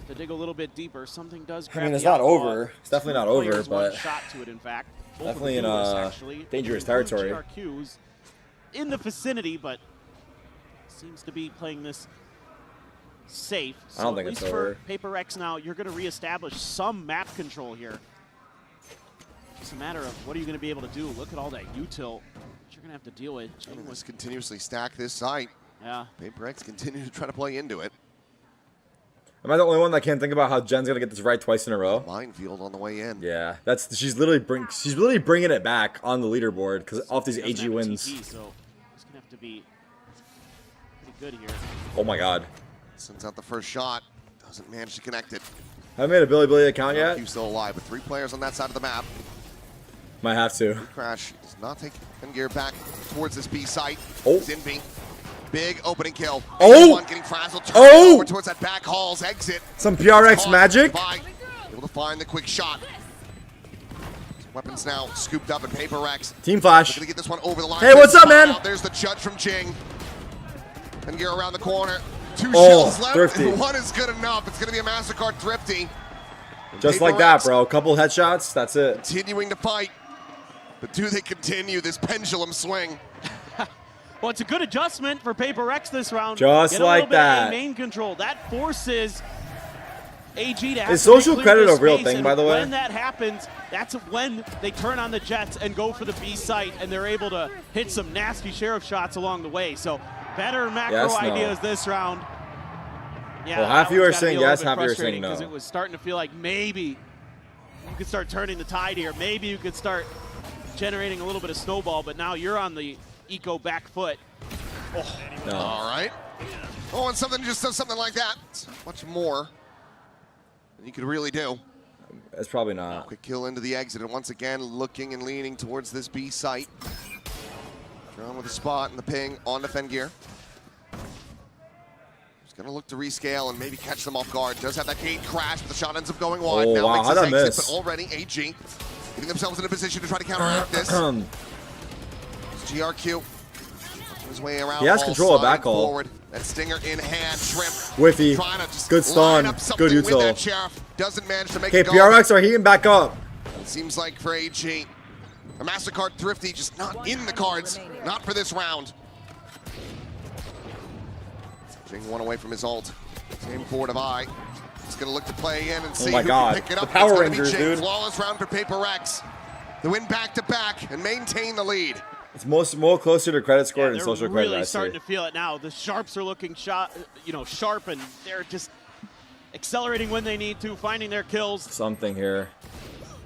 To dig a little bit deeper, something does I grab mean, it's the not outlaw. over. It's definitely not over, Players one but shot to it, in fact. Both definitely of in the duelists, actually. dangerous One territory. GRQ's in the vicinity, but seems to be playing this safe. I don't So think at it's least over. for PRX now, you're going to reestablish some map control here. It's a matter of what are you going to be able to do. Look at all that util that you're going to have to deal with. Jing Let's continuously stack this site. Yeah. PRX continue to try to play into it. Am I the only one that can't think about how Jen's gonna get this right twice in a row? Minefield on the way in. Yeah, that's she's literally bringing it back on the leaderboard because off these Doesn't AG have a wins. TP, so it's going to have to be pretty good here. Oh my God. Sends out the first shot. Doesn't manage to connect it. Haven't made a Billy account yet. Q still alive, but 3 players on that side of the map. Might have to. Crash does not take Fengir back towards this B site. Oh. Zinbi. Big opening kill. Oh! One getting frazzled, turning Oh! over towards that back hall's exit. Some PRX Caught magic. by- Able to find the quick shot. Weapons now scooped up in PRX. Team Flash. Gonna get this one over the line. Hey, what's up, man? There's the judge from Jing. Fengir around the corner. 2 Oh, shells left. Thrifty. And 1 is good enough. It's gonna be a MasterCard Thrifty. Just like that, bro. Couple headshots. That's it. Continuing to fight. But do they continue this pendulum swing? Well, it's a good adjustment for PRX this round. Just Get a like little bit that. of main control. That forces AG to have Is to social clear credit this a real space, thing, and by the way? when that happens, that's when they turn on the jets and go for the B site, and they're able to hit some nasty sheriff shots along the way. So better macro Yes, no. ideas this round. Yeah, Well, half that you one's are gotta be saying a little yes, bit half you are saying frustrating no. because it was starting to feel like maybe you could start turning the tide here. Maybe you could start generating a little bit of snowball, but now you're on the eco back foot. Oh, no. All right. Oh, and something just does something like that. It's much more than you could really do. It's probably not. Quick kill into the exit, and once again looking and leaning towards this B site. Drawn with a spot and the ping on the Fengear. He's gonna look to rescale and maybe catch them off guard. Does have that gate crash, but the shot ends up going wide. Oh, now wow, makes how'd his that exit, miss? but already AG getting themselves in a position to try to counteract this. It's GRQ. His way around. He has control of back all. Forward. That stinger in hand. Shrimp. Whiffy. Good stun. Good util. Doesn't manage to make Okay, it go. PRX are heating back up. It seems like for AG, a MasterCard Thrifty just not in the cards. Not for this round. Jing one away from his ult. Same forward of I. He's going to look to play in and see who can pick it the up. Power Rangers, dude. Flawless round for PRX. The win back-to-back and maintain the lead. It's more closer to credit score than social credit. Really I starting see. to feel it now. The sharps are looking sharp, and they're just accelerating when they need to, finding their kills. Something here.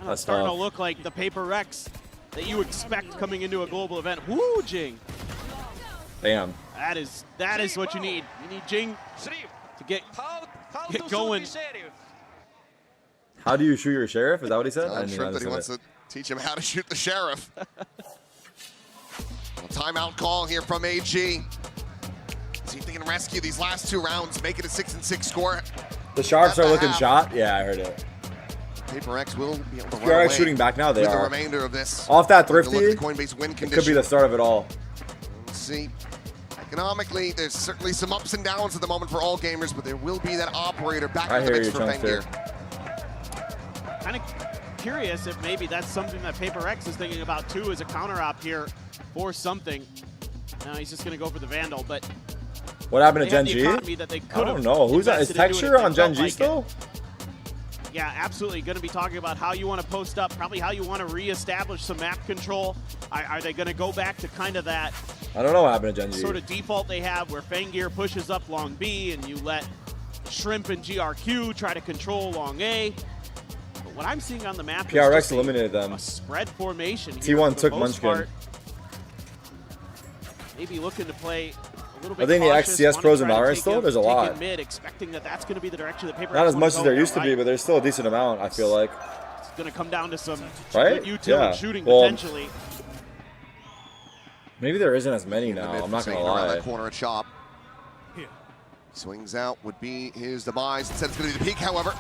And it's starting to look like the PRX that you expect coming into a global event. Woo, Jing. Damn. That is what you need. You need Jing to get going. How do you shoot your sheriff? Is that what he said? I'm sure that he wants to teach him how to shoot the sheriff. Timeout call here from AG. See if they can rescue these last two rounds, make it a 6-6 score. The sharps are looking shot. Yeah, I heard it. PRX will be able to run PRX away shooting back now. They with are. the remainder of this. Off that Thrifty, Look at the Coinbase win it condition. could be the start of it all. Let's see. Economically, there's certainly some ups and downs at the moment for all gamers, but there will be that operator back in the mix for Fengear. Kind of curious if maybe that's something that PRX is thinking about too, as a counter op here for something. Now he's just going to go for the Vandal, but what happened to Gen G? I don't know. Who's that? Is Texture on Gen G still? Yeah, absolutely. Going to be talking about how you want to post up, probably how you want to reestablish some map control. Are they going to go back to kind of that I don't know what happened to Gen G. sort of default they have where Fengear pushes up long B and you let Shrimp and GRQ try to control long A? But what I'm seeing on the map PRX is eliminated them. A spread formation. T1 took Munchkin. Maybe looking to play a little bit I think the cautious, XCS pros and Valorant still, there's a lot. Mid, expecting that's going to be the direction that PRX Not as much as there go, used to be, but there's still a decent amount, I feel like. It's going to come down to some right? util and shooting well, potentially. Maybe there isn't as many now, I'm not going to lie. That corner at shop. Swings out would be his demise. Instead, it's going to be the peak, however.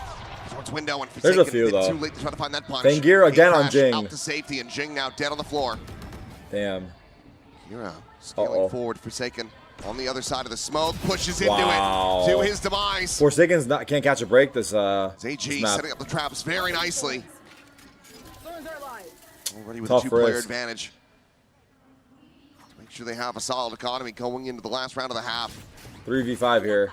Towards window and there's a few, though. Too late to try to find that punch. Fengear again on Jing. Out to safety, and Jing now dead on the floor. Damn. Kira scaling forward. Forsaken on the other side of the smoke. Pushes into it to his demise. Forsaken's can't catch a break this, AG map. setting up the traps very nicely. Already with Tough a two-player risk. advantage. Make sure they have a solid economy going into the last round of the half. 3v5 here.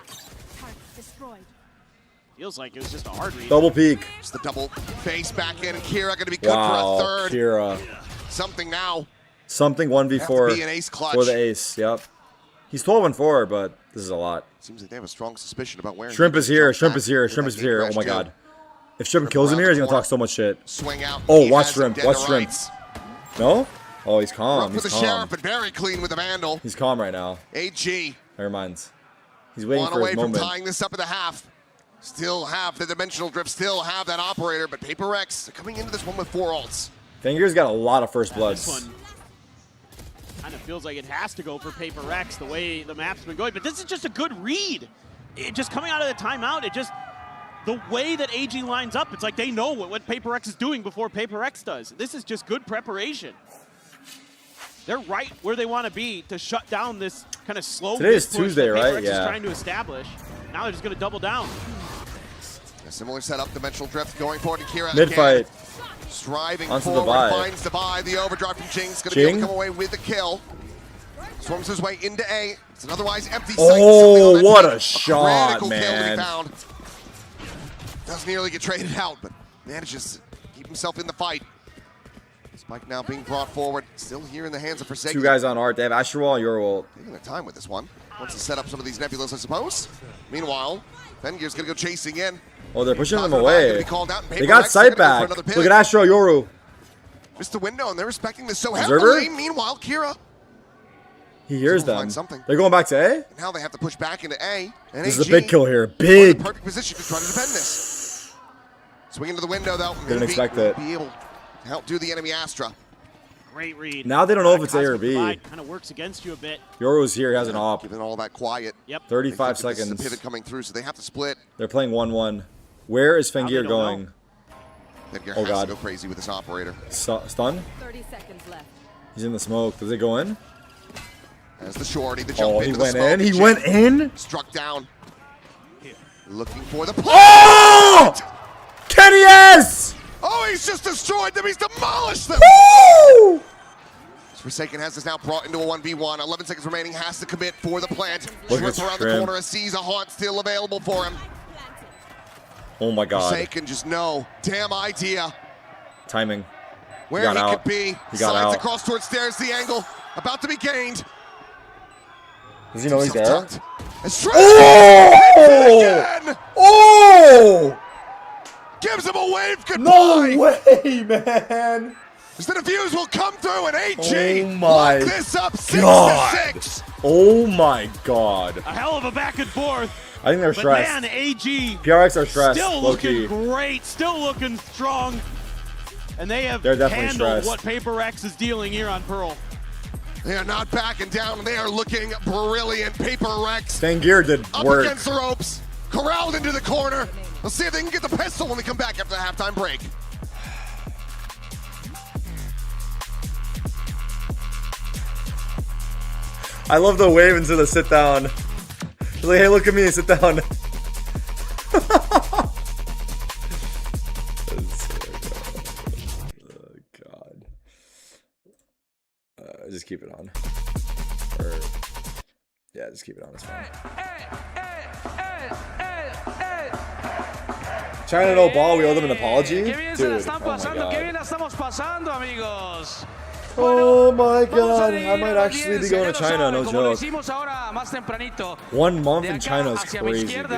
Feels like it was just a hard read. Double peek. Just the double face back in, and Kira going to be good Wow, for a third. Kira. Something now. Something Have to 1v4 be an ace clutch. for the ace, yep. He's 12-4, but this is a lot. Seems like they have a strong suspicion about where Shrimp is here, Shrimp is here, Shrimp is here. Oh my god. If Shrimp kills him here, he's going to talk so much shit. Swing out. Oh, He watch has Shrimp, him dead watch to Shrimp. rights. No? Oh, he's Rough calm, with he's the calm. sheriff, but very clean with the Vandal. He's calm right now. AG. Never mind. He's waiting One for away his from moment. tying this up at the half. Still have the dimensional drift, still have that operator, but PRX coming into this one with 4 ults. Fengear's got a lot of first bloods. This one kind of feels like it has to go for PRX the way the map's been going, but this is just a good read. It just coming out of the timeout, it just, the way that AG lines up, it's like they know what PRX is doing before PRX does. This is just good preparation. They're right where they want to be to shut down this kind of slow Today is push Tuesday, that right? PRX is Yeah. trying to establish. Now they're just going to double down. A similar setup, dimensional drift going forward to Kira. Mid-fight. Striving Onto the forward, buy. finds the buy. The overdrive from Jing's going to be able to come away with the kill. Swarms his way into A. It's an otherwise empty site. Oh, what a shot, critical kill to man. be found. Does nearly get traded out, but manages to keep himself in the fight. Spike now being brought forward. Still here in the hands of Forsaken. Two guys on art. They have Astrowall and Yorwalt. Taking their time with this one. Wants to set up some of these nebulas, I suppose. Meanwhile, Fengear's going to go chasing in. Oh, they're pushing them Gonna away. be called out, and They got PRX are sight gonna go for back. another pick. Look at Astro Yoru. Missed the window, and they're respecting this so Observer? heavily. Meanwhile, Kira. He hears them. They're going back to A? And now they have to push back into A. And this is a big kill here. Big. In perfect position to try to defend this. Swing into the window, though. Didn't expect it. Be able to outdo the enemy Astra. Great read. Now they don't know if it's A or B. Kind of works against you a bit. Yoru's here. He has an op. Given all that quiet. Yep. 35 seconds. This is a pivot coming through, so they have to split. They're playing 1-1. Where is Fengir going? Fengir oh has God. to go crazy with this operator. Stun? 30 seconds left. He's in the smoke. Does it go in? As the shorty, the jump oh, into he the went smoke. in. He went in. Struck down. Looking for the. Oh! Kenny S! Oh, he's just destroyed them. He's demolished them. Woo! Forsaken has this now brought into a 1v1. 11 seconds remaining. Has to commit for the plant. Look at around the corner. Sees a haunt still available for him. Oh my God. Forsaken just no damn idea. Timing. Where he out. could be. He got Slides out. across towards stairs. The angle about to be gained. Does he know he's there? Oh! Oh! Gives him a wave goodbye. No way, man. The defuse will come through and AG oh my lock this up 6-6. Oh my God. A hell of a back and forth. I think they're stressed. Man, AG PRX are stressed. Still looking great. Still looking strong. And they have handled stressed. what PRX is dealing here on Pearl. They are not backing down. They are looking brilliant. PRX Fengir did up work. against the ropes. Corralled into the corner. Let's see if they can get the pistol when we come back after the halftime break. I love the wave into the sit down. He's like, hey, look at me, sit down. Oh God. Just keep it on. Or, yeah, just keep it on. It's fine. China no ball. We owe them an apology, dude. Oh my God. I might actually be going to China. No joke. 1 month in China is crazy, dude.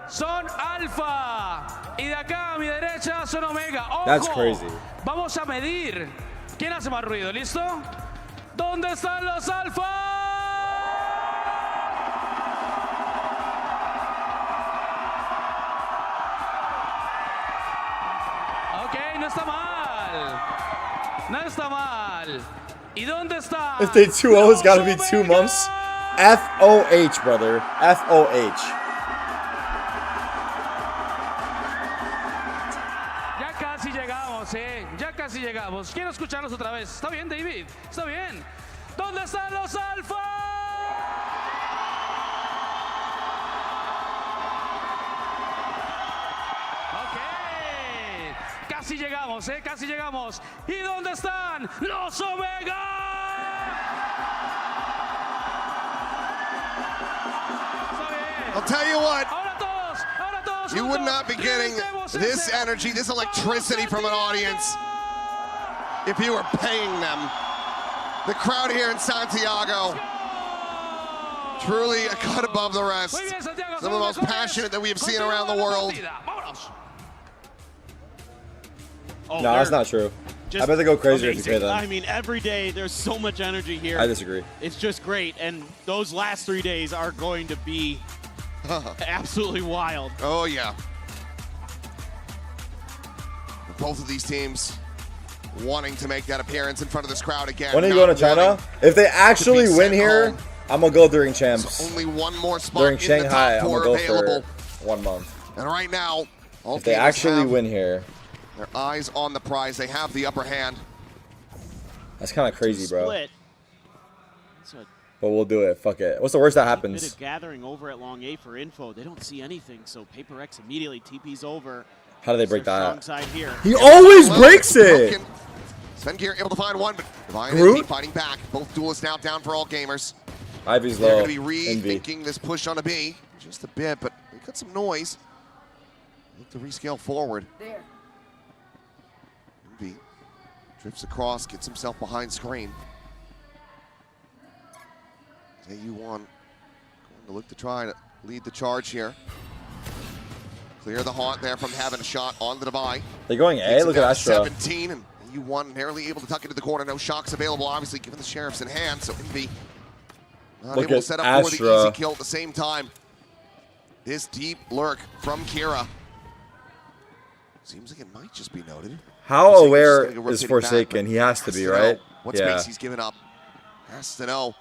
Son Alfa y de acá a mi derecha son Omega. ¡Ojo! That's crazy. Vamos a medir. ¿Quién hace más ruido? ¿Listo? ¿Dónde están los Alfa? Ok, no está mal. No está mal. ¿Y dónde está? If they 2-0, it's got to be 2 months. FOH, brother. FOH. Ya casi llegamos. Quiero escucharlos otra vez. ¿Está bien, David? ¿Está bien? ¿Dónde están los Alfa? Ok. Casi llegamos, casi llegamos. ¿Y dónde están los Omega? Está bien. I'll tell you what. Ahora todos. You would not be getting this energy, this electricity from an audience if you were paying them. The crowd here in Santiago, truly a cut above the rest. Some of the most passionate that we have seen around the world. No, that's not true. I bet they go crazier if you pay them. I mean, every day there's so much energy here. I disagree. It's just great, and those last 3 days are going to be absolutely wild. Oh, yeah. Both of these teams wanting to make that appearance in front of this crowd again. When are you going to China? If they actually win here, I'm going to go during champs. So only one more spot during in Shanghai, the top 4 I'm going to go available. for 1 month. And right now, all if they actually win here, their eyes on the prize. They have the upper hand. That's kind of crazy, bro. Split. But we'll do it. Fuck it. What's the worst that Bit happens? of gathering over at Long A for info. They don't see anything, so PRX immediately TPs over. How do they break that? Side here. He always breaks it. Svengear able to find one, but Divine Groot? and fighting back. Both duelists now down for all gamers. Ivy's They're low. going to be rethinking this push on a B. Just a bit, but they got some noise. Look to rescale forward. There. B drifts across, gets himself behind screen. AU1 going to look to try to lead the charge here. Clear the haunt there from having a shot on the Divine. They're going A. Look at Astra. 17, and AU1 narrowly able to tuck into the corner. No shocks available, obviously, given the Sheriff's in hand. So Envy not able to set up for the easy kill at the same time. This deep lurk from Kira. Seems like it might just be noted. How aware is Forsaken? He has to be, right? What space he's given up. Has to know.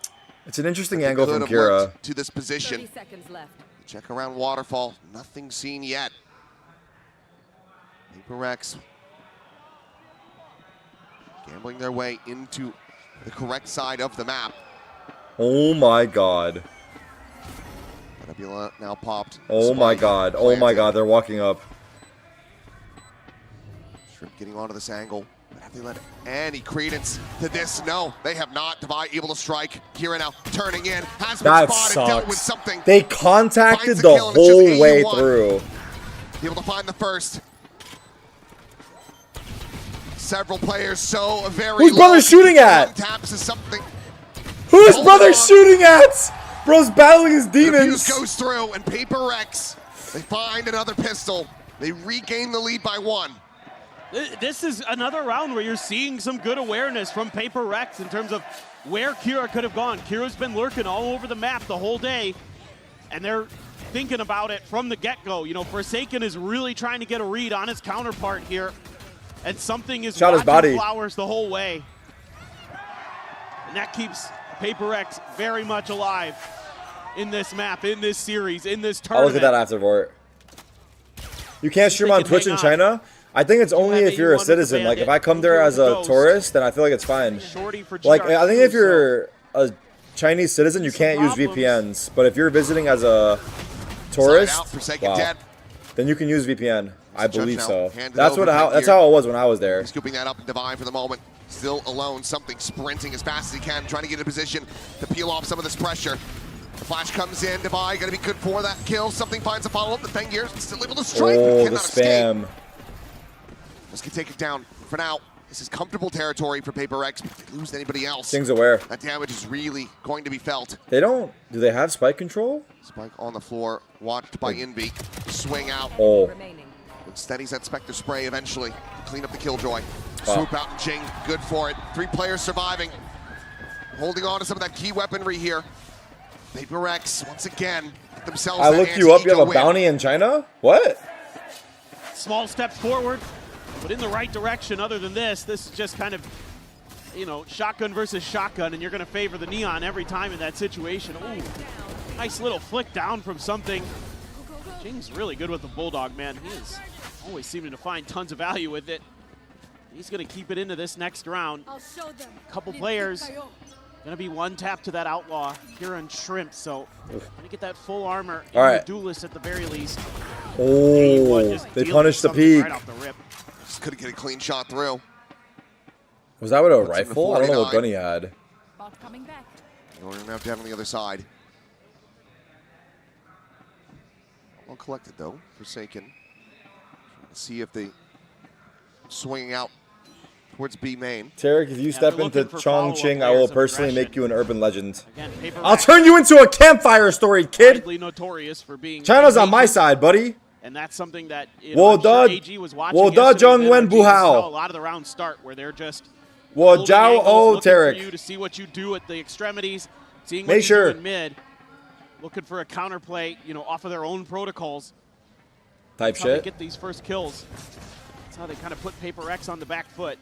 It's an interesting angle from Kira. To this position. 30 seconds left. Check around Waterfall. Nothing seen yet. PRX gambling their way into the correct side of the map. Oh my god. Nebula now popped. Oh my god. Oh my god. They're walking up. Shrimp getting onto this angle. But have they let any credence to this? No, they have not. Devi able to strike. Kira now turning in. Has been spotted. Dealt with something. They contacted the whole way through. Able to find the first. Several players so very Who's brother shooting at? Taps is something. Who's brother shooting at? Bro's battling his demons. The fuse goes through and PRX. They find another pistol. They regain the lead by 1. This is another round where you're seeing some good awareness from PRX in terms of where Kira could have gone. Kira's been lurking all over the map the whole day, and they're thinking about it from the get-go. You know, Forsaken is really trying to get a read on his counterpart here, and something is watching Flowers the whole way. And that keeps PRX very much alive in this map, in this series, in this tournament. I'll look at that afterward. You can't stream on Twitch in China? I think it's only if you're a citizen. Like, if I come there as a tourist, then I feel like it's fine. Like, I think if you're a Chinese citizen, you can't use VPNs. But if you're visiting as a tourist, then you can use VPN. I believe so. That's how it was when I was there. Scooping that up and Divine for the moment. Still alone. Something sprinting as fast as he can, trying to get in a position to peel off some of this pressure. The flash comes in. Divine going to be good for that kill. Something finds a follow-up. The Fengier still able to strike. Oh, the spam. This can take it down for now. This is comfortable territory for PRX. If they lose anybody else, Thing's aware. That damage is really going to be felt. They don't. Do they have spike control? Spike on the floor, watched by Envy. Swing out. Oh. Steadies that Spectre spray eventually to clean up the Killjoy. Swoop out and Jing, good for it. 3 players surviving. Holding on to some of that key weaponry here. PRX, once again, get themselves I looked you up, you have a bounty in China? What? Small steps forward, but in the right direction. Other than this is just kind of, you know, shotgun versus shotgun, and you're going to favor the Neon every time in that situation. Ooh, nice little flick down from something. Jing's really good with the Bulldog, man. He is always seeming to find tons of value with it. He's going to keep it into this next round. Couple players. Going to be one tap to that Outlaw here on Shrimp, so going to get that full armor and the Duelist at the very least. Oh, they punished the peak. Right off the rip. Just couldn't get a clean shot through. Was that with a rifle? I don't know what gun he had. Going to have to have on the other side. Well collected though, Forsaken. Trying to see if they swinging out towards B main. Tarik, if you step into Chongqing, I will personally make you an urban legend. I'll turn you into a campfire story, kid. Notorious for being China's on my side, buddy. And that's something that AG was watching a lot of the rounds start where they're just looking for you to see what you do at the extremities, seeing what you do in mid, looking for a counterplay, you know, off of their own protocols. Type That's shit. How they get these first kills. That's how they kind of put PRX on the back foot.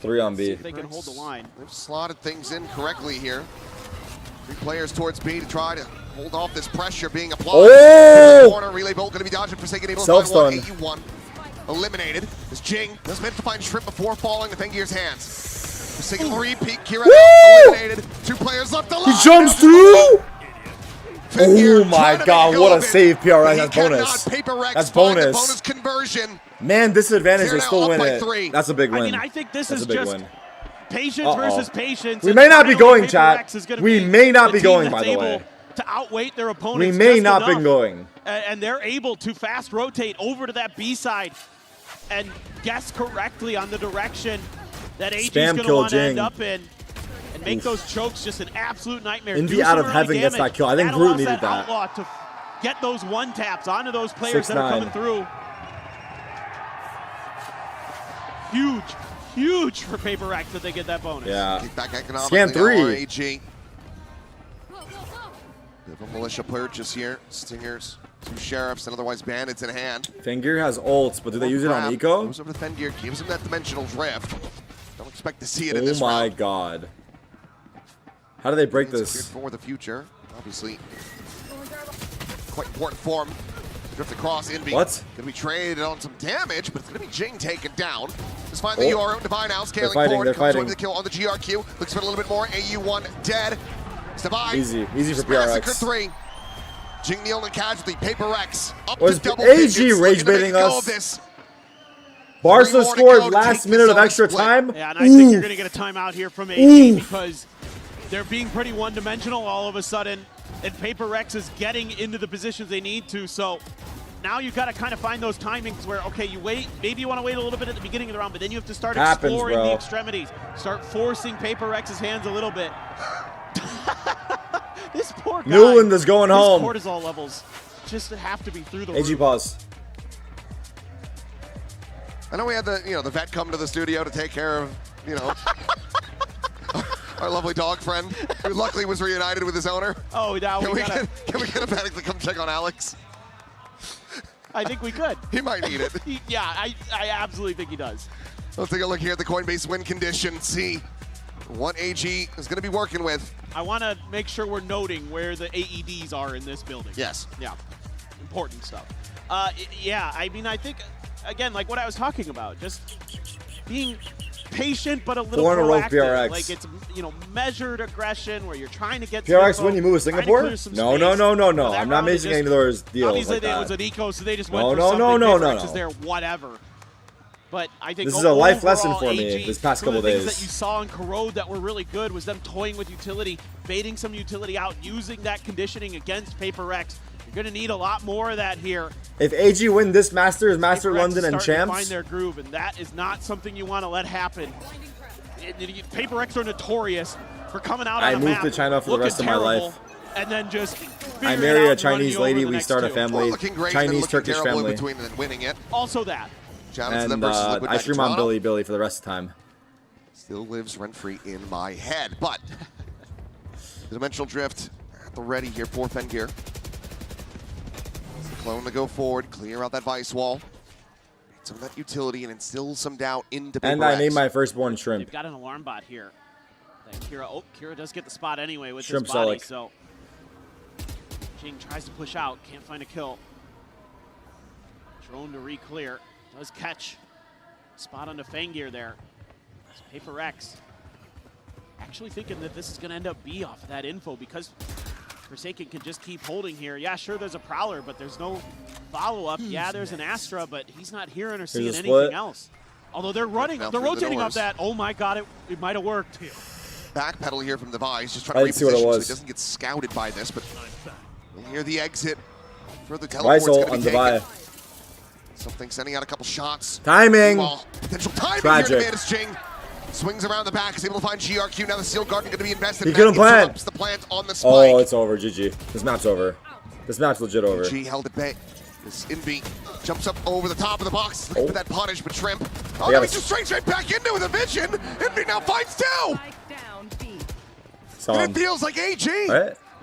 3 on B. See if they can hold the line. They've slotted things in correctly here. 3 players towards B to try to hold off this pressure being applied. Oh! Corner relay bolt going to be dodging. Forsaken able to Self-stun. find one. AU1 eliminated. As Jing does manage to find Shrimp before falling to Fengir's hands. Forsaken repeat. Kira eliminated. 2 players left alive. He jumps through. Oh my god, what a save, PRX. That's bonus. That's bonus. Bonus conversion. Man, disadvantage, they still win it. That's a big win. I mean, I think this is just patience versus patience. We may not be going, chat. We may not be going, by the way. To outweight their opponents. We may not be going. And they're able to fast rotate over to that B side and guess correctly on the direction that AG's going to want to end up in. And make those chokes just an absolute nightmare. Envy out of heaven gets that kill. I think Groot needed that. Outlaw to get those one taps onto those players that are coming through. huge for PRX that they get that bonus. Yeah. Back Scan 3. AG. Bit of a militia purchase here. Stingers, 2 sheriffs, and otherwise bandits in hand. Fengear has ults, but do they use it on Eco? Goes over to Fengear, gives him that dimensional drift. Don't expect to see it in this round. Oh my god. How do they break this? For the future, obviously. Quite important form. Drift across Envy. What? Gonna be traded on some damage, but it's gonna be Jing taken down. Just find the UR Divine now, scaling forward. They're fighting. Comes the kill on the GRQ. Looks for a little bit more. AU1 dead. Divine. Easy for Massacre PRX. 3. Jing the only casualty. PRX up Was to double AG digits. rage Looking to baiting make a go us? of this. Barca more to scored go to last take minute this of on extra split. time. Yeah, and I think you're going to get a timeout here from AG because they're being pretty one-dimensional all of a sudden, and PRX is getting into the positions they need to. So now you've got to kind of find those timings where, okay, you wait, maybe you want to wait a little bit at the beginning of the round, but then you have to start exploring the extremities, start forcing PRX's hands a little bit. This poor guy. Newland is going home. His cortisol levels just have to be through the AG roof. pause. I know we had the vet come to the studio to take care of, our lovely dog friend, who luckily was reunited with his owner. Oh, now can we get a medic to come check on Alex? I think we could. He might need it. Yeah, I absolutely think he does. Let's take a look here at the Coinbase win condition. See what AG is going to be working with. I want to make sure we're noting where the AEDs are in this building. Yes. Yeah. Important stuff. Yeah, I mean, I think, again, like what I was talking about, just being patient but a little proactive. PRX. Like it's, measured aggression where you're trying to get PRX when you move to Singapore? No. I'm not making any of those deals obviously like that. it was an eco, so they just went for no. PRX is there, whatever. But I think this is a life lesson overall, for me AG, this past couple some of the days. things that you saw in Corrode that were really good was them toying with utility, baiting some utility out, using that conditioning against PRX. You're going to need a lot more of that here. If AG win this Masters, Master PRX London, is and starting to Champs, find their groove, and that is not something you want to let happen. PRX are notorious for coming out on a I moved map to China for the rest of my terrible, life. and then just I marry a Chinese lady, we start a family, Chinese-Turkish family. Between and winning it. Also that. And I stream on Billy for the rest of the time. Still lives rent-free in my head, but the Dimensional Drift at the ready here for Fengear. Clone to go forward, clear out that Vice Wall. Some of that utility and instill some doubt into PRX. And I named my firstborn Shrimp. They've got an alarm bot here. Kira does get the spot anyway with Shrimp his body, Selic. so Jing tries to push out, can't find a kill. Drone to re-clear, does catch. Spot onto Fengear there. It's PRX. Actually thinking that this is going to end up B off of that info because Forsaken can just keep holding here. Yeah, sure, there's a Prowler, but there's no follow-up. Yeah, there's an Astra, but he's not hearing or seeing anything else. Although they're running, they're rotating up that. Oh my god, it might have worked. Backpedal here from Device, just trying to reposition so he doesn't get scouted by this, but we'll hear the exit for the teleport's going to be taken. Something sending out a couple shots. Timing! Potential timing Tragic. here to manage Jing. Swings around the back, is able to find GRQ. Now the Steel Guardian going to be invested. He couldn't plant. The plant on the spike. Oh, it's over, GG. This map's over. This map's legit over. G held at bay. This Envy jumps up over the top of the box, looking for that punish, but Shrimp. Oh, no, he just straight back into it with a vision. Envy now fights two. And it feels like AG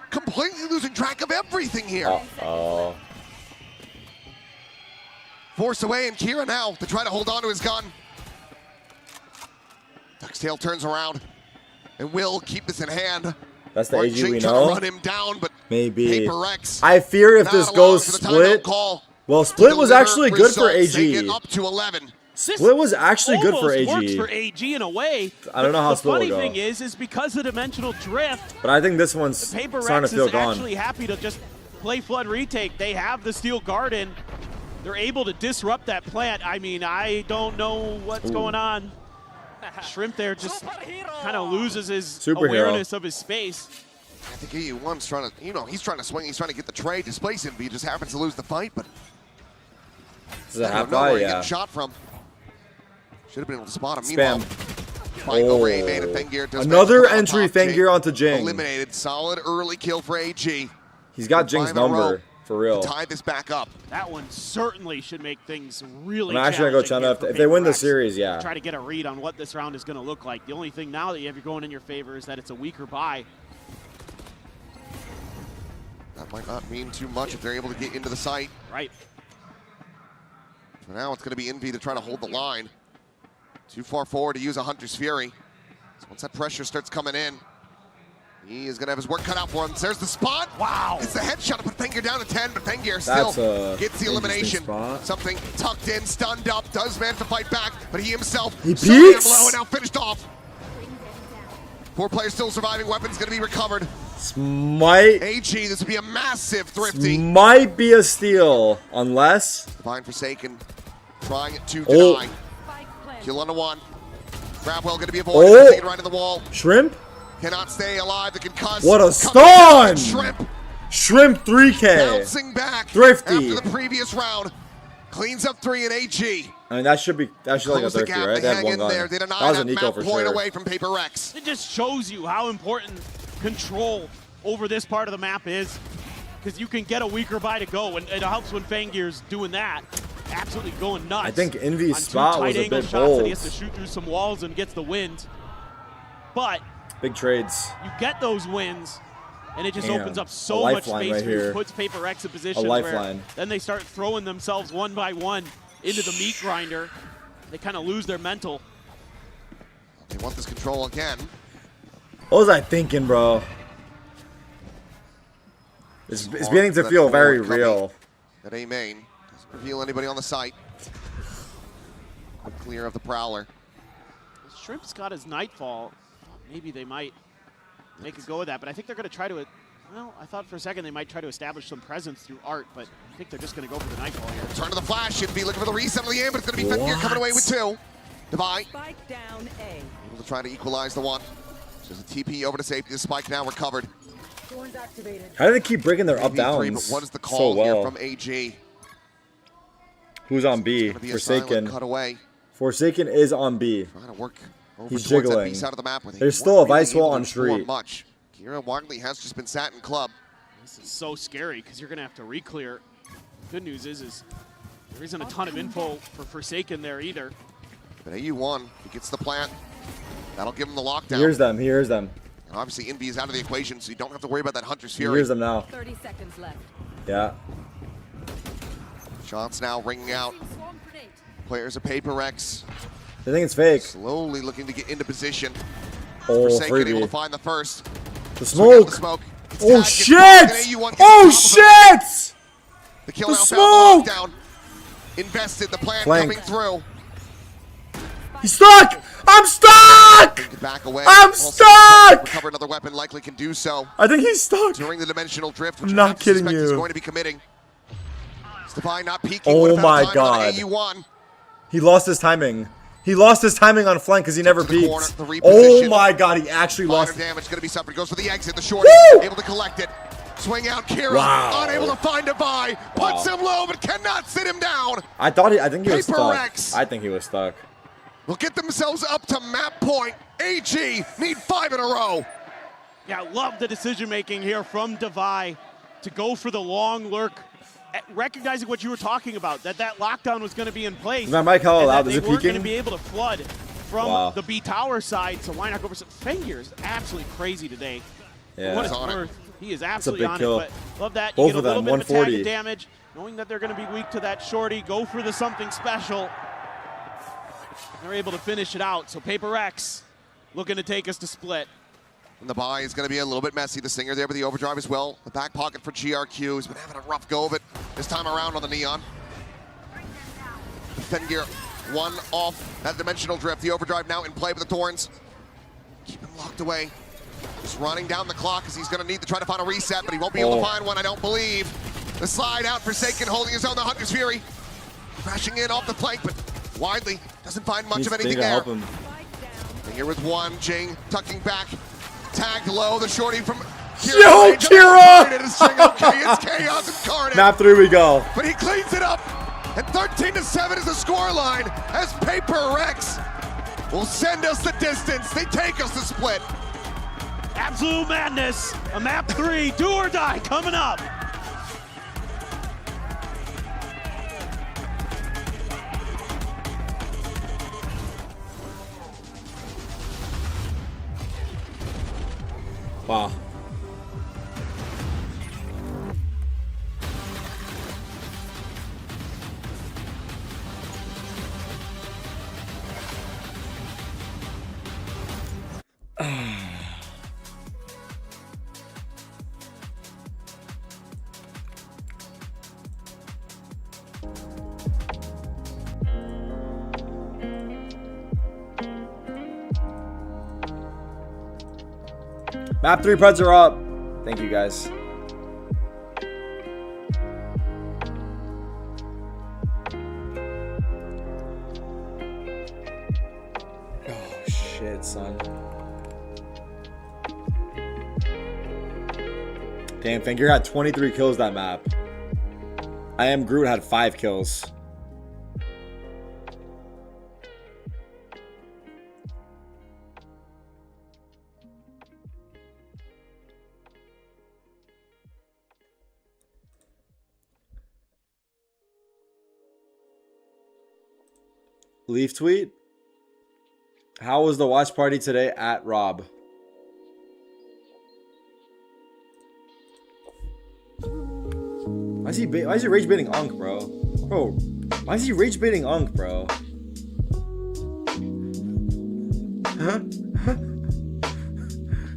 completely losing track of everything here. Uh-oh. Forced away, and Kira now to try to hold on to his gun. Duckstail turns around and will keep this in hand. That's the AG we trying know. to run him down, but maybe. PRX I fear if this goes split. Well, split was actually good for AG. Up to 11. Split was actually good for AG. Works for AG in a way. I don't know how split will go. The funny thing is because of Dimensional Drift. But I think this one's starting to feel gone. PRX is actually happy to just play Flood retake. They have the Steel Garden. They're able to disrupt that plant. I mean, I don't know what's going on. Shrimp there just kind of loses his awareness of his space. I think AU1's trying to, he's trying to swing. He's trying to get the trade, displace him. He just happens to lose the fight, but this is a half where buy, he getting shot from. Should have been able to spot him. Spam. Meanwhile, another entry Fengear onto Jing. Eliminated. Solid early kill for AG. He's got Jing's number. For real. To tie this back up. That one certainly should make things really I'm actually going to go China. If they win the series, yeah. Try to get a read on what this round is going to look like. The only thing now that you have going in your favor is that it's a weaker bye. That might not mean too much if they're able to get into the site. Right. For now, it's going to be Envy to try to hold the line. Too far forward to use a Hunter's Fury. So once that pressure starts coming in, he is going to have his work cut out for him. There's the spot. Wow. It's the headshot to put Fengyr down to 10, but Fengyr still gets the elimination. Something tucked in, stunned up, does manage to fight back, but he himself peeks low and now finished off. 4 players still surviving. Weapons going to be recovered. Might AG, this would be a massive thrifty. Might be a steal, unless Divine Forsaken trying to deny. Kill on 1. Grab well going to be avoided. Taking right in the wall. Shrimp cannot stay alive. The concuss. What a stun! Shrimp 3K. Bouncing back Thrifty. after the previous round. Cleans up 3 in AG. I mean, that should like a thrifty, right? They had one gun. They deny that was a that Nico map for point sure. away from PRX. It just shows you how important control over this part of the map is, because you can get a weaker bye to go, and it helps when Fenggyr's doing that. Absolutely going nuts. I think Envy's on spot was a bit bold. That he has to shoot through some walls and gets the wins. But big trades. You get those wins, and it just opens up so much space right here. Puts PRX in position where then they start throwing themselves one by one into the meat grinder. They kind of lose their mental. They want this control again. What was I thinking, bro? It's beginning to feel very real. That A main doesn't reveal anybody on the site. Clear of the Prowler. Shrimp's got his Nightfall. Maybe they might make a go of that, but I think they're going to try to. Well, I thought for a second they might try to establish some presence through art, but I think they're just going to go for the Nightfall here. Turn to the flash. Should be looking for the reset of the aim, but it's going to be Fengyr coming away with 2. Divine. Spike down A. Able to try to equalize the 1. There's a TP over to safety. The spike now recovered. How do they keep breaking their up downs? But what is the call so well here from AG? Who's on B? Forsaken. Cut away. Forsaken is on B. Trying to work over He's towards jiggling. that B side of the map where There's still a vice wall on street. Much. Kira Wagley has just been sat in club. This is so scary because you're going to have to re-clear. Good news is there isn't a ton of info for Forsaken there either. But AU1, he gets the plant. That'll give him the lockdown. He hears them. He hears them. And obviously, Envy is out of the equation, so you don't have to worry about that Hunter's Fury. He hears them now. 30 seconds left. Yeah. Shots now ringing out. Players of PRX. They think it's fake. Slowly looking to get into position. Oh, Forsaken able to find the first. The smoke. The smoke. Oh shit! Oh shit! The kill the now smoke! Found the invested the plan Flank. coming through. He's stuck! I'm stuck! Back away. I'm Also, stuck! Recover another weapon, likely can do so. I think he's stuck. During the dimensional drift, which I'm not kidding He's you. going to be committing. Stefan not peeking. Oh my god. AU1. He lost his timing. He lost his timing on flank because he never peeked. Oh my god, he actually lost. Damage going to be suffered. Goes for the exit. The short able to collect it. Swing out. Kira unable to find a buy. Puts him low, but cannot sit him down. I think he was PRX. stuck. I think he was stuck. Will get themselves up to map point. AG need 5 in a row. Yeah, I love the decision making here from Devi to go for the long lurk, recognizing what you were talking about, that lockdown was going to be in place. Is my mic hella loud? Is it They weren't going to peaking? be able to flood from the B tower side, so why not go for some? Fengyr is absolutely crazy today. Yeah. What it's worth, he is absolutely on kill. it. But love that. Both You get a of them, little bit of attack 140. and damage, knowing that they're going to be weak to that shorty. Go for the something special. They're able to finish it out. So PRX looking to take us to split. And the buy is going to be a little bit messy. The Singer there with the overdrive as well. The back pocket for GRQ has been having a rough go of it this time around on the Neon. Fengyr, 1 off that dimensional drift. The overdrive now in play with the Thorns. Keep him locked away. Just running down the clock as he's going to need to try to find a reset, but he won't be able to find one, I don't believe. The slide out, Forsaken holding his own, the Hunter's Fury. Crashing in off the flank, but Widely doesn't find much of anything there. Help him. Here with 1, Jing tucking back. Tagged low, the shorty from Kira. Yo, Kira! It's chaos incarnate. Map 3 we go. But he cleans it up. And 13-7 is the scoreline as PRX will send us the distance. They take us the split. Absolute madness. A map 3, do or die coming up. Wow. Map 3 Preds are up. Thank you guys. Oh shit, son. Damn, Fangir had 23 kills that map. I Am Groot had 5 kills. Leaf tweet. How was the watch party today at Rob? Why is he rage baiting Unk, bro? Bro, why is he rage baiting Unk, bro? Huh?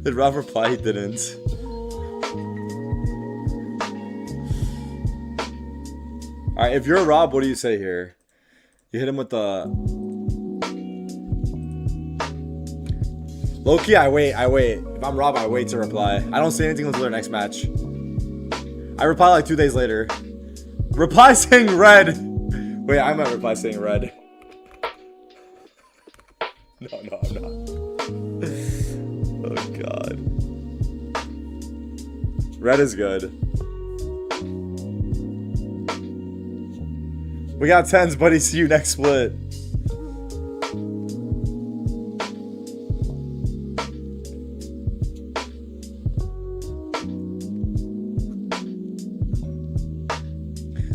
Did Rob reply? He didn't. Alright, if you're Rob, what do you say here? You hit him with the... Low-key, I wait. If I'm Rob, I wait to reply. I don't say anything until their next match. I reply like 2 days later. Reply saying red. Wait, I might reply saying red. No, I'm not. Oh, God. Red is good. We got 10s, buddy. See you next split.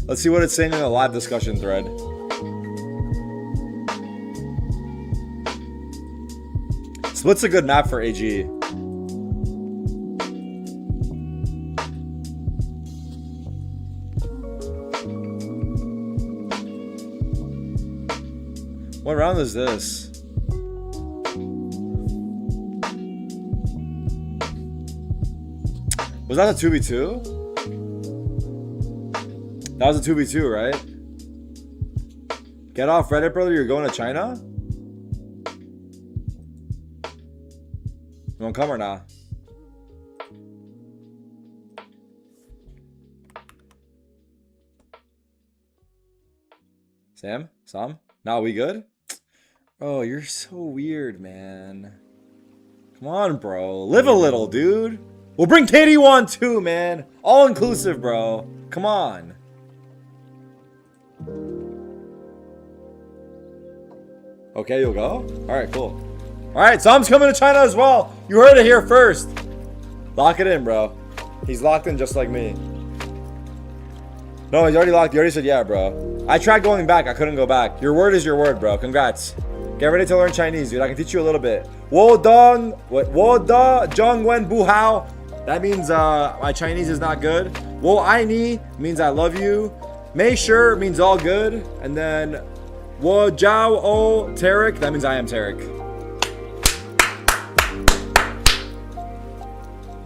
Let's see what it's saying in the live discussion thread. Split's a good map for AG. What round is this? Was that a 2v2? That was a 2v2, right? Get off Reddit, brother. You're going to China? You wanna come or not? Sam? Nah, we good? Oh, you're so weird, man. Come on, bro. Live a little, dude. We'll bring KD1 too, man. All inclusive, bro. Come on. Okay, you'll go? Alright, cool. Alright, Sam's coming to China as well. You heard it here first. Lock it in, bro. He's locked in just like me. No, he's already locked. You already said yeah, bro. I tried going back. I couldn't go back. Your word is your word, bro. Congrats. Get ready to learn Chinese, dude. I can teach you a little bit. Wo da zhong wen bu hao. That means my Chinese is not good. Wo ai ni means I love you. Mei sure means all good. And then wo jiao o tarik. That means I am Tarik.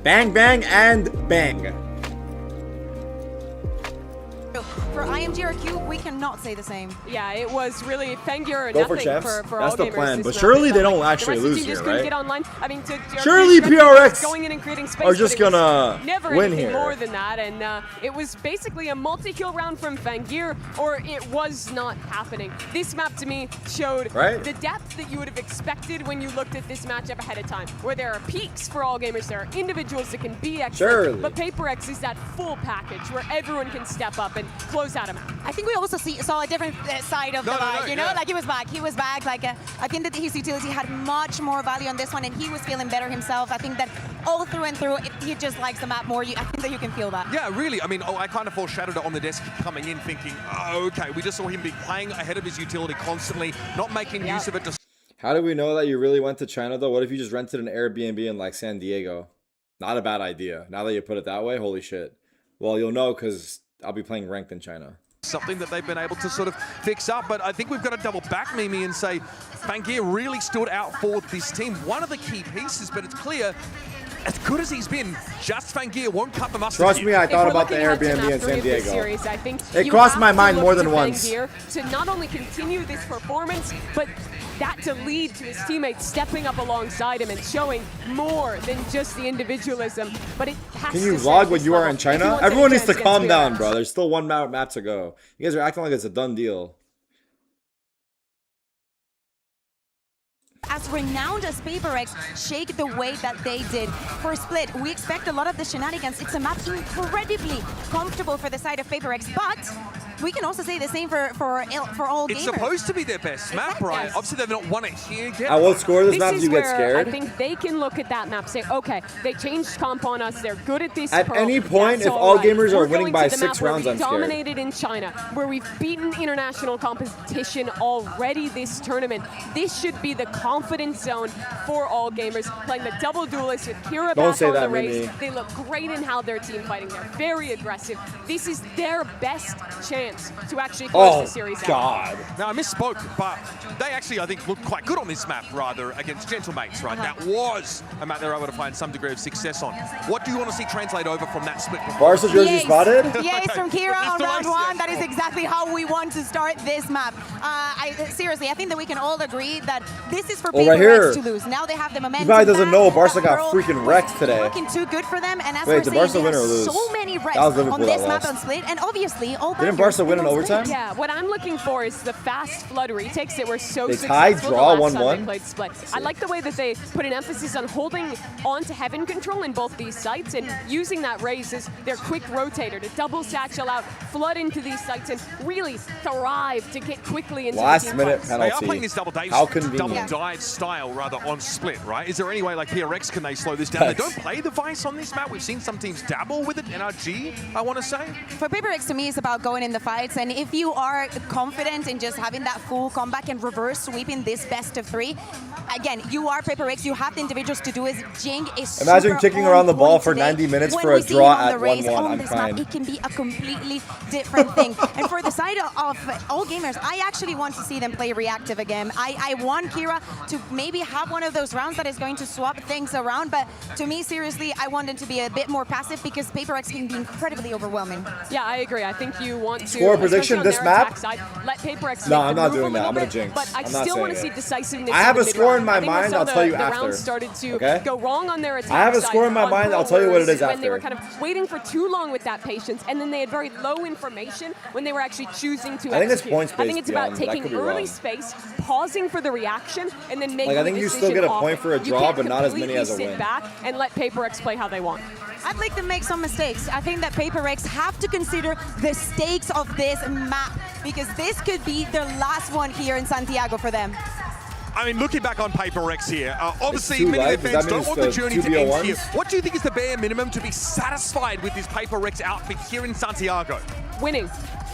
Bang, bang, and bang. For IMGRQ, we cannot say the same. Yeah, it was really Fangir or Go nothing for champs. for That's all the gamers plan. But this surely round. they don't Like, actually the rest of the lose team here, just couldn't right? get online. I mean, Surely PRX going in and creating space, are just but it was gonna never win anything here. more than that, and it was basically a multi-kill round from Fangir, or it was not happening. This map to me showed the depth that you would have expected when you looked at this matchup ahead of time, where there are peaks for all gamers, there are individuals that can be excellent, but PRX is that full package where everyone can step up and close out a map. I think we also saw a different side of the vibe, you know? Like, he was back. Like, I think that his utility had much more value on this one, and he was feeling better himself. I think that all through and through, he just likes the map more. I think that you can feel that. Yeah, really. I mean, I kind of foreshadowed it on the desk coming in thinking, oh, okay, we just saw him be playing ahead of his utility constantly, not making use of it. How do we know that you really went to China, though? What if you just rented an Airbnb in, like, San Diego? Not a bad idea. Now that you put it that way, holy shit. Well, you'll know because I'll be playing ranked in China. Something that they've been able to sort of fix up, but I think we've got to double back, Mimi, and say Fangear really stood out for this team. One of the key pieces, but it's clear, as good as he's been, just Fangear won't cut the mustard. Trust me, I thought about the Airbnb in San Diego. Series, I think it crossed my mind more than once. To not only continue this performance, but that to lead to his teammates stepping up alongside him and showing more than just the individualism. But it has Can you vlog when you are in China? Everyone needs to calm down, bro. There's still one map to go. You guys are acting like it's a done deal. As renowned as PRX shake the way that they did for Split, we expect a lot of the shenanigans. It's a map incredibly comfortable for the side of PRX, but we can also say the same for all gamers. It's supposed to be their best map, right? Obviously, they've not won it here yet. At what score this map do you get scared? I think they can look at that map, say, okay, they changed comp on us. They're good at this. At any point, if all gamers are winning by 6 rounds, I'm scared. Dominated in China, where we've beaten international competition already this tournament. This should be the confidence zone for all gamers. Playing the double duelist with Kira back on the race. They look great in how their team fighting. They're very aggressive. This is their best chance to actually close the series out. Now, I misspoke, but they actually, I think, looked quite good on this map, rather, against Gentlemates, right? That was a map they were able to find some degree of success on. What do you want to see translate over from that split? Barca jersey spotted? Yes, from Kira on round 1. That is exactly how we want to start this map. Seriously, I think that we can all agree that this is for PRX to lose. Now they have the momentum. He probably doesn't know Barca got freaking wrecked today. Looking too good for them, and as Wait, we're did saying, Barca win or lose? So many wrecks on this map on Split, and obviously all Didn't Barca win in overtime? Yeah, what I'm looking for is the fast flood retakes that were so they tied, successful draw, the last 1-1. time they played Split. I like the way that they put an emphasis on holding on to heaven control in both these sites and using that raise as their quick rotator to double satchel out, flood into these sites, and really thrive to get quickly into last the team minute fights. penalty. They are playing this double dive style rather on Split, right? Is there any way like PRX can they slow this down? They don't play the Vice on this map. We've seen some teams dabble with it. NRG, I want to say. For PRX, to me, it's about going in the fights, and if you are confident in just having that full comeback and reverse sweeping this best of 3, again, you are PRX, you have the individuals to do it. Jing is imagine kicking around the ball for 90 minutes for a draw at 1-1. I'm crying. It can be a completely different thing. And for the side of all gamers, I actually want to see them play reactive again. I want Kira to maybe have one of those rounds that is going to swap things around, but to me, seriously, I want them to be a bit more passive because PRX can be incredibly overwhelming. Yeah, I agree. I think you want to score prediction this map. Side, let PRX no, I'm not doing that. I'm gonna jinx. But I still want to see decisiveness. I have a score in my mind. I'll tell you after. The rounds started to go wrong on their attack. I have a score in my mind. I'll tell you what it is after. When they were kind of waiting for too long with that patience, and then they had very low information when they were actually choosing to I think execute. it's points based. I think it's about taking early space, pausing for the reaction, and then making. Like I think you still get a point for a draw, but not as many as a win. Sit back and let PRX play how they want. I'd like them to make some mistakes. I think that PRX have to consider the stakes of this map because this could be their last one here in Santiago for them. I mean, looking back on PRX here, obviously many of the fans don't want the journey to end here. What do you think is the bare minimum to be satisfied with this PRX outfit here in Santiago? Winning.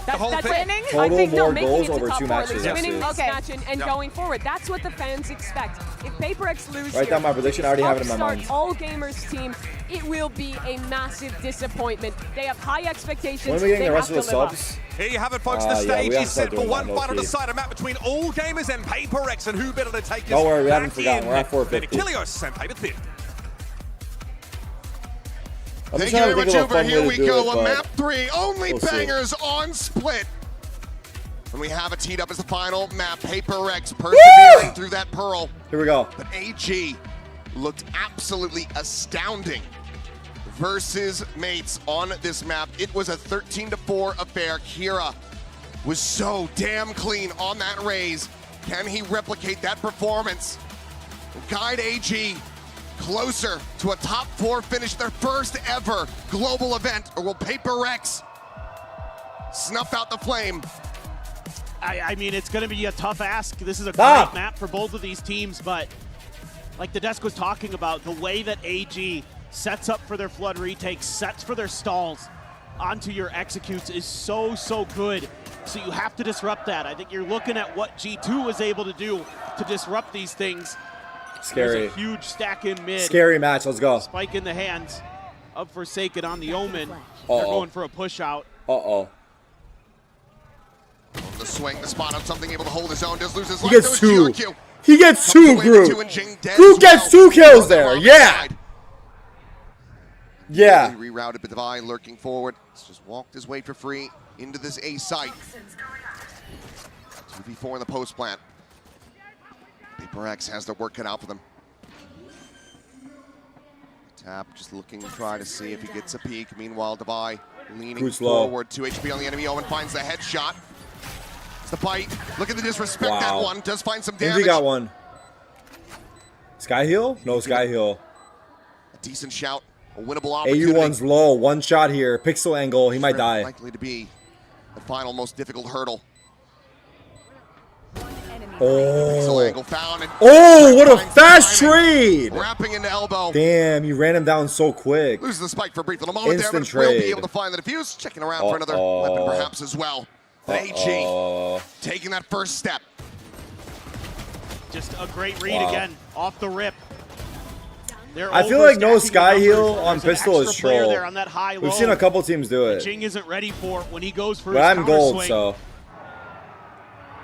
The whole that's thing? Winning? Total I think more making goals it to over top 2 4, matches. winning this match and going forward. That's what the fans expect. If PRX lose Write down my prediction. I already have it in my mind. All gamers team, it will be a massive disappointment. They have high expectations. When are we getting the rest of the subs? Here you have it, folks. The stage is set for one final key. decider map between all gamers and PRX, and who better to take us Don't worry, we back haven't forgotten. We're at 450. Achilles and Paper Thin. Thank you very much, Uber. Here we go on map 3. Only bangers on Split. And we have it teed up as the final map. PRX persevering through that Pearl. Here we go. But AG looked absolutely astounding versus mates on this map. It was a 13-4 affair. Kira was so damn clean on that raise. Can he replicate that performance? Guide AG closer to a top 4 finish, their first ever global event, or will PRX snuff out the flame? I mean, it's going to be a tough ask. This is a great map for both of these teams, but like the desk was talking about, the way that AG sets up for their flood retakes, sets for their stalls onto your executes is so, so good. So you have to disrupt that. I think you're looking at what G2 was able to do to disrupt these things. Scary. There's a huge stack in mid. Scary match. Let's go. Spike in the hands of Forsaken on the Omen. They're going for a push out. Uh-oh. The swing, the spot on something, able to hold his own, does lose his life. He gets two. He gets two, Groot. Groot gets 2 kills there. Yeah. Yeah. Rerouted, but Divine lurking forward. He's just walked his way for free into this A site. 2v4 in the post plant. PRX has their work cut out for them. Tap just looking to try to see if he gets a peek. Meanwhile, Divine leaning forward. 2 HP on the enemy. Owen finds the headshot. It's the bite. Look at the disrespect that one. Does find some damage. He got one. Sky heal? No sky heal. A decent shout. A winnable opportunity. AU1's low. 1 shot here. Pixel angle. He might die. Likely to be the final most difficult hurdle. Oh. Angle found, Oh, what a fast trade! Wrapping into elbow. Damn, you ran him down so quick. Loses the spike for a brief little moment Instant there, but trade. will be able to find the defuse. Checking around for another weapon perhaps as well. AG taking that first step. Just a great read again, off the rip. I feel like no sky heal on pistol is troll. We've We've seen a couple teams do it. Jing isn't ready for it when he goes for But his I'm gold, swing. so.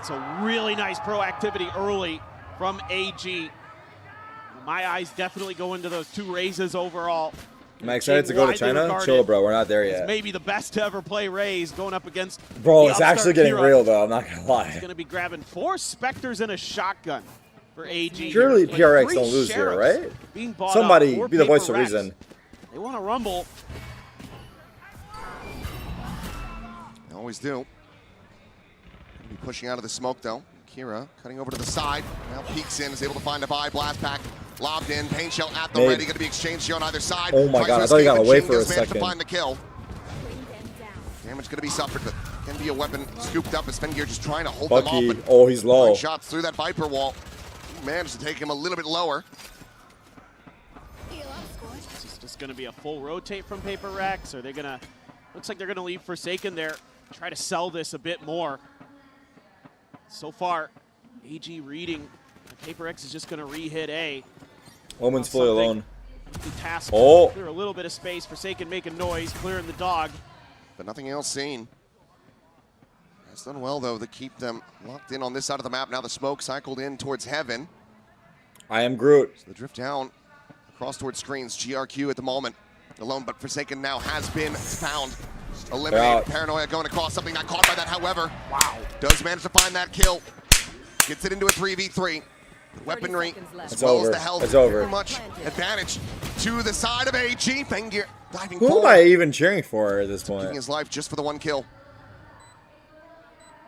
It's a really nice proactivity early from AG. My eyes definitely go into those 2 raises overall. Am I excited to go to China? Chill, bro. We're not there yet. Maybe the best to ever play Raze going up against. Bro, it's actually getting real, though. I'm not going to lie. He's going to be grabbing 4 Spectres and a shotgun for AG. Surely PRX don't lose here, right? Somebody be the voice of reason. They want to rumble. They always do. Be pushing out of the smoke though. Kira cutting over to the side. Now peeks in, is able to find a buy. Blast pack lobbed in. Pain shell at the ready. Going to be exchanged here on either side. Oh my god, I thought he got away for a second. To find the kill. Damage going to be suffered, but can be a weapon scooped up as Fengear just trying to hold them off. Oh, he's low. Shots through that Viper wall. Managed to take him a little bit lower. This is just going to be a full rotate from PRX. Or they're going to, looks like they're going to leave Forsaken there. Try to sell this a bit more. So far, AG reading. PRX is just going to re-hit A. Omen's fully alone. Task. Oh. Clear a little bit of space. Forsaken making noise, clearing the dog. But nothing else seen. It's done well, though, to keep them locked in on this side of the map. Now the smoke cycled in towards heaven. I am Groot. So the drift down across towards screens. GRQ at the moment alone, but Forsaken now has been found. Eliminated. Paranoia going across, something not caught by that, however. Wow. Does manage to find that kill. Gets it into a 3v3. Weaponry as well as the health. It's over. Very much advantage to the side of AG. Fengear diving Who forward. am I even cheering for at this point? Taking his life just for the 1 kill.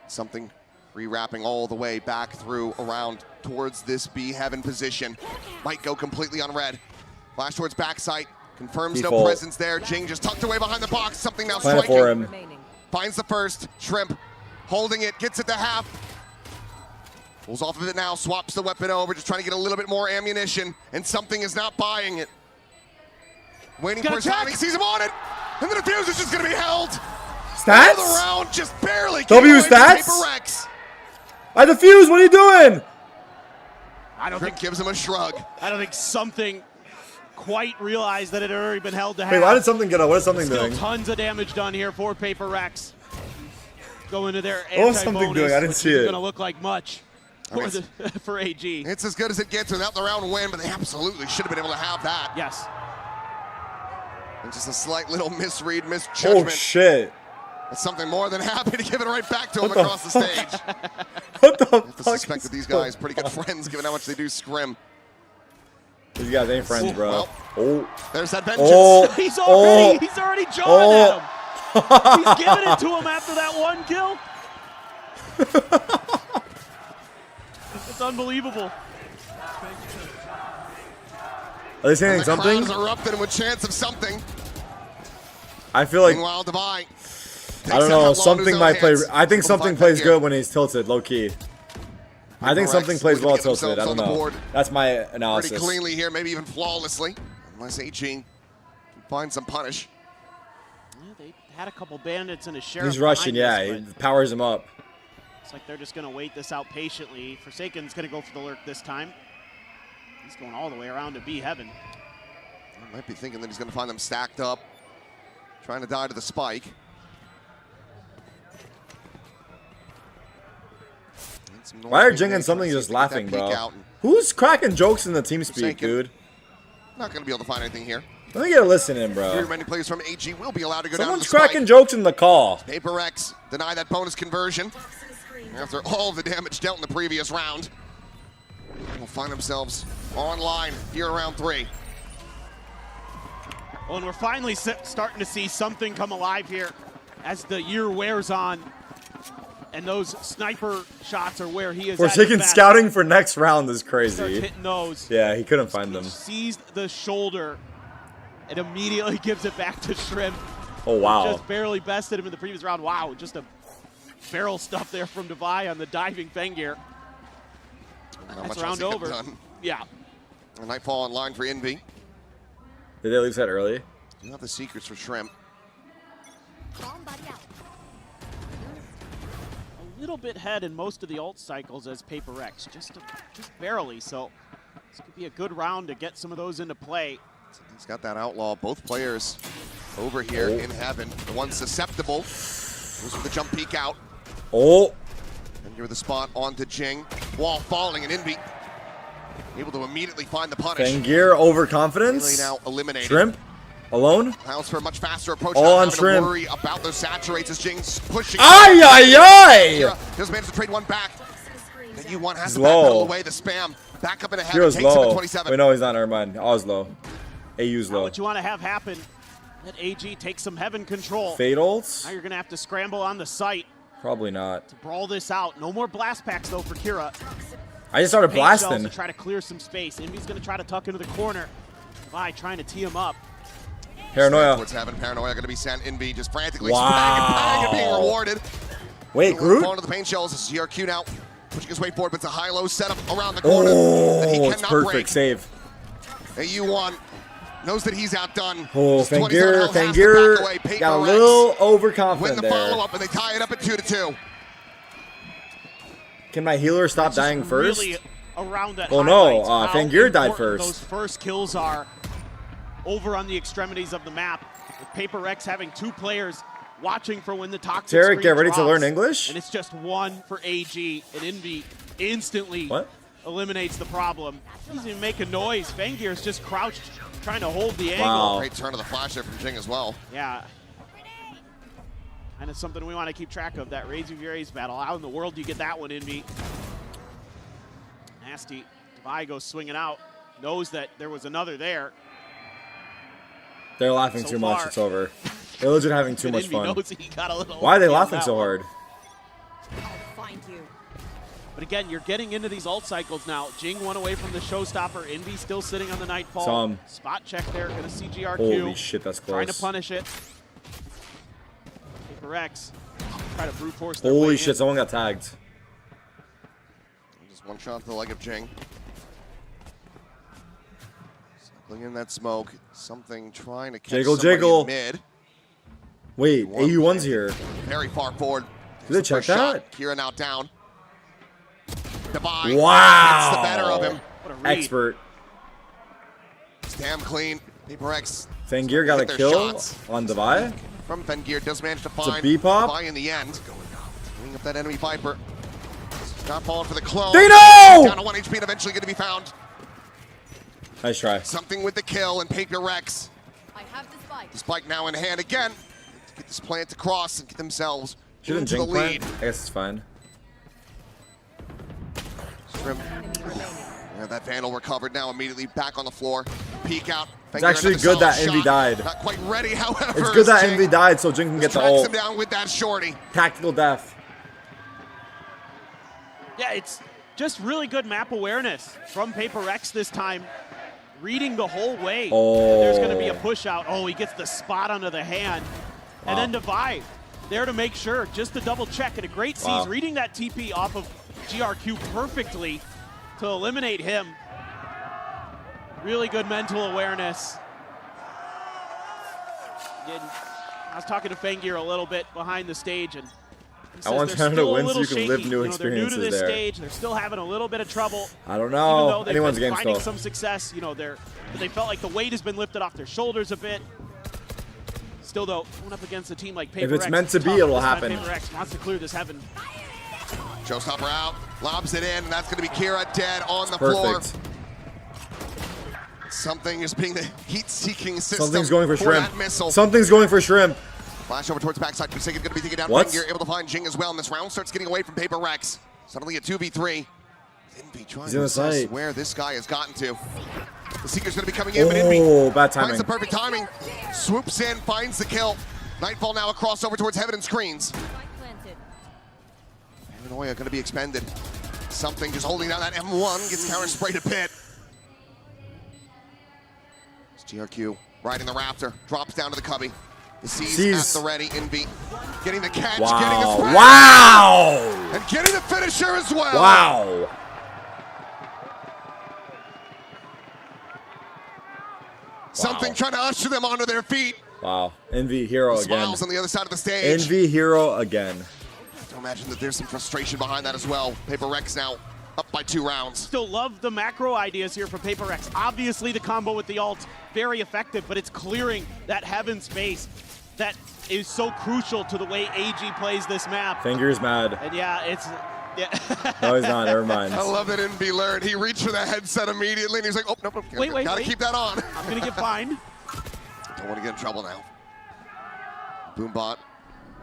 Something re-wrapping all the way back through around towards this B heaven position. Might go completely on red. Flash towards backside. Confirms no presence there. Jing just tucked away behind the box. Something now Plan striking. for him. Finds the first. Shrimp holding it. Gets it to half. Pulls off of it now. Swaps the weapon over. Just trying to get a little bit more ammunition. And something is not buying it. Waiting for his timing. Sees him on it. And the defuse is just going to be held. Stats? Another round just barely. W stats? I defuse. What are you doing? I don't think gives him a shrug. I don't think something quite realized that it had already been held to half. Wait, why did something get up? What is something Still doing? tons of damage done here for PRX. Go into their What was something doing? I didn't see it. Going to look like much for AG. It's as good as it gets without the round win, but they absolutely should have been able to have that. Yes. And just a slight little misread, misjudgment. Oh shit. It's something more than happy to give it right back to him across the stage. What the fuck? I have to suspect that these guys are pretty good friends, given how much they do scrim. These guys ain't friends, bro. Well, there's that vengeance. Oh. He's already jawing at him. He's giving it to him after that 1 kill. It's unbelievable. Are they saying something? The crowd is erupting with chance of something. I feel like. Meanwhile, Divine. I don't know. Something might play. I think something plays good when he's tilted, low key. I think something plays well tilted. I don't know. That's my analysis. Pretty cleanly here, maybe even flawlessly. Unless AG can find some punish. Yeah, they had a couple bandits and a sheriff. He's rushing, yeah. He powers him up. It's like they're just going to wait this out patiently. Forsaken's going to go for the lurk this time. He's going all the way around to B heaven. I might be thinking that he's going to find them stacked up, trying to die to the spike. Why are Jing and something just laughing, bro? Who's cracking jokes in the team speak, dude? Not going to be able to find anything here. Let me get a listen in, bro. Very many players from AG will be allowed to go down to the Someone's cracking jokes in the call. PRX deny that bonus conversion after all of the damage dealt in the previous round. Will find themselves online here around 3. Well, and we're finally starting to see something come alive here as the year wears on. And those sniper shots are where he is. Forsaken scouting for next round is crazy. Hitting those. Yeah, he couldn't find them. Sees the shoulder and immediately gives it back to Shrimp. Oh, wow. Just barely bested him in the previous round. Wow, just a barrel stuff there from Devi on the diving Fengir. That's round over. Yeah. A Nightfall online for Envy. Did they leave that early? You have the secrets for Shrimp. A little bit ahead in most of the ult cycles as PRX, just barely. So this could be a good round to get some of those into play. He's got that outlaw. Both players over here in heaven. The one susceptible. Goes for the jump peek out. Oh. And you're the spot onto Jing. Wall falling, and Envy able to immediately find the punish. Fengir overconfidence. Now eliminated. Shrimp alone. Allows for a much faster approach. All on Shrimp. Worry about those saturates as Jing's pushing. Ay, ay, ay! Does manage to trade one back. And U1 has to low. backpedal away the spam. Back up in a heaven. Hero's Takes him at low. 27. Wait, no, he's not. Never mind. I was low. AU's low. What you want to have happen, let AG take some heaven control. Fade ults? Now you're going to have to scramble on the site. Probably not. To brawl this out. No more blast packs, though, for Kira. I just started blasting. To try to clear some space. Envy's going to try to tuck into the corner. Vi trying to tee him up. Paranoia. What's happening? Paranoia going to be sent. Envy just frantically wow. and being rewarded. Wait, Groot? Falling to the paint shells. This is GRQ now. Pushing his way forward, but it's a high-low setup around the corner that he cannot it's perfect break. save. A U1 knows that he's outdone. Oh, Fengir got a little overconfident win the follow-up, and they tie it up at 2-2. Can my healer stop dying first? Really around that oh no, Fengir died first. Those first kills are over on the extremities of the map. With PRX having 2 players watching for when the toxic Tarik, get ready drops, to learn English? And it's just 1 for AG, and Envy instantly eliminates the problem. He doesn't even make a noise. Fengir's just crouched, trying to hold the angle. Great turn of the flash there from Jing as well. Yeah. And it's something we want to keep track of, that Razor Fury's battle. How in the world do you get that one, Envy? Nasty. Devi goes swinging out. Knows that there was another there. They're laughing too much. It's over. They're legit having too much fun. Why are they laughing so hard? I'll find you. But again, you're getting into these ult cycles now. Jing 1 away from the showstopper. Envy still sitting on the Nightfall. Spot check there. Going to see GRQ. Holy shit, that's close. Trying to punish it. PRX try to brute force their Holy way shit, in. someone got tagged. Just one shot to the leg of Jing. Cycling in that smoke. Something trying to catch somebody in mid. Wait, AU1's here. Very far forward. Did they check that? Kira now down. Devi wow. gets the better of him. What a read. Expert. It's damn clean. PRX. Fengir got a kill on Devi. From Fengir does manage to find Devi in the end. Bringing up that enemy Viper. Not falling for the clone. They know! Down to 1 HP and eventually going to be found. Nice try. Something with the kill and PRX. I have the spike. The spike now in hand again. To get this plant across and get themselves into the lead. I guess it's fine. Shrimp. Yeah, that Vandal recovered now immediately back on the floor. Peek out. It's actually good that Envy died. Not quite ready, however. It's good that Envy died so Jing can get the ult. Him down with that shorty. Tactical death. Yeah, it's just really good map awareness from PRX this time. Reading the whole way. There's going to be a push out. Oh, he gets the spot under the hand. And then Devi there to make sure, just to double check. And a great C's reading that TP off of GRQ perfectly to eliminate him. Really good mental awareness. I was talking to Fengir a little bit behind the stage, and I want China to win so you can live new experiences they're new to this there. stage. They're still having a little bit of trouble. I don't know. Even though they've Anyone's been game finding still. some success, they felt like the weight has been lifted off their shoulders a bit. Still, though, going up against a team like PRX. If it's meant to be, it'll happen. PRX wants to clear this heaven. Showstopper out, lobs it in, and that's going to be Kira dead on the floor. Something is being the heat-seeking system. Something's going for Shrimp. That missile. Something's going for Shrimp. Flash over towards backside. Forsaken going to be taken down. What? You're able to find Jing as well, and this round starts getting away from PRX. Suddenly a 2v3. Envy trying to assess where this guy has gotten to. The Seeker's going to be coming in, but Envy bad timing. finds the perfect timing. Swoops in, finds the kill. Nightfall now across over towards heaven and screens. Paranoia going to be expended. Something just holding down that M1, gets counter sprayed a bit. It's GRQ riding the Raptor, drops down to the cubby. The C's at the ready, Envy getting the catch, getting the spray. Wow! And getting the finisher as well. Wow! Something trying to usher them onto their feet. Wow. Envy hero again. Smiles on the other side of the stage. Envy hero again. I imagine that there's some frustration behind that as well. PRX now up by 2 rounds. Still love the macro ideas here from PRX. Obviously, the combo with the ult, very effective, but it's clearing that heaven space that is so crucial to the way AG plays this map. Fingers mad. And yeah, it's... Yeah. No, he's not. Never mind. I love that Envy learned. He reached for that headset immediately, and he's like, oh, nope, wait, gotta keep that on. I'm gonna get fined. Don't want to get in trouble now. Boombot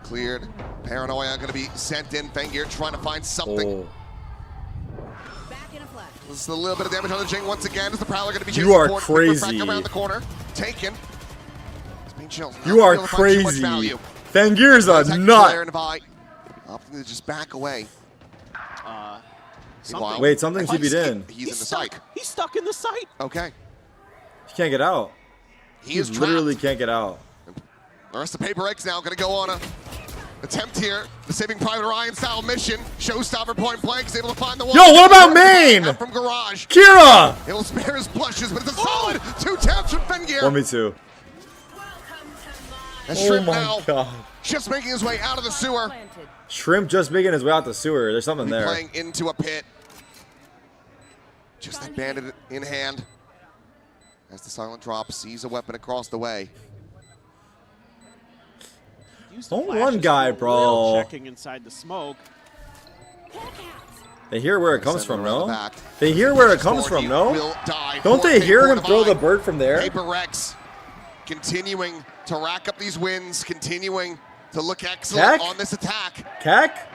cleared. Paranoia going to be sent in. Fengir trying to find something. This is a little bit of damage on the Jing once again. Is the Prowler going to be chasing You are forward. crazy. Around the corner. Taken. You are crazy. Fengir's a nut. Opting to just back away. Wait, something's TP'd in. He's in the site. He's stuck in the site. Okay. He can't get out. He is literally can't get out. The rest of PRX now going to go on a attempt here. The Saving Private Ryan style mission. Showstopper point blank is able to find the one. Yo, what about Maine? From Garage. Kira! It'll spare his blushes, but it's a solid 2 taps from Fengir. 1v2. And Shrimp my now God. just making his way out of the sewer. Shrimp just making his way out the sewer. There's something there. Playing into a pit. Just that bandit in hand. As the silent drop sees a weapon across the way. Don't one guy, bro. Checking inside the smoke. They hear where it comes from, no? They hear where it comes from, no? Don't they hear him throw the bird from there? PRX continuing to rack up these wins, continuing to look excellent on this attack. Keck?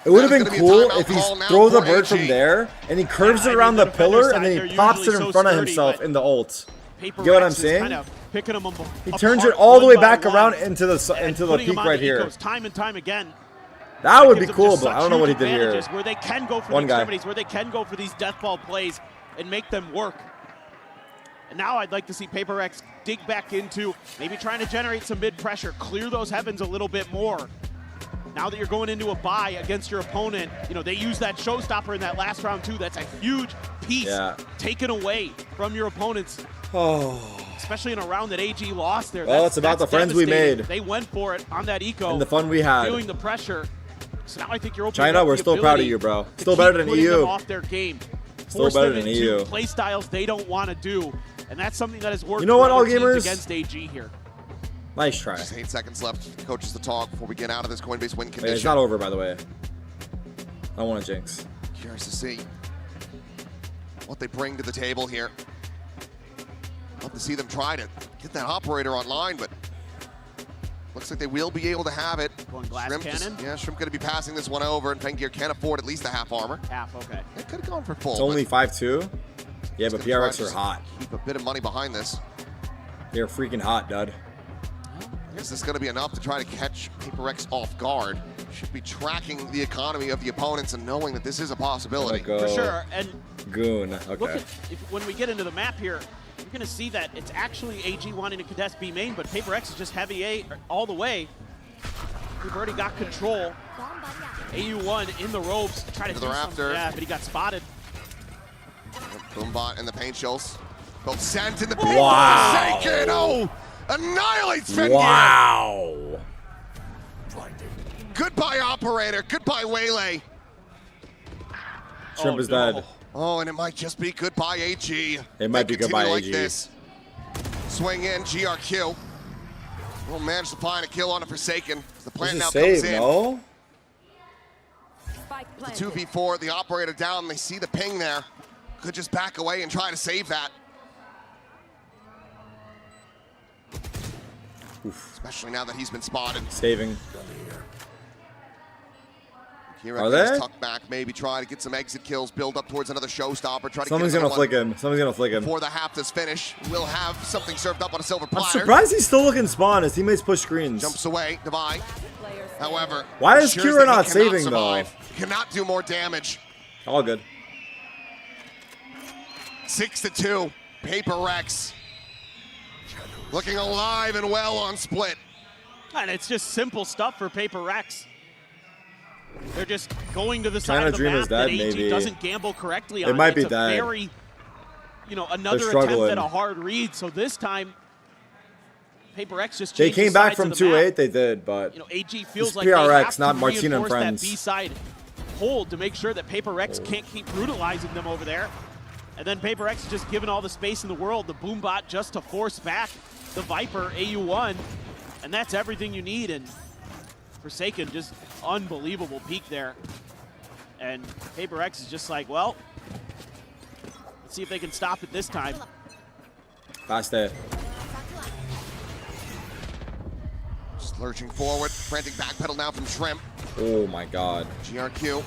It would have been cool if he throws the bird from there and he curves it around the pillar and then he pops it in front of himself in the ult. You get what I'm saying? He turns it all the way back around into the peak right here. Time and time again. That would be cool, but I don't know what he did here. Where they can go for the extremities, where they can go for these death ball plays and make them work. And now I'd like to see PRX dig back into maybe trying to generate some mid pressure, clear those heavens a little bit more. Now that you're going into a bye against your opponent, they use that showstopper in that last round too. That's a huge piece taken away from your opponents. Especially in a round that AG lost there. Well, it's about the friends we made. They went for it on that eco. And the fun we had. Feeling the pressure. So now I think you're opening China, up we're still proud of you, bro. Still better than EU. Off their game. Still better than EU. Play styles they don't want to do. And that's something that has worked all teams gamers? against AG here. Nice try. Just 8 seconds left. Coaches to talk before we get out of this Coinbase win condition. Wait, it's not over, by the way. I don't want to jinx. Curious to see what they bring to the table here. Love to see them try to get that operator online, but looks like they will be able to have it. Going glass cannon? Shrimp going to be passing this one over, and Fengir can't afford at least a half armor. Half, okay. It could have gone for full. It's only 5-2. Yeah, but PRX are hot. Keep a bit of money behind this. They're freaking hot, dud. Is this going to be enough to try to catch PRX off guard? Should be tracking the economy of the opponents and knowing that this is a possibility. For sure. And Goon. Okay. Look at, when we get into the map here, you're going to see that it's actually AG wanting to contest B main, but PRX is just heavy A all the way. We've already got control. AU1 in the ropes, try to do something. Yeah, but he got spotted. Boombot and the paint shells. Both sent in the paint. Wow. Forsaken. Oh, annihilates Fengir. Wow. Goodbye, Operator. Goodbye, Waylay. Shrimp is dead. Oh, and it might just be goodbye, AG. It might be goodbye, like AG. This. Swing in, GRQ. Will manage to find a kill on a Forsaken. The plant now comes in. No? The 2v4, the Operator down. They see the ping there. Could just back away and try to save that. Oof. Especially now that he's been spotted. Saving. Kira Are gets they? tucked back, maybe try to get some exit kills, build up towards another showstopper. Try to Someone's get gonna flick him. Someone's gonna flick him. Before the half does finish, we'll have something served up on a silver I'm platter. surprised he's still looking spawn. His teammates push screens. Jumps away, Divide. However, Why is ensures Kira that he not cannot saving, survive. Cannot do more damage. All good. 6-2, PRX. Looking alive and well on split. And it's just simple stuff for PRX. They're just going to the side China of the Dream map is dead, that AG maybe. doesn't gamble correctly on. It might be it's a dead. very, another attempt struggling. at a hard read. So this time, PRX just They changed came the back sides from of the map. 2-8. They did, but AG feels it's like they PRX, have not to Martina and reinforce that friends. B-side hold to make sure that PRX can't keep brutalizing them over there. And then PRX is just given all the space in the world, the Boombot just to force back the Viper AU1. And that's everything you need. And Forsaken, just unbelievable peak there. And PRX is just like, well, let's see if they can stop it this time. Fast there. Just lurching forward, frantic backpedal now from Shrimp. Oh my god. GRQ.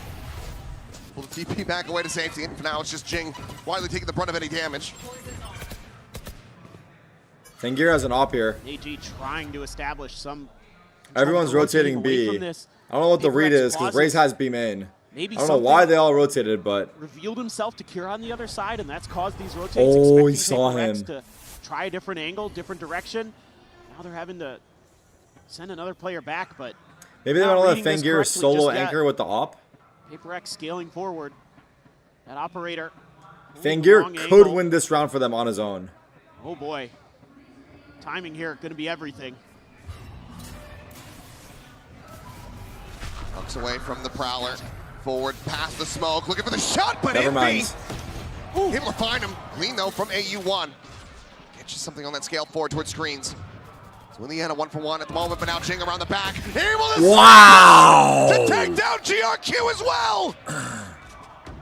Pull the TP back away to safety, and for now it's just Jing widely taking the brunt of any damage. Tangira has an op here. AG trying to establish some. Everyone's rotating B. I don't know what the read is, because Raze has B main. Maybe I don't know why they all rotated, but revealed himself to Kira on the other side, and that's caused these rotates. Oh, he expecting saw PRX him. to try a different angle, different direction. Now they're having to send another player back, but maybe they not want to let reading this Fangir correctly solo just yet. anchor with the op. PRX scaling forward. That Operator. Fangir long could angle. win this round for them on his own. Oh boy. Timing here going to be everything. Tucks away from the Prowler. Forward past the smoke, looking for the shot, but Never mind. able to find him. Clean though from AU1. Get you something on that scale forward towards screens. So in the end, a 1-for-1 at the moment, but now Jing around the back. Able to to take down GRQ as well.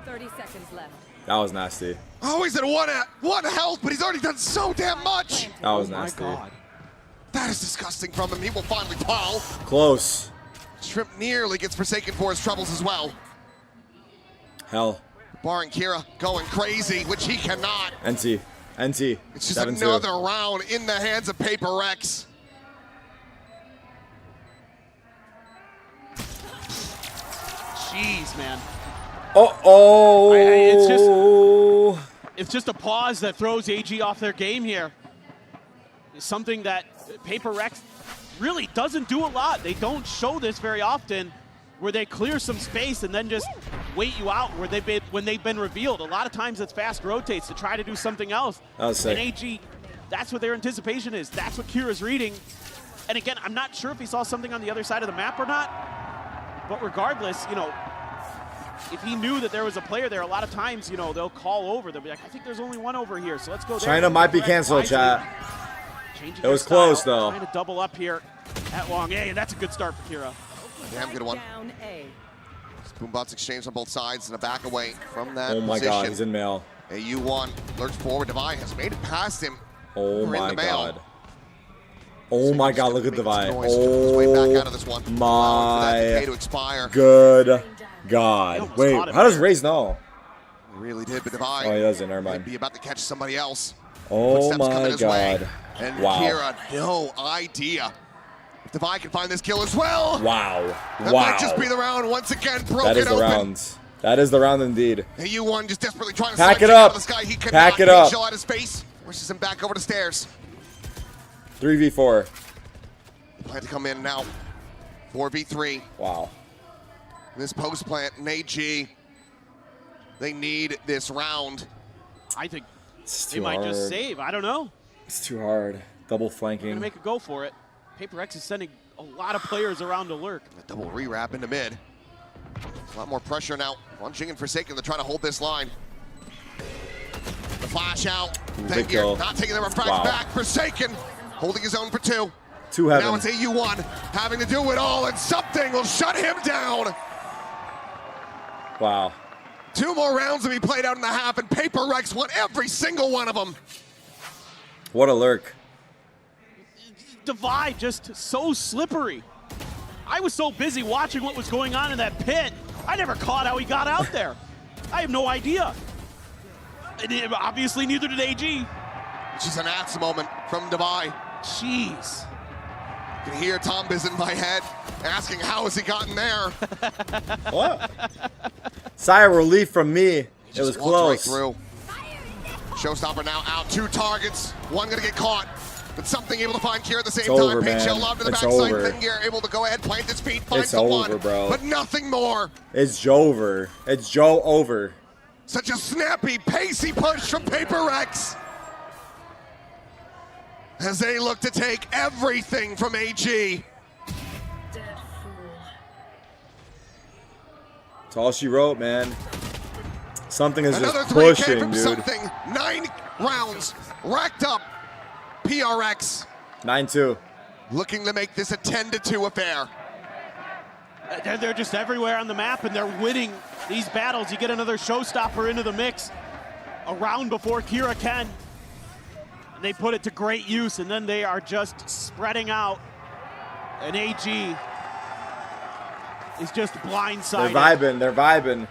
30 seconds left. That was nasty. Oh, he's at one health, but he's already done so damn much. That was nasty. That is disgusting from him. He will finally fall. Close. Shrimp nearly gets Forsaken for his troubles as well. Hell. Barring Kira going crazy, which he cannot. NT. NT. It's just 7-2. another round in the hands of PRX. Jeez, man. Uh-oh. It's just a pause that throws AG off their game here. It's something that PRX really doesn't do a lot. They don't show this very often, where they clear some space and then just wait you out when they've been revealed. A lot of times it's fast rotates to try to do something else. That was sick. And AG, that's what their anticipation is. That's what Kira's reading. And again, I'm not sure if he saw something on the other side of the map or not, but regardless, if he knew that there was a player there, a lot of times, they'll call over. They'll be like, I think there's only one over here, so let's go there. China might be canceled, chat. Changing It was their style, close, though. Trying to double up here at long A, and that's a good start for Kira. Damn good one. Boombots exchange on both sides and a back away from that Oh my position. god, he's in mail. AU1 lurch forward. Divine has made it past him. Oh We're in my the mail. god. Oh my god, look at Divine. His way back out of this one. Allowing for that decay My to expire. good god. Wait, how does Raze know? He really did, but Divine Oh, he doesn't, never might mind. be about to catch somebody else. Oh Footsteps coming my his way. god. And Wow. Kira, no idea if Divine can find this kill as well. Wow. That Wow. might just be the round once again. Broken That is the open. round. That is the round indeed. AU1 just desperately trying to Pack slice it out up. of the sky. He cannot Pack it up. Shell out of space. Pushes him back over the stairs. 3v4. Plan to come in now. 4v3. Wow. This post plant and AG, they need this round. I think It's they too might just hard. save. I don't know. It's too hard. Double They're flanking. going to make a go for it. PRX is sending a lot of players around to lurk. A double re-wrap into mid. A lot more pressure now on Jing and Forsaken to try to hold this line. The flash out. Fengir not taking the refract back. Forsaken holding his own for 2. Now it's AU1 having to do it all, and something will shut him down. Wow. 2 more rounds to be played out in the half, and PRX won every single one of them. What a lurk. Divide just so slippery. I was so busy watching what was going on in that pit, I never caught how he got out there. I have no idea. And obviously neither did AG. Just an axe moment from Divide. Jeez. You can hear Tom Biz in my head asking how has he gotten there? What? Sigh of relief from me. It was close. Right through. Showstopper now out. 2 targets. 1 gonna get caught. But something able to find Kira at the same time. Pink Shell Love to the backside. Fengir able to go ahead, plant his feet, finds the one. Bro. But nothing more. It's Jover. It's Joe over. Such a snappy, pacey push from PRX. As they look to take everything from AG. That's all she wrote, man. Something is Another just pushing, from dude. Something. 9 rounds racked up. PRX 9-2. looking to make this a 10-2 affair. They're just everywhere on the map, and they're winning these battles. You get another showstopper into the mix a round before Kira can. And they put it to great use, and then they are just spreading out. And AG is just blindsided. They're vibing.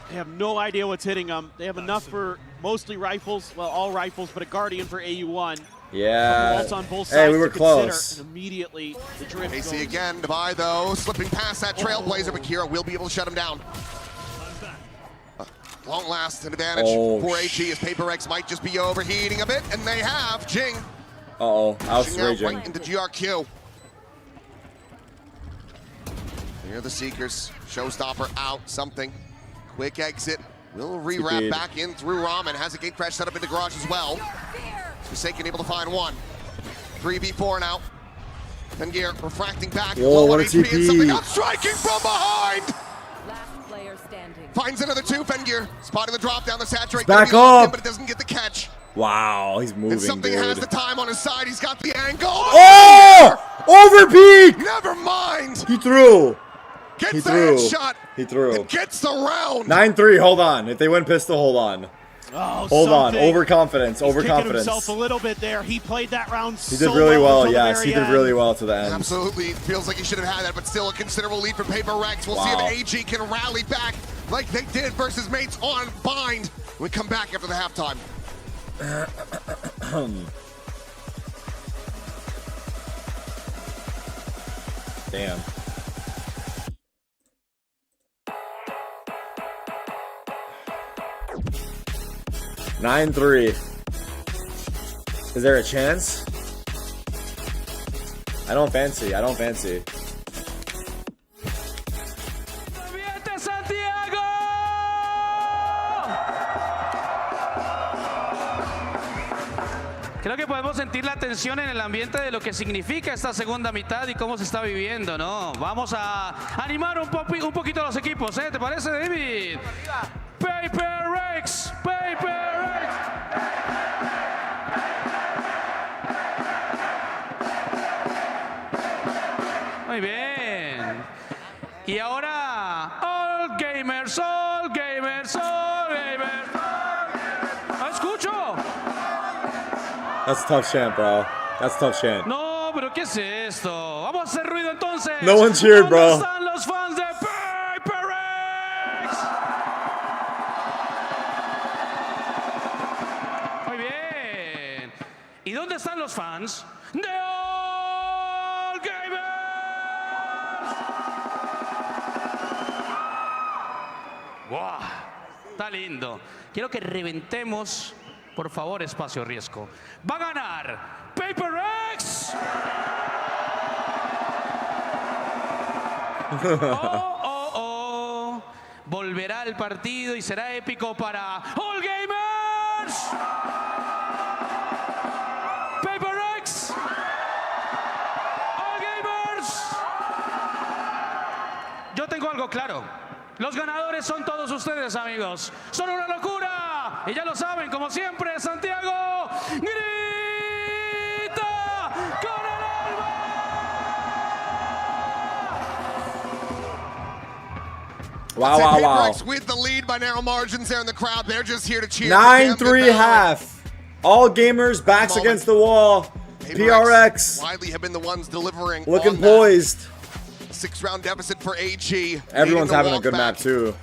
They have no idea what's hitting them. They have enough for mostly rifles, well, all rifles, but a Guardian for AU1. Yeah. On both sides hey, we were close. And immediately the drift AC goes. again, Divide though, slipping past that Trailblazer, but Kira will be able to shut him down. Long last an advantage for AG as PRX might just be overheating a bit, and they have Jing. Uh-oh, I was raging. Right into GRQ. Here are the Seekers. Showstopper out, something. Quick exit. Will re-wrap back in through Ramen. Has a gate crash set up into garage as well. Forsaken able to find one. 3v4 now. Fengir refracting back. Whoa, what a TP. And something else striking from behind. Last player standing. Finds another 2. Fengir spotting the drop down the saturate. Back up. But it doesn't get the catch. Wow, he's moving, and something dude. has the time on his side. He's got the angle. Oh! Overpeak! Never mind. He threw. Gets the headshot. He threw. And gets the round. 9-3, hold on. If they win pistol, hold on. Oh, hold on. Overconfidence. He's Overconfidence. Himself a little bit there. He played that round He did really well, yes. He did really well to the end. Absolutely. Feels like he should have had that, but still a considerable lead for PRX. We'll see if AG can rally back like they did versus mates on Bind when we come back after the halftime. Damn. (9-3). Is there a chance? I don't fancy. VCT Santiago! Creo que podemos sentir la tensión en el ambiente de lo que significa esta segunda mitad y cómo se está viviendo, ¿no? Vamos a animar un poquito a los equipos, ¿eh? ¿Te parece, David? PRX! Muy bien. Y ahora, all gamers. ¿No escucho? That's a tough chant, bro. That's a tough chant. No, pero ¿qué es esto? Vamos a hacer ruido entonces. No one cheered, bro. ¿Dónde están los fans de PRX? Muy bien. ¿Y dónde están los fans de All Gamers? ¡Wow! Está lindo. Quiero que reventemos, por favor, espacio riesgo. Va a ganar PRX. Volverá el partido y será épico para All Gamers. PRX claro. Los ganadores son todos ustedes, amigos. Son una locura. Y ya lo saben, como siempre, Santiago grita con el alma. Wow, wow, wow. PRX with the lead by narrow margins there in the crowd. They're just here to cheer. 9-3 half. All gamers backs against the wall. PRX widely have been the ones delivering. Looking poised. 6-round deficit for AG. Everyone's having a good map too.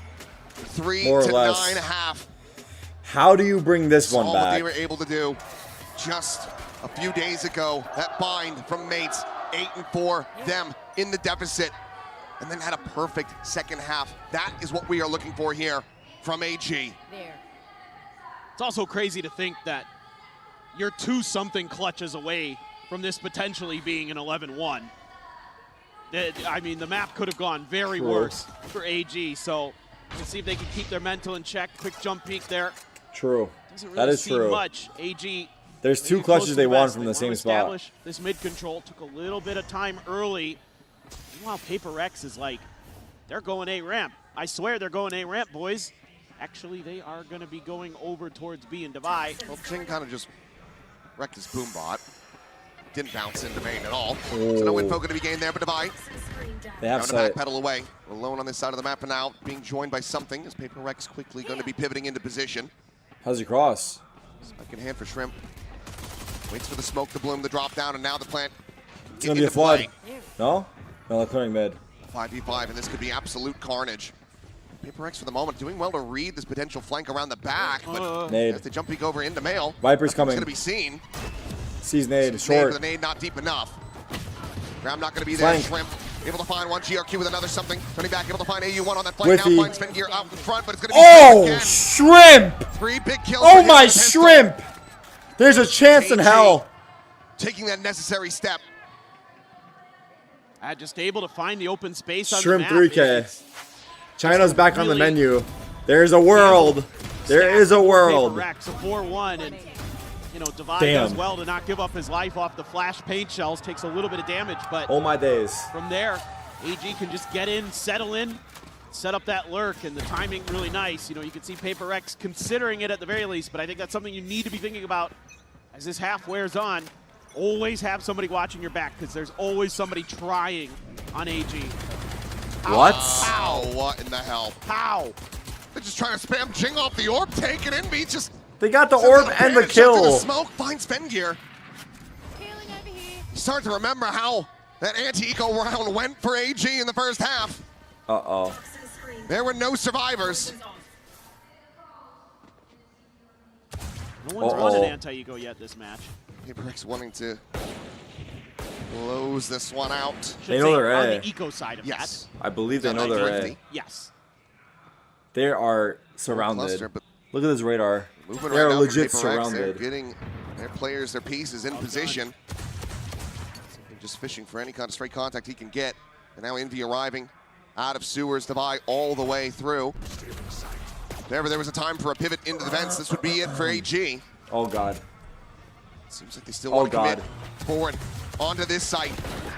3 more or to less. 9.5. How do you bring this one all back? they were able to do just a few days ago. That bind from mates, 8-4, them in the deficit, and then had a perfect second half. That is what we are looking for here from AG. It's also crazy to think that you're 2-something clutches away from this potentially being an 11-1. I mean, the map could have gone very worse for AG, so we'll see if they can keep their mental in check. Quick jump peek there. True. Doesn't really that is seem true. much. AG. There's 2 clutches they won from the same spot. This mid control took a little bit of time early. Meanwhile, PRX is like, they're going A ramp. I swear they're going A ramp, boys. Actually, they are going to be going over towards B and divide. Well, Jing kind of just wrecked his boom bot. Didn't bounce into main at all. So no info going to be gained there, but divide. They have to backpedal away. We're alone on this side of the map for now, being joined by something as PRX quickly going to be pivoting into position. How's he cross? Spike in hand for Shrimp. Waits for the smoke to bloom, the drop down, and now the plant. It's going to be a flood. No? No, they're clearing mid. 5v5, and this could be absolute carnage. PRX for the moment doing well to read this potential flank around the back, but as they jump peek over into mail, Viper's coming. It's going to be seen. Sees nade, short. The nade not deep enough. Graham not going to be there. Shrimp able to find one. GRQ with another something. Turning back, able to find AU1 on that flank. Now finds Sven Gear out in front, but it's going to be again. Shrimp! 3 big kills. Oh my Shrimp! There's a chance in hell. Taking that necessary step. Just able to find the open space on Shrimp the map. 3K. China's back on the menu. There's a world. There is a world. PRX, a 4-1, and you know, Divide does well to not give up his life off the flash paint shells. Takes a little bit of damage, but oh my days. From there, AG can just get in, settle in, set up that lurk, and the timing really nice. You know, you can see PRX considering it at the very least, but I think that's something you need to be thinking about as this half wears on. Always have somebody watching your back, because there's always somebody trying on AG. What? How? What in the hell? How? They're just trying to spam Jing off the orb, take it in, beat just. They got the orb and the kill. The smoke finds Fengear. Start to remember how that anti-eco round went for AG in the first half. Uh-oh. There were no survivors. No one's run an anti-eco yet this match. PRX wanting to close this one out. They know they're on A. the eco side of that. I believe they know they're A. Yes. They are surrounded. Cluster, Look at this radar. Moving They're right now legit from PRX. They're surrounded. getting their players, their pieces in position. Just fishing for any kind of straight contact he can get. And now Envy arriving out of sewers, Divide all the way through. If ever there was a time for a pivot into the vents, this would be it for AG. Oh God. Seems like they still want to commit forward onto this site.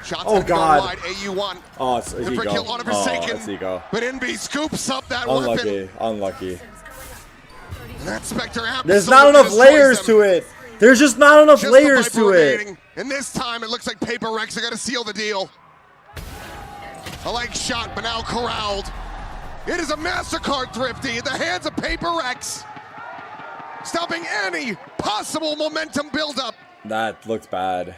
Shots gonna go wide. AU1. Oh, it's the ego. kill on a Forsaken. It's ego. But Envy scoops up that Unlucky. weapon. Unlucky. And that Spectre There's not enough layers to it. There's just not enough layers to it. And this time it looks like PRX are going to seal the deal. A leg shot, but now corralled. It is a MasterCard Thrifty in the hands of PRX. Stopping any possible momentum buildup. That looked bad.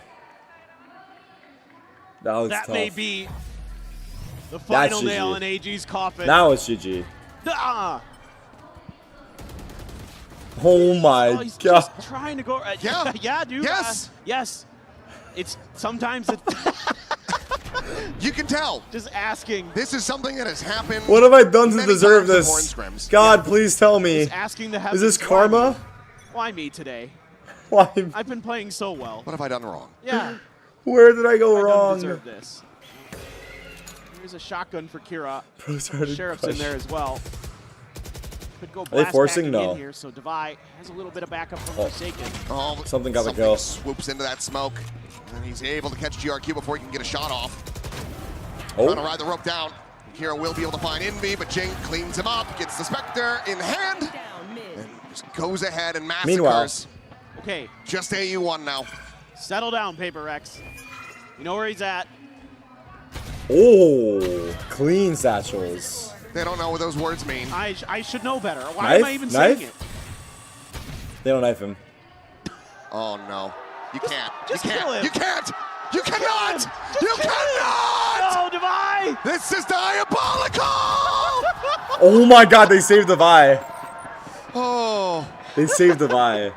That looks tough. That may be the final nail in AG's coffin. Now it's GG. Ah! Oh my he's God. Just trying to go. Yeah, dude. Yes. Yes. It's sometimes it. You can tell. Just asking. This is something that has happened. What have I done to deserve this? God, please tell me. Just asking to have is this karma? Why me today? Why? I've been playing so well. What have I done wrong? Yeah. Where did I go wrong? I don't deserve this. Here's a shotgun for Kira. Sheriff's in there as well. Could go Are they forcing? No. in here, so Devi has a little bit of backup from Forsaken. Oh, something got the kill. Swoops into that smoke, and he's able to catch GRQ before he can get a shot off. Oh. Trying to ride the rope down. Kira will be able to find Envy, but Jing cleans him up, gets the Spectre in hand, and just goes ahead and massacres. Meanwhile. Okay. Just AU1 now. Settle down, PRX. You know where he's at. Oh, clean satchels. They don't know what those words mean. I should know better. Why am I even saying it? They don't knife him. Oh no. You can't. Just you can't. kill him. You can't. You cannot. You cannot. No, Devi. This is diabolical. Oh my God, they saved the Vi. Oh. They saved the Vi.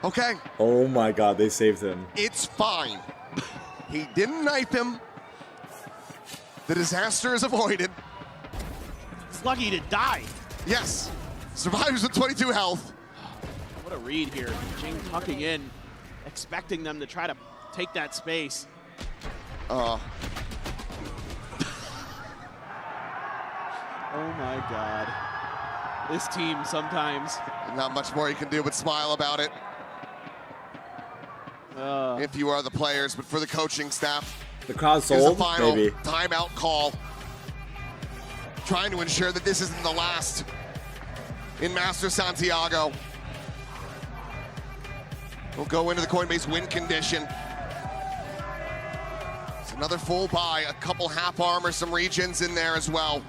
Okay. Oh my God, they saved him. It's fine. He didn't knife him. The disaster is avoided. He's lucky he didn't die. Yes. Survivors with 22 health. What a read here. Jing tucking in, expecting them to try to take that space. Oh my God. This team sometimes. Not much more you can do but smile about it. If you are the players, but for the coaching staff, the crowd here's sold, the final maybe. timeout call. Trying to ensure that this isn't the last in Masters Santiago. We'll go into the Coinbase win condition. It's another full buy, a couple half armor, some regions in there as well.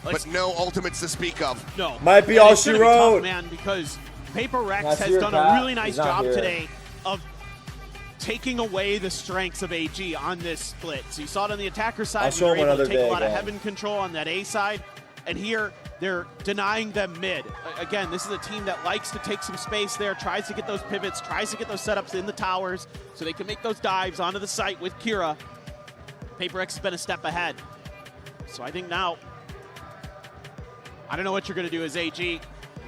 But no ultimates to speak of. No. Might be all she wrote. Man, because PRX That's has your done Pat. a really nice He's not job here. today of taking away the strengths of AG on this split. So you saw it on the attacker I'll side. show We were him able to another take a day lot of again. heaven control on that A side. And here, they're denying them mid. Again, this is a team that likes to take some space there, tries to get those pivots, tries to get those setups in the towers so they can make those dives onto the site with Kira. PRX has been a step ahead. So I think now, I don't know what you're going to do as AG.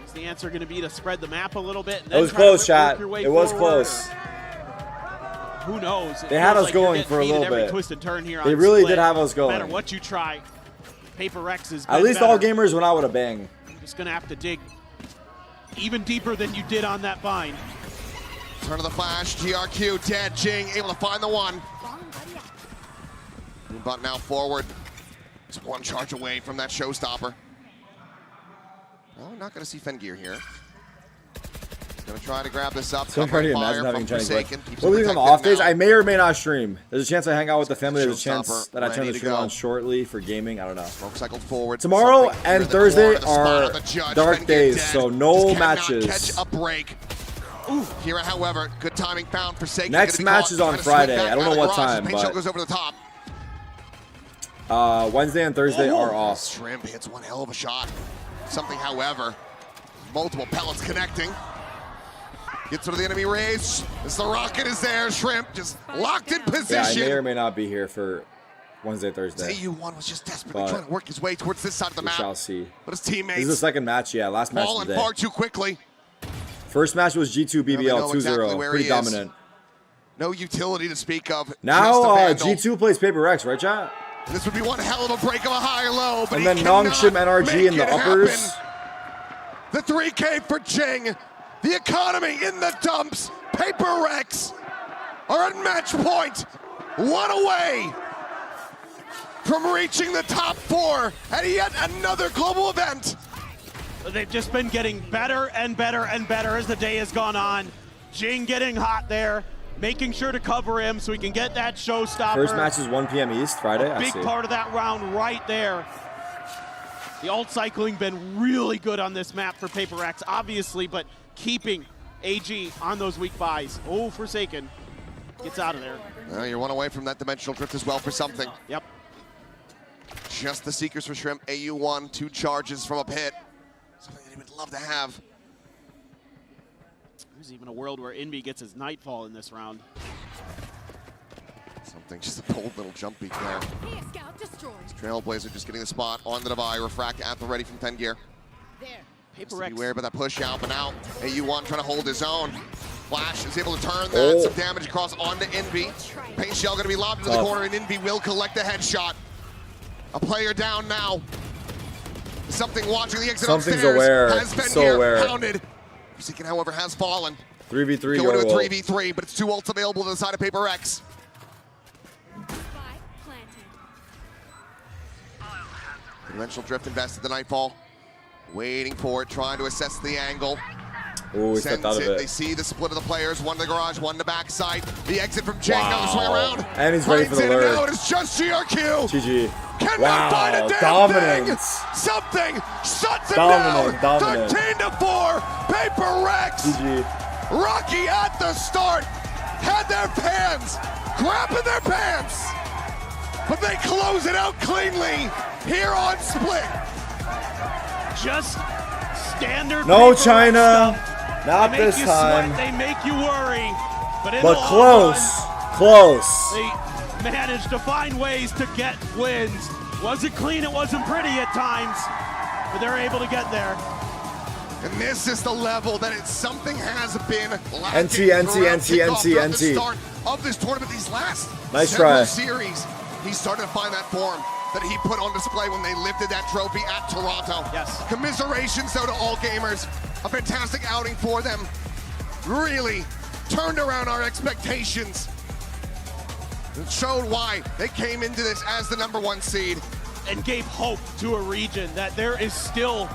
Is the answer going to be to spread the map a little bit? And then It was try to close, work chat. your way It was forward? close. Who knows? It They had feels us like you're going getting for a beat at little every bit. twist and turn here They on really split. did have us No matter going. what you try, PRX is At least all gamers went out with a bang. You're just going to have to dig even deeper than you did on that vine. Turn of the flash, GRQ dead. Jing able to find the one. But now forward. Just one charge away from that showstopper. Well, we're not going to see Fengear here. He's going to try to grab this up. So I'm trying to imagine having Chinese play. Forsaken. Keeps What do we him think on off days? protected I may or may not stream. There's a chance I hang out with the family. There's a chance Showstopper that I turn ready the to stream go. on shortly for gaming. I don't know. Smoke cycled forward. Tomorrow Something here and in the Thursday corner, the spot are of the judge. dark Fengear days, dead. so no Just cannot matches. Catch a break. Kira, however, good timing found. Forsaken. Next match is on Friday. I don't know what time, Paint Shell but goes over the top. Wednesday and Thursday are off. Shrimp hits one hell of a shot. Something, however, multiple pellets connecting. Gets to the enemy race. As the rocket is there, Shrimp just locked in Yeah, I position. may or may not be here for Wednesday, Thursday. AU1 was just desperately But trying to work his way towards this side of the We map. shall see. But his teammates This is the second match, yeah. Last match of falling the day. far too quickly. First match was G2 They BBL know 2-0. exactly where Pretty he is. dominant. No utility to speak of. Now just a vandal. G2 plays PRX, right, chat? This would be one hell of a break of a high low, but And he then cannot Nongshim NRG make in the it uppers. happen. The 3K for Jing. The economy in the dumps. PRX are at match point. One away from reaching the top 4 at yet another global event. They've just been getting better and better and better as the day has gone on. Jing getting hot there, making sure to cover him so he can get that showstopper. First match is 1 p.m. East, Friday. I Big see. part of that round right there. The alt cycling been really good on this map for PRX, obviously, but keeping AG on those weak buys. Oh, Forsaken gets out of there. Well, you're one away from that dimensional drift as well for something. Yep. Just the Seekers for Shrimp. AU1, 2 charges from a pit. Something that he would love to have. There's even a world where Envy gets his Nightfall in this round. Something, just a bold little jump beat there. Trailblazer just getting the spot on the Devi. Refract at the ready from Fengear. PRX. Beware about that push out, but now AU1 trying to hold his own. Flash is able to turn that. Some damage across onto Envy. Paint Shell going to be lobbed into the corner, and Envy will collect the headshot. A player down now. Something watching the exit Something's upstairs. aware. Has been So here, aware. pounded. Forsaken, however, has fallen. 3v3 Going to a Yorwolf. 3v3, but it's 2 ults available to the side of PRX. Dimensional Drift invested the Nightfall. Waiting for it, trying to assess the angle. Ooh, he stepped out of it. They see the split of the players, one to the garage, one to the backside. The exit from Jang goes way around. And he's ready for the lure. Now it is just GRQ. GG. Cannot find a damn Dominance. thing. Something shuts him Dominant. down. 13-4. PRX. GG. Rocky at the start had their pants, grabbing their pants, but they close it out cleanly here on Split. Just standard. No, China. Not this time. They make you worry, but close. Close. They managed to find ways to get wins. Wasn't clean, it wasn't pretty at times, but they're able to get there. And this is the level that something has been lacking NT. the start of this tournament. These last several series, he started to find that form that he put on display when they lifted that trophy at Toronto. Yes. Commiserations, though, to all gamers. A fantastic outing for them. Really turned around our expectations. It showed why they came into this as the #1 seed. And gave hope to a region that there is still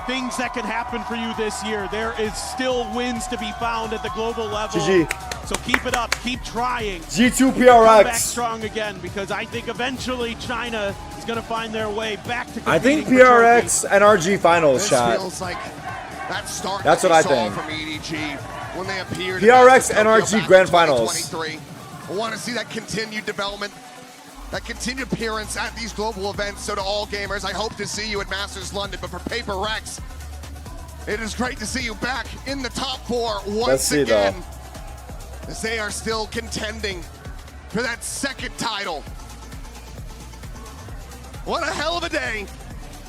things that can happen for you this year. There is still wins to be found at the global level. GG. So keep it up, keep trying. G2 Come back PRX. strong again, because I think eventually China is going to find their way back to competing. I think PRX NRG finals, This chat. feels like that start That's that what I saw think. from EDG when they appeared PRX in NRG back Grand in Finals. 2023. I want to see that continued development, that continued appearance at these global events. So to all gamers, I hope to see you at Masters London. But for PRX, it is great to see you back in the top 4 once again, as they are still contending for that second title. What a hell of a day.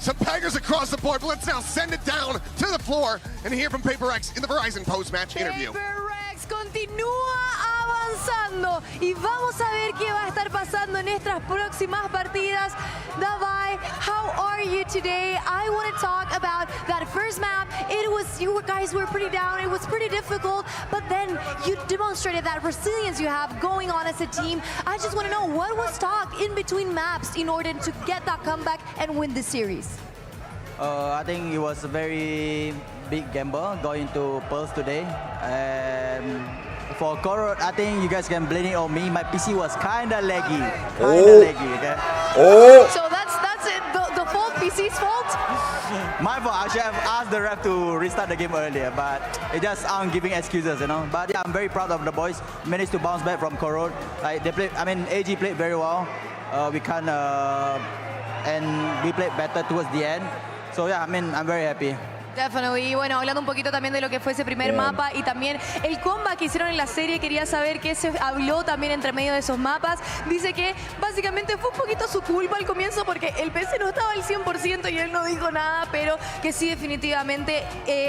Some peggers across the board, but let's now send it down to the floor and hear from PRX in the Verizon post-match interview. PRX continúa avanzando y vamos a ver qué va a estar pasando en estas próximas partidas. Davai, how are you today? I want to talk about that first map. You guys were pretty down. It was pretty difficult, but then you demonstrated that resilience you have going on as a team. I just want to know, what was talked in between maps in order to get that comeback and win the series? I think it was a very big gamble going to Pearls today. For Korot, I think you guys can blame it on me. My PC was kinda laggy. Okay? So that's it. The fault, PC's fault? My fault. I should have asked the ref to restart the game earlier, but it just I'm giving excuses, you know. But yeah, I'm very proud of the boys. Managed to bounce back from Korot. Like they played. I mean, AG played very well. We kind of and we played better towards the end. So yeah, I mean, I'm very happy. Definitely. Y bueno, hablando un poquito también de lo que fue ese primer mapa y también el comeback que hicieron en la serie, quería saber qué se habló también entre medio de esos mapas. Dice que básicamente fue un poquito su culpa al comienzo porque el PC no estaba al 100% y él no dijo nada, pero que sí, definitivamente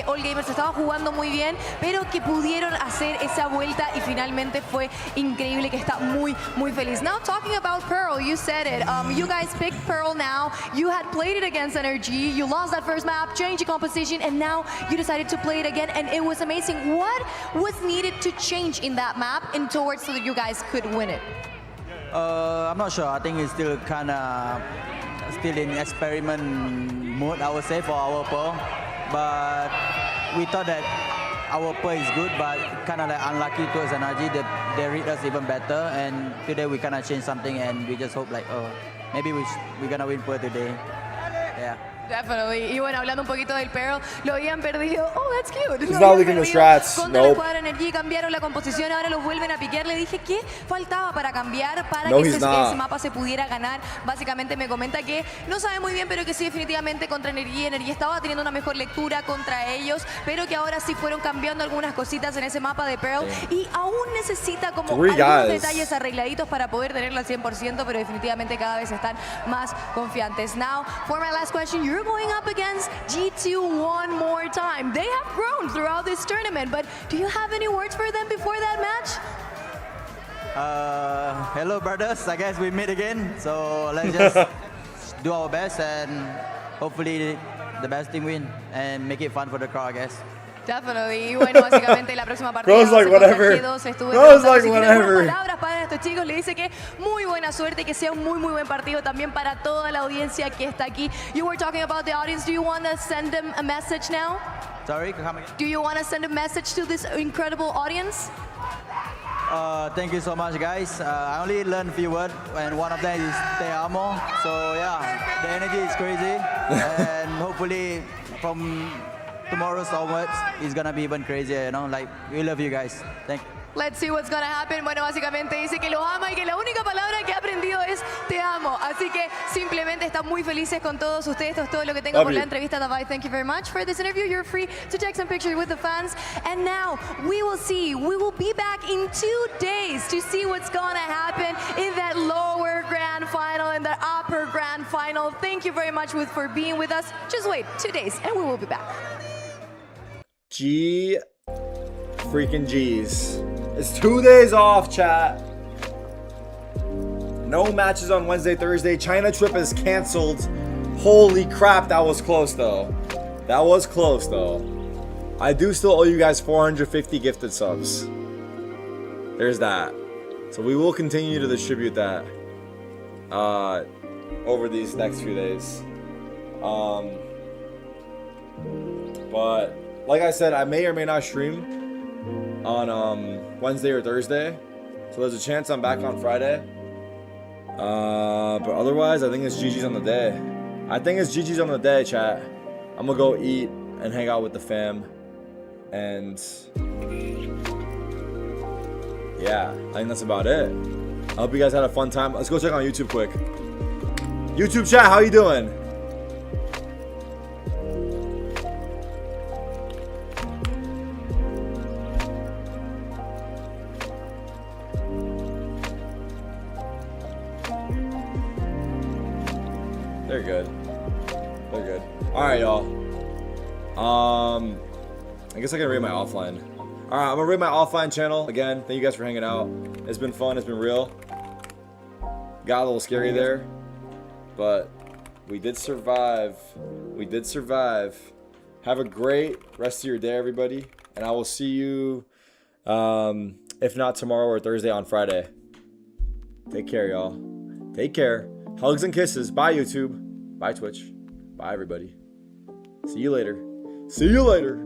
All Gamers estaba jugando muy bien, pero que pudieron hacer esa vuelta y finalmente fue increíble, que está muy, muy feliz. Now, talking about Pearl, you said it. You guys picked Pearl now. You had played it against NRG. You lost that first map, changed the composition, and now you decided to play it again, and it was amazing. What was needed to change in that map in towards so that you guys could win it? I'm not sure. I think it's still kind of still in experiment mode, I would say, for our Pearl. But we thought that our Pearl is good, but kind of like unlucky towards NRG. They read us even better, and today we kind of changed something, and we just hope like, oh, maybe we're gonna win Pearl today. Yeah. Definitely. Y bueno, hablando un poquito del Pearl, lo habían perdido. Oh, that's cute. He's not leaking the strats. Contra la escuadra Energy, cambiaron la composición, ahora lo vuelven a piquear. Le dije que faltaba para cambiar, para que ese mapa se pudiera ganar. Básicamente me comenta que no sabe muy bien, pero que sí, definitivamente contra Energy. Energy estaba teniendo una mejor lectura contra ellos, pero que ahora sí fueron cambiando algunas cositas en ese mapa de Pearl. Y aún necesita como algunos detalles arregladitos para poder tenerlo al 100%, pero definitivamente cada vez están más confiantes. Now, for my last question, you're going up against G2 one more time. They have grown throughout this tournament, but do you have any words for them before that match? Hello, brothers. I guess we meet again. So let's just do our best and hopefully the best team win and make it fun for the crowd, I guess. Definitely. Y bueno, básicamente la próxima partida Bro's like, whatever. Bro's like, whatever. padre de estos chicos. Le dice que muy buena suerte y que sea un muy buen partido también para toda la audiencia que está aquí. You were talking about the audience. Do you want to send them a message now? Sorry, come again? Do you want to send a message to this incredible audience? Thank you so much, guys. I only learned a few words, and one of them is te amo. So yeah, the energy is crazy, and hopefully from tomorrow's onwards, it's gonna be even crazier. You know, like we love you guys. Thank you. Let's see what's gonna happen. Bueno, básicamente dice que lo ama y que la única palabra que ha aprendido es te amo. Así que simplemente está muy felices con todos ustedes. Esto es todo lo que tengo por la entrevista, Davai. Thank you very much for this interview. You're free to take some pictures with the fans. And now we will be back in 2 days to see what's gonna happen in that lower grand final and the upper grand final. Thank you very much for being with us. Just wait 2 days and we will be back. G freaking G's. It's 2 days off, chat. No matches on Wednesday, Thursday. China trip is canceled. Holy crap, that was close though. That was close though. I do still owe you guys 450 gifted subs. There's that. So we will continue to distribute that over these next few days. But like I said, I may or may not stream on Wednesday or Thursday, so there's a chance I'm back on Friday. But otherwise, I think it's GG's on the day. I think it's GG's on the day, chat. I'm gonna go eat and hang out with the fam, and yeah, I think that's about it. I hope you guys had a fun time. Let's go check on YouTube quick. YouTube chat, how you doing? They're good. They're good. Alright, y'all. I guess I can read my offline. Alright, I'm gonna read my offline channel. Again, thank you guys for hanging out. It's been fun, it's been real. Got a little scary there. But we did survive. We did survive. Have a great rest of your day, everybody. And I will see you, if not tomorrow or Thursday, on Friday. Take care, y'all. Take care. Hugs and kisses. Bye, YouTube. Bye, Twitch. Bye, everybody. See you later. See you later.